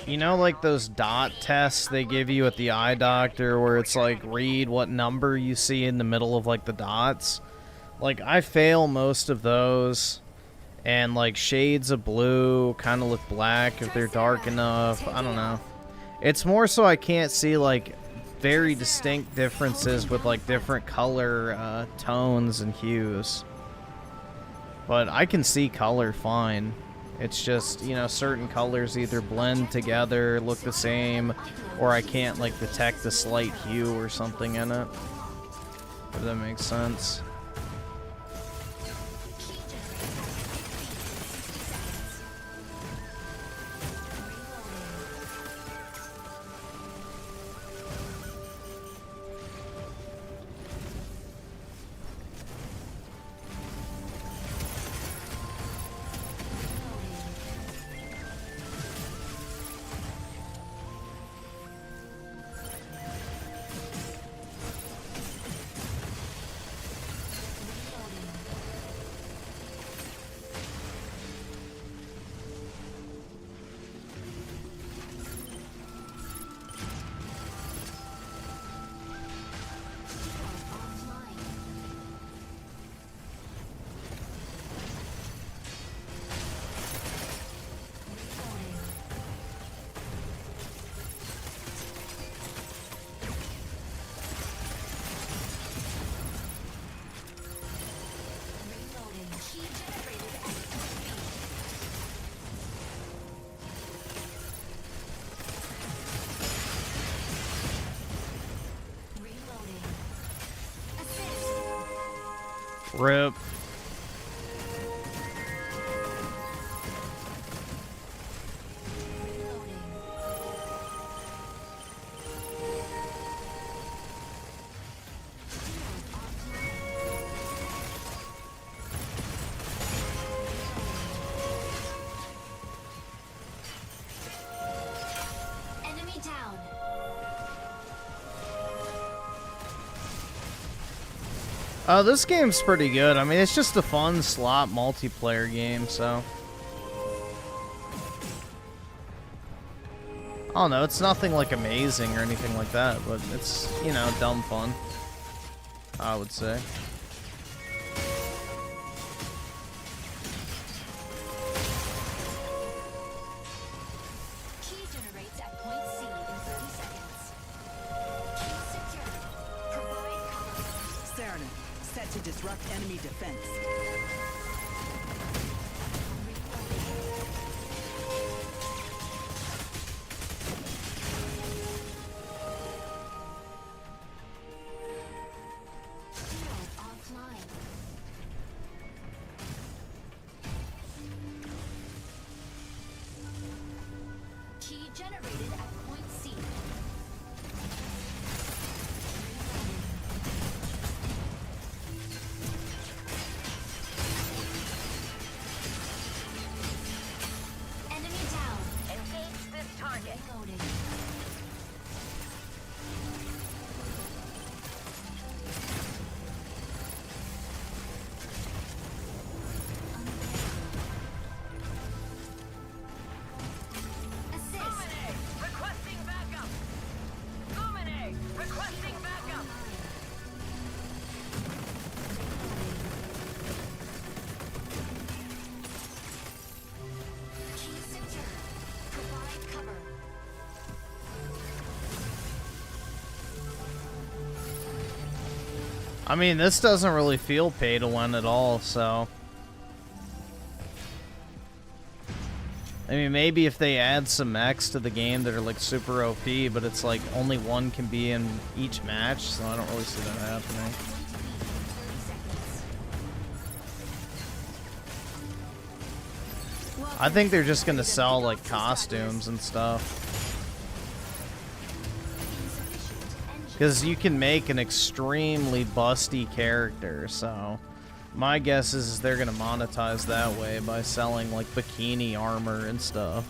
you know, like those dot tests they give you at the eye doctor where it's like read what number you see in the middle of like the dots. Like, I fail most of those, and like shades of blue kind of look black if they're dark enough. I don't know. It's more so I can't see like very distinct differences with like different color tones and hues. But I can see color fine. It's just, you know, certain colors either blend together, look the same, or I can't like detect a slight hue or something in it. If that makes sense. Rip. Enemy down. This game's pretty good. I mean, it's just a fun slot multiplayer game, so. I don't know, it's nothing like amazing or anything like that, but it's, you know, dumb fun, I would say. Key generates at point C in 30 seconds. Key secured. Provide cover. Sarah, set to disrupt enemy defense. Shield offline. Key generated at point C. Enemy down. Engage this target. Reloading. Assist. Requesting backup. Lumine, requesting backup. Key secured. Provide cover. I mean, this doesn't really feel pay to win at all, so. I mean, maybe if they add some mechs to the game that are like super OP, but it's like only one can be in each match, so I don't really see that happening. I think they're just gonna sell like costumes and stuff. Because you can make an extremely busty character, so my guess is they're gonna monetize that way by selling like bikini armor and stuff.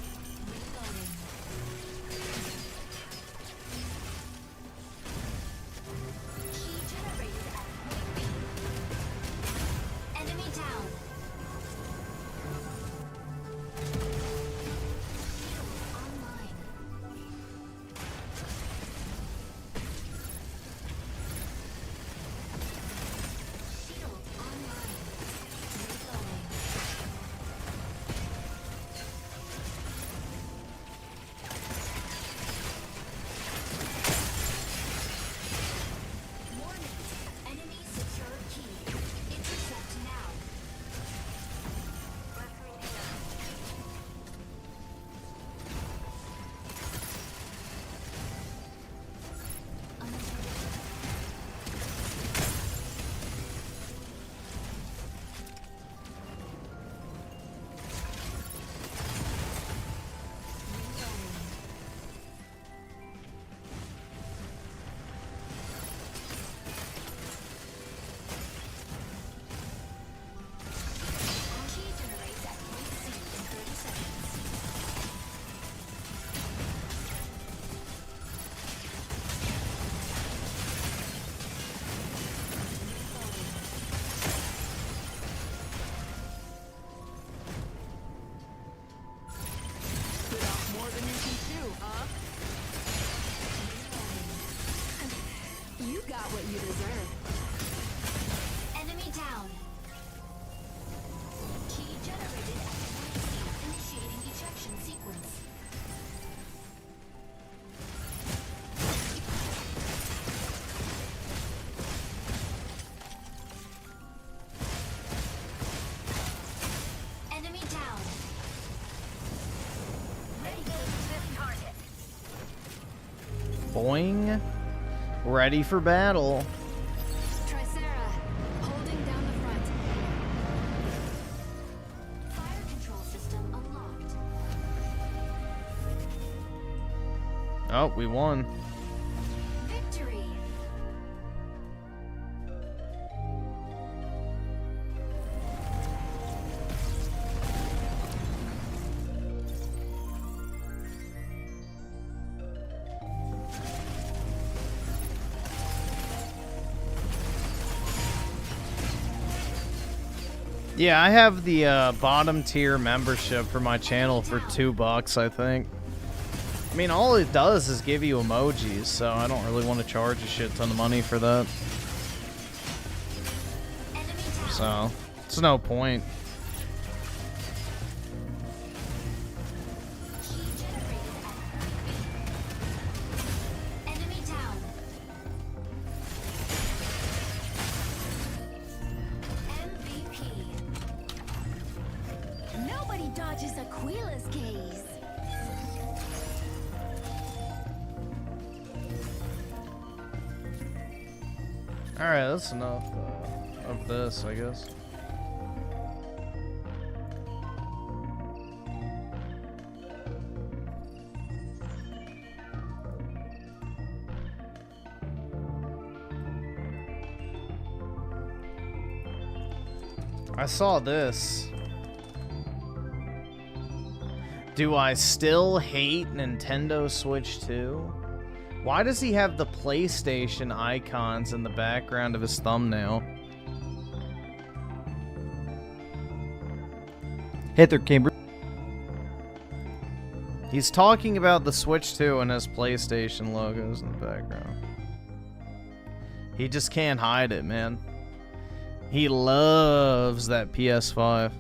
Enemy down. Online. Shield online. Reloading. Warning. Enemy secured key. Intercept now. Key generates at point C in 30 seconds. Bit off more than you can chew, huh? You got what you deserve. Enemy down. Key generated at point C. Initiating ejection sequence. Enemy down. Boing. Ready for battle. Tricera, holding down the front. Oh, we won. Victory. Yeah, I have the bottom tier membership for my channel for $2, I think. I mean, all it does is give you emojis, so I don't really want to charge a shit ton of money for that. So, it's no point. Enemy down. MVP. Nobody dodges Aquila's gaze. Alright, that's enough of this, I guess. I saw this. Do I still hate Nintendo Switch 2? Why does he have the PlayStation icons in the background of his thumbnail? Hey there, Cambridge. He's talking about the Switch 2 and his PlayStation logos in the background. He just can't hide it, man. He loves that PS5.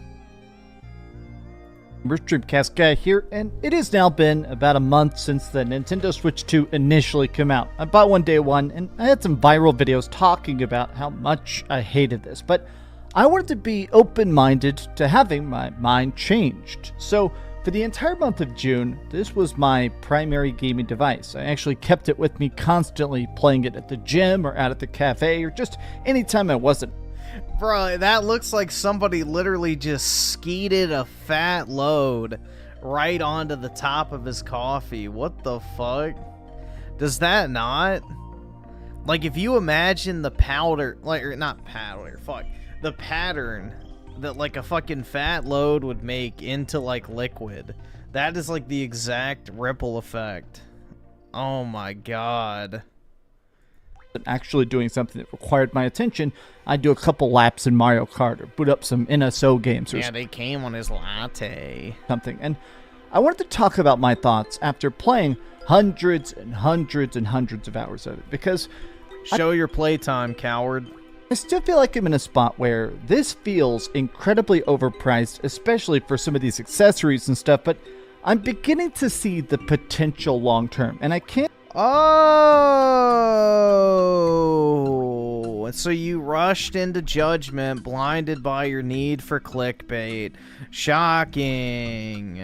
Dreamcast guy here, and it has now been about a month since the Nintendo Switch 2 initially came out. I bought one day one, and I had some viral videos talking about how much I hated this, but I wanted to be open-minded to having my mind changed. So for the entire month of June, this was my primary gaming device. I actually kept it with me constantly, playing it at the gym or out at the cafe or just anytime I wasn't. Bro, that looks like somebody literally just skeeted a fat load right onto the top of his coffee. What the fuck? Does that not? Like, if you imagine the powder, like, or not powder, fuck. The pattern that, like, a fucking fat load would make into, like, liquid. That is, like, the exact ripple effect. Oh my god. Actually doing something that required my attention, I'd do a couple laps in Mario Kart or boot up some NSO games or yeah, they came on his latte. Something. And I wanted to talk about my thoughts after playing hundreds and hundreds and hundreds of hours of it, because show your playtime, coward. I still feel like I'm in a spot where this feels incredibly overpriced, especially for some of these accessories and stuff, but I'm beginning to see the potential long term, and I can't. Oh, so you rushed into judgment, blinded by your need for clickbait. Shocking.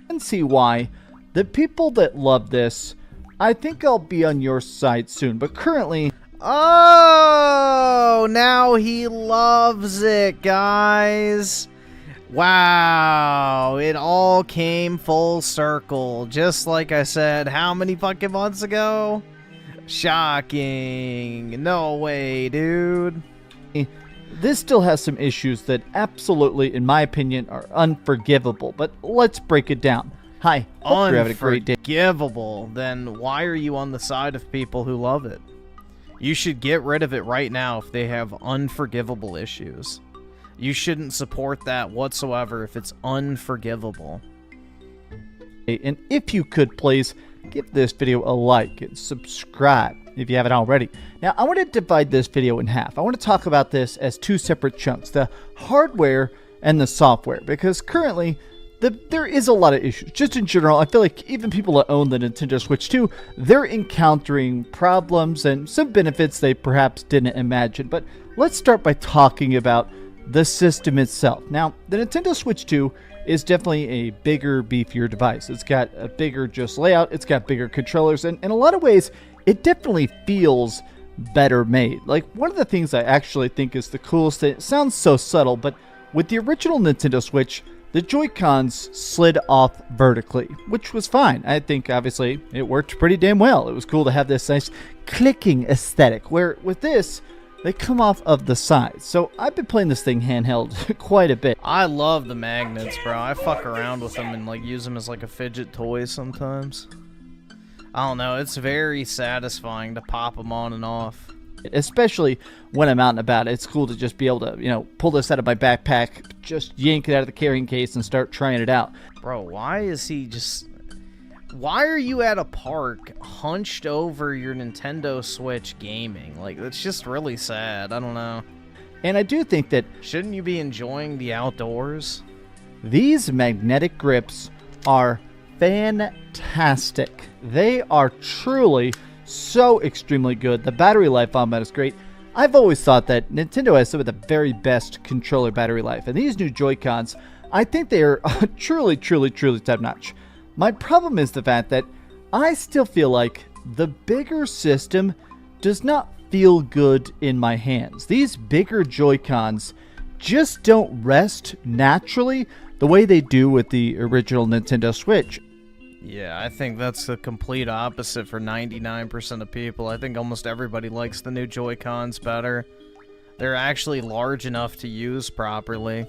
And see why. The people that love this, I think I'll be on your side soon, but currently... Oh, now he loves it, guys. Wow, it all came full circle, just like I said how many fucking months ago? Shocking. No way, dude. This still has some issues that absolutely, in my opinion, are unforgivable, but let's break it down. Hi, hope you're having a great day. Unforgivable? Then why are you on the side of people who love it? You should get rid of it right now if they have unforgivable issues. You shouldn't support that whatsoever if it's unforgivable. And if you could, please give this video a like and subscribe if you haven't already. Now, I want to divide this video in half. I want to talk about this as two separate chunks, the hardware and the software, because currently there is a lot of issues. Just in general, I feel like even people that own the Nintendo Switch 2, they're encountering problems and some benefits they perhaps didn't imagine. But let's start by talking about the system itself. Now, the Nintendo Switch 2 is definitely a bigger, beefier device. It's got a bigger just layout, it's got bigger controllers, and in a lot of ways, it definitely feels better made. Like, one of the things I actually think is the coolest thing, it sounds so subtle, but with the original Nintendo Switch, the Joy-Cons slid off vertically, which was fine. I think, obviously, it worked pretty damn well. It was cool to have this nice clicking aesthetic, where with this, they come off of the sides. So I've been playing this thing handheld quite a bit. I love the magnets, bro. I fuck around with them and like use them as like a fidget toy sometimes. I don't know. It's very satisfying to pop them on and off. Especially when I'm out and about. It's cool to just be able to, you know, pull this out of my backpack, just yank it out of the carrying case and start trying it out. Bro, why is he just... Why are you at a park hunched over your Nintendo Switch gaming? Like, that's just really sad. I don't know. And I do think that... Shouldn't you be enjoying the outdoors? These magnetic grips are fantastic. They are truly so extremely good. The battery life on that is great. I've always thought that Nintendo has some of the very best controller battery life. And these new Joy-Cons, I think they are truly top-notch. My problem is the fact that I still feel like the bigger system does not feel good in my hands. These bigger Joy-Cons just don't rest naturally the way they do with the original Nintendo Switch. Yeah, I think that's the complete opposite for 99% of people. I think almost everybody likes the new Joy-Cons better. They're actually large enough to use properly.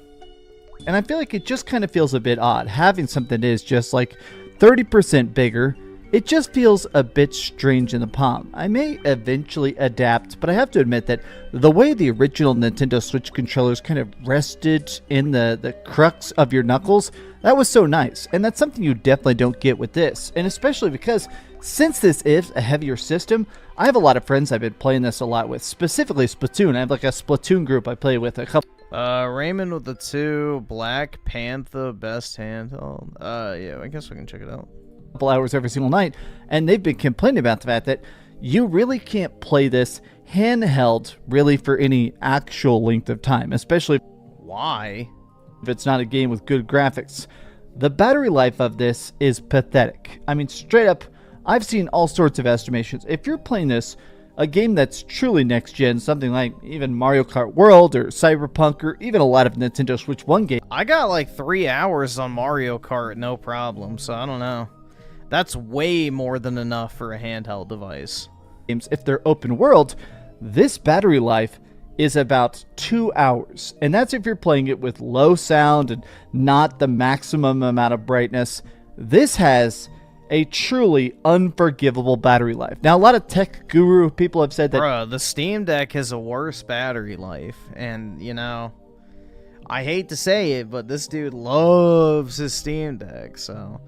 And I feel like it just kind of feels a bit odd. Having something that is just like 30% bigger, it just feels a bit strange in the palm. I may eventually adapt, but I have to admit that the way the original Nintendo Switch controllers kind of rested in the crux of your knuckles, that was so nice. And that's something you definitely don't get with this. And especially because since this is a heavier system, I have a lot of friends I've been playing this a lot with, specifically Splatoon. I have like a Splatoon group I play with a couple. Raymond with the 2, Black Panther, best handheld. Yeah, I guess we can check it out. Couple hours every single night, and they've been complaining about the fact that you really can't play this handheld really for any actual length of time, especially why if it's not a game with good graphics. The battery life of this is pathetic. I mean, straight up, I've seen all sorts of estimations. If you're playing this, a game that's truly next-gen, something like even Mario Kart World or Cyberpunk or even a lot of Nintendo Switch 1 games. I got like 3 hours on Mario Kart, no problem, so I don't know. That's way more than enough for a handheld device. If they're open world, this battery life is about 2 hours. And that's if you're playing it with low sound and not the maximum amount of brightness. This has a truly unforgivable battery life. Now, a lot of tech guru people have said that... Bruh, the Steam Deck has a worse battery life. And, you know, I hate to say it, but this dude loves his Steam Deck, so...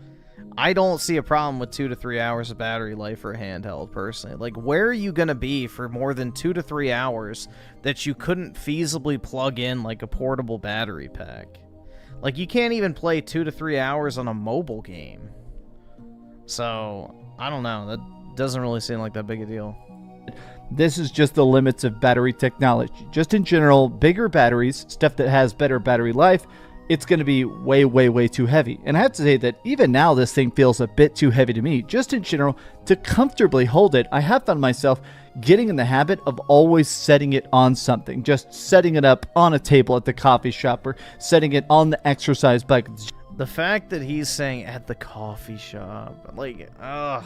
I don't see a problem with 2 to 3 hours of battery life for a handheld, personally. Like, where are you going to be for more than 2 to 3 hours that you couldn't feasibly plug in, like, a portable battery pack? Like, you can't even play 2 to 3 hours on a mobile game. So, I don't know. That doesn't really seem like that big a deal. This is just the limits of battery technology. Just in general, bigger batteries, stuff that has better battery life, it's going to be way too heavy. And I have to say that even now this thing feels a bit too heavy to me. Just in general, to comfortably hold it, I have found myself getting in the habit of always setting it on something. Just setting it up on a table at the coffee shop or setting it on the exercise bike. The fact that he's saying at the coffee shop, like, ugh.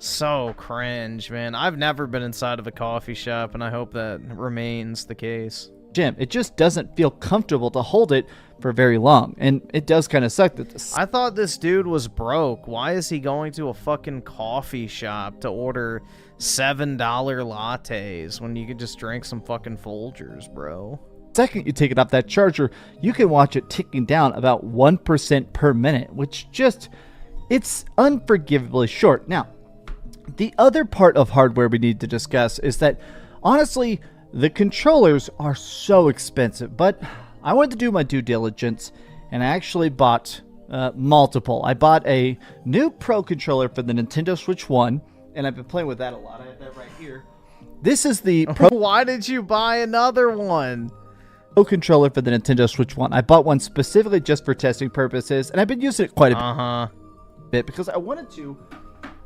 So cringe, man. I've never been inside of a coffee shop, and I hope that remains the case. Gym. It just doesn't feel comfortable to hold it for very long, and it does kind of suck that this... I thought this dude was broke. Why is he going to a fucking coffee shop to order $7 lattes when you could just drink some fucking Folgers, bro? Second you take it off that charger, you can watch it ticking down about 1% per minute, which just, it's unforgivably short. Now, the other part of hardware we need to discuss is that, honestly, the controllers are so expensive, but I wanted to do my due diligence, and I actually bought multiple. I bought a new Pro controller for the Nintendo Switch 1, and I've been playing with that a lot. I have that right here. This is the Pro... Why did you buy another one? Pro controller for the Nintendo Switch 1. I bought one specifically just for testing purposes, and I've been using it quite a bit because I wanted to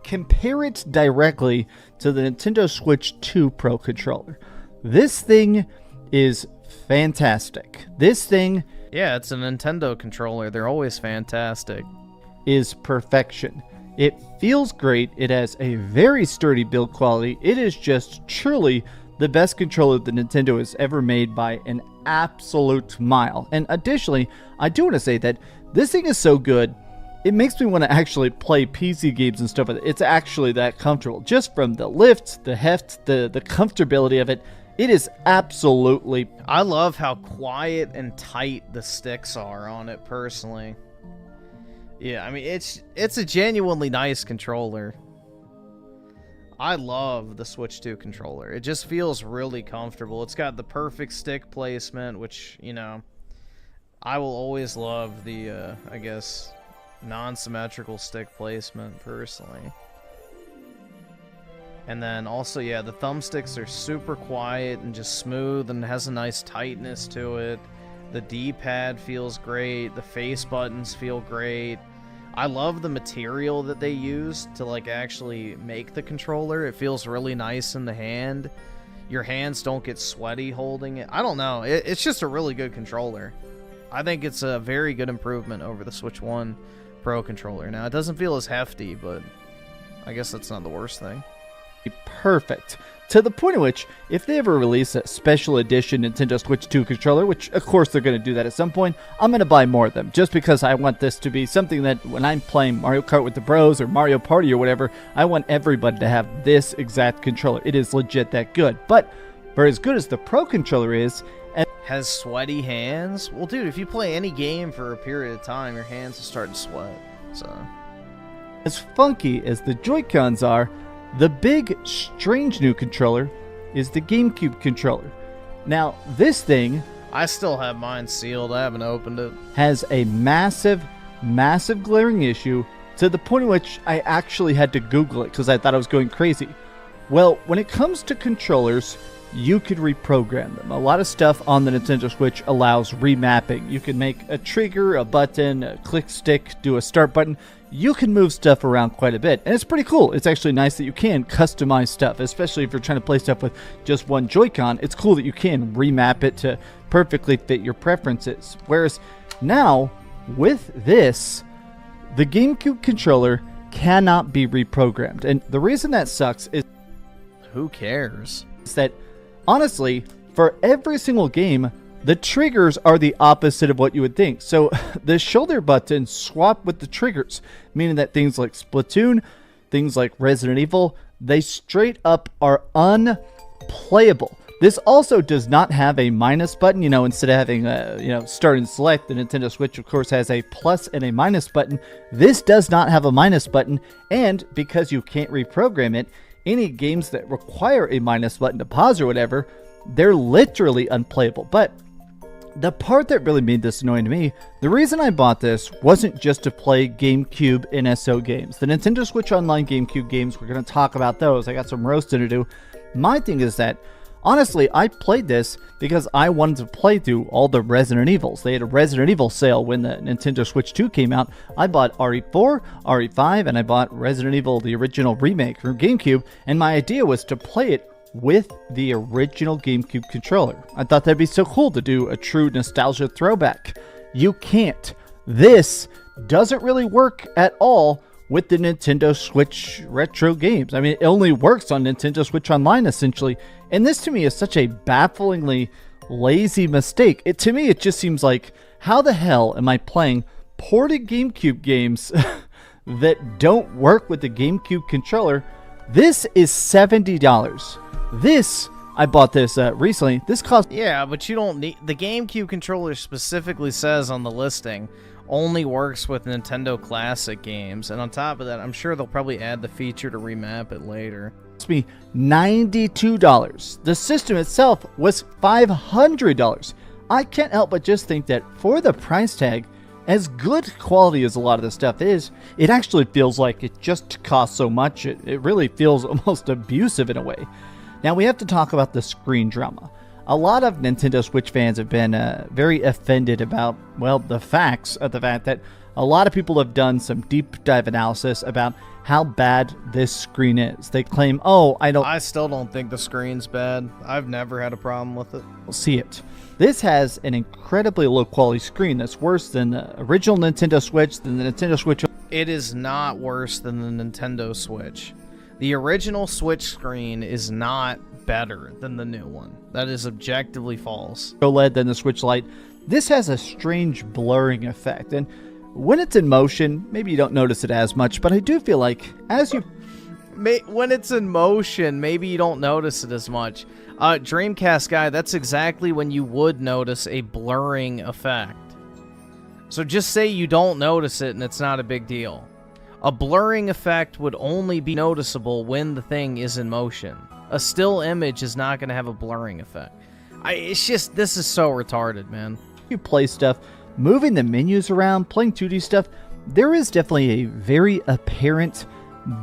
compare it directly to the Nintendo Switch 2 Pro controller. This thing is fantastic. This thing, yeah, it's a Nintendo controller. They're always fantastic. Is perfection. It feels great. It has a very sturdy build quality. It is just truly the best controller that Nintendo has ever made by an absolute mile. And additionally, I do want to say that this thing is so good, it makes me want to actually play PC games and stuff with it. It's actually that comfortable. Just from the lift, the heft, the comfortability of it, it is absolutely... I love how quiet and tight the sticks are on it, personally. Yeah, I mean, it's a genuinely nice controller. I love the Switch 2 controller. It just feels really comfortable. It's got the perfect stick placement, which, you know, I will always love the, I guess, non-symmetrical stick placement, personally. And then also, yeah, the thumbsticks are super quiet and just smooth and has a nice tightness to it. The D-pad feels great. The face buttons feel great. I love the material that they use to, like, actually make the controller. It feels really nice in the hand. Your hands don't get sweaty holding it. I don't know. It's just a really good controller. I think it's a very good improvement over the Switch 1 Pro controller. Now, it doesn't feel as hefty, but I guess that's not the worst thing. Perfect. To the point at which, if they ever release a special edition Nintendo Switch 2 controller, which of course they're going to do that at some point, I'm going to buy more of them, just because I want this to be something that when I'm playing Mario Kart with the bros or Mario Party or whatever, I want everybody to have this exact controller. It is legit that good. But for as good as the Pro controller is, and has sweaty hands? Well, dude, if you play any game for a period of time, your hands will start to sweat. So, as funky as the Joy-Cons are, the big, strange new controller is the GameCube controller. Now, this thing... I still have mine sealed. I haven't opened it. ...has a massive, massive glaring issue to the point at which I actually had to Google it because I thought I was going crazy. Well, when it comes to controllers, you could reprogram them. A lot of stuff on the Nintendo Switch allows remapping. You can make a trigger, a button, a click stick, do a start button. You can move stuff around quite a bit, and it's pretty cool. It's actually nice that you can customize stuff, especially if you're trying to play stuff with just one Joy-Con. It's cool that you can remap it to perfectly fit your preferences. Whereas now, with this, the GameCube controller cannot be reprogrammed. And the reason that sucks is... Who cares? ...is that, honestly, for every single game, the triggers are the opposite of what you would think. So the shoulder buttons swap with the triggers, meaning that things like Splatoon, things like Resident Evil, they straight up are unplayable. This also does not have a minus button. You know, instead of having start and select, the Nintendo Switch, of course, has a plus and a minus button. This does not have a minus button, and because you can't reprogram it, any games that require a minus button to pause or whatever, they're literally unplayable. But the part that really made this annoying to me, the reason I bought this wasn't just to play GameCube NSO games. The Nintendo Switch Online GameCube games, we're going to talk about those. I got some roasting to do. My thing is that, honestly, I played this because I wanted to play through all the Resident Evils. They had a Resident Evil sale when the Nintendo Switch 2 came out. I bought RE4, RE5, and I bought Resident Evil, the original remake from GameCube, and my idea was to play it with the original GameCube controller. I thought that'd be so cool to do a true nostalgia throwback. You can't. This doesn't really work at all with the Nintendo Switch retro games. I mean, it only works on Nintendo Switch Online, essentially. And this, to me, is such a bafflingly lazy mistake. To me, it just seems like, how the hell am I playing ported GameCube games that don't work with the GameCube controller? This is $70. This, I bought this recently. This cost... Yeah, but you don't need... The GameCube controller specifically says on the listing, only works with Nintendo Classic games. And on top of that, I'm sure they'll probably add the feature to remap it later. It's me $92. The system itself was $500. I can't help but just think that for the price tag, as good quality as a lot of this stuff is, it actually feels like it just costs so much. It really feels almost abusive in a way. Now, we have to talk about the screen drama. A lot of Nintendo Switch fans have been very offended about, well, the facts of the fact that a lot of people have done some deep dive analysis about how bad this screen is. They claim, oh, I still don't think the screen's bad. I've never had a problem with it. We'll see it. This has an incredibly low quality screen that's worse than the original Nintendo Switch, than the Nintendo Switch. It is not worse than the Nintendo Switch. The original Switch screen is not better than the new one. That is objectively false. OLED than the Switch Lite. This has a strange blurring effect, and when it's in motion, maybe you don't notice it as much, but I do feel like when it's in motion, maybe you don't notice it as much. Dreamcast guy, that's exactly when you would notice a blurring effect. So just say you don't notice it and it's not a big deal. A blurring effect would only be noticeable when the thing is in motion. A still image is not going to have a blurring effect. It's just, this is so retarded, man. You play stuff, moving the menus around, playing 2D stuff, there is definitely a very apparent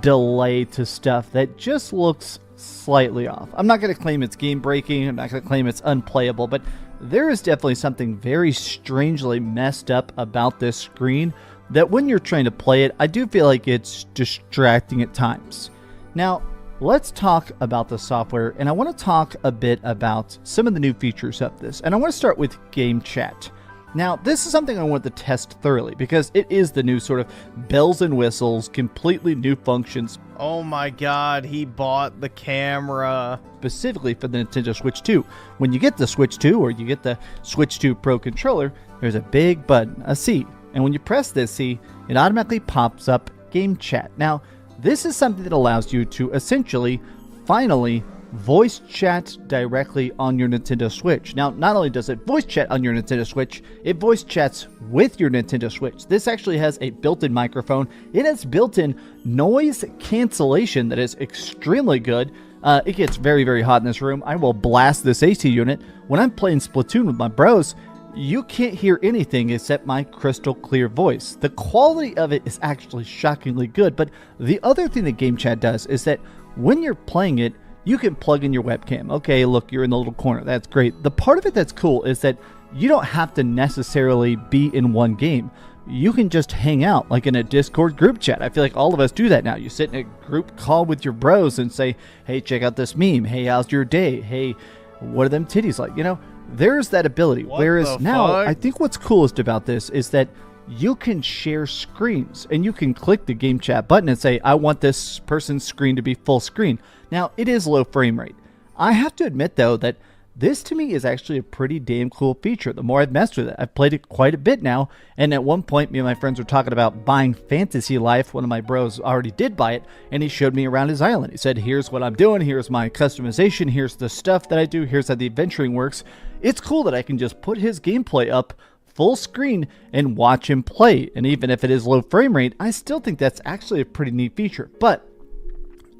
delay to stuff that just looks slightly off. I'm not going to claim it's game breaking, I'm not going to claim it's unplayable, but there is definitely something very strangely messed up about this screen that when you're trying to play it, I do feel like it's distracting at times. Now, let's talk about the software, and I want to talk a bit about some of the new features of this, and I want to start with game chat. Now, this is something I want to test thoroughly because it is the new sort of bells and whistles, completely new functions. Oh my god, he bought the camera. Specifically for the Nintendo Switch 2. When you get the Switch 2 or you get the Switch 2 Pro controller, there's a big button, a C. And when you press this C, it automatically pops up game chat. Now, this is something that allows you to essentially, finally, voice chat directly on your Nintendo Switch. Now, not only does it voice chat on your Nintendo Switch, it voice chats with your Nintendo Switch. This actually has a built-in microphone. It has built-in noise cancellation that is extremely good. It gets very, very hot in this room. I will blast this AC unit. When I'm playing Splatoon with my bros, you can't hear anything except my crystal clear voice. The quality of it is actually shockingly good, but the other thing that game chat does is that when you're playing it, you can plug in your webcam. Okay, look, you're in the little corner. That's great. The part of it that's cool is that you don't have to necessarily be in one game. You can just hang out, like in a Discord group chat. I feel like all of us do that now. You sit in a group call with your bros and say, hey, check out this meme. Hey, how's your day? Hey, what are them titties like? You know, there's that ability. Whereas now, I think what's coolest about this is that you can share screens and you can click the game chat button and say, I want this person's screen to be full screen. Now, it is low frame rate. I have to admit, though, that this to me is actually a pretty damn cool feature. The more I've messed with it, I've played it quite a bit now. And at one point, me and my friends were talking about buying Fantasy Life. One of my bros already did buy it, and he showed me around his island. He said, here's what I'm doing. Here's my customization. Here's the stuff that I do. Here's how the adventuring works. It's cool that I can just put his gameplay up full screen and watch him play. And even if it is low frame rate, I still think that's actually a pretty neat feature. But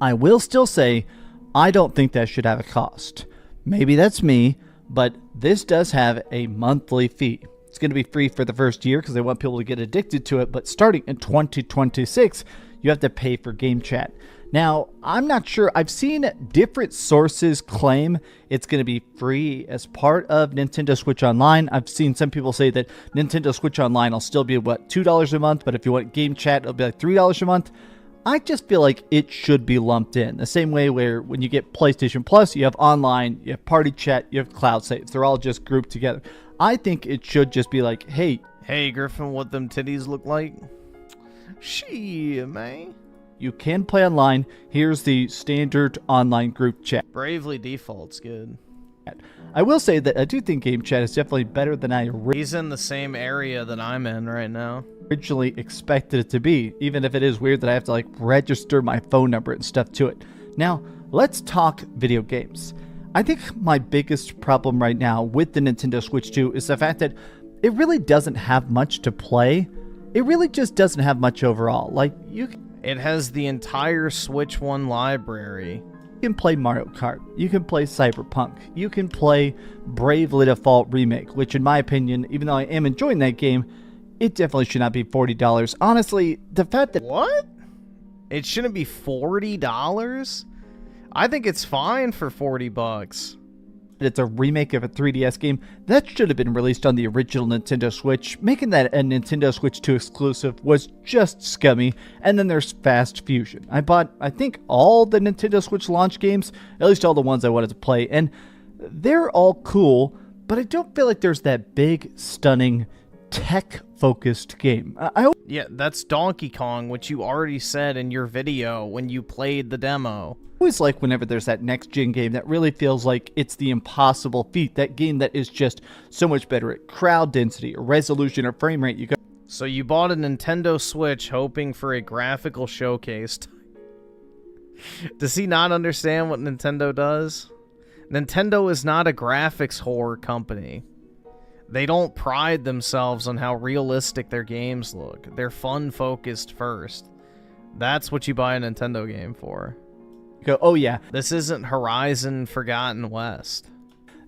I will still say, I don't think that should have a cost. Maybe that's me, but this does have a monthly fee. It's going to be free for the first year because they want people to get addicted to it, but starting in 2026, you have to pay for game chat. Now, I'm not sure. I've seen different sources claim it's going to be free as part of Nintendo Switch Online. I've seen some people say that Nintendo Switch Online will still be, what, $2 a month, but if you want game chat, it'll be like $3 a month. I just feel like it should be lumped in. The same way where when you get PlayStation Plus, you have online, you have party chat, you have cloud saves. They're all just grouped together. I think it should just be like, hey. Hey, Griffin, what them titties look like? Shit, man. You can play online. Here's the standard online group chat. Bravely Default's good. I will say that I do think game chat is definitely better than I He's in the same area that I'm in right now. Originally expected it to be, even if it is weird that I have to like register my phone number and stuff to it. Now, let's talk video games. I think my biggest problem right now with the Nintendo Switch 2 is the fact that it really doesn't have much to play. It really just doesn't have much overall. Like, it has the entire Switch 1 library. You can play Mario Kart, you can play Cyberpunk, you can play Bravely Default Remake, which in my opinion, even though I am enjoying that game, it definitely should not be $40. Honestly, the fact that... What? It shouldn't be $40? I think it's fine for $40. It's a remake of a 3DS game that should have been released on the original Nintendo Switch. Making that a Nintendo Switch 2 exclusive was just scummy. And then there's Fast Fusion. I bought, I think, all the Nintendo Switch launch games, at least all the ones I wanted to play, and they're all cool, but I don't feel like there's that big, stunning, tech-focused game. Yeah, that's Donkey Kong, which you already said in your video when you played the demo. I always like whenever there's that next-gen game that really feels like it's the impossible feat. That game that is just so much better at crowd density, or resolution, or frame rate. So you bought a Nintendo Switch hoping for a graphical showcase. Does he not understand what Nintendo does? Nintendo is not a graphics whore company. They don't pride themselves on how realistic their games look. They're fun-focused first. That's what you buy a Nintendo game for. You go, oh yeah. This isn't Horizon Forgotten West.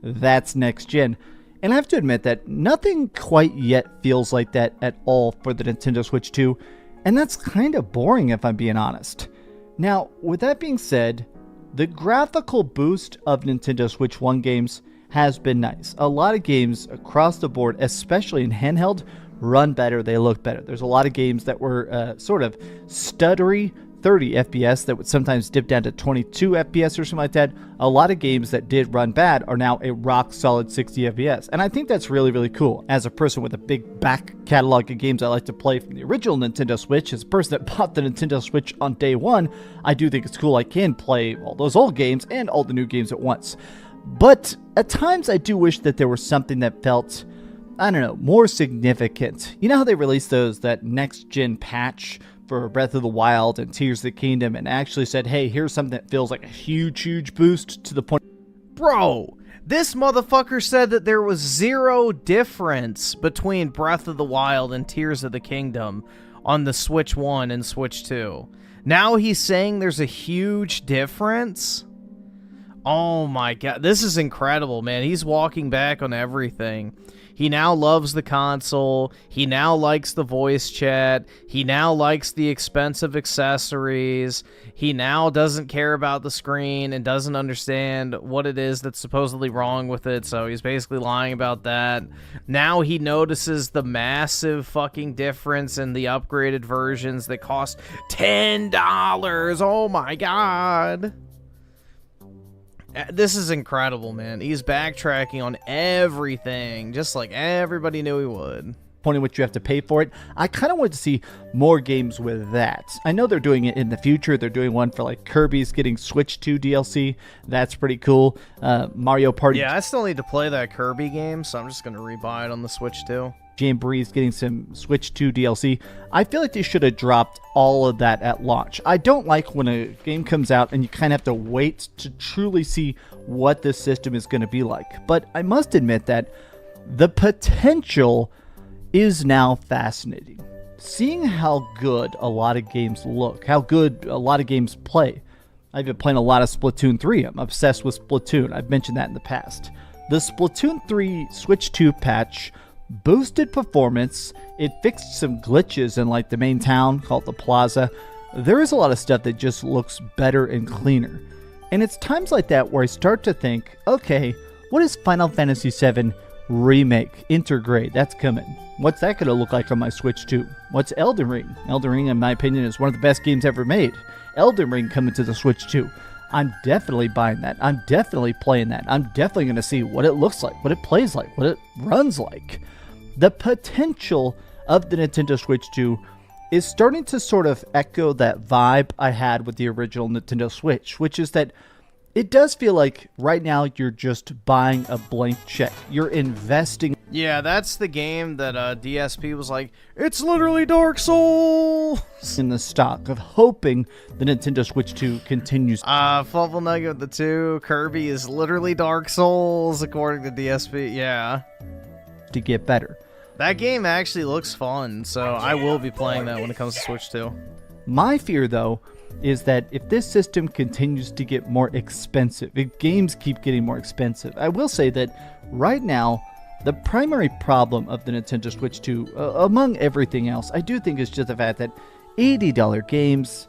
That's next gen. And I have to admit that nothing quite yet feels like that at all for the Nintendo Switch 2. And that's kind of boring if I'm being honest. Now, with that being said, the graphical boost of Nintendo Switch 1 games has been nice. A lot of games across the board, especially in handheld, run better, they look better. There's a lot of games that were sort of stuttery, 30 FPS that would sometimes dip down to 22 FPS or something like that. A lot of games that did run bad are now a rock solid 60 FPS. And I think that's really, really cool. As a person with a big back catalog of games I like to play from the original Nintendo Switch, as a person that bought the Nintendo Switch on day one, I do think it's cool I can play all those old games and all the new games at once. But at times I do wish that there was something that felt, I don't know, more significant. You know how they released that next gen patch for Breath of the Wild and Tears of the Kingdom and actually said, hey, here's something that feels like a huge boost to the point. Bro, this motherfucker said that there was zero difference between Breath of the Wild and Tears of the Kingdom on the Switch 1 and Switch 2. Now he's saying there's a huge difference? Oh my god, this is incredible, man. He's walking back on everything. He now loves the console. He now likes the voice chat. He now likes the expensive accessories. He now doesn't care about the screen and doesn't understand what it is that's supposedly wrong with it, so he's basically lying about that. Now he notices the massive fucking difference in the upgraded versions that cost $10. Oh my god. This is incredible, man. He's backtracking on everything, just like everybody knew he would. Point in which you have to pay for it. I kind of want to see more games with that. I know they're doing it in the future. They're doing one for like Kirby's getting Switch 2 DLC. That's pretty cool. Mario Party. Yeah, I still need to play that Kirby game, so I'm just going to rebuy it on the Switch 2. Jamboree's getting some Switch 2 DLC. I feel like they should have dropped all of that at launch. I don't like when a game comes out and you kind of have to wait to truly see what this system is going to be like. But I must admit that the potential is now fascinating. Seeing how good a lot of games look, how good a lot of games play. I've been playing a lot of Splatoon 3. I'm obsessed with Splatoon. I've mentioned that in the past. The Splatoon 3 Switch 2 patch boosted performance. It fixed some glitches in like the main town called the Plaza. There is a lot of stuff that just looks better and cleaner. And it's times like that where I start to think, okay, what is Final Fantasy VII Remake Intergrade? That's coming. What's that going to look like on my Switch 2? What's Elden Ring? Elden Ring, in my opinion, is one of the best games ever made. Elden Ring coming to the Switch 2. I'm definitely buying that. I'm definitely playing that. I'm definitely going to see what it looks like, what it plays like, what it runs like. The potential of the Nintendo Switch 2 is starting to sort of echo that vibe I had with the original Nintendo Switch, which is that it does feel like right now you're just buying a blank check. You're investing. Yeah, that's the game that DSP was like, it's literally Dark Souls! In the stock of hoping the Nintendo Switch 2 continues. Fluffle Nugget with the 2, Kirby is literally Dark Souls, according to DSP, yeah. To get better. That game actually looks fun, so I will be playing that when it comes to Switch 2. My fear, though, is that if this system continues to get more expensive, if games keep getting more expensive, I will say that right now, the primary problem of the Nintendo Switch 2, among everything else, I do think is just the fact that $80 games,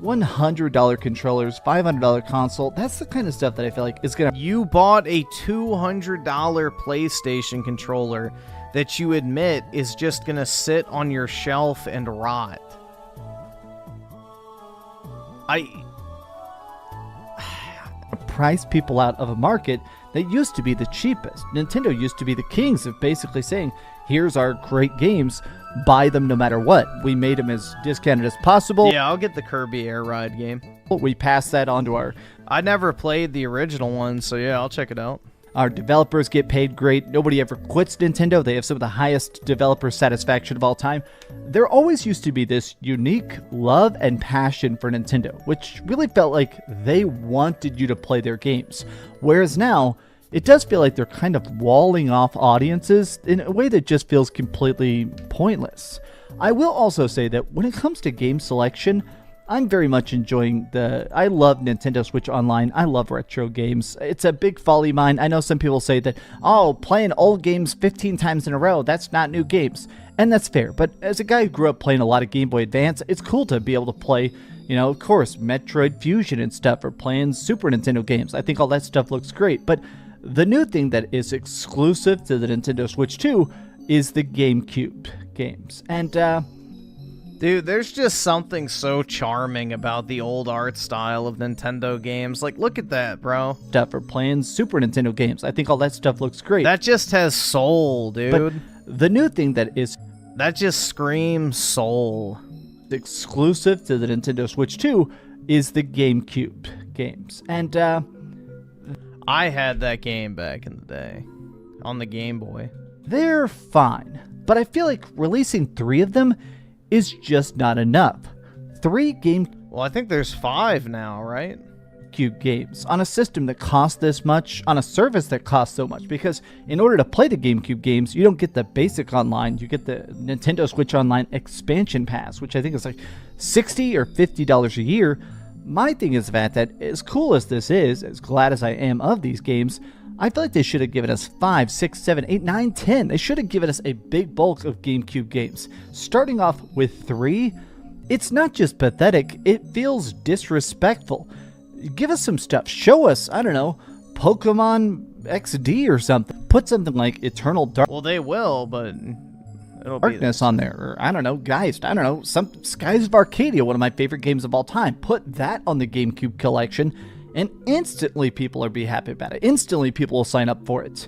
$100 controllers, $500 console, that's the kind of stuff that I feel like is going to... You bought a $200 PlayStation controller that you admit is just going to sit on your shelf and rot. price people out of a market that used to be the cheapest. Nintendo used to be the kings of basically saying, here's our great games, buy them no matter what. We made them as discounted as possible. Yeah, I'll get the Kirby Air Ride game. We passed that on to our... I never played the original one, so yeah, I'll check it out. Our developers get paid great. Nobody ever quits Nintendo. They have some of the highest developer satisfaction of all time. There always used to be this unique love and passion for Nintendo, which really felt like they wanted you to play their games. Whereas now, it does feel like they're kind of walling off audiences in a way that just feels completely pointless. I will also say that when it comes to game selection, I'm very much enjoying I love Nintendo Switch Online. I love retro games. It's a big folly of mine. I know some people say that, oh, playing old games 15 times in a row, that's not new games. And that's fair. But as a guy who grew up playing a lot of Game Boy Advance, it's cool to be able to play, you know, of course, Metroid Fusion and stuff, or playing Super Nintendo games. I think all that stuff looks great. But the new thing that is exclusive to the Nintendo Switch 2 is the GameCube games. And, dude, there's just something so charming about the old art style of Nintendo games. Like, look at that, bro. Stuff for playing Super Nintendo games. I think all that stuff looks great. That just has soul, dude. But the new thing that is... that just screams soul. Exclusive to the Nintendo Switch 2 is the GameCube games. And, I had that game back in the day. On the Game Boy. They're fine. But I feel like releasing 3 of them is just not enough. 3 Well, I think there's 5 now, right? GameCube games on a system that costs this much, on a service that costs so much, because in order to play the GameCube games, you don't get the basic online, you get the Nintendo Switch Online expansion pass, which I think is like $60 or $50 a year. My thing is that as cool as this is, as glad as I am of these games, I feel like they should have given us 5, 6, 7, 8, 9, 10. They should have given us a big bulk of GameCube games. Starting off with 3, it's not just pathetic, it feels disrespectful. Give us some stuff. Show us, I don't know, Pokemon XD or something. Put something like Eternal Darkness. Well, they will, but it'll be on there. Or, I don't know, Geist. I don't know, some Skies of Arcadia, one of my favorite games of all time. Put that on the GameCube collection, and instantly people will be happy about it. Instantly people will sign up for it.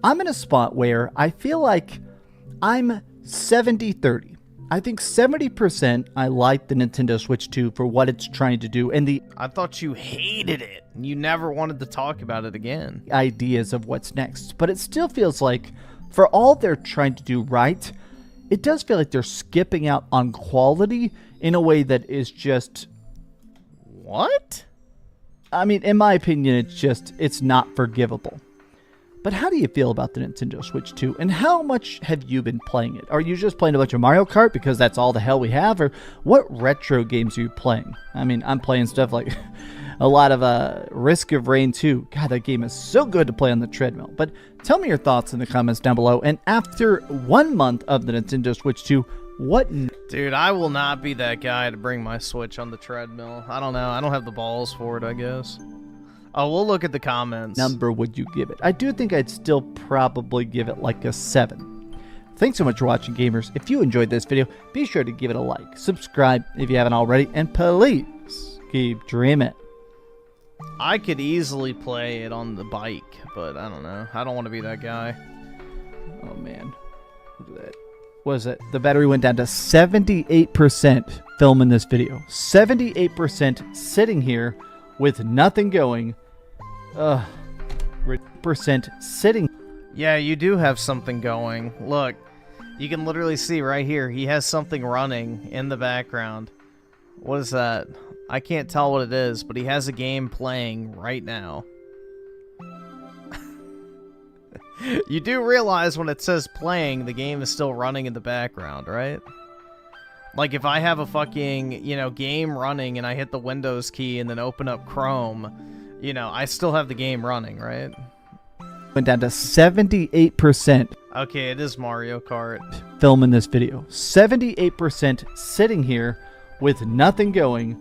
I'm in a spot where I feel like I'm 70-30. I think 70% I like the Nintendo Switch 2 for what it's trying to do, and I thought you hated it. You never wanted to talk about it again. Ideas of what's next. But it still feels like, for all they're trying to do right, it does feel like they're skipping out on quality in a way that is just... What? I mean, in my opinion, it's not forgivable. But how do you feel about the Nintendo Switch 2? And how much have you been playing it? Are you just playing a bunch of Mario Kart because that's all the hell we have? Or what retro games are you playing? I mean, I'm playing stuff like a lot of Risk of Rain 2. God, that game is so good to play on the treadmill. But tell me your thoughts in the comments down below. And after 1 month of the Nintendo Switch 2, what... Dude, I will not be that guy to bring my Switch on the treadmill. I don't know. I don't have the balls for it, I guess. Oh, we'll look at the comments. Number would you give it? I do think I'd still probably give it like a 7. Thanks so much for watching, gamers. If you enjoyed this video, be sure to give it a like, subscribe if you haven't already, and please keep dreaming. I could easily play it on the bike, but I don't know. I don't want to be that guy. Oh, man. Look at that. What is it? The battery went down to 78% filming this video. 78% sitting here with nothing going. Percent sitting. Yeah, you do have something going. Look, you can literally see right here. He has something running in the background. What is that? I can't tell what it is, but he has a game playing right now. You do realize when it says playing, the game is still running in the background, right? Like, if I have a fucking, you know, game running and I hit the Windows key and then open up Chrome, you know, I still have the game running, right? Went down to 78%. Okay, it is Mario Kart. Filming this video. 78% sitting here with nothing going.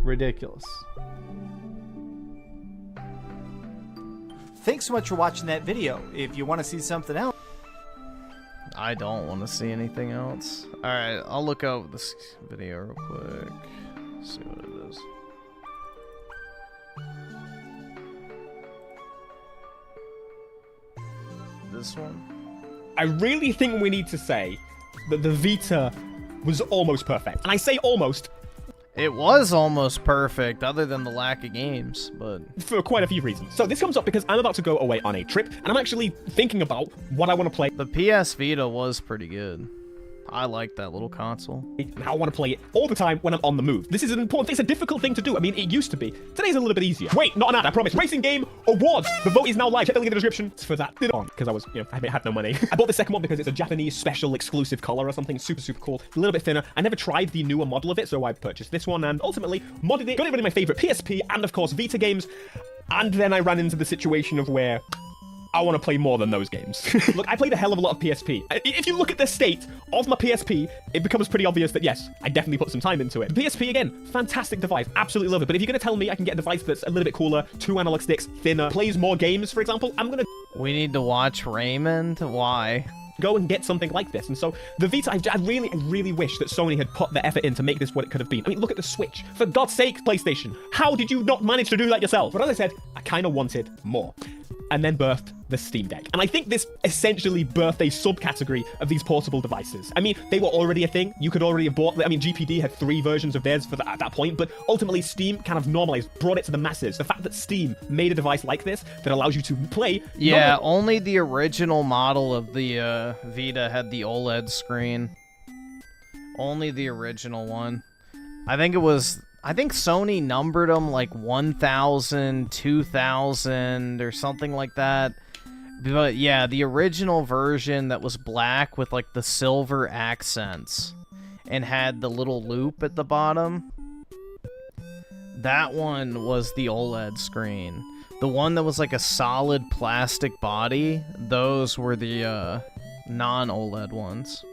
Ridiculous. Thanks so much for watching that video. If you want to see something else, I don't want to see anything else. Alright, I'll look up this video real quick. See what it is. this one. I really think we need to say that the Vita was almost perfect. And I say almost. It was almost perfect, other than the lack of games, but... For quite a few reasons. So this comes up because I'm about to go away on a trip, and I'm actually thinking about what I want to play. The PS Vita was pretty good. I like that little console. And how I want to play it all the time when I'm on the move. This is an important thing. It's a difficult thing to do. I mean, it used to be. Today's a little bit easier. Wait, not an ad, I promise. Racing Game Awards. The vote is now live. Check the link in the description for that. Did it on, because I was, you know, I had no money. I bought the second one because it's a Japanese special exclusive color or something. Super, super cool. A little bit thinner. I never tried the newer model of it, so I purchased this one and ultimately modded it. Got it rid of my favorite PSP and, of course, Vita games. And then I ran into the situation of where I want to play more than those games. Look, I played a hell of a lot of PSP. If you look at the state of my PSP, it becomes pretty obvious that, yes, I definitely put some time into it. The PSP, again, fantastic device. Absolutely love it. But if you're going to tell me I can get a device that's a little bit cooler, 2 analog sticks, thinner, plays more games, for example, I'm going to... We need to watch Raymond? Why? Go and get something like this. And so the Vita, I really wish that Sony had put the effort in to make this what it could have been. I mean, look at the Switch. For God's sake, PlayStation, how did you not manage to do that yourself? But as I said, I kind of wanted more. And then birthed the Steam Deck. And I think this essentially birthed a subcategory of these portable devices. I mean, they were already a thing. You could already have bought, I mean, GPD had 3 versions of theirs at that point, but ultimately Steam kind of normalized, brought it to the masses. The fact that Steam made a device like this that allows you to play... Yeah, only the original model of the Vita had the OLED screen. Only the original one. I think Sony numbered them like 1,000, 2,000, or something like that. But yeah, the original version that was black with like the silver accents and had the little loop at the bottom, that one was the OLED screen. The one that was like a solid plastic body, those were the non-OLED ones.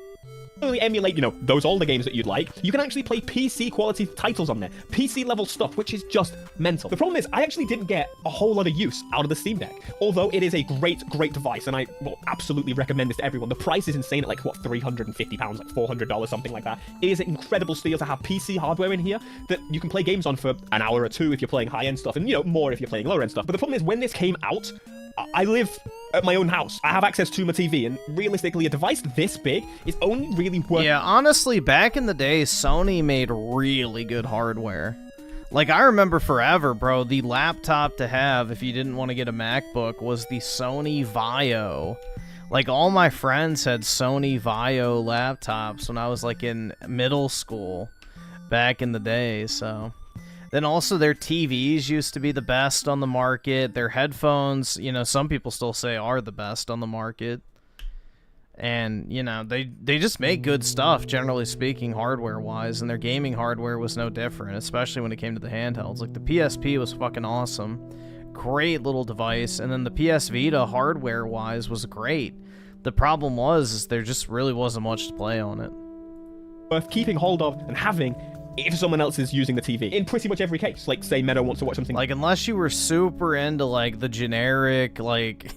Emulate, you know, those older games that you'd like. You can actually play PC quality titles on there. PC level stuff, which is just mental. The problem is, I actually didn't get a whole lot of use out of the Steam Deck. Although it is a great device, and I will absolutely recommend this to everyone. The price is insane at like, what, £350, like $400, something like that. It is an incredible steal to have PC hardware in here that you can play games on for an hour or 2 if you're playing high-end stuff, and, you know, more if you're playing lower-end stuff. But the problem is, when this came out, I live at my own house. I have access to my TV, and realistically, a device this big is only really worth... Yeah, honestly, back in the day, Sony made really good hardware. Like, I remember forever, bro, the laptop to have if you didn't want to get a MacBook was the Sony Vaio. Like, all my friends had Sony Vaio laptops when I was, like, in middle school back in the day, so... Then also their TVs used to be the best on the market. Their headphones, you know, some people still say are the best on the market. And, you know, they just make good stuff, generally speaking, hardware-wise. And their gaming hardware was no different, especially when it came to the handhelds. Like, the PSP was fucking awesome. Great little device. And then the PS Vita, hardware-wise, was great. The problem is there just really wasn't much to play on it. Worth keeping hold of and having... if someone else is using the TV. In pretty much every case. Like, say Meadow wants to watch something... Like, unless you were super into, like, the generic, like,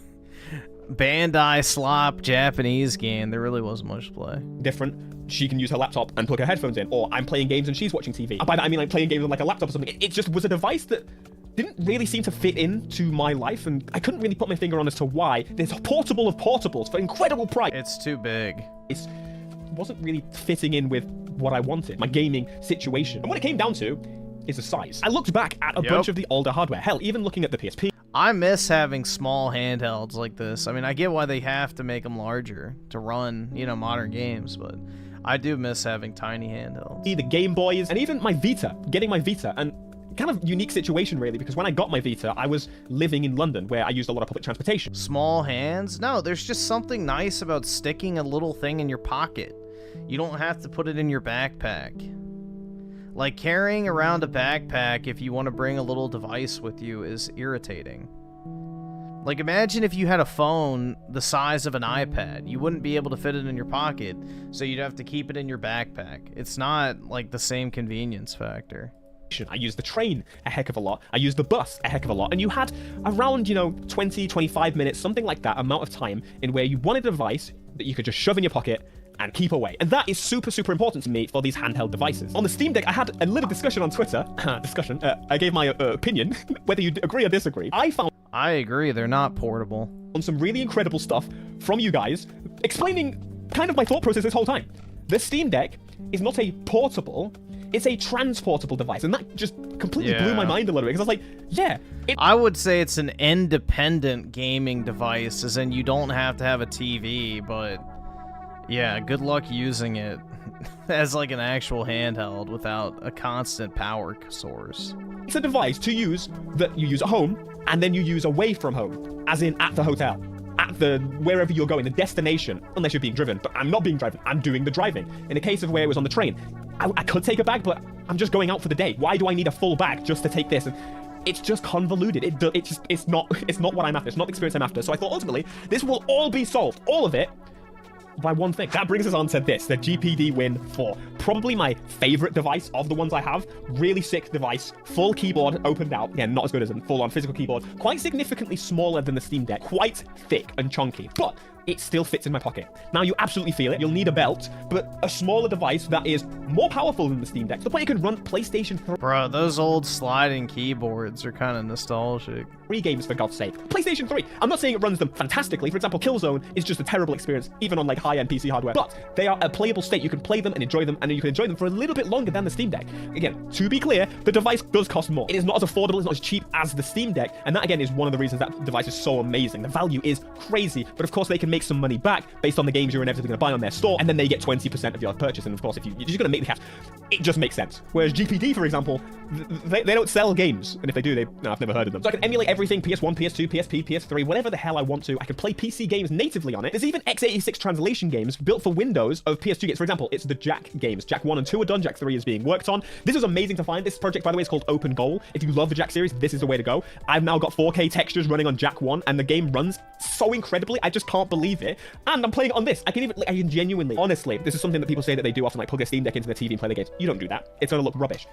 Bandai slop Japanese game, there really wasn't much to play. Different. She can use her laptop and plug her headphones in. Or I'm playing games and she's watching TV. By that, I mean, like, playing games on, like, a laptop or something. It just was a device that didn't really seem to fit into my life, and I couldn't really put my finger on as to why. There's a portable of portables for incredible price. It's too big. It wasn't really fitting in with what I wanted, my gaming situation. And what it came down to is the size. I looked back at a bunch of the older hardware. Hell, even looking at the PSP. I miss having small handhelds like this. I mean, I get why they have to make them larger to run, you know, modern games, but I do miss having tiny handhelds. The Game Boys, and even my Vita, getting my Vita, and kind of unique situation really, because when I got my Vita, I was living in London where I used a lot of public transportation. Small hands? No, there's just something nice about sticking a little thing in your pocket. You don't have to put it in your backpack. Like, carrying around a backpack if you want to bring a little device with you is irritating. Like, imagine if you had a phone the size of an iPad. You wouldn't be able to fit it in your pocket, so you'd have to keep it in your backpack. It's not, like, the same convenience factor. I used the train a heck of a lot. I used the bus a heck of a lot. And you had around, you know, 20, 25 minutes, something like that, amount of time in where you wanted a device that you could just shove in your pocket and keep away. And that is super, super important to me for these handheld devices. On the Steam Deck, I had a little discussion on Twitter. I gave my opinion, whether you agree or disagree. I found I agree, they're not portable. On some really incredible stuff from you guys, explaining kind of my thought process this whole time. The Steam Deck is not a portable, it's a transportable device, and that just completely blew my mind a little bit, because I was like, yeah. I would say it's an independent gaming device, as in you don't have to have a TV, but yeah, good luck using it as like an actual handheld without a constant power source. It's a device to use that you use at home, and then you use away from home, as in at the hotel. At the wherever you're going, the destination, unless you're being driven. But I'm not being driven, I'm doing the driving. In a case of where it was on the train, I could take a bag, but I'm just going out for the day. Why do I need a full bag just to take this? And it's just convoluted. It's not what I'm after. It's not the experience I'm after. So I thought ultimately this will all be solved, all of it, by one thing. That brings us on to this, the GPD Win 4. Probably my favorite device of the ones I have. Really sick device. Full keyboard opened out. Again, not as good as a full-on physical keyboard. Quite significantly smaller than the Steam Deck. Quite thick and chunky. But it still fits in my pocket. Now, you absolutely feel it. You'll need a belt, but a smaller device that is more powerful than the Steam Deck. To the point you can run PlayStation 3. Bro, those old sliding keyboards are kind of nostalgic. 3 games, for God's sake. PlayStation 3. I'm not saying it runs them fantastically. For example, Killzone is just a terrible experience, even on like high-end PC hardware. But they are a playable state. You can play them and enjoy them, and you can enjoy them for a little bit longer than the Steam Deck. Again, to be clear, the device does cost more. It is not as affordable, it's not as cheap as the Steam Deck, and that again is one of the reasons that device is so amazing. The value is crazy, but of course they can make some money back based on the games you're inevitably going to buy on their store, and then they get 20% of your purchase. And of course, if you're just going to make the cash, it just makes sense. Whereas GPD, for example, they don't sell games, and if they do, I've never heard of them. So I can emulate everything: PS1, PS2, PSP, PS3, whatever the hell I want to. I can play PC games natively on it. There's even x86 translation games built for Windows of PS2 games. For example, it's the Jack games. Jack 1 and 2 are done. Jack 3 is being worked on. This is amazing to find. This project, by the way, is called Open Goal. If you love the Jack series, this is the way to go. I've now got 4K textures running on Jack 1, and the game runs so incredibly. I just can't believe it. And I'm playing it on this. I can genuinely, honestly, this is something that people say that they do often, like plug their Steam Deck into their TV and play their games. You don't do that. It's gonna look rubbish.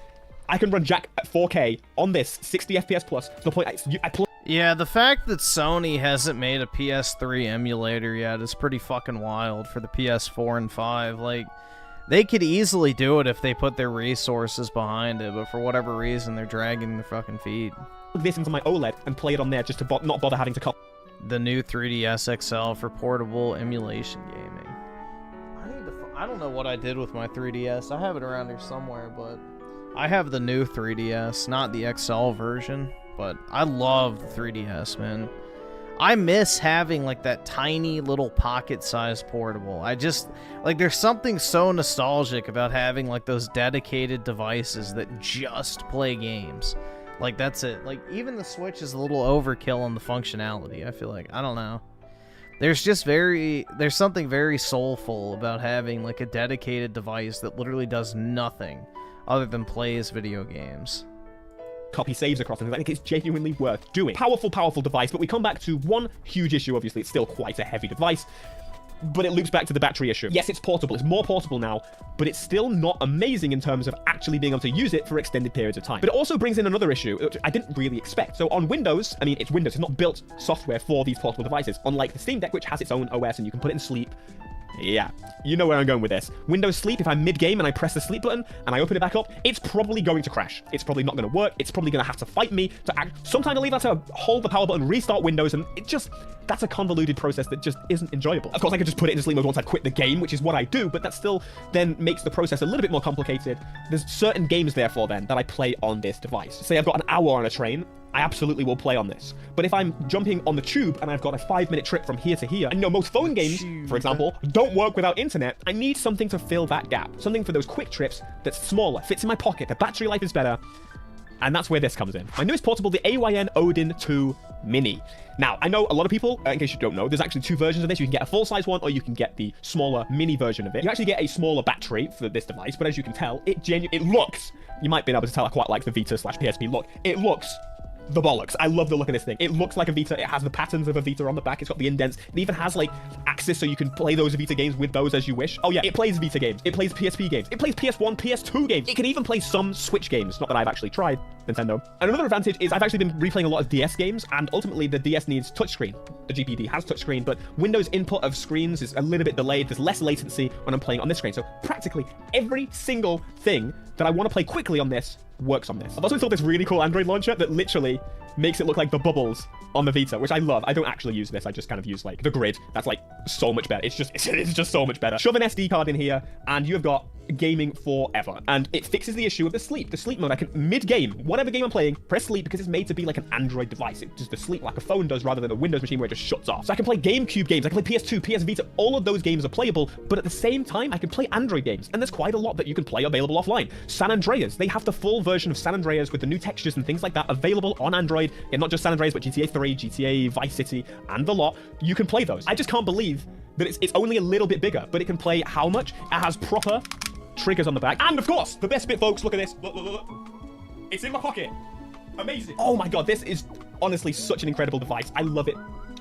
I can run Jack at 4K on this, 60 FPS plus, to the point I play. Yeah, the fact that Sony hasn't made a PS3 emulator yet is pretty fucking wild for the PS4 and 5. Like, they could easily do it if they put their resources behind it, but for whatever reason, they're dragging their fucking feet. Plug this into my OLED and play it on there just to not bother having to cut. The new 3DS XL for portable emulation gaming. I don't know what I did with my 3DS. I have it around here somewhere, but I have the new 3DS, not the XL version, but I love the 3DS, man. I miss having like that tiny little pocket-sized portable. There's something so nostalgic about having like those dedicated devices that just play games. Like, that's it. Like, even the Switch is a little overkill on the functionality, I feel like. I don't know. There's something very soulful about having like a dedicated device that literally does nothing other than plays video games. Copy saves across things. I think it's genuinely worth doing. Powerful device, but we come back to one huge issue. Obviously, it's still quite a heavy device, but it loops back to the battery issue. Yes, it's portable. It's more portable now, but it's still not amazing in terms of actually being able to use it for extended periods of time. But it also brings in another issue, which I didn't really expect. So on Windows, I mean, it's Windows. It's not built software for these portable devices, unlike the Steam Deck, which has its own OS and you can put it in sleep. Yeah, you know where I'm going with this. Windows Sleep, if I'm mid-game and I press the sleep button and I open it back up, it's probably going to crash. It's probably not going to work. It's probably going to have to fight me to act. Sometimes I leave that to hold the power button, restart Windows, and that's a convoluted process that just isn't enjoyable. Of course, I could just put it into sleep mode once I quit the game, which is what I do, but that still then makes the process a little bit more complicated. There's certain games, therefore, then, that I play on this device. Say I've got an hour on a train, I absolutely will play on this. But if I'm jumping on the tube and I've got a 5-minute trip from here to here, and most phone games, for example, don't work without internet, I need something to fill that gap. Something for those quick trips that's smaller, fits in my pocket, the battery life is better, and that's where this comes in. My newest portable, the AYN Odin 2 Mini. Now, I know a lot of people, in case you don't know, there's actually 2 versions of this. You can get a full-size one, or you can get the smaller mini version of it. You actually get a smaller battery for this device, but as you can tell, it looks, you might be able to tell I quite like the Vita/PSP look. It looks the bollocks. I love the look of this thing. It looks like a Vita. It has the patterns of a Vita on the back. It's got the indents. It even has like access so you can play those Vita games with those as you wish. Oh yeah, it plays Vita games. It plays PSP games. It plays PS1, PS2 games. It can even play some Switch games. Not that I've actually tried, Nintendo. And another advantage is I've actually been replaying a lot of DS games, and ultimately the DS needs touchscreen. The GPD has touchscreen, but Windows input of screens is a little bit delayed. There's less latency when I'm playing on this screen. So practically every single thing that I want to play quickly on this works on this. I've also installed this really cool Android launcher that literally makes it look like the bubbles on the Vita, which I love. I don't actually use this. I just kind of use like the grid. That's like so much better. It's just so much better. Shove an SD card in here and you have got gaming forever. And it fixes the issue of the sleep mode. I can mid-game, whatever game I'm playing, press sleep because it's made to be like an Android device. It just the sleep like a phone does rather than a Windows machine where it just shuts off. So I can play GameCube games, I can play PS2, PS Vita, all of those games are playable, but at the same time I can play Android games. And there's quite a lot that you can play available offline. San Andreas, they have the full version of San Andreas with the new textures and things like that available on Android. And not just San Andreas, but GTA 3, GTA Vice City, and the lot. You can play those. I just can't believe that it's only a little bit bigger, but it can play how much? It has proper triggers on the back. And of course, the best bit, folks, look at this. Look. It's in my pocket. Amazing. Oh my god, this is honestly such an incredible device. I love it.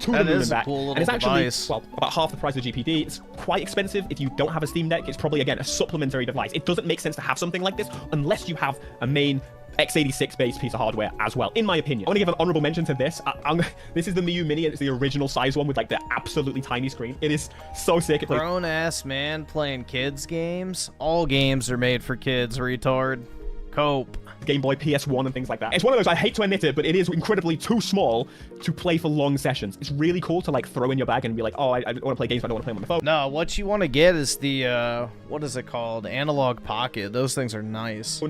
That is a cool little and it's actually, device. well, about half the price of the GPD. It's quite expensive. If you don't have a Steam Deck, it's probably, again, a supplementary device. It doesn't make sense to have something like this unless you have a main x86 based piece of hardware as well, in my opinion. I want to give an honorable mention to this. This is the Miu Mini, and it's the original size one with like the absolutely tiny screen. It is so sick. It plays Grown-ass man playing kids games. All games are made for kids, retard. Cope. Game Boy, PS1, and things like that. It's one of those, I hate to admit it, but it is incredibly too small to play for long sessions. It's really cool to like throw in your bag and be like, oh, I want to play games, but I don't want to play them on the phone. No, what you want to get is the, what is it called? Analog Pocket. Those things are nice.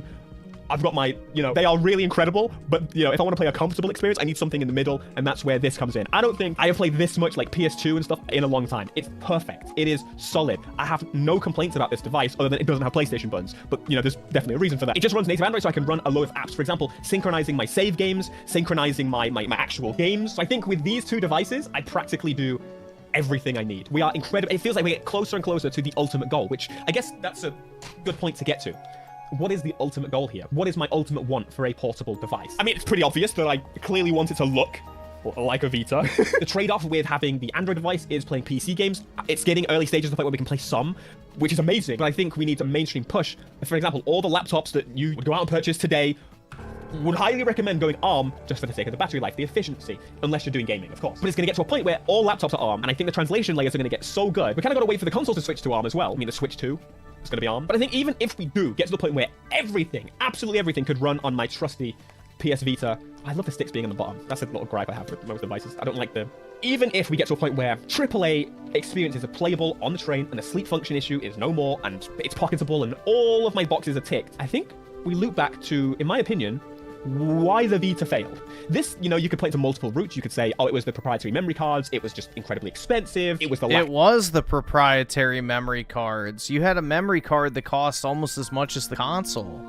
I've got my, they are really incredible, but, if I want to play a comfortable experience, I need something in the middle, and that's where this comes in. I don't think I have played this much, like, PS2 and stuff in a long time. It's perfect. It is solid. I have no complaints about this device, other than it doesn't have PlayStation buttons, but, there's definitely a reason for that. It just runs native Android, so I can run a load of apps. For example, synchronizing my save games, synchronizing my actual games. So I think with these two devices, I practically do everything I need. We are incredible. It feels like we get closer and closer to the ultimate goal, which I guess that's a good point to get to. What is the ultimate goal here? What is my ultimate want for a portable device? I mean, it's pretty obvious that I clearly want it to look like a Vita. The trade-off with having the Android device is playing PC games. It's getting early stages to the point where we can play some, which is amazing. But I think we need a mainstream push. For example, all the laptops that you would go out and purchase today would highly recommend going ARM just for the sake of the battery life, the efficiency, unless you're doing gaming, of course. But it's going to get to a point where all laptops are ARM, and I think the translation layers are going to get so good. We kind of got to wait for the consoles to switch to ARM as well. I mean, the Switch 2 is going to be ARM. But I think even if we do get to the point where everything, absolutely everything, could run on my trusty PS Vita, I love the sticks being on the bottom. That's a little gripe I have with most devices. I don't like the... Even if we get to a point where AAA experiences are playable on the train and the sleep function issue is no more and it's pocketable and all of my boxes are ticked, I think we loop back to, in my opinion, why the Vita failed. This, you could play it to multiple routes. You could say, oh, it was the proprietary memory cards. It was just incredibly expensive. It was the... It was the proprietary memory cards. You had a memory card that cost almost as much as the console.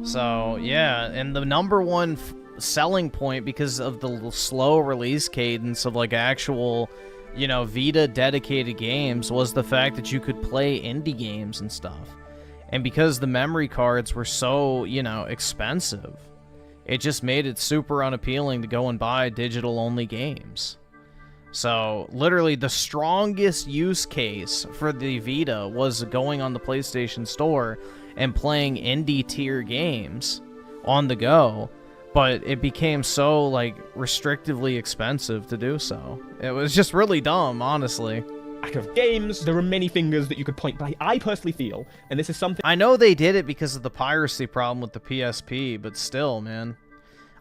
So, yeah, and the number one selling point, because of the slow release cadence of, like, actual, Vita dedicated games, was the fact that you could play indie games and stuff. And because the memory cards were so, expensive, it just made it super unappealing to go and buy digital-only games. So, literally, the strongest use case for the Vita was going on the PlayStation Store and playing indie-tier games on the go, but it became so, restrictively expensive to do so. It was just really dumb, honestly. Of games, there are many fingers that you could point, but I personally feel, and this is something... I know they did it because of the piracy problem with the PSP, but still, man.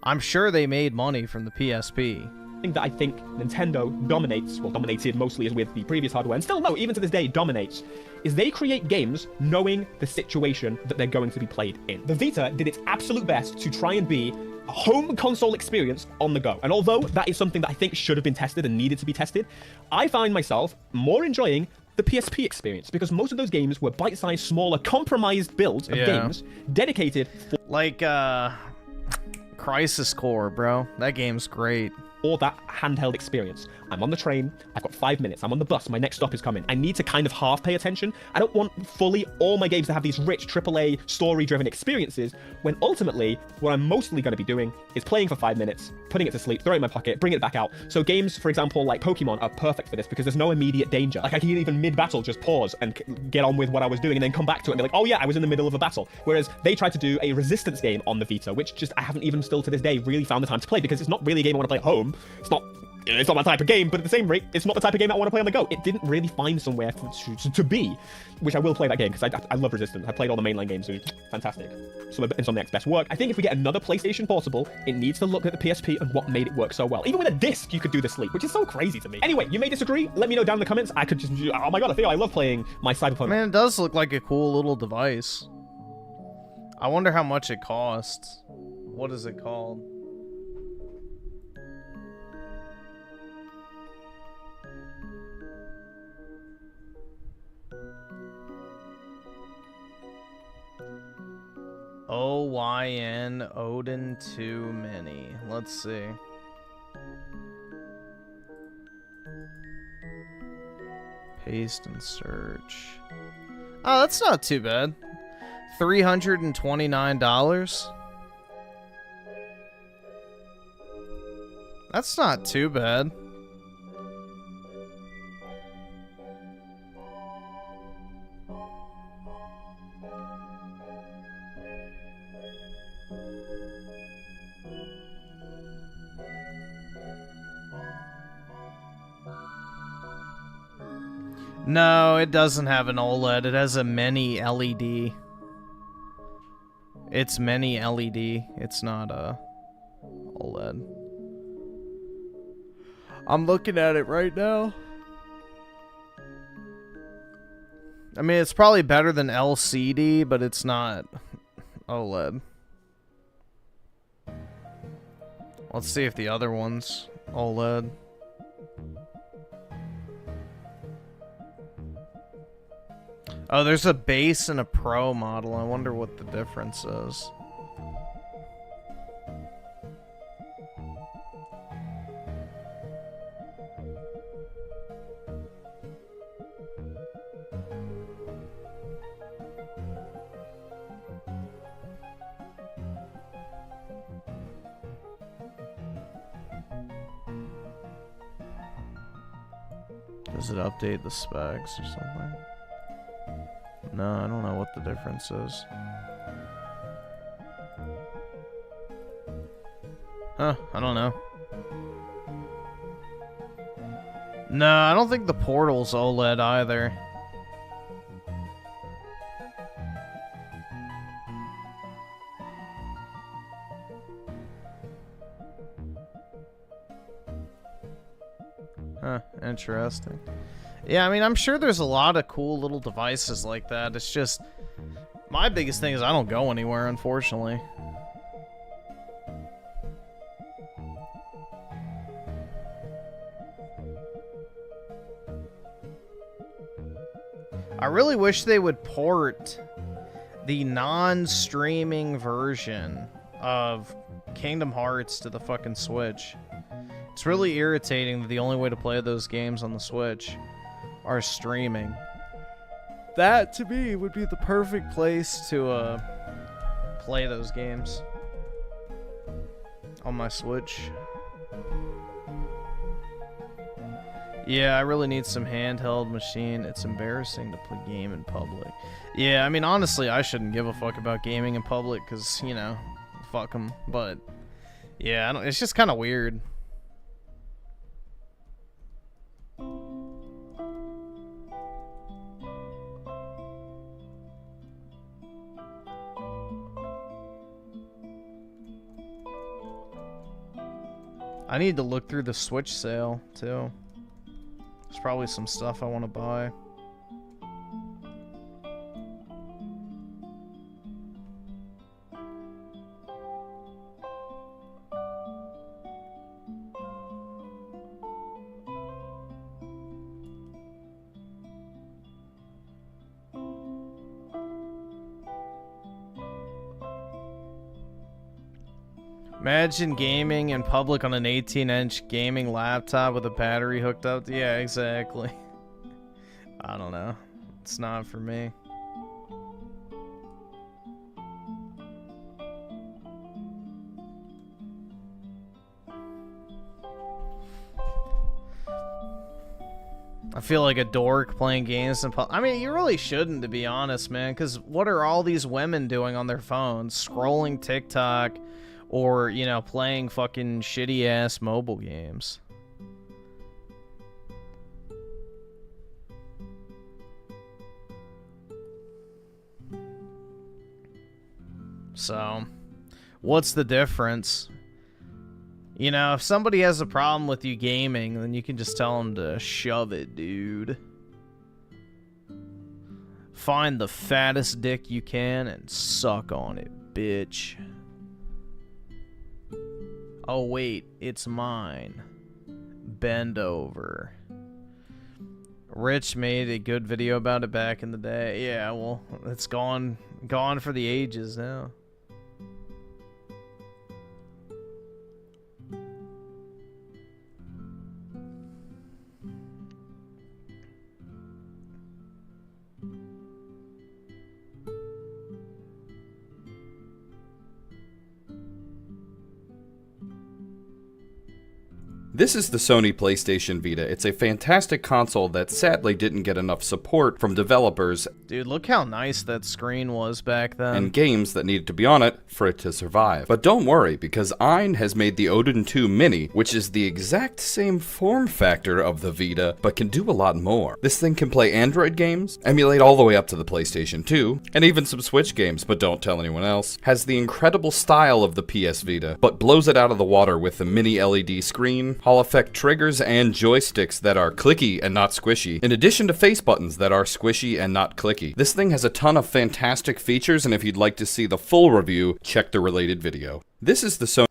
I'm sure they made money from the PSP. That I think Nintendo dominated mostly as with the previous hardware, and still no, even to this day dominates, is they create games knowing the situation that they're going to be played in. The Vita did its absolute best to try and be a home console experience on the go. And although that is something that I think should have been tested and needed to be tested, I find myself more enjoying the PSP experience, because most of those games were bite-sized, smaller, compromised builds of games dedicated for... Like, Crisis Core, bro. That game's great. Or that handheld experience. I'm on the train, I've got 5 minutes, I'm on the bus, my next stop is coming. I need to kind of half pay attention. I don't want fully all my games to have these rich AAA story-driven experiences, when ultimately, what I'm mostly going to be doing is playing for 5 minutes, putting it to sleep, throwing it in my pocket, bringing it back out. So games, for example, like Pokemon are perfect for this, because there's no immediate danger. Like, I can even mid-battle just pause and get on with what I was doing and then come back to it and be like, oh yeah, I was in the middle of a battle. Whereas they tried to do a Resistance game on the Vita, which just I haven't even still to this day really found the time to play, because it's not really a game I want to play at home. It's not it's not my type of game, but at the same rate, it's not the type of game I want to play on the go. It didn't really find somewhere to be, which I will play that game, because I love Resistance. I played all the mainline games, it was fantastic. Some of Insomniac's best work. I think if we get another PlayStation Portable, it needs to look at the PSP and what made it work so well. Even with a disc, you could do the sleep, which is so crazy to me. Anyway, you may disagree. Let me know down in the comments. I could just, oh my god, I feel I love playing my Cyberpunk. Man, it does look like a cool little device. I wonder how much it costs. What is it called? OYN Odin 2 Mini. Let's see. Paste and search. Oh, that's not too bad. $329. That's not too bad. No, it doesn't have an OLED. It has a mini LED. It's mini LED. It's not a OLED. I'm looking at it right now. I mean, it's probably better than LCD, but it's not OLED. Let's see if the other one's OLED. Oh, there's a base and a pro model. I wonder what the difference is. Does it update the specs or something? No, I don't know what the difference is. Huh, I don't know. No, I don't think the Portal's OLED either. Huh, interesting. Yeah, I mean, I'm sure there's a lot of cool little devices like that. It's just, my biggest thing is I don't go anywhere, unfortunately. I really wish they would port the non-streaming version of Kingdom Hearts to the fucking Switch. It's really irritating that the only way to play those games on the Switch are streaming. That, to me, would be the perfect place to play those games on my Switch. Yeah, I really need some handheld machine. It's embarrassing to play game in public. Yeah, I mean, honestly, I shouldn't give a fuck about gaming in public because, you know, fuck them. But, yeah, it's just kind of weird. I need to look through the Switch sale, too. There's probably some stuff I want to buy. Imagine gaming in public on an 18-inch gaming laptop with a battery hooked up. Yeah, exactly. I don't know. It's not for me. I feel like a dork playing games in public. I mean, you really shouldn't, to be honest, man, because what are all these women doing on their phones? Scrolling TikTok or, you know, playing fucking shitty-ass mobile games. So, what's the difference? You know, if somebody has a problem with you gaming, then you can just tell them to shove it, dude. Find the fattest dick you can and suck on it, bitch. Oh wait, it's mine. Bend over. Rich made a good video about it back in the day. Yeah, well, it's gone for the ages now. This is the Sony PlayStation Vita. It's a fantastic console that sadly didn't get enough support from developers. Dude, look how nice that screen was back then. And games that needed to be on it for it to survive. But don't worry, because Ein has made the Odin 2 Mini, which is the exact same form factor of the Vita, but can do a lot more. This thing can play Android games, emulate all the way up to the PlayStation 2, and even some Switch games, but don't tell anyone else. Has the incredible style of the PS Vita, but blows it out of the water with the mini LED screen, Hall effect triggers, and joysticks that are clicky and not squishy, in addition to face buttons that are squishy and not clicky. This thing has a ton of fantastic features, and if you'd like to see the full review, check the related video. This is the Sony.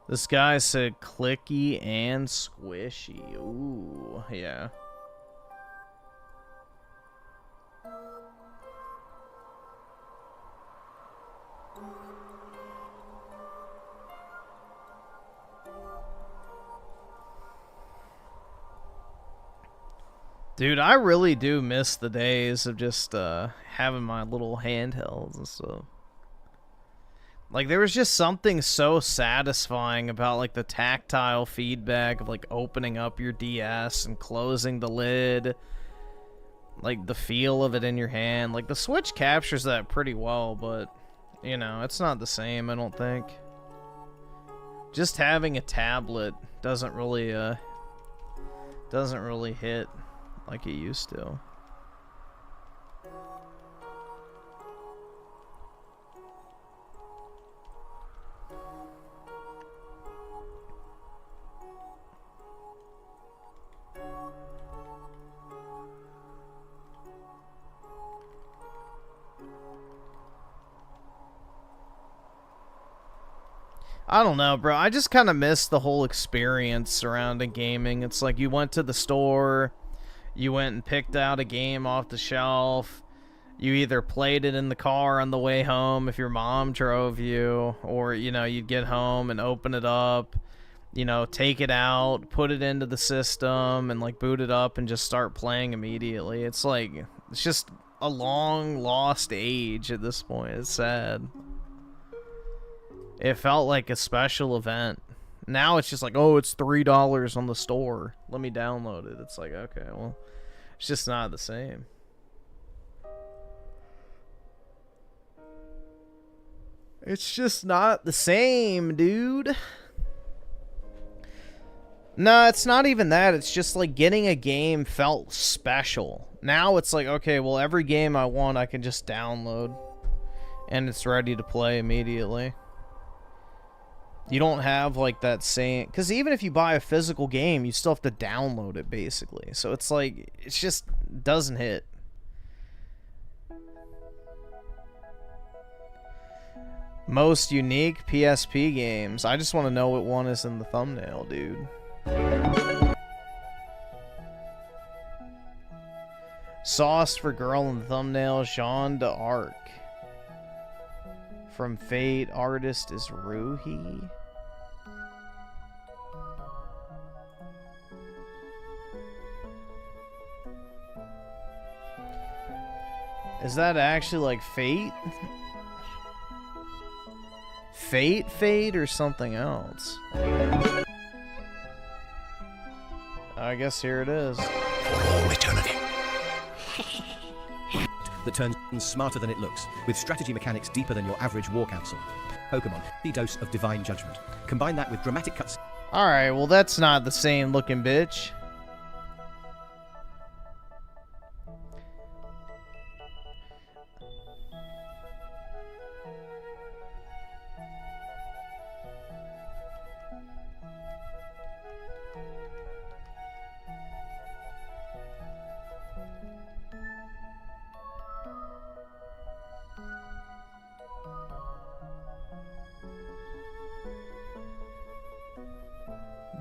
This guy said clicky and squishy. Ooh, yeah. Dude, I really do miss the days of just having my little handhelds and stuff. Like, there was just something so satisfying about, like, the tactile feedback of, like, opening up your DS and closing the lid. Like, the feel of it in your hand. Like, the Switch captures that pretty well, but, you know, it's not the same, I don't think. Just having a tablet doesn't really hit like it used to. I don't know, bro. I just kind of miss the whole experience surrounding gaming. It's like you went to the store, you went and picked out a game off the shelf, you either played it in the car on the way home if your mom drove you, or, you know, you'd get home and open it up, you know, take it out, put it into the system, and, like, boot it up and just start playing immediately. It's like, it's just a long lost age at this point. It's sad. It felt like a special event. Now it's just like, oh, it's $3 on the store. Let me download it. It's like, okay, well, it's just not the same. It's just not the same, dude. No, it's not even that. It's just like getting a game felt special. Now it's like, okay, well, every game I want, I can just download. And it's ready to play immediately. You don't have, like, that same... Because even if you buy a physical game, you still have to download it, basically. So it's like, it's just doesn't hit. Most unique PSP games. I just want to know what one is in the thumbnail, dude. Sauce for girl in the thumbnail, Jeanne d'Arc. From Fate, artist is Ruhi. Is that actually like Fate? Fate or something else? I guess here it is. For all eternity, that turns smarter than it looks, with strategy mechanics deeper than your average war council. Pokemon, the dose of divine judgment. Combine that with dramatic cuts. Alright, well that's not the same looking bitch.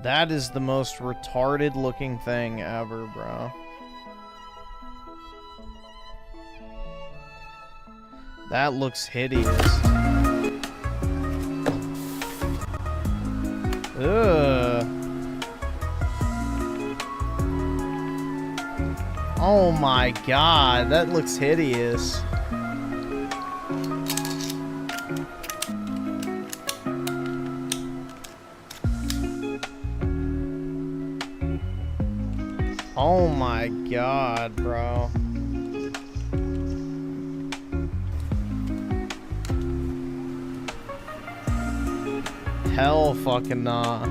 That is the most retarded looking thing ever, bro. That looks hideous. Ugh. Oh my god, that looks hideous. Oh my god, bro. Hell fucking nah.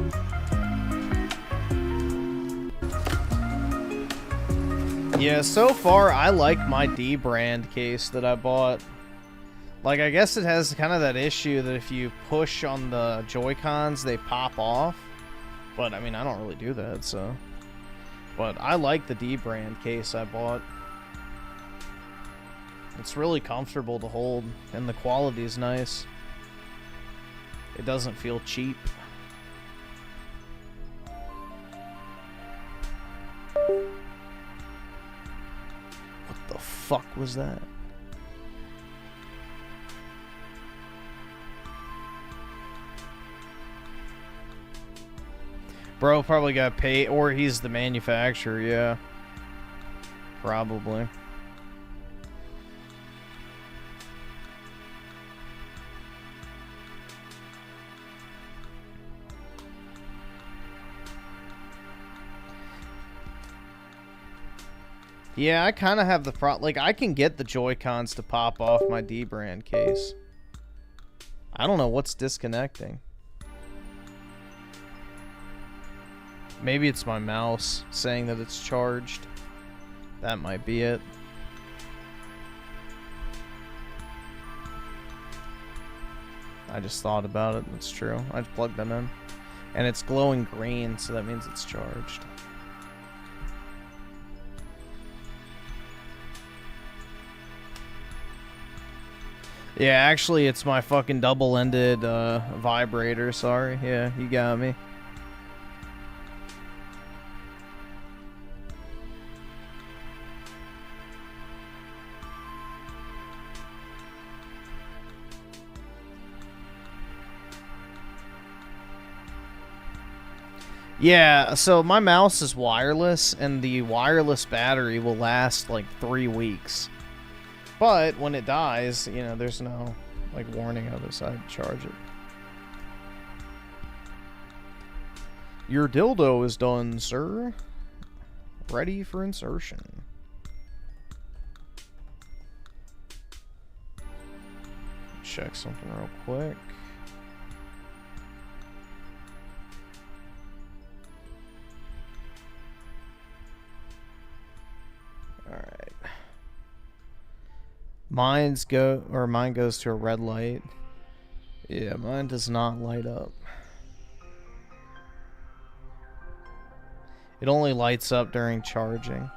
Yeah, so far I like my D brand case that I bought. Like, I guess it has kind of that issue that if you push on the Joy-Cons, they pop off. But, I mean, I don't really do that, so... But I like the D brand case I bought. It's really comfortable to hold, and the quality is nice. It doesn't feel cheap. What the fuck was that? Bro probably got paid, or he's the manufacturer, yeah. Probably. Yeah, I kind of have the like, I can get the Joy-Cons to pop off my D brand case. I don't know what's disconnecting. Maybe it's my mouse saying that it's charged. That might be it. I just thought about it. That's true. I just plugged them in. And it's glowing green, so that means it's charged. Yeah, actually, it's my fucking double-ended vibrator. Sorry. Yeah, you got me. Yeah, so my mouse is wireless, and the wireless battery will last like 3 weeks. But when it dies, you know, there's no like warning other side to charge it. Your dildo is done, sir. Ready for insertion. Check something real quick. Alright. Mine goes to a red light. Yeah, mine does not light up. It only lights up during charging.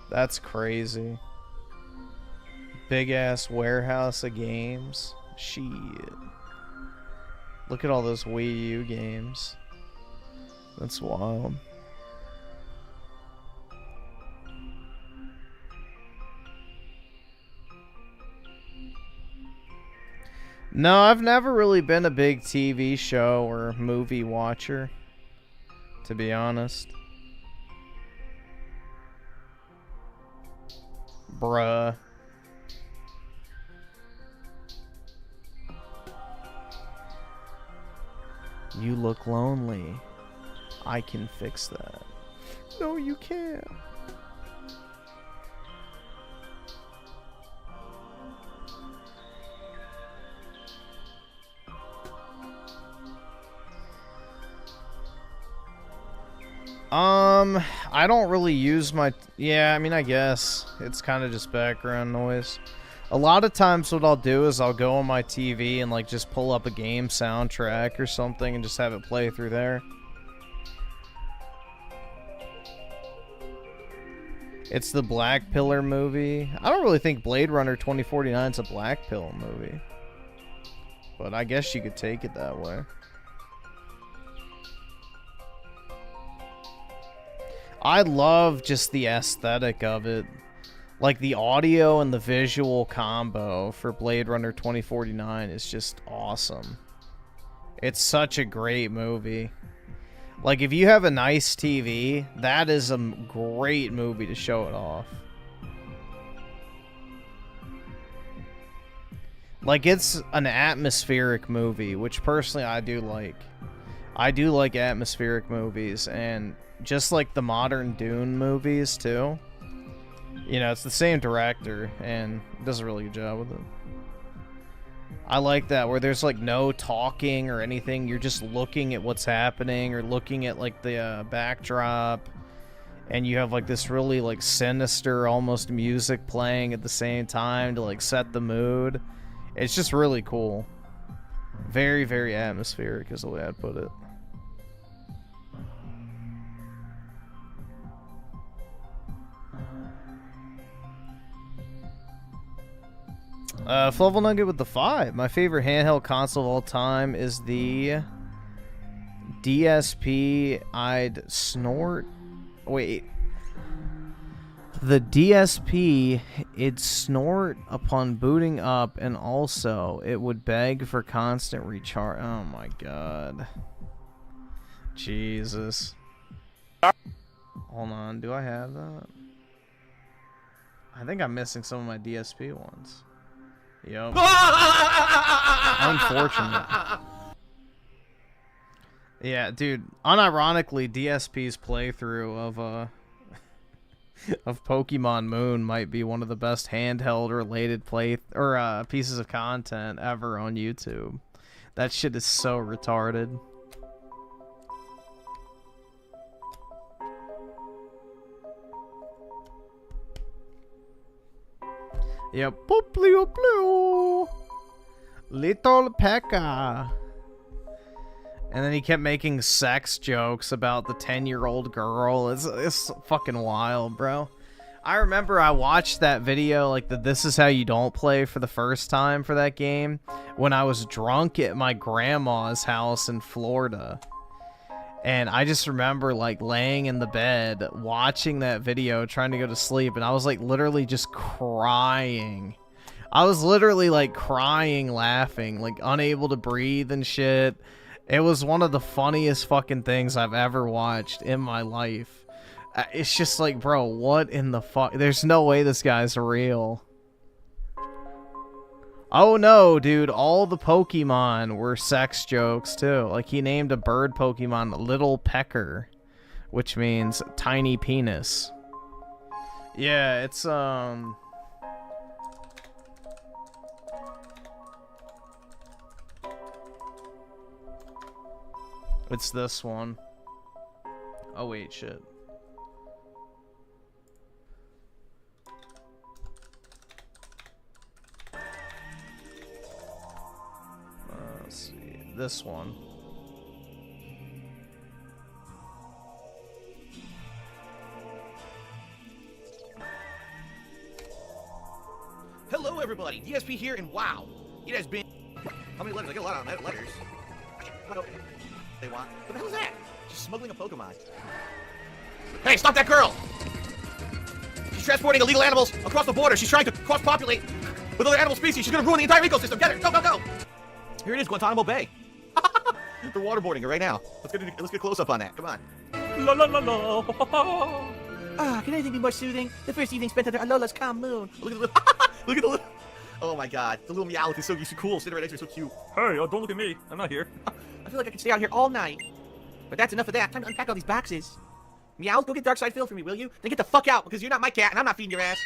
That's crazy. Big ass warehouse of games. Shit. Look at all those Wii U games. That's wild. No, I've never really been a big TV show or movie watcher, to be honest. Bruh. You look lonely. I can fix that. No, you can't. I don't really use my... Yeah, I mean, I guess. It's kind of just background noise. A lot of times what I'll do is I'll go on my TV and, like, just pull up a game soundtrack or something and just have it play through there. It's the Black Pillar movie. I don't really think Blade Runner 2049 is a Black Pill movie. But I guess you could take it that way. I love just the aesthetic of it. Like, the audio and the visual combo for Blade Runner 2049 is just awesome. It's such a great movie. Like, if you have a nice TV, that is a great movie to show it off. Like, it's an atmospheric movie, which personally I do like. I do like atmospheric movies, and just like the modern Dune movies, too. You know, it's the same director, and does a really good job with it. I like that, where there's, like, no talking or anything. You're just looking at what's happening, or looking at, like, the backdrop. And you have, like, this really, like, sinister, almost music playing at the same time to, like, set the mood. It's just really cool. Very, very atmospheric is the way I'd put it. Fluffle Nugget with the 5. My favorite handheld console of all time is the DSP. I'd snort. Wait. The DSP, it'd snort upon booting up, and also it would beg for constant recharge. Oh my god. Jesus. Hold on. Do I have that? I think I'm missing some of my DSP ones. Yep. Unfortunate. Yeah, dude. Unironically, DSP's playthrough of Pokemon Moon might be one of the best handheld related pieces of content ever on YouTube. That shit is so retarded. Yeah, blue blue, little Pekka. And then he kept making sex jokes about the 10-year-old girl. It's fucking wild, bro. I remember I watched that video, like the This Is How You Don't Play for the first time for that game, when I was drunk at my grandma's house in Florida. And I just remember, like, laying in the bed, watching that video, trying to go to sleep, and I was, like, literally just crying. I was literally, like, crying, laughing, like, unable to breathe and shit. It was one of the funniest fucking things I've ever watched in my life. It's just like, bro, what in the fuck? There's no way this guy's real. Oh no, dude, all the Pokemon were sex jokes too. Like, he named a bird Pokemon Little Pecker, which means tiny penis. Yeah, it's it's this one. Oh wait, shit. Let's see, this one. Hello, everybody. DSP here, and wow, it has been. How many letters? I get a lot of letters. What they want? What the hell is that? She's smuggling a Pokemon. Hey, stop that girl! She's transporting illegal animals across the border. She's trying to cross-populate with other animal species. She's gonna ruin the entire ecosystem. Get her! Go, go, go! Here it is, Guantanamo Bay. They're waterboarding her right now. Let's get a close-up on that. Come on. La la la la. Can anything be more soothing? The first evening spent under Alola's calm moon. Look at the little... Look at the little... Oh my god. The little Meowth is so cool. Sitting right next to her, so cute. Hey, don't look at me. I'm not here. I feel like I could stay out here all night. But that's enough of that. Time to unpack all these boxes. Meowth, go get Darkside Phil for me, will you? Then get the fuck out, because you're not my cat, and I'm not feeding your ass.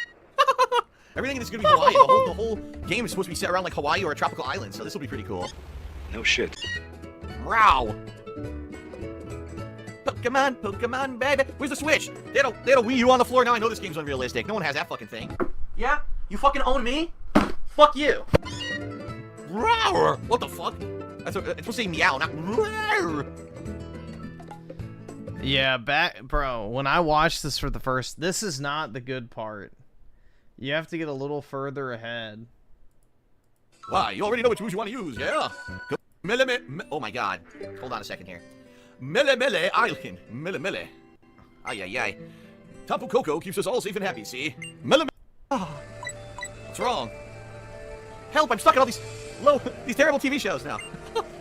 Everything in this is going to be Hawaii. The whole game is supposed to be set around like Hawaii or a tropical island, so this will be pretty cool. No shit. Meow. Pokemon, Pokemon, baby. Where's the Switch? They had a Wii U on the floor. Now I know this game's unrealistic. No one has that fucking thing. Yeah? You fucking own me? Fuck you. Rawr. What the fuck? It's supposed to say meow, not rawr. Yeah, bro, when I watched this for the first... This is not the good part. You have to get a little further ahead. Why? You already know which moves you want to use, yeah? Oh my god. Hold on a second here. Mele Island. Mele. Ay. Tapu Koko keeps us all safe and happy, see? Mele. What's wrong? Help, I'm stuck in all these terrible TV shows now.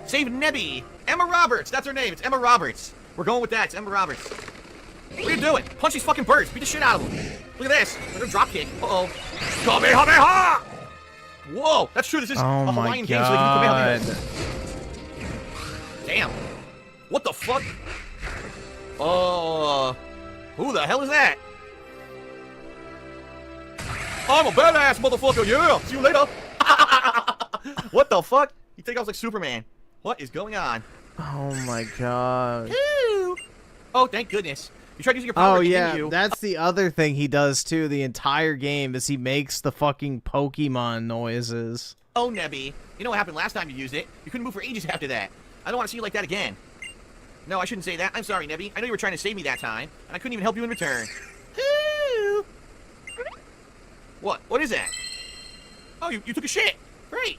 Save Nebby. Emma Roberts, that's her name. It's Emma Roberts. We're going with that. It's Emma Roberts. What are you doing? Punch these fucking birds. Beat the shit out of them. Look at this. They're gonna drop kick. Uh-oh. Kamehameha! Whoa, that's true. This is a Hawaiian game, so they can do Kamehameha. Damn. What the fuck? Who the hell is that? I'm a badass motherfucker, yeah! See you later! What the fuck? You think I was like Superman? What is going on? Oh my god. Ooh. Oh, thank goodness. You tried using your power. Oh yeah, that's the other thing he does too. The entire game is he makes the fucking Pokemon noises. Oh, Nebby. You know what happened last time you used it? You couldn't move for ages after that. I don't want to see you like that again. No, I shouldn't say that. I'm sorry, Nebby. I know you were trying to save me that time, and I couldn't even help you in return. Ooh. What? What is that? Oh, you took a shit. Great.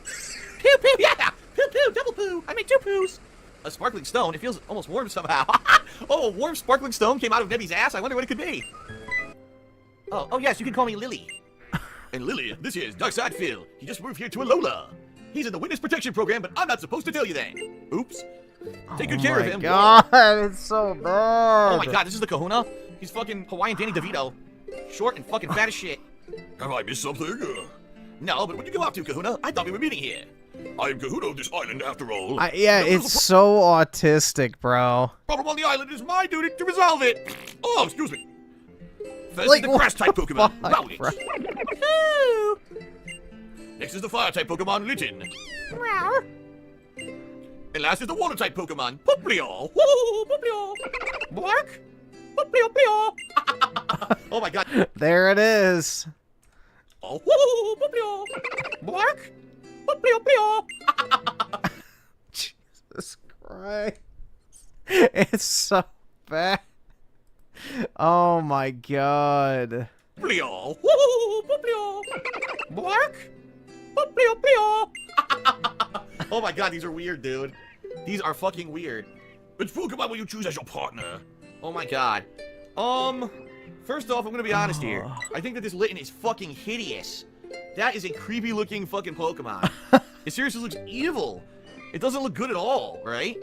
Pew, pew, yeah! Pew, pew, double poo. I made 2 poos. A sparkling stone. It feels almost warm somehow. Oh, a warm sparkling stone came out of Nebby's ass. I wonder what it could be. Oh yes, you can call me Lily. And Lily, this is Darkside Phil. He just moved here to Alola. He's in the Witness Protection Program, but I'm not supposed to tell you that. Oops. Take good care of him. Oh my god, it's so bad. Oh my god, this is the Kahuna? He's fucking Hawaiian Danny DeVito. Short and fucking fat as shit. Have I missed something? No, but what you go up to, Kahuna? I thought we were meeting here. I am Kahuna of this island, after all. Yeah, it's so autistic, bro. Problem on the island is my duty to resolve it. Oh, excuse me. First is the grass-type Pokemon, Rowlet. Next is the fire-type Pokemon, Litten. And last is the water-type Pokemon, Poplio. Woo, Poplio. Bark. Poplio, Plio. Oh my god. There it is. Oh, woo, Poplio. Bark. Poplio, Plio. Jesus Christ. It's so bad. Oh my god. Plio. Woo, Poplio. Bark. Poplio, Plio. Oh my god, these are weird, dude. These are fucking weird. Which Pokemon will you choose as your partner? Oh my god. First off, I'm gonna be honest here. I think that this Litten is fucking hideous. That is a creepy looking fucking Pokemon. It seriously looks evil. It doesn't look good at all, right?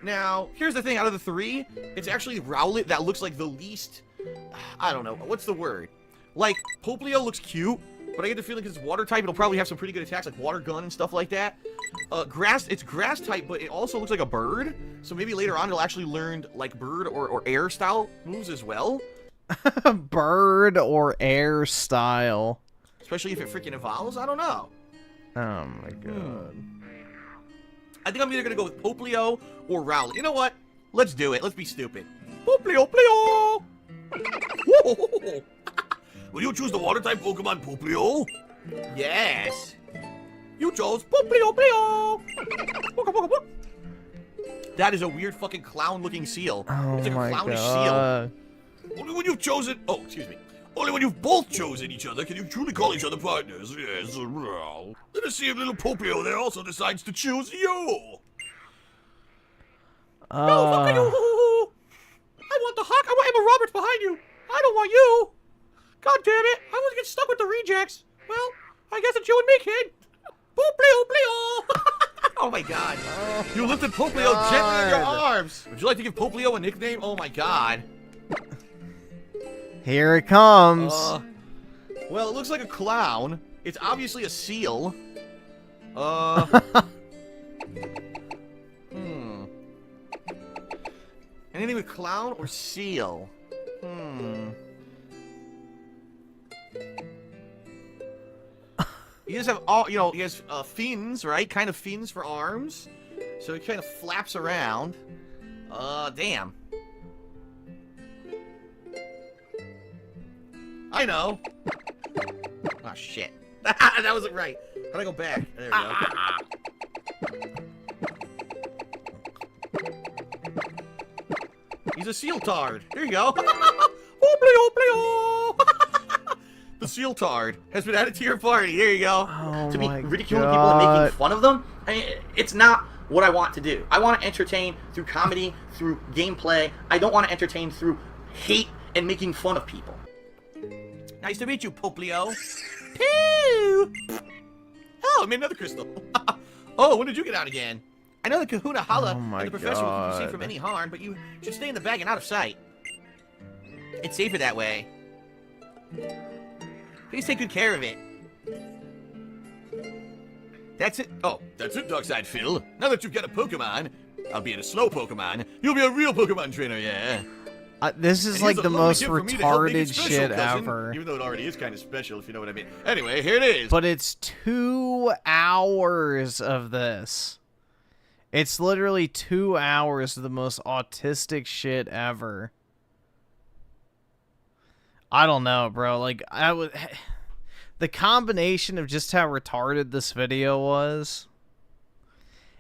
Now, here's the thing, out of the 3, it's actually Rowlet that looks like the least, I don't know, what's the word? Like, Poplio looks cute, but I get the feeling because it's water type, it'll probably have some pretty good attacks like Water Gun and stuff like that. It's grass type, but it also looks like a bird, so maybe later on it'll actually learn like bird or air style moves as well. Bird or air style. Especially if it freaking evolves, I don't know. Oh my god. I think I'm either gonna go with Poplio or Rowlet. You know what? Let's do it. Let's be stupid. Poplio, Plio! Whoa! Will you choose the water-type Pokemon Poplio? Yes. You chose Poplio, Plio! That is a weird fucking clown-looking seal. Oh it's like my a clownish god. seal. Only when you've chosen... Oh, excuse me. Only when you've both chosen each other can you truly call each other partners. Yes. Let us see if little Poplio there also decides to choose you. No, fuck you. I want the Hawk. I want Emma Roberts behind you. I don't want you. God damn it. I was get stuck with the rejects. Well, I guess it's you and me, kid. Poplio, Plio. Oh my god. You lifted Poplio gently in your arms. Would you like to give Poplio a nickname? Oh my god. Here it comes. Well, it looks like a clown. It's obviously a seal. Anything with clown or seal? He does have all, you know, he has fins, right? Kind of fins for arms. So he kind of flaps around. Damn. I know. Oh, shit. That wasn't right. How do I go back? There we go. He's a seal tard. There you go. The seal tard has been added to your party. There you go. Oh to be my ridiculing people and making fun of them, I mean, it's not what I want to do. I want to entertain through comedy, through gameplay. I don't want to entertain through hate and making fun of people. Nice to meet you, Poplio. Pew! Oh, I made another crystal. Oh, when did you get out again? I know the Kahuna Hala and the professor will keep you safe from any harm, but you should stay in the bag and out of sight. It's safer that way. Please take good care of it. That's it. Oh, that's it, Darkside Phil. Now that you've got a Pokemon, albeit a slow Pokemon, you'll be a real Pokemon trainer, yeah. This is like the most retarded shit ever. Even though it already is kind of special, if you know what I mean. Anyway, here it is. But it's 2 hours of this. It's literally 2 hours of the most autistic shit ever. I don't know, bro. Like, the combination of just how retarded this video was,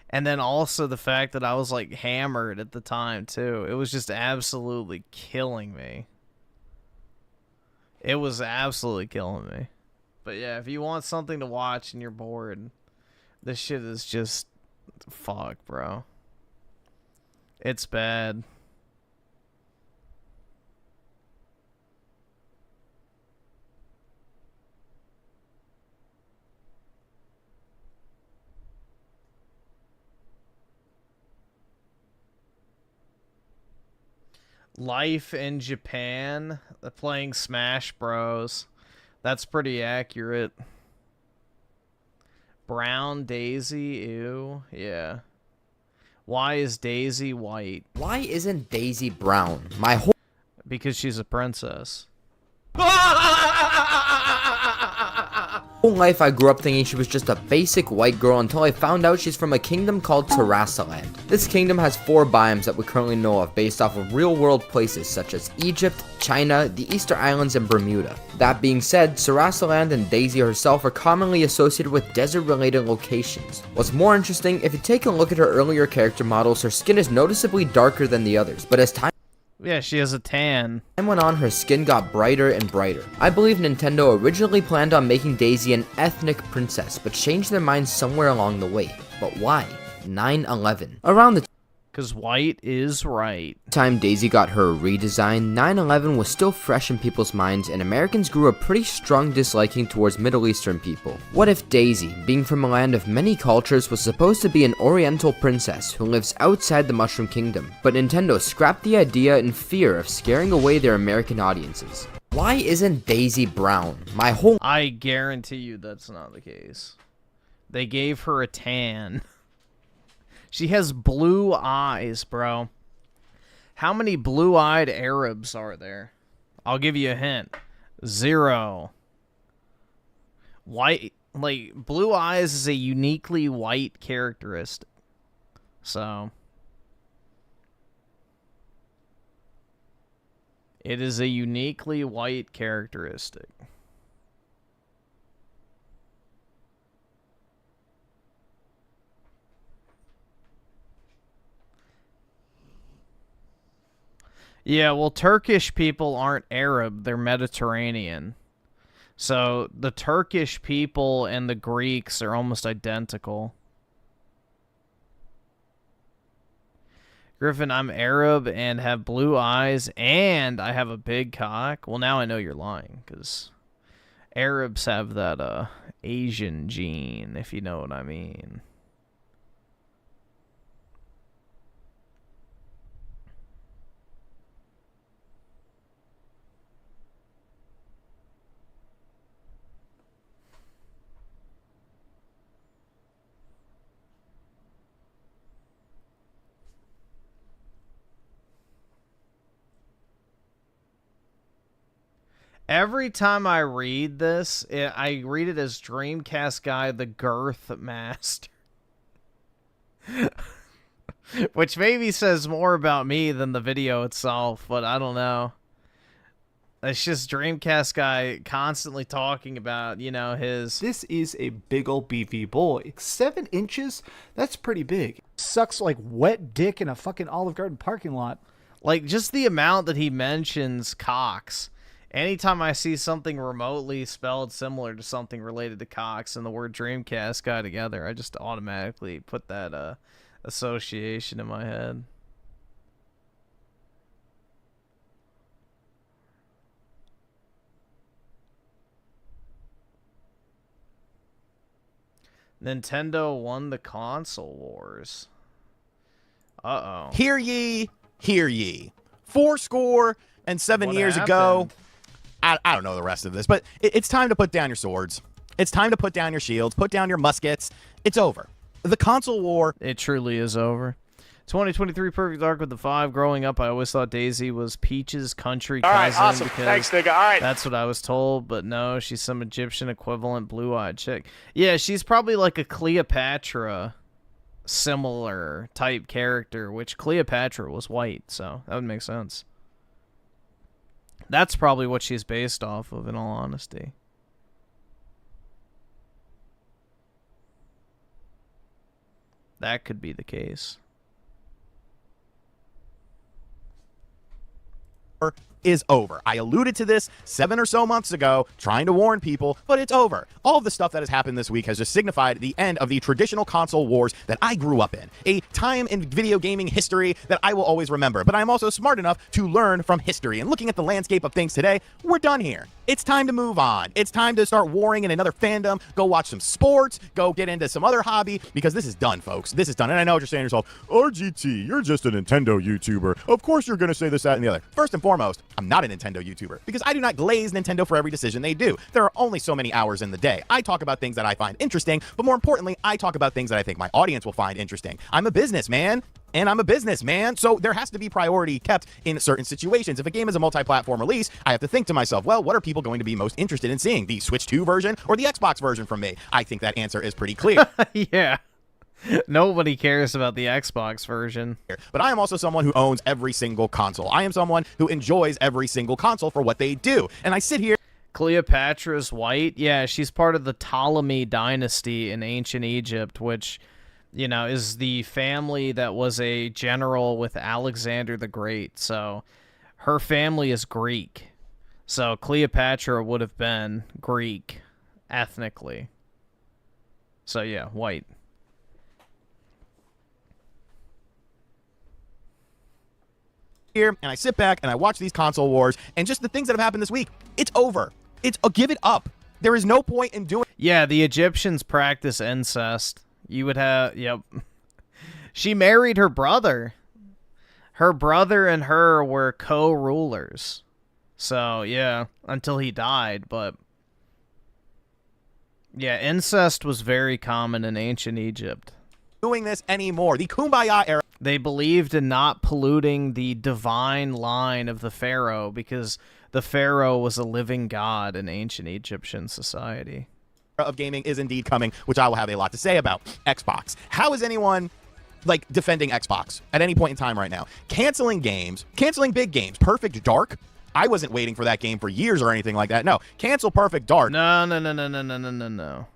and then also the fact that I was, like, hammered at the time, too. It was just absolutely killing me. It was absolutely killing me. But yeah, if you want something to watch and you're bored, this shit is just... fuck, bro. It's bad. Life in Japan, playing Smash Bros. That's pretty accurate. Brown Daisy, ew, yeah. Why is Daisy white? Why isn't Daisy brown? My whole... Because she's a princess. whole life I grew up thinking she was just a basic white girl until I found out she's from a kingdom called Terrassaland. This kingdom has 4 biomes that we currently know of based off of real world places such as Egypt, China, the Easter Islands, and Bermuda. That being said, Terrassaland and Daisy herself are commonly associated with desert related locations. What's more interesting, if you take a look at her earlier character models, her skin is noticeably darker than the others, but as time Yeah, she has a tan. went on, her skin got brighter and brighter. I believe Nintendo originally planned on making Daisy an ethnic princess, but changed their minds somewhere along the way. But why? 9/11. Around the Cause white is right. time Daisy got her redesign, 9/11 was still fresh in people's minds, and Americans grew a pretty strong disliking towards Middle Eastern people. What if Daisy, being from a land of many cultures, was supposed to be an oriental princess who lives outside the Mushroom Kingdom, but Nintendo scrapped the idea in fear of scaring away their American audiences? Why isn't Daisy brown? I guarantee you that's not the case. They gave her a tan. She has blue eyes, bro. How many blue-eyed Arabs are there? I'll give you a hint. 0. White, like, blue eyes is a uniquely white characteristic. So, it is a uniquely white characteristic. Yeah, well, Turkish people aren't Arab, they're Mediterranean. So, the Turkish people and the Greeks are almost identical. Griffin, I'm Arab and have blue eyes, and I have a big cock. Well, now I know you're lying, because Arabs have that, Asian gene, if you know what I mean. Every time I read this, I read it as Dreamcast Guy the Girth Master. Which maybe says more about me than the video itself, but I don't know. It's just Dreamcast Guy constantly talking about, you know, his... This is a big ol' beefy boy. 7 inches? That's pretty big. Sucks like wet dick in a fucking Olive Garden parking lot. Like, just the amount that he mentions cocks. Anytime I see something remotely spelled similar to something related to cocks and the word Dreamcast Guy together, I just automatically put that association in my head. Nintendo won the console wars. Uh-oh. Hear ye, hear ye. 4 years ago, I don't know the rest of this, but it's time to put down your swords. It's time to put down your shields, put down your muskets. It's over. The console war. It truly is over. 2023 Perfect Dark with the 5. Growing up, I always thought Daisy was Peach's country cousin. All right, awesome. Because Thanks, nigga. All right. that's what I was told, but no, she's some Egyptian equivalent blue-eyed chick. Yeah, she's probably like a Cleopatra similar type character, which Cleopatra was white, so that would make sense. That's probably what she's based off of, in all honesty. That could be the case. Is over. I alluded to this 7 or so months ago, trying to warn people, but it's over. All of the stuff that has happened this week has just signified the end of the traditional console wars that I grew up in. A time in video gaming history that I will always remember. But I'm also smart enough to learn from history. And looking at the landscape of things today, we're done here. It's time to move on. It's time to start warring in another fandom, go watch some sports, go get into some other hobby, because this is done, folks. This is done. And I know what you're saying to yourself, RGT, you're just a Nintendo YouTuber. Of course you're going to say this, that, and the other. First and foremost, I'm not a Nintendo YouTuber because I do not glaze Nintendo for every decision they do. There are only so many hours in the day. I talk about things that I find interesting, but more importantly, I talk about things that I think my audience will find interesting. I'm a businessman. And I'm a businessman, so there has to be priority kept in certain situations. If a game is a multi-platform release, I have to think to myself, well, what are people going to be most interested in seeing? The Switch 2 version or the Xbox version from me? I think that answer is pretty clear. Yeah. Nobody cares about the Xbox version. But I am also someone who owns every single console. I am someone who enjoys every single console for what they do. And I sit here... Cleopatra's white? Yeah, she's part of the Ptolemy dynasty in ancient Egypt, which... you know, is the family that was a general with Alexander the Great. So her family is Greek. So Cleopatra would have been Greek ethnically. So yeah, white. Here, and I sit back and I watch these console wars and just the things that have happened this week. It's over. Give it up. There is no point in doing... Yeah, the Egyptians practice incest. You would have, yep. She married her brother. Her brother and her were co-rulers. So, yeah, until he died, but... yeah, incest was very common in ancient Egypt. Doing this anymore. The Kumbaya era. They believed in not polluting the divine line of the pharaoh because the pharaoh was a living god in ancient Egyptian society. Of gaming is indeed coming, which I will have a lot to say about. Xbox. How is anyone like defending Xbox at any point in time right now? Canceling games, canceling big games. Perfect Dark. I wasn't waiting for that game for years or anything like that. No, cancel Perfect Dark. No.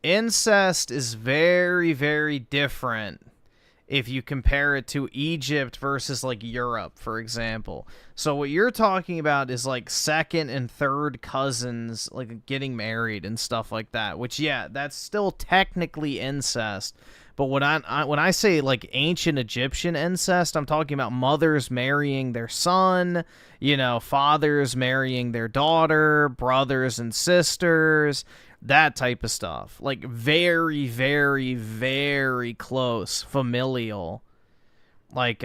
Incest is very, very different if you compare it to Egypt versus like Europe, for example. So what you're talking about is like second and third cousins like getting married and stuff like that, which yeah, that's still technically incest. But when I say like ancient Egyptian incest, I'm talking about mothers marrying their son, you know, fathers marrying their daughter, brothers and sisters, that type of stuff. Like very, very, very close familial, like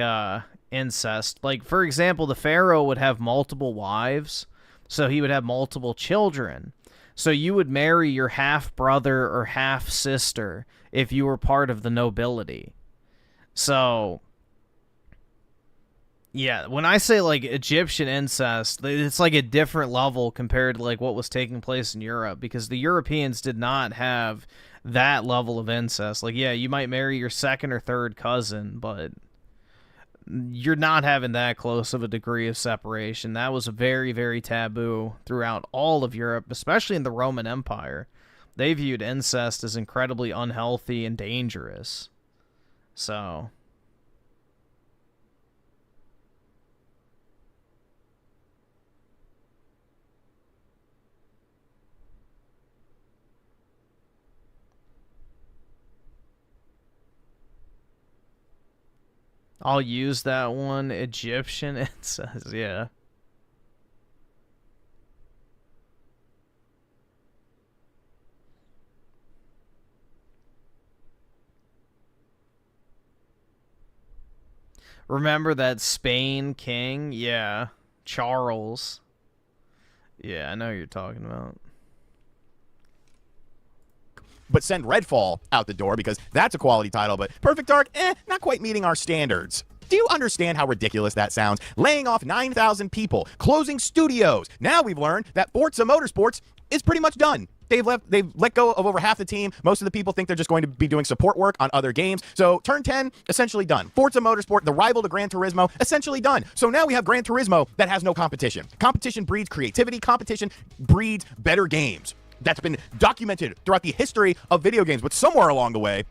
incest. Like, for example, the pharaoh would have multiple wives, so he would have multiple children. So you would marry your half-brother or half-sister if you were part of the nobility. So, Yeah, when I say like Egyptian incest, it's like a different level compared to like what was taking place in Europe, because the Europeans did not have that level of incest. Like, yeah, you might marry your second or third cousin, but you're not having that close of a degree of separation. That was very, very taboo throughout all of Europe, especially in the Roman Empire. They viewed incest as incredibly unhealthy and dangerous. So... I'll use that one. Egyptian, it says, yeah. Remember that Spain king? Yeah. Charles. Yeah, I know who you're talking about. But send Redfall out the door because that's a quality title, but Perfect Dark, not quite meeting our standards. Do you understand how ridiculous that sounds? Laying off 9,000 people, closing studios. Now we've learned that Forza Motorsports is pretty much done. They've let go of over half the team. Most of the people think they're just going to be doing support work on other games. So Turn 10, essentially done. Forza Motorsport, the rival to Gran Turismo, essentially done. So now we have Gran Turismo that has no competition. Competition breeds creativity. Competition breeds better games. That's been documented throughout the history of video games. But somewhere along the way,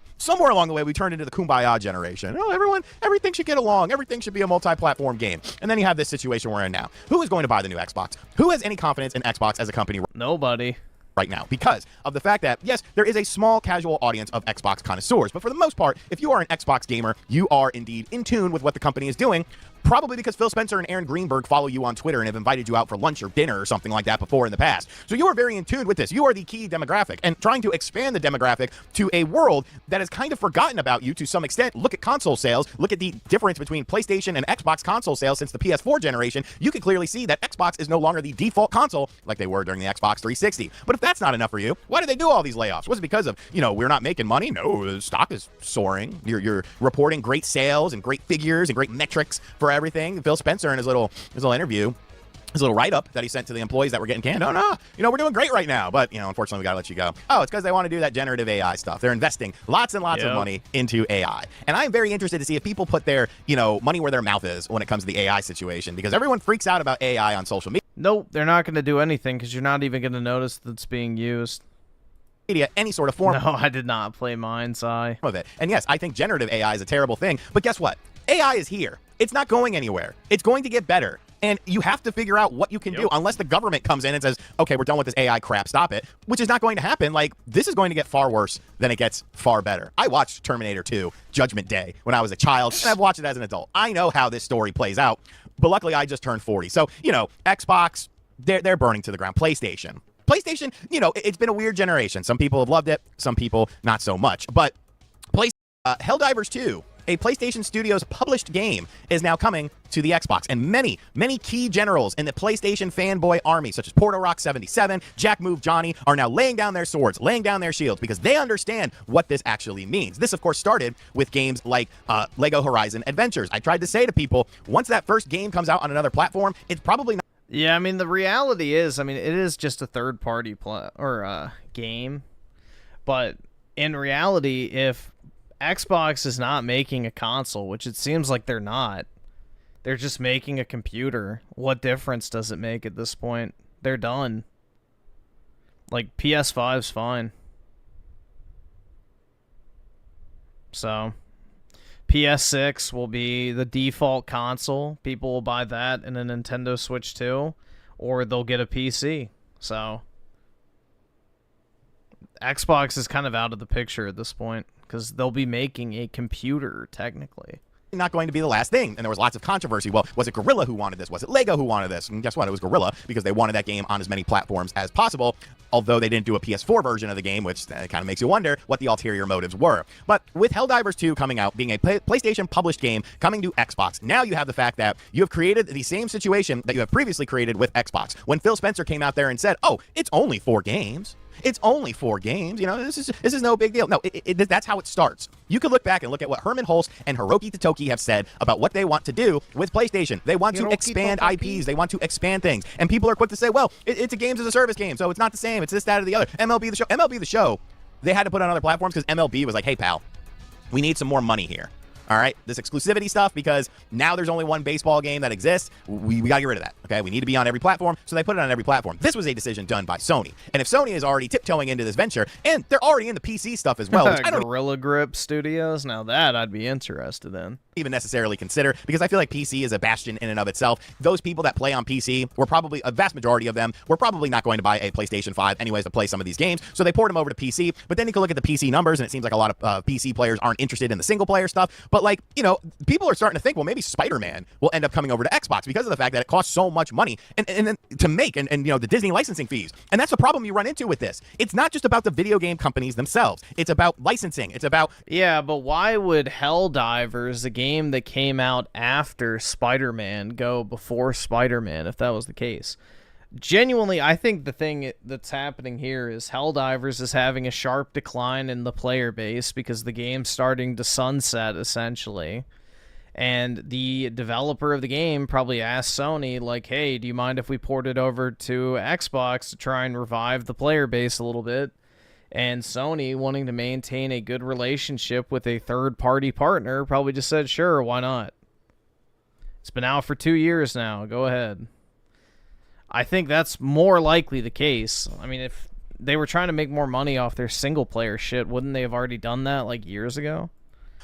we turned into the Kumbaya generation. Oh, everything should get along. Everything should be a multi-platform game. And then you have this situation we're in now. Who is going to buy the new Xbox? Who has any confidence in Xbox as a company? Nobody. Right now, because of the fact that, yes, there is a small casual audience of Xbox connoisseurs, but for the most part, if you are an Xbox gamer, you are indeed in tune with what the company is doing, probably because Phil Spencer and Aaron Greenberg follow you on Twitter and have invited you out for lunch or dinner or something like that before in the past. So you are very in tune with this. You are the key demographic, and trying to expand the demographic to a world that has kind of forgotten about you to some extent. Look at console sales. Look at the difference between PlayStation and Xbox console sales since the PS4 generation. You can clearly see that Xbox is no longer the default console like they were during the Xbox 360. But if that's not enough for you, why did they do all these layoffs? Was it because of, we're not making money? No, the stock is soaring. You're reporting great sales and great figures and great metrics for everything. Phil Spencer in his little interview, his little write-up that he sent to the employees that were getting canned. Oh, no, we're doing great right now. But, unfortunately, we got to let you go. Oh, it's because they want to do that generative AI stuff. They're investing lots and lots of money into AI. And I'm very interested to see if people put their, money where their mouth is when it comes to the AI situation, because everyone freaks out about AI on social media. Nope, they're not going to do anything because you're not even going to notice that it's being used. Any sort of form. No, I did not play Mind's Eye. Of it. And yes, I think generative AI is a terrible thing. But guess what? AI is here. It's not going anywhere. It's going to get better. And you have to figure out what you can do unless the government comes in and says, okay, we're done with this AI crap, stop it, which is not going to happen. Like, this is going to get far worse than it gets far better. I watched Terminator 2 Judgment Day when I was a child, and I've watched it as an adult. I know how this story plays out, but luckily I just turned 40. So, Xbox, they're burning to the ground. PlayStation, it's been a weird generation. Some people have loved it, some people not so much. But Helldivers 2, a PlayStation Studios published game, is now coming to the Xbox. And many, many key generals in the PlayStation fanboy army, such as Porto Rock 77, Jack Move Johnny, are now laying down their swords, laying down their shields, because they understand what this actually means. This, of course, started with games like Lego Horizon Adventures. I tried to say to people, once that first game comes out on another platform, it's probably not. Yeah, I mean, the reality is, it is just a third-party game. But in reality, if Xbox is not making a console, which it seems like they're not, they're just making a computer, what difference does it make at this point? They're done. Like, PS5's fine. So, PS6 will be the default console. People will buy that and a Nintendo Switch 2, or they'll get a PC. So, Xbox is kind of out of the picture at this point, because they'll be making a computer, technically. Not going to be the last thing. And there was lots of controversy. Well, was it Guerrilla who wanted this? Was it Lego who wanted this? And guess what? It was Guerrilla, because they wanted that game on as many platforms as possible, although they didn't do a PS4 version of the game, which kind of makes you wonder what the ulterior motives were. But with Helldivers 2 coming out, being a PlayStation published game coming to Xbox, now you have the fact that you have created the same situation that you have previously created with Xbox. When Phil Spencer came out there and said, oh, it's only 4 games. It's only 4 games. You know, this is no big deal. No, that's how it starts. You could look back and look at what Herman Hulst and Hiroki Totoki have said about what they want to do with PlayStation. They want to expand IPs. They want to expand things. And people are quick to say, well, it's a games as a service game, so it's not the same. It's this, that, or the other. MLB The Show, they had to put on other platforms because MLB was like, hey, pal, we need some more money here. All right, this exclusivity stuff, because now there's only one baseball game that exists. We got to get rid of that, okay? We need to be on every platform, so they put it on every platform. This was a decision done by Sony. And if Sony is already tiptoeing into this venture, and they're already in the PC stuff as well, which I don't Gorilla Grip Studios, now that I'd be interested in. Even necessarily consider, because I feel like PC is a bastion in and of itself. Those people that play on PC were probably, a vast majority of them, were probably not going to buy a PlayStation 5 anyways to play some of these games, so they poured them over to PC. But then you can look at the PC numbers, and it seems like a lot of PC players aren't interested in the single-player stuff. But, like, you know, people are starting to think, well, maybe Spider-Man will end up coming over to Xbox because of the fact that it costs so much money and then to make, and you know, the Disney licensing fees. And that's the problem you run into with this. It's not just about the video game companies themselves. It's about licensing. It's about... Yeah, but why would Helldivers, a game that came out after Spider-Man, go before Spider-Man if that was the case? Genuinely, I think the thing that's happening here is Helldivers is having a sharp decline in the player base because the game's starting to sunset, essentially. And the developer of the game probably asked Sony, like, hey, do you mind if we port it over to Xbox to try and revive the player base a little bit? And Sony, wanting to maintain a good relationship with a third-party partner, probably just said, sure, why not? It's been out for 2 years now. Go ahead. I think that's more likely the case. I mean, if they were trying to make more money off their single-player shit, wouldn't they have already done that, like, years ago?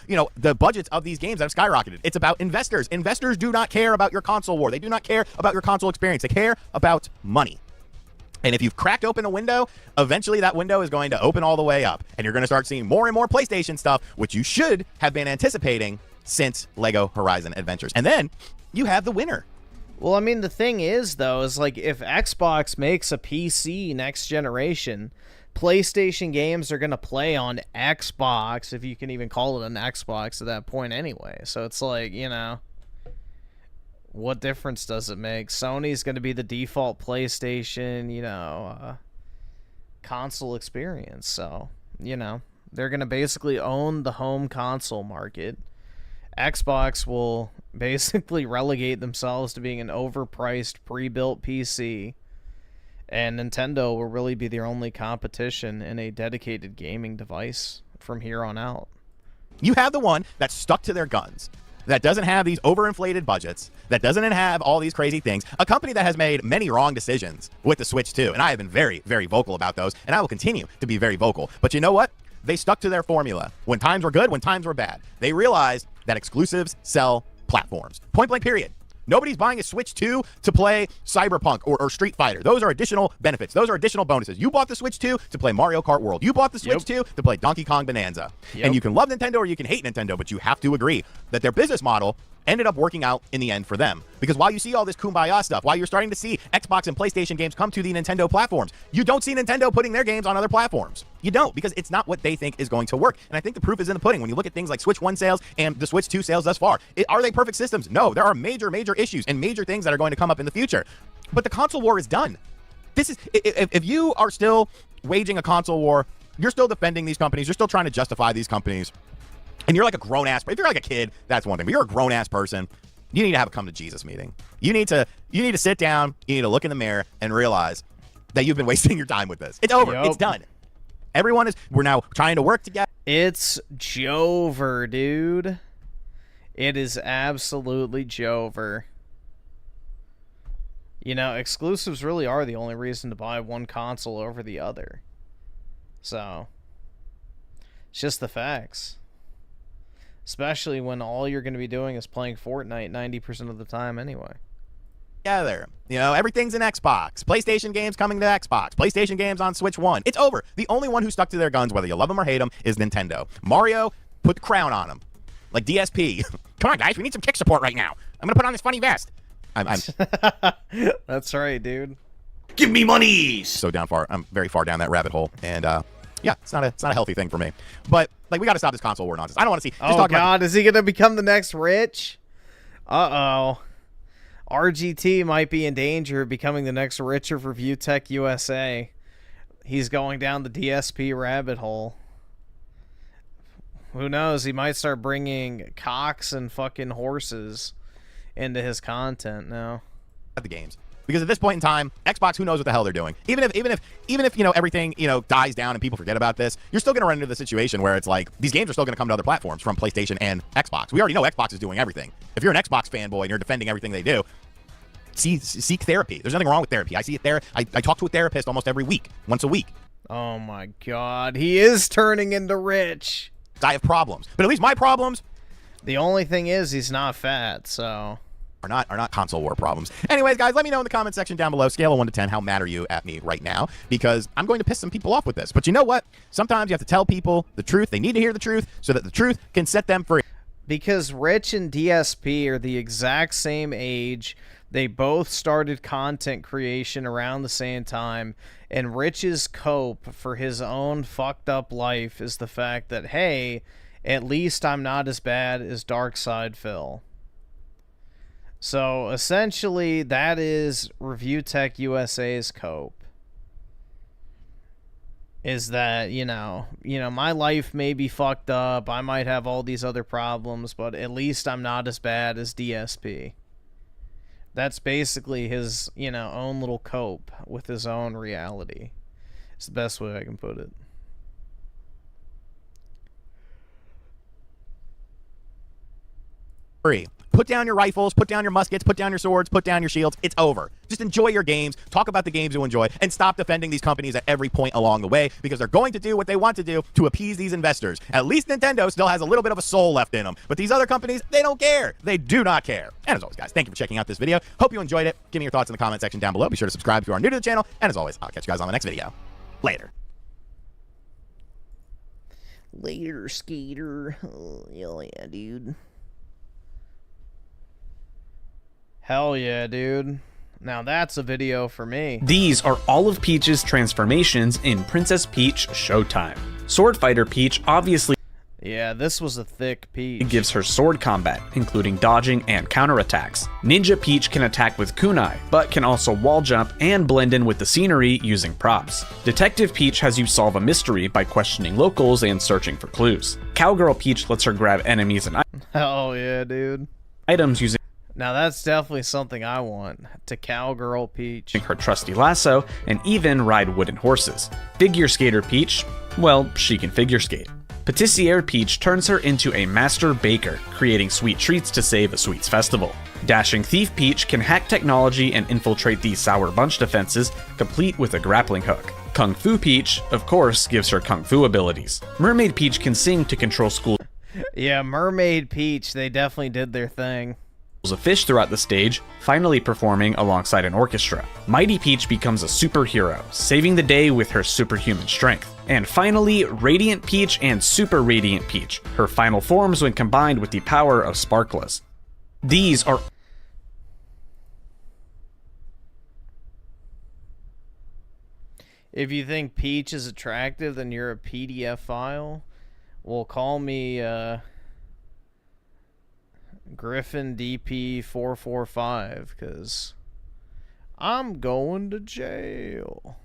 You know, the budgets of these games have skyrocketed. It's about investors. Investors do not care about your console war. They do not care about your console experience. They care about money. And if you've cracked open a window, eventually that window is going to open all the way up. And you're going to start seeing more and more PlayStation stuff, which you should have been anticipating since LEGO Horizon Adventures. And then you have the winner. Well, I mean, the thing is, though, is like if Xbox makes a PC next generation, PlayStation games are going to play on Xbox, if you can even call it an Xbox at that point anyway. So it's like, you know, what difference does it make? Sony's going to be the default PlayStation, you know, console experience. So, you know, they're going to basically own the home console market. Xbox will basically relegate themselves to being an overpriced, pre-built PC. And Nintendo will really be their only competition in a dedicated gaming device from here on out. You have the one that's stuck to their guns, that doesn't have these overinflated budgets, that doesn't have all these crazy things. A company that has made many wrong decisions with the Switch 2, and I have been very, very vocal about those, and I will continue to be very vocal. But you know what? They stuck to their formula. When times were good, when times were bad. They realized that exclusives sell platforms. Point blank, period. Nobody's buying a Switch 2 to play Cyberpunk or Street Fighter. Those are additional benefits. Those are additional bonuses. You bought the Switch 2 to play Mario Kart World. You bought the Switch 2 to play Donkey Kong Bonanza. And you can love Nintendo or you can hate Nintendo, but you have to agree that their business model ended up working out in the end for them. Because while you see all this kumbaya stuff, while you're starting to see Xbox and PlayStation games come to the Nintendo platforms, you don't see Nintendo putting their games on other platforms. You don't, because it's not what they think is going to work. And I think the proof is in the pudding. When you look at things like Switch 1 sales and the Switch 2 sales thus far, are they perfect systems? No, there are major, major issues and major things that are going to come up in the future. But the console war is done. This is, if you are still waging a console war, you're still defending these companies, you're still trying to justify these companies, and you're like a grown-ass, if you're like a kid, that's one thing, but you're a grown-ass person, you need to have a come-to-Jesus meeting. You need to sit down, you need to look in the mirror and realize that you've been wasting your time with this. It's over. It's done. We're now trying to work together. It's Jover, dude. It is absolutely Jover. You know, exclusives really are the only reason to buy one console over the other. So, it's just the facts. Especially when all you're going to be doing is playing Fortnite 90% of the time anyway. Together. You know, everything's in Xbox. PlayStation games coming to Xbox. PlayStation games on Switch 1. It's over. The only one who stuck to their guns, whether you love them or hate them, is Nintendo. Mario, put the crown on him. Like DSP. Come on, guys. We need some kick support right now. I'm going to put on this funny vest. I'm That's right, dude. Give me money. I'm very far down that rabbit hole. And, yeah, it's not a healthy thing for me. But, like, we got to stop this console war nonsense. I don't want to see... Oh, God, is he going to become the next Rich? Uh-oh. RGT might be in danger of becoming the next Richard for ViewTech USA. He's going down the DSP rabbit hole. Who knows? He might start bringing cocks and fucking horses into his content now. At the games. Because at this point in time, Xbox, who knows what the hell they're doing. Even if you know everything, you know, dies down and people forget about this, you're still going to run into the situation where it's like these games are still going to come to other platforms from PlayStation and Xbox. We already know Xbox is doing everything. If you're an Xbox fanboy and you're defending everything they do, seek therapy. There's nothing wrong with therapy. I see it there. I talk to a therapist almost every week, once a week. Oh my god, he is turning into Rich. I have problems, but at least my problems. The only thing is he's not fat, so are not console war problems. Anyways, guys, let me know in the comment section down below, scale of 1 to 10, how mad are you at me right now? Because I'm going to piss some people off with this. But you know what? Sometimes you have to tell people the truth. They need to hear the truth so that the truth can set them free. Because Rich and DSP are the exact same age. They both started content creation around the same time. And Rich's cope for his own fucked up life is the fact that, hey, at least I'm not as bad as Darkside Phil. So essentially, that is Review Tech USA's cope. Is that, you know, my life may be fucked up. I might have all these other problems, but at least I'm not as bad as DSP. That's basically his, own little cope with his own reality. It's the best way I can put it. Free. Put down your rifles, put down your muskets, put down your swords, put down your shields. It's over. Just enjoy your games, talk about the games you enjoy, and stop defending these companies at every point along the way, because they're going to do what they want to do to appease these investors. At least Nintendo still has a little bit of a soul left in them. But these other companies, they don't care. They do not care. And as always, guys, thank you for checking out this video. Hope you enjoyed it. Give me your thoughts in the comment section down below. Be sure to subscribe if you are new to the channel. And as always, I'll catch you guys on the next video. Later. Later, skater. Oh, yeah, dude. Hell yeah, dude. Now that's a video for me. These are all of Peach's transformations in Princess Peach Showtime. Sword Fighter Peach obviously this was a thick Peach. gives her sword combat, including dodging and counterattacks. Ninja Peach can attack with kunai, but can also wall jump and blend in with the scenery using props. Detective Peach has you solve a mystery by questioning locals and searching for clues. Cowgirl Peach lets her grab enemies and Hell yeah, dude. items using Now that's definitely something I want, to Cowgirl Peach. her trusty lasso, and even ride wooden horses. Figure Skater Peach, well, she can figure skate. Patissiere Peach turns her into a master baker, creating sweet treats to save a sweets festival. Dashing Thief Peach can hack technology and infiltrate these Sour Bunch defenses, complete with a grappling hook. Kung Fu Peach, of course, gives her Kung Fu abilities. Mermaid Peach can sing to control school. Yeah, Mermaid Peach, they definitely did their thing. A fish throughout the stage, finally performing alongside an orchestra. Mighty Peach becomes a superhero, saving the day with her superhuman strength. And finally, Radiant Peach and Super Radiant Peach, her final forms when combined with the power of Sparkless. These are... If you think Peach is attractive, then you're a PDF file. Well, call me, Griffin DP 445, because I'm going to jail.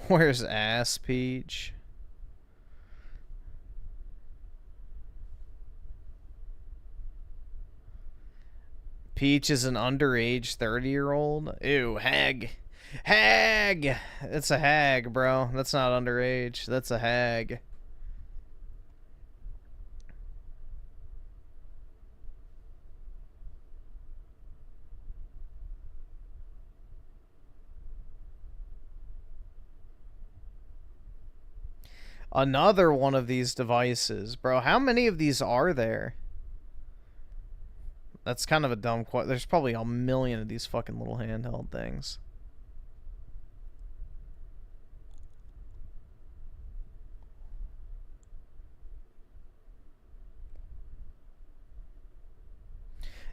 Where's Ass Peach? Peach is an underage 30-year-old? Ew, hag. Hag! It's a hag, bro. That's not underage. That's a hag. Another one of these devices. Bro, how many of these are there? That's kind of a dumb question. There's probably a million of these fucking little handheld things.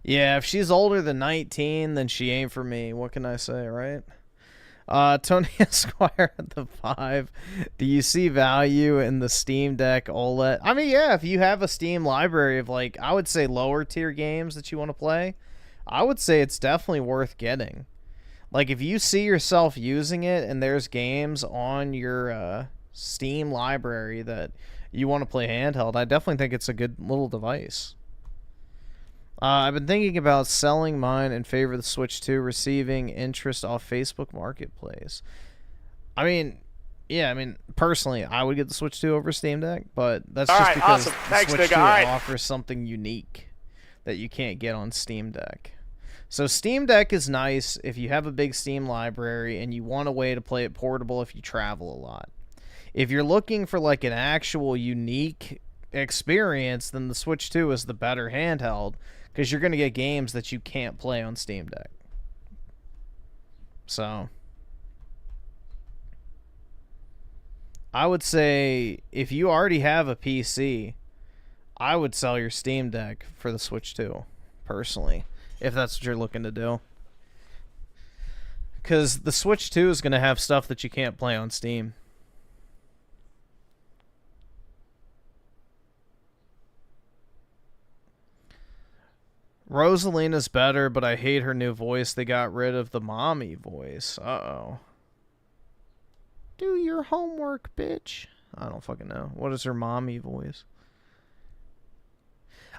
Yeah, if she's older than 19, then she ain't for me. What can I say, right? Tony Esquire at the 5. Do you see value in the Steam Deck OLED? I mean, yeah, if you have a Steam library of, like, I would say lower tier games that you want to play, I would say it's definitely worth getting. Like, if you see yourself using it and there's games on your Steam library that you want to play handheld, I definitely think it's a good little device. I've been thinking about selling mine in favor of the Switch 2, receiving interest off Facebook Marketplace. I mean, yeah, I mean, personally, I would get the Switch 2 over Steam Deck, but that's just because the Switch 2 offers something unique that you can't get on Steam Deck. So Steam Deck is nice if you have a big Steam library and you want a way to play it portable if you travel a lot. If you're looking for like an actual unique experience, then the Switch 2 is the better handheld because you're going to get games that you can't play on Steam Deck. So I would say if you already have a PC, I would sell your Steam Deck for the Switch 2, personally, if that's what you're looking to do. Because the Switch 2 is going to have stuff that you can't play on Steam. Rosalina's better, but I hate her new voice. They got rid of the mommy voice. Uh-oh. Do your homework, bitch. I don't fucking know. What is her mommy voice?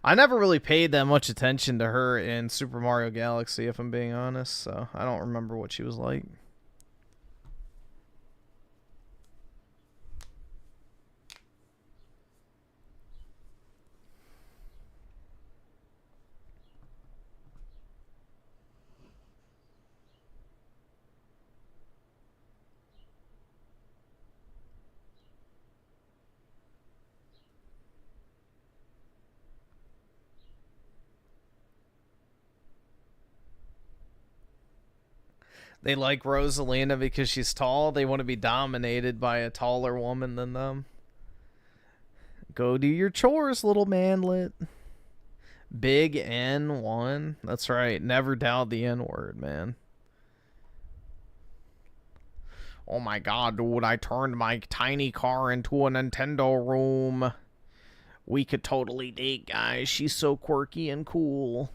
I never really paid that much attention to her in Super Mario Galaxy, if I'm being honest, so I don't remember what she was like. They like Rosalina because she's tall. They want to be dominated by a taller woman than them. Go do your chores, little manlet. Big N1. That's right. Never doubt the N word, man. Oh my god, dude. I turned my tiny car into a Nintendo room. We could totally date, guys. She's so quirky and cool.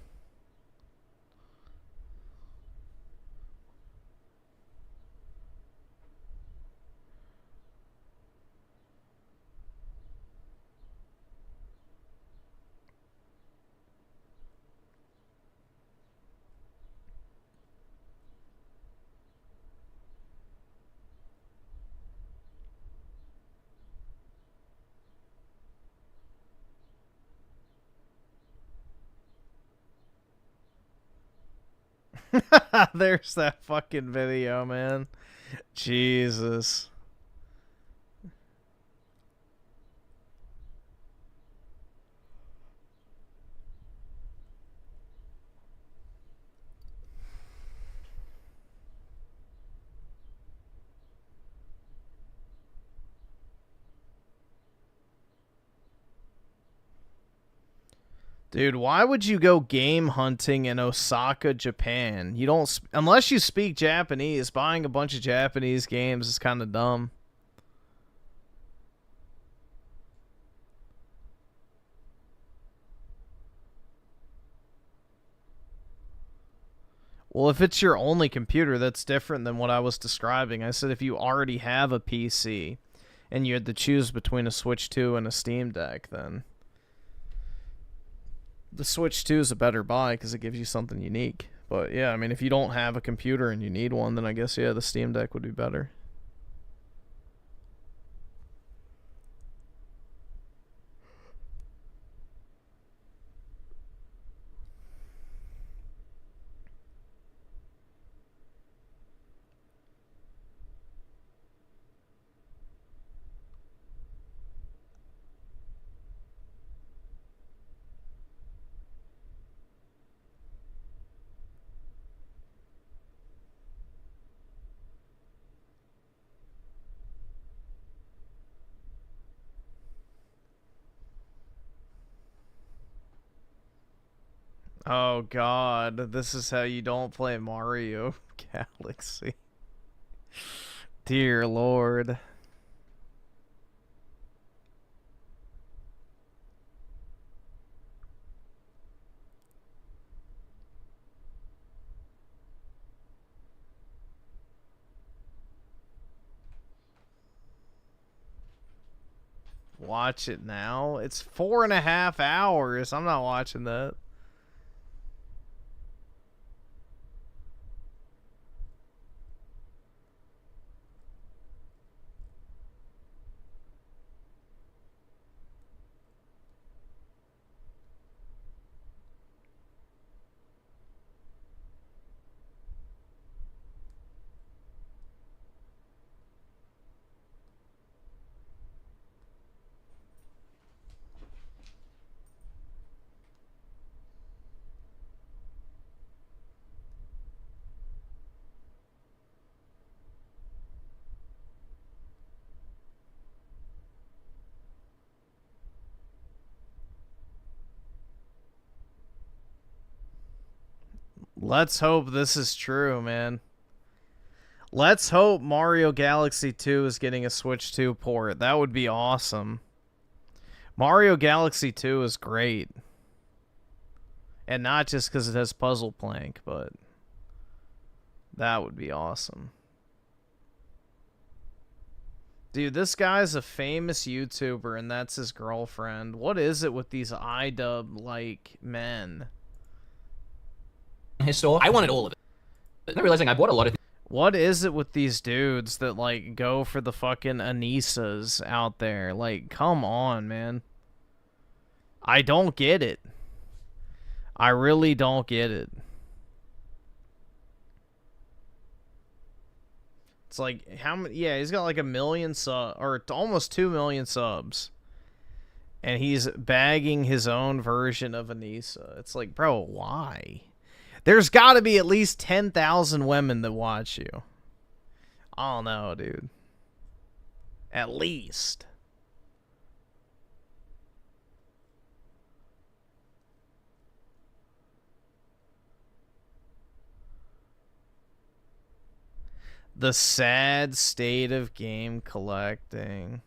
There's that fucking video, man. Jesus. Dude, why would you go game hunting in Osaka, Japan? You don't, unless you speak Japanese. Buying a bunch of Japanese games is kind of dumb. Well, if it's your only computer, that's different than what I was describing. I said if you already have a PC and you had to choose between a Switch 2 and a Steam Deck, then the Switch 2 is a better buy because it gives you something unique. But yeah, I mean, if you don't have a computer and you need one, then I guess, yeah, the Steam Deck would be better. Oh god, this is how you don't play Mario Galaxy. Dear Lord. watch it now. It's 4.5 hours. I'm not watching that. Let's hope this is true, man. Let's hope Mario Galaxy 2 is getting a Switch 2 port. That would be awesome. Mario Galaxy 2 is great. And not just because it has Puzzle Plank, but that would be awesome. Dude, this guy's a famous YouTuber, and that's his girlfriend. What is it with these iDub-like men? His store. I wanted all of it. Not realizing I bought a lot of. What is it with these dudes that like go for the fucking Anisas out there? Like, come on, man. I don't get it. I really don't get it. It's like how many? Yeah, he's got like 1 million subs, or almost 2 million subs, and he's bagging his own version of Anissa. It's like, bro, why? There's got to be at least 10,000 women that watch you. I don't know, dude. At least. The sad state of game collecting.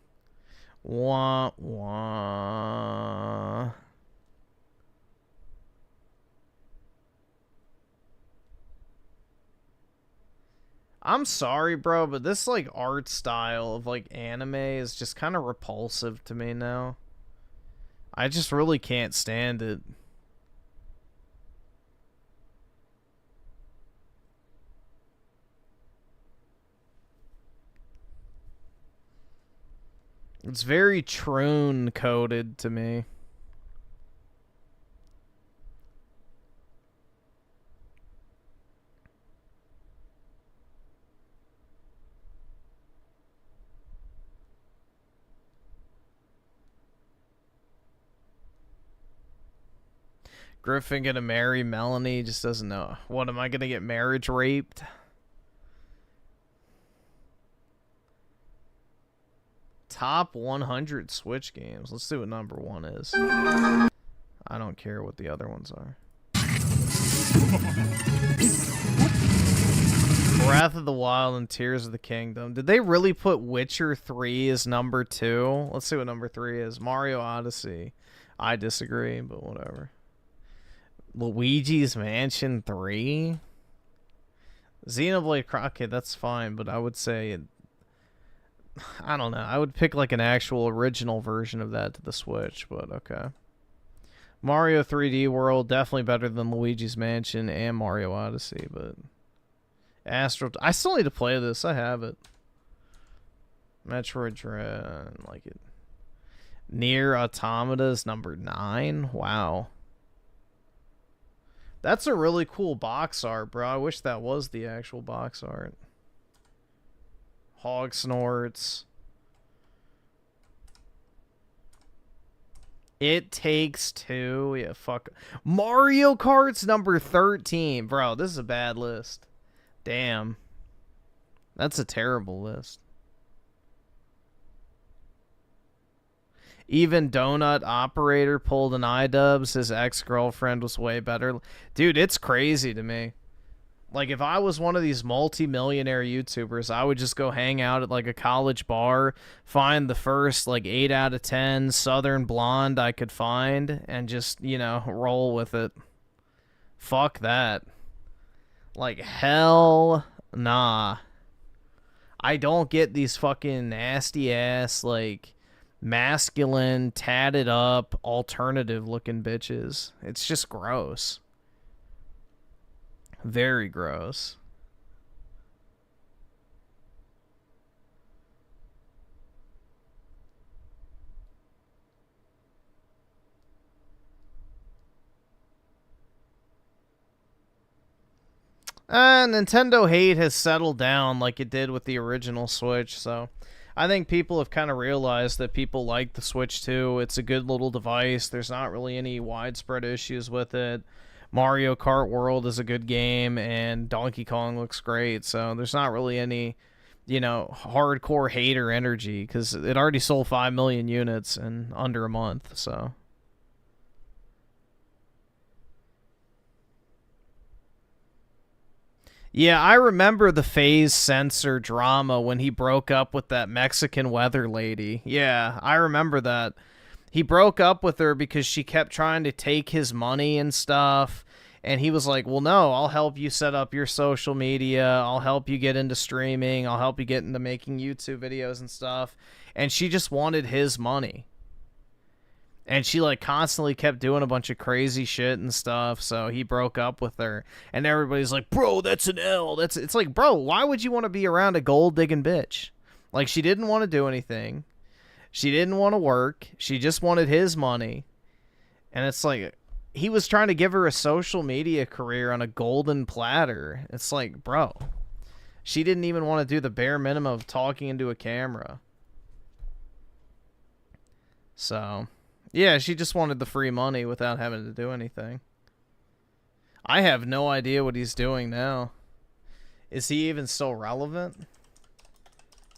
Wah, wah. I'm sorry, bro, but this, like, art style of, like, anime is just kind of repulsive to me now. I just really can't stand it. It's very troon-coded to me. Griffin gonna marry Melanie, just doesn't know. What, am I gonna get marriage raped? Top 100 Switch games. Let's see what number 1 is. I don't care what the other ones are. Breath of the Wild and Tears of the Kingdom. Did they really put Witcher 3 as number 2? Let's see what number 3 is. Mario Odyssey. I disagree, but whatever. Luigi's Mansion 3? Xenoblade Crockett, that's fine, but I would say, I don't know. I would pick like an actual original version of that to the Switch, but okay. Mario 3D World, definitely better than Luigi's Mansion and Mario Odyssey, but Astro, I still need to play this. I have it. Metroid Dread, I don't like it. Nier Automata is number 9. Wow. That's a really cool box art, bro. I wish that was the actual box art. Hog Snorts. It Takes Two. Yeah, fuck. Mario Kart's number 13. Bro, this is a bad list. Damn. That's a terrible list. Even Donut Operator pulled an iDubbbz. His ex-girlfriend was way better. Dude, it's crazy to me. Like, if I was one of these multi-millionaire YouTubers, I would just go hang out at, like, a college bar, find the first, like, 8 out of 10 Southern Blonde I could find, and just, you know, roll with it. Fuck that. Like, hell nah. I don't get these fucking nasty-ass, like, masculine, tatted up, alternative looking bitches. It's just gross. Very gross. Nintendo hate has settled down like it did with the original Switch, so I think people have kind of realized that people like the Switch too. It's a good little device. There's not really any widespread issues with it. Mario Kart World is a good game, and Donkey Kong looks great, so there's not really any, you know, hardcore hater energy, because it already sold 5 million units in under a month, so... Yeah, I remember the phase sensor drama when he broke up with that Mexican weather lady. Yeah, I remember that. He broke up with her because she kept trying to take his money and stuff. And he was like, well, no, I'll help you set up your social media. I'll help you get into streaming. I'll help you get into making YouTube videos and stuff. And she just wanted his money. And she, like, constantly kept doing a bunch of crazy shit and stuff, so he broke up with her. And everybody's like, bro, that's an L. It's like, bro, why would you want to be around a gold-digging bitch? Like, she didn't want to do anything. She didn't want to work. She just wanted his money. And it's like, he was trying to give her a social media career on a golden platter. It's like, bro, she didn't even want to do the bare minimum of talking into a camera. So... yeah, she just wanted the free money without having to do anything. I have no idea what he's doing now. Is he even still relevant?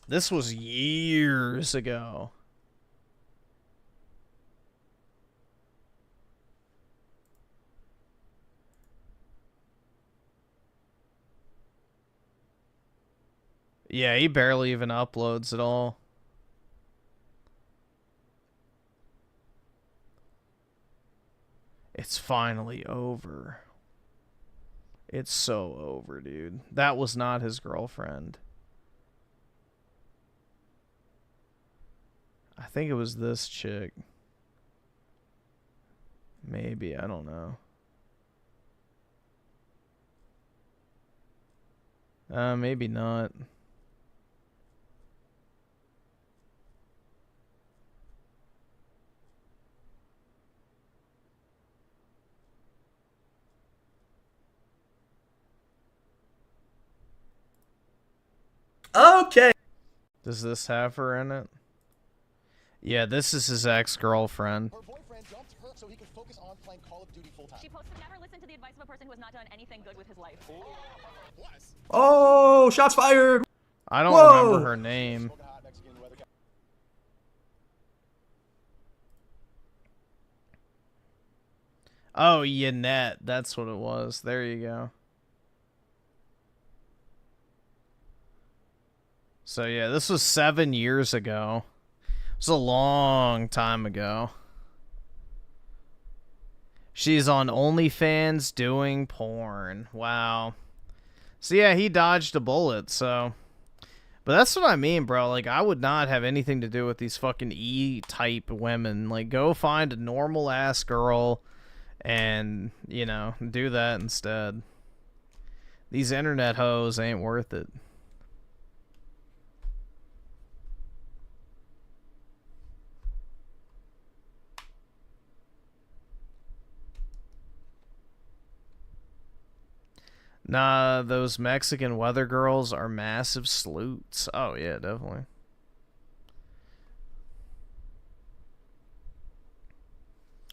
This was years ago. Yeah, he barely even uploads at all. It's finally over. It's so over, dude. That was not his girlfriend. I think it was this chick. Maybe, I don't know. Maybe not. Okay. Does this have her in it? Yeah, this is his ex-girlfriend. She posted, never listen to the advice of a person who has not done anything good with his life. Oh, shots fired. I don't Whoa. remember her name. Oh, Yanette. That's what it was. There you go. So yeah, this was 7 years ago. It was a long time ago. She's on OnlyFans doing porn. Wow. So yeah, he dodged a bullet, so... But that's what I mean, bro. Like, I would not have anything to do with these fucking E-type women. Like, go find a normal-ass girl and, you know, do that instead. These internet hoes ain't worth it. Nah, those Mexican weather girls are massive sleuths. Oh, yeah, definitely.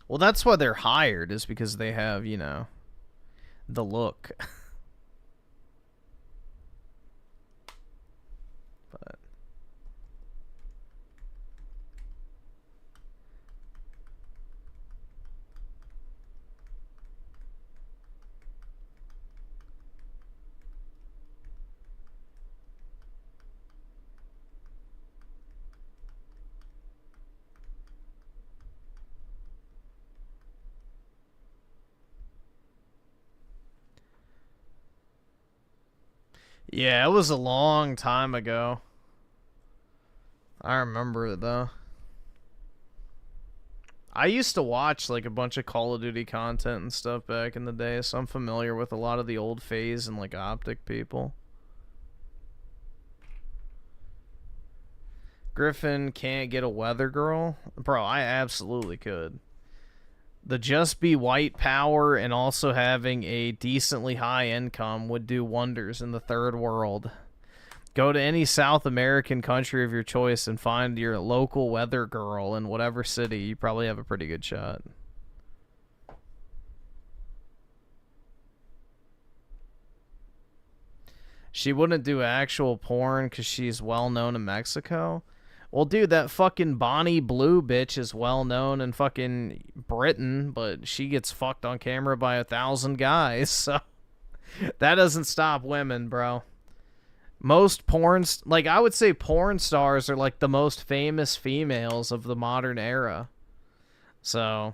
Well, that's why they're hired, is because they have, you know, the look. But... yeah, it was a long time ago. I remember it, though. I used to watch like a bunch of Call of Duty content and stuff back in the day, so I'm familiar with a lot of the old phase and like optic people. Griffin can't get a weather girl? Bro, I absolutely could. The just be white power and also having a decently high income would do wonders in the third world. Go to any South American country of your choice and find your local weather girl in whatever city. You probably have a pretty good shot. She wouldn't do actual porn because she's well known in Mexico. Well, dude, that fucking Bonnie Blue bitch is well known in fucking Britain, but she gets fucked on camera by 1,000 guys, so that doesn't stop women, bro. Most porns, like, I would say porn stars are like the most famous females of the modern era. So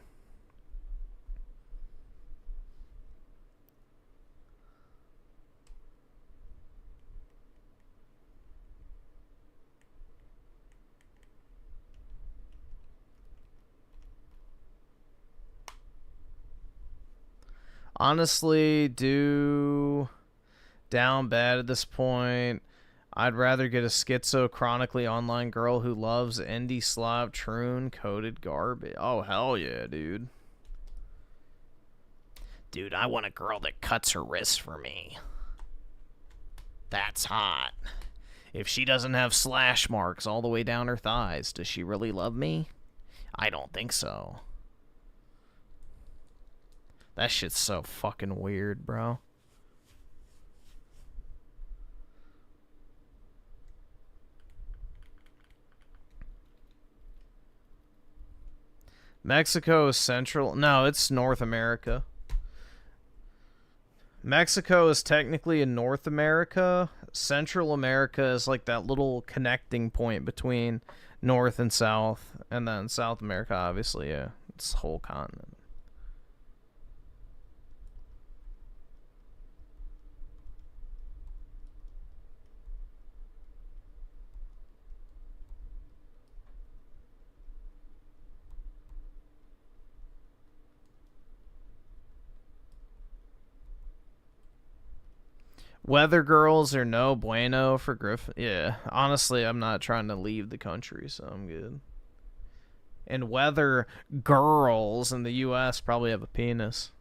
honestly, do down bad at this point. I'd rather get a schizo chronically online girl who loves indie Slav troon coded garbage. Oh, hell yeah, dude. Dude, I want a girl that cuts her wrists for me. That's hot. If she doesn't have slash marks all the way down her thighs, does she really love me? I don't think so. That shit's so fucking weird, bro. Mexico is central. No, it's North America. Mexico is technically in North America. Central America is like that little connecting point between North and South. And then South America, obviously, yeah. It's the whole continent. Weather girls are no bueno for Griffin. Yeah, honestly, I'm not trying to leave the country, so I'm good. And weather girls in the U.S. probably have a penis.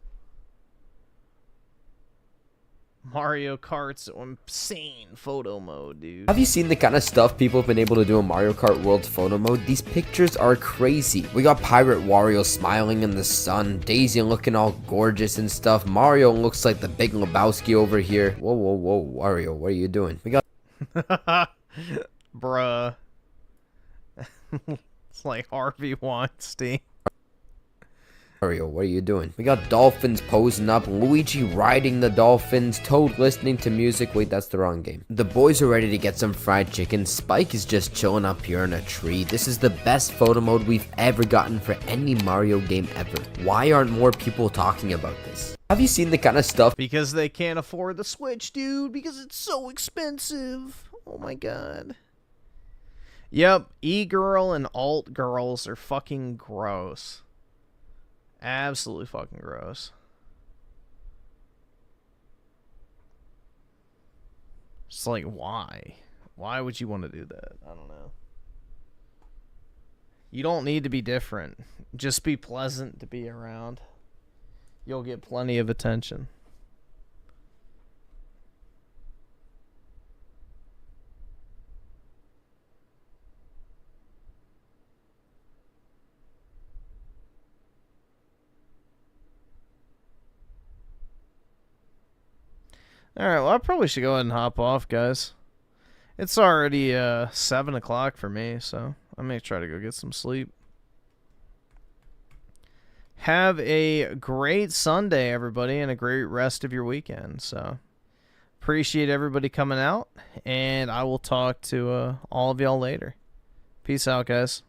Mario Kart's insane photo mode, dude. Have you seen the kind of stuff people have been able to do in Mario Kart World's photo mode? These pictures are crazy. We got Pirate Wario smiling in the sun, Daisy looking all gorgeous and stuff. Mario looks like the Big Lebowski over here. Whoa, whoa, whoa, Wario, what are you doing? We got... Bruh. It's like Harvey Weinstein. Mario, what are you doing? We got dolphins posing up, Luigi riding the dolphins, Toad listening to music. Wait, that's the wrong game. The boys are ready to get some fried chicken. Spike is just chilling up here in a tree. This is the best photo mode we've ever gotten for any Mario game ever. Why aren't more people talking about this? Have you seen the kind of stuff? Because they can't afford the Switch, dude. Because it's so expensive. Oh my god. Yep, e-girl and alt girls are fucking gross. Absolutely fucking gross. It's like, why? Why would you want to do that? I don't know. You don't need to be different. Just be pleasant to be around. You'll get plenty of attention. Alright, well, I probably should go ahead and hop off, guys. It's already 7 o'clock for me, so I may try to go get some sleep. Have a great Sunday, everybody, and a great rest of your weekend. So, appreciate everybody coming out, and I will talk to all of y'all later. Peace out, guys.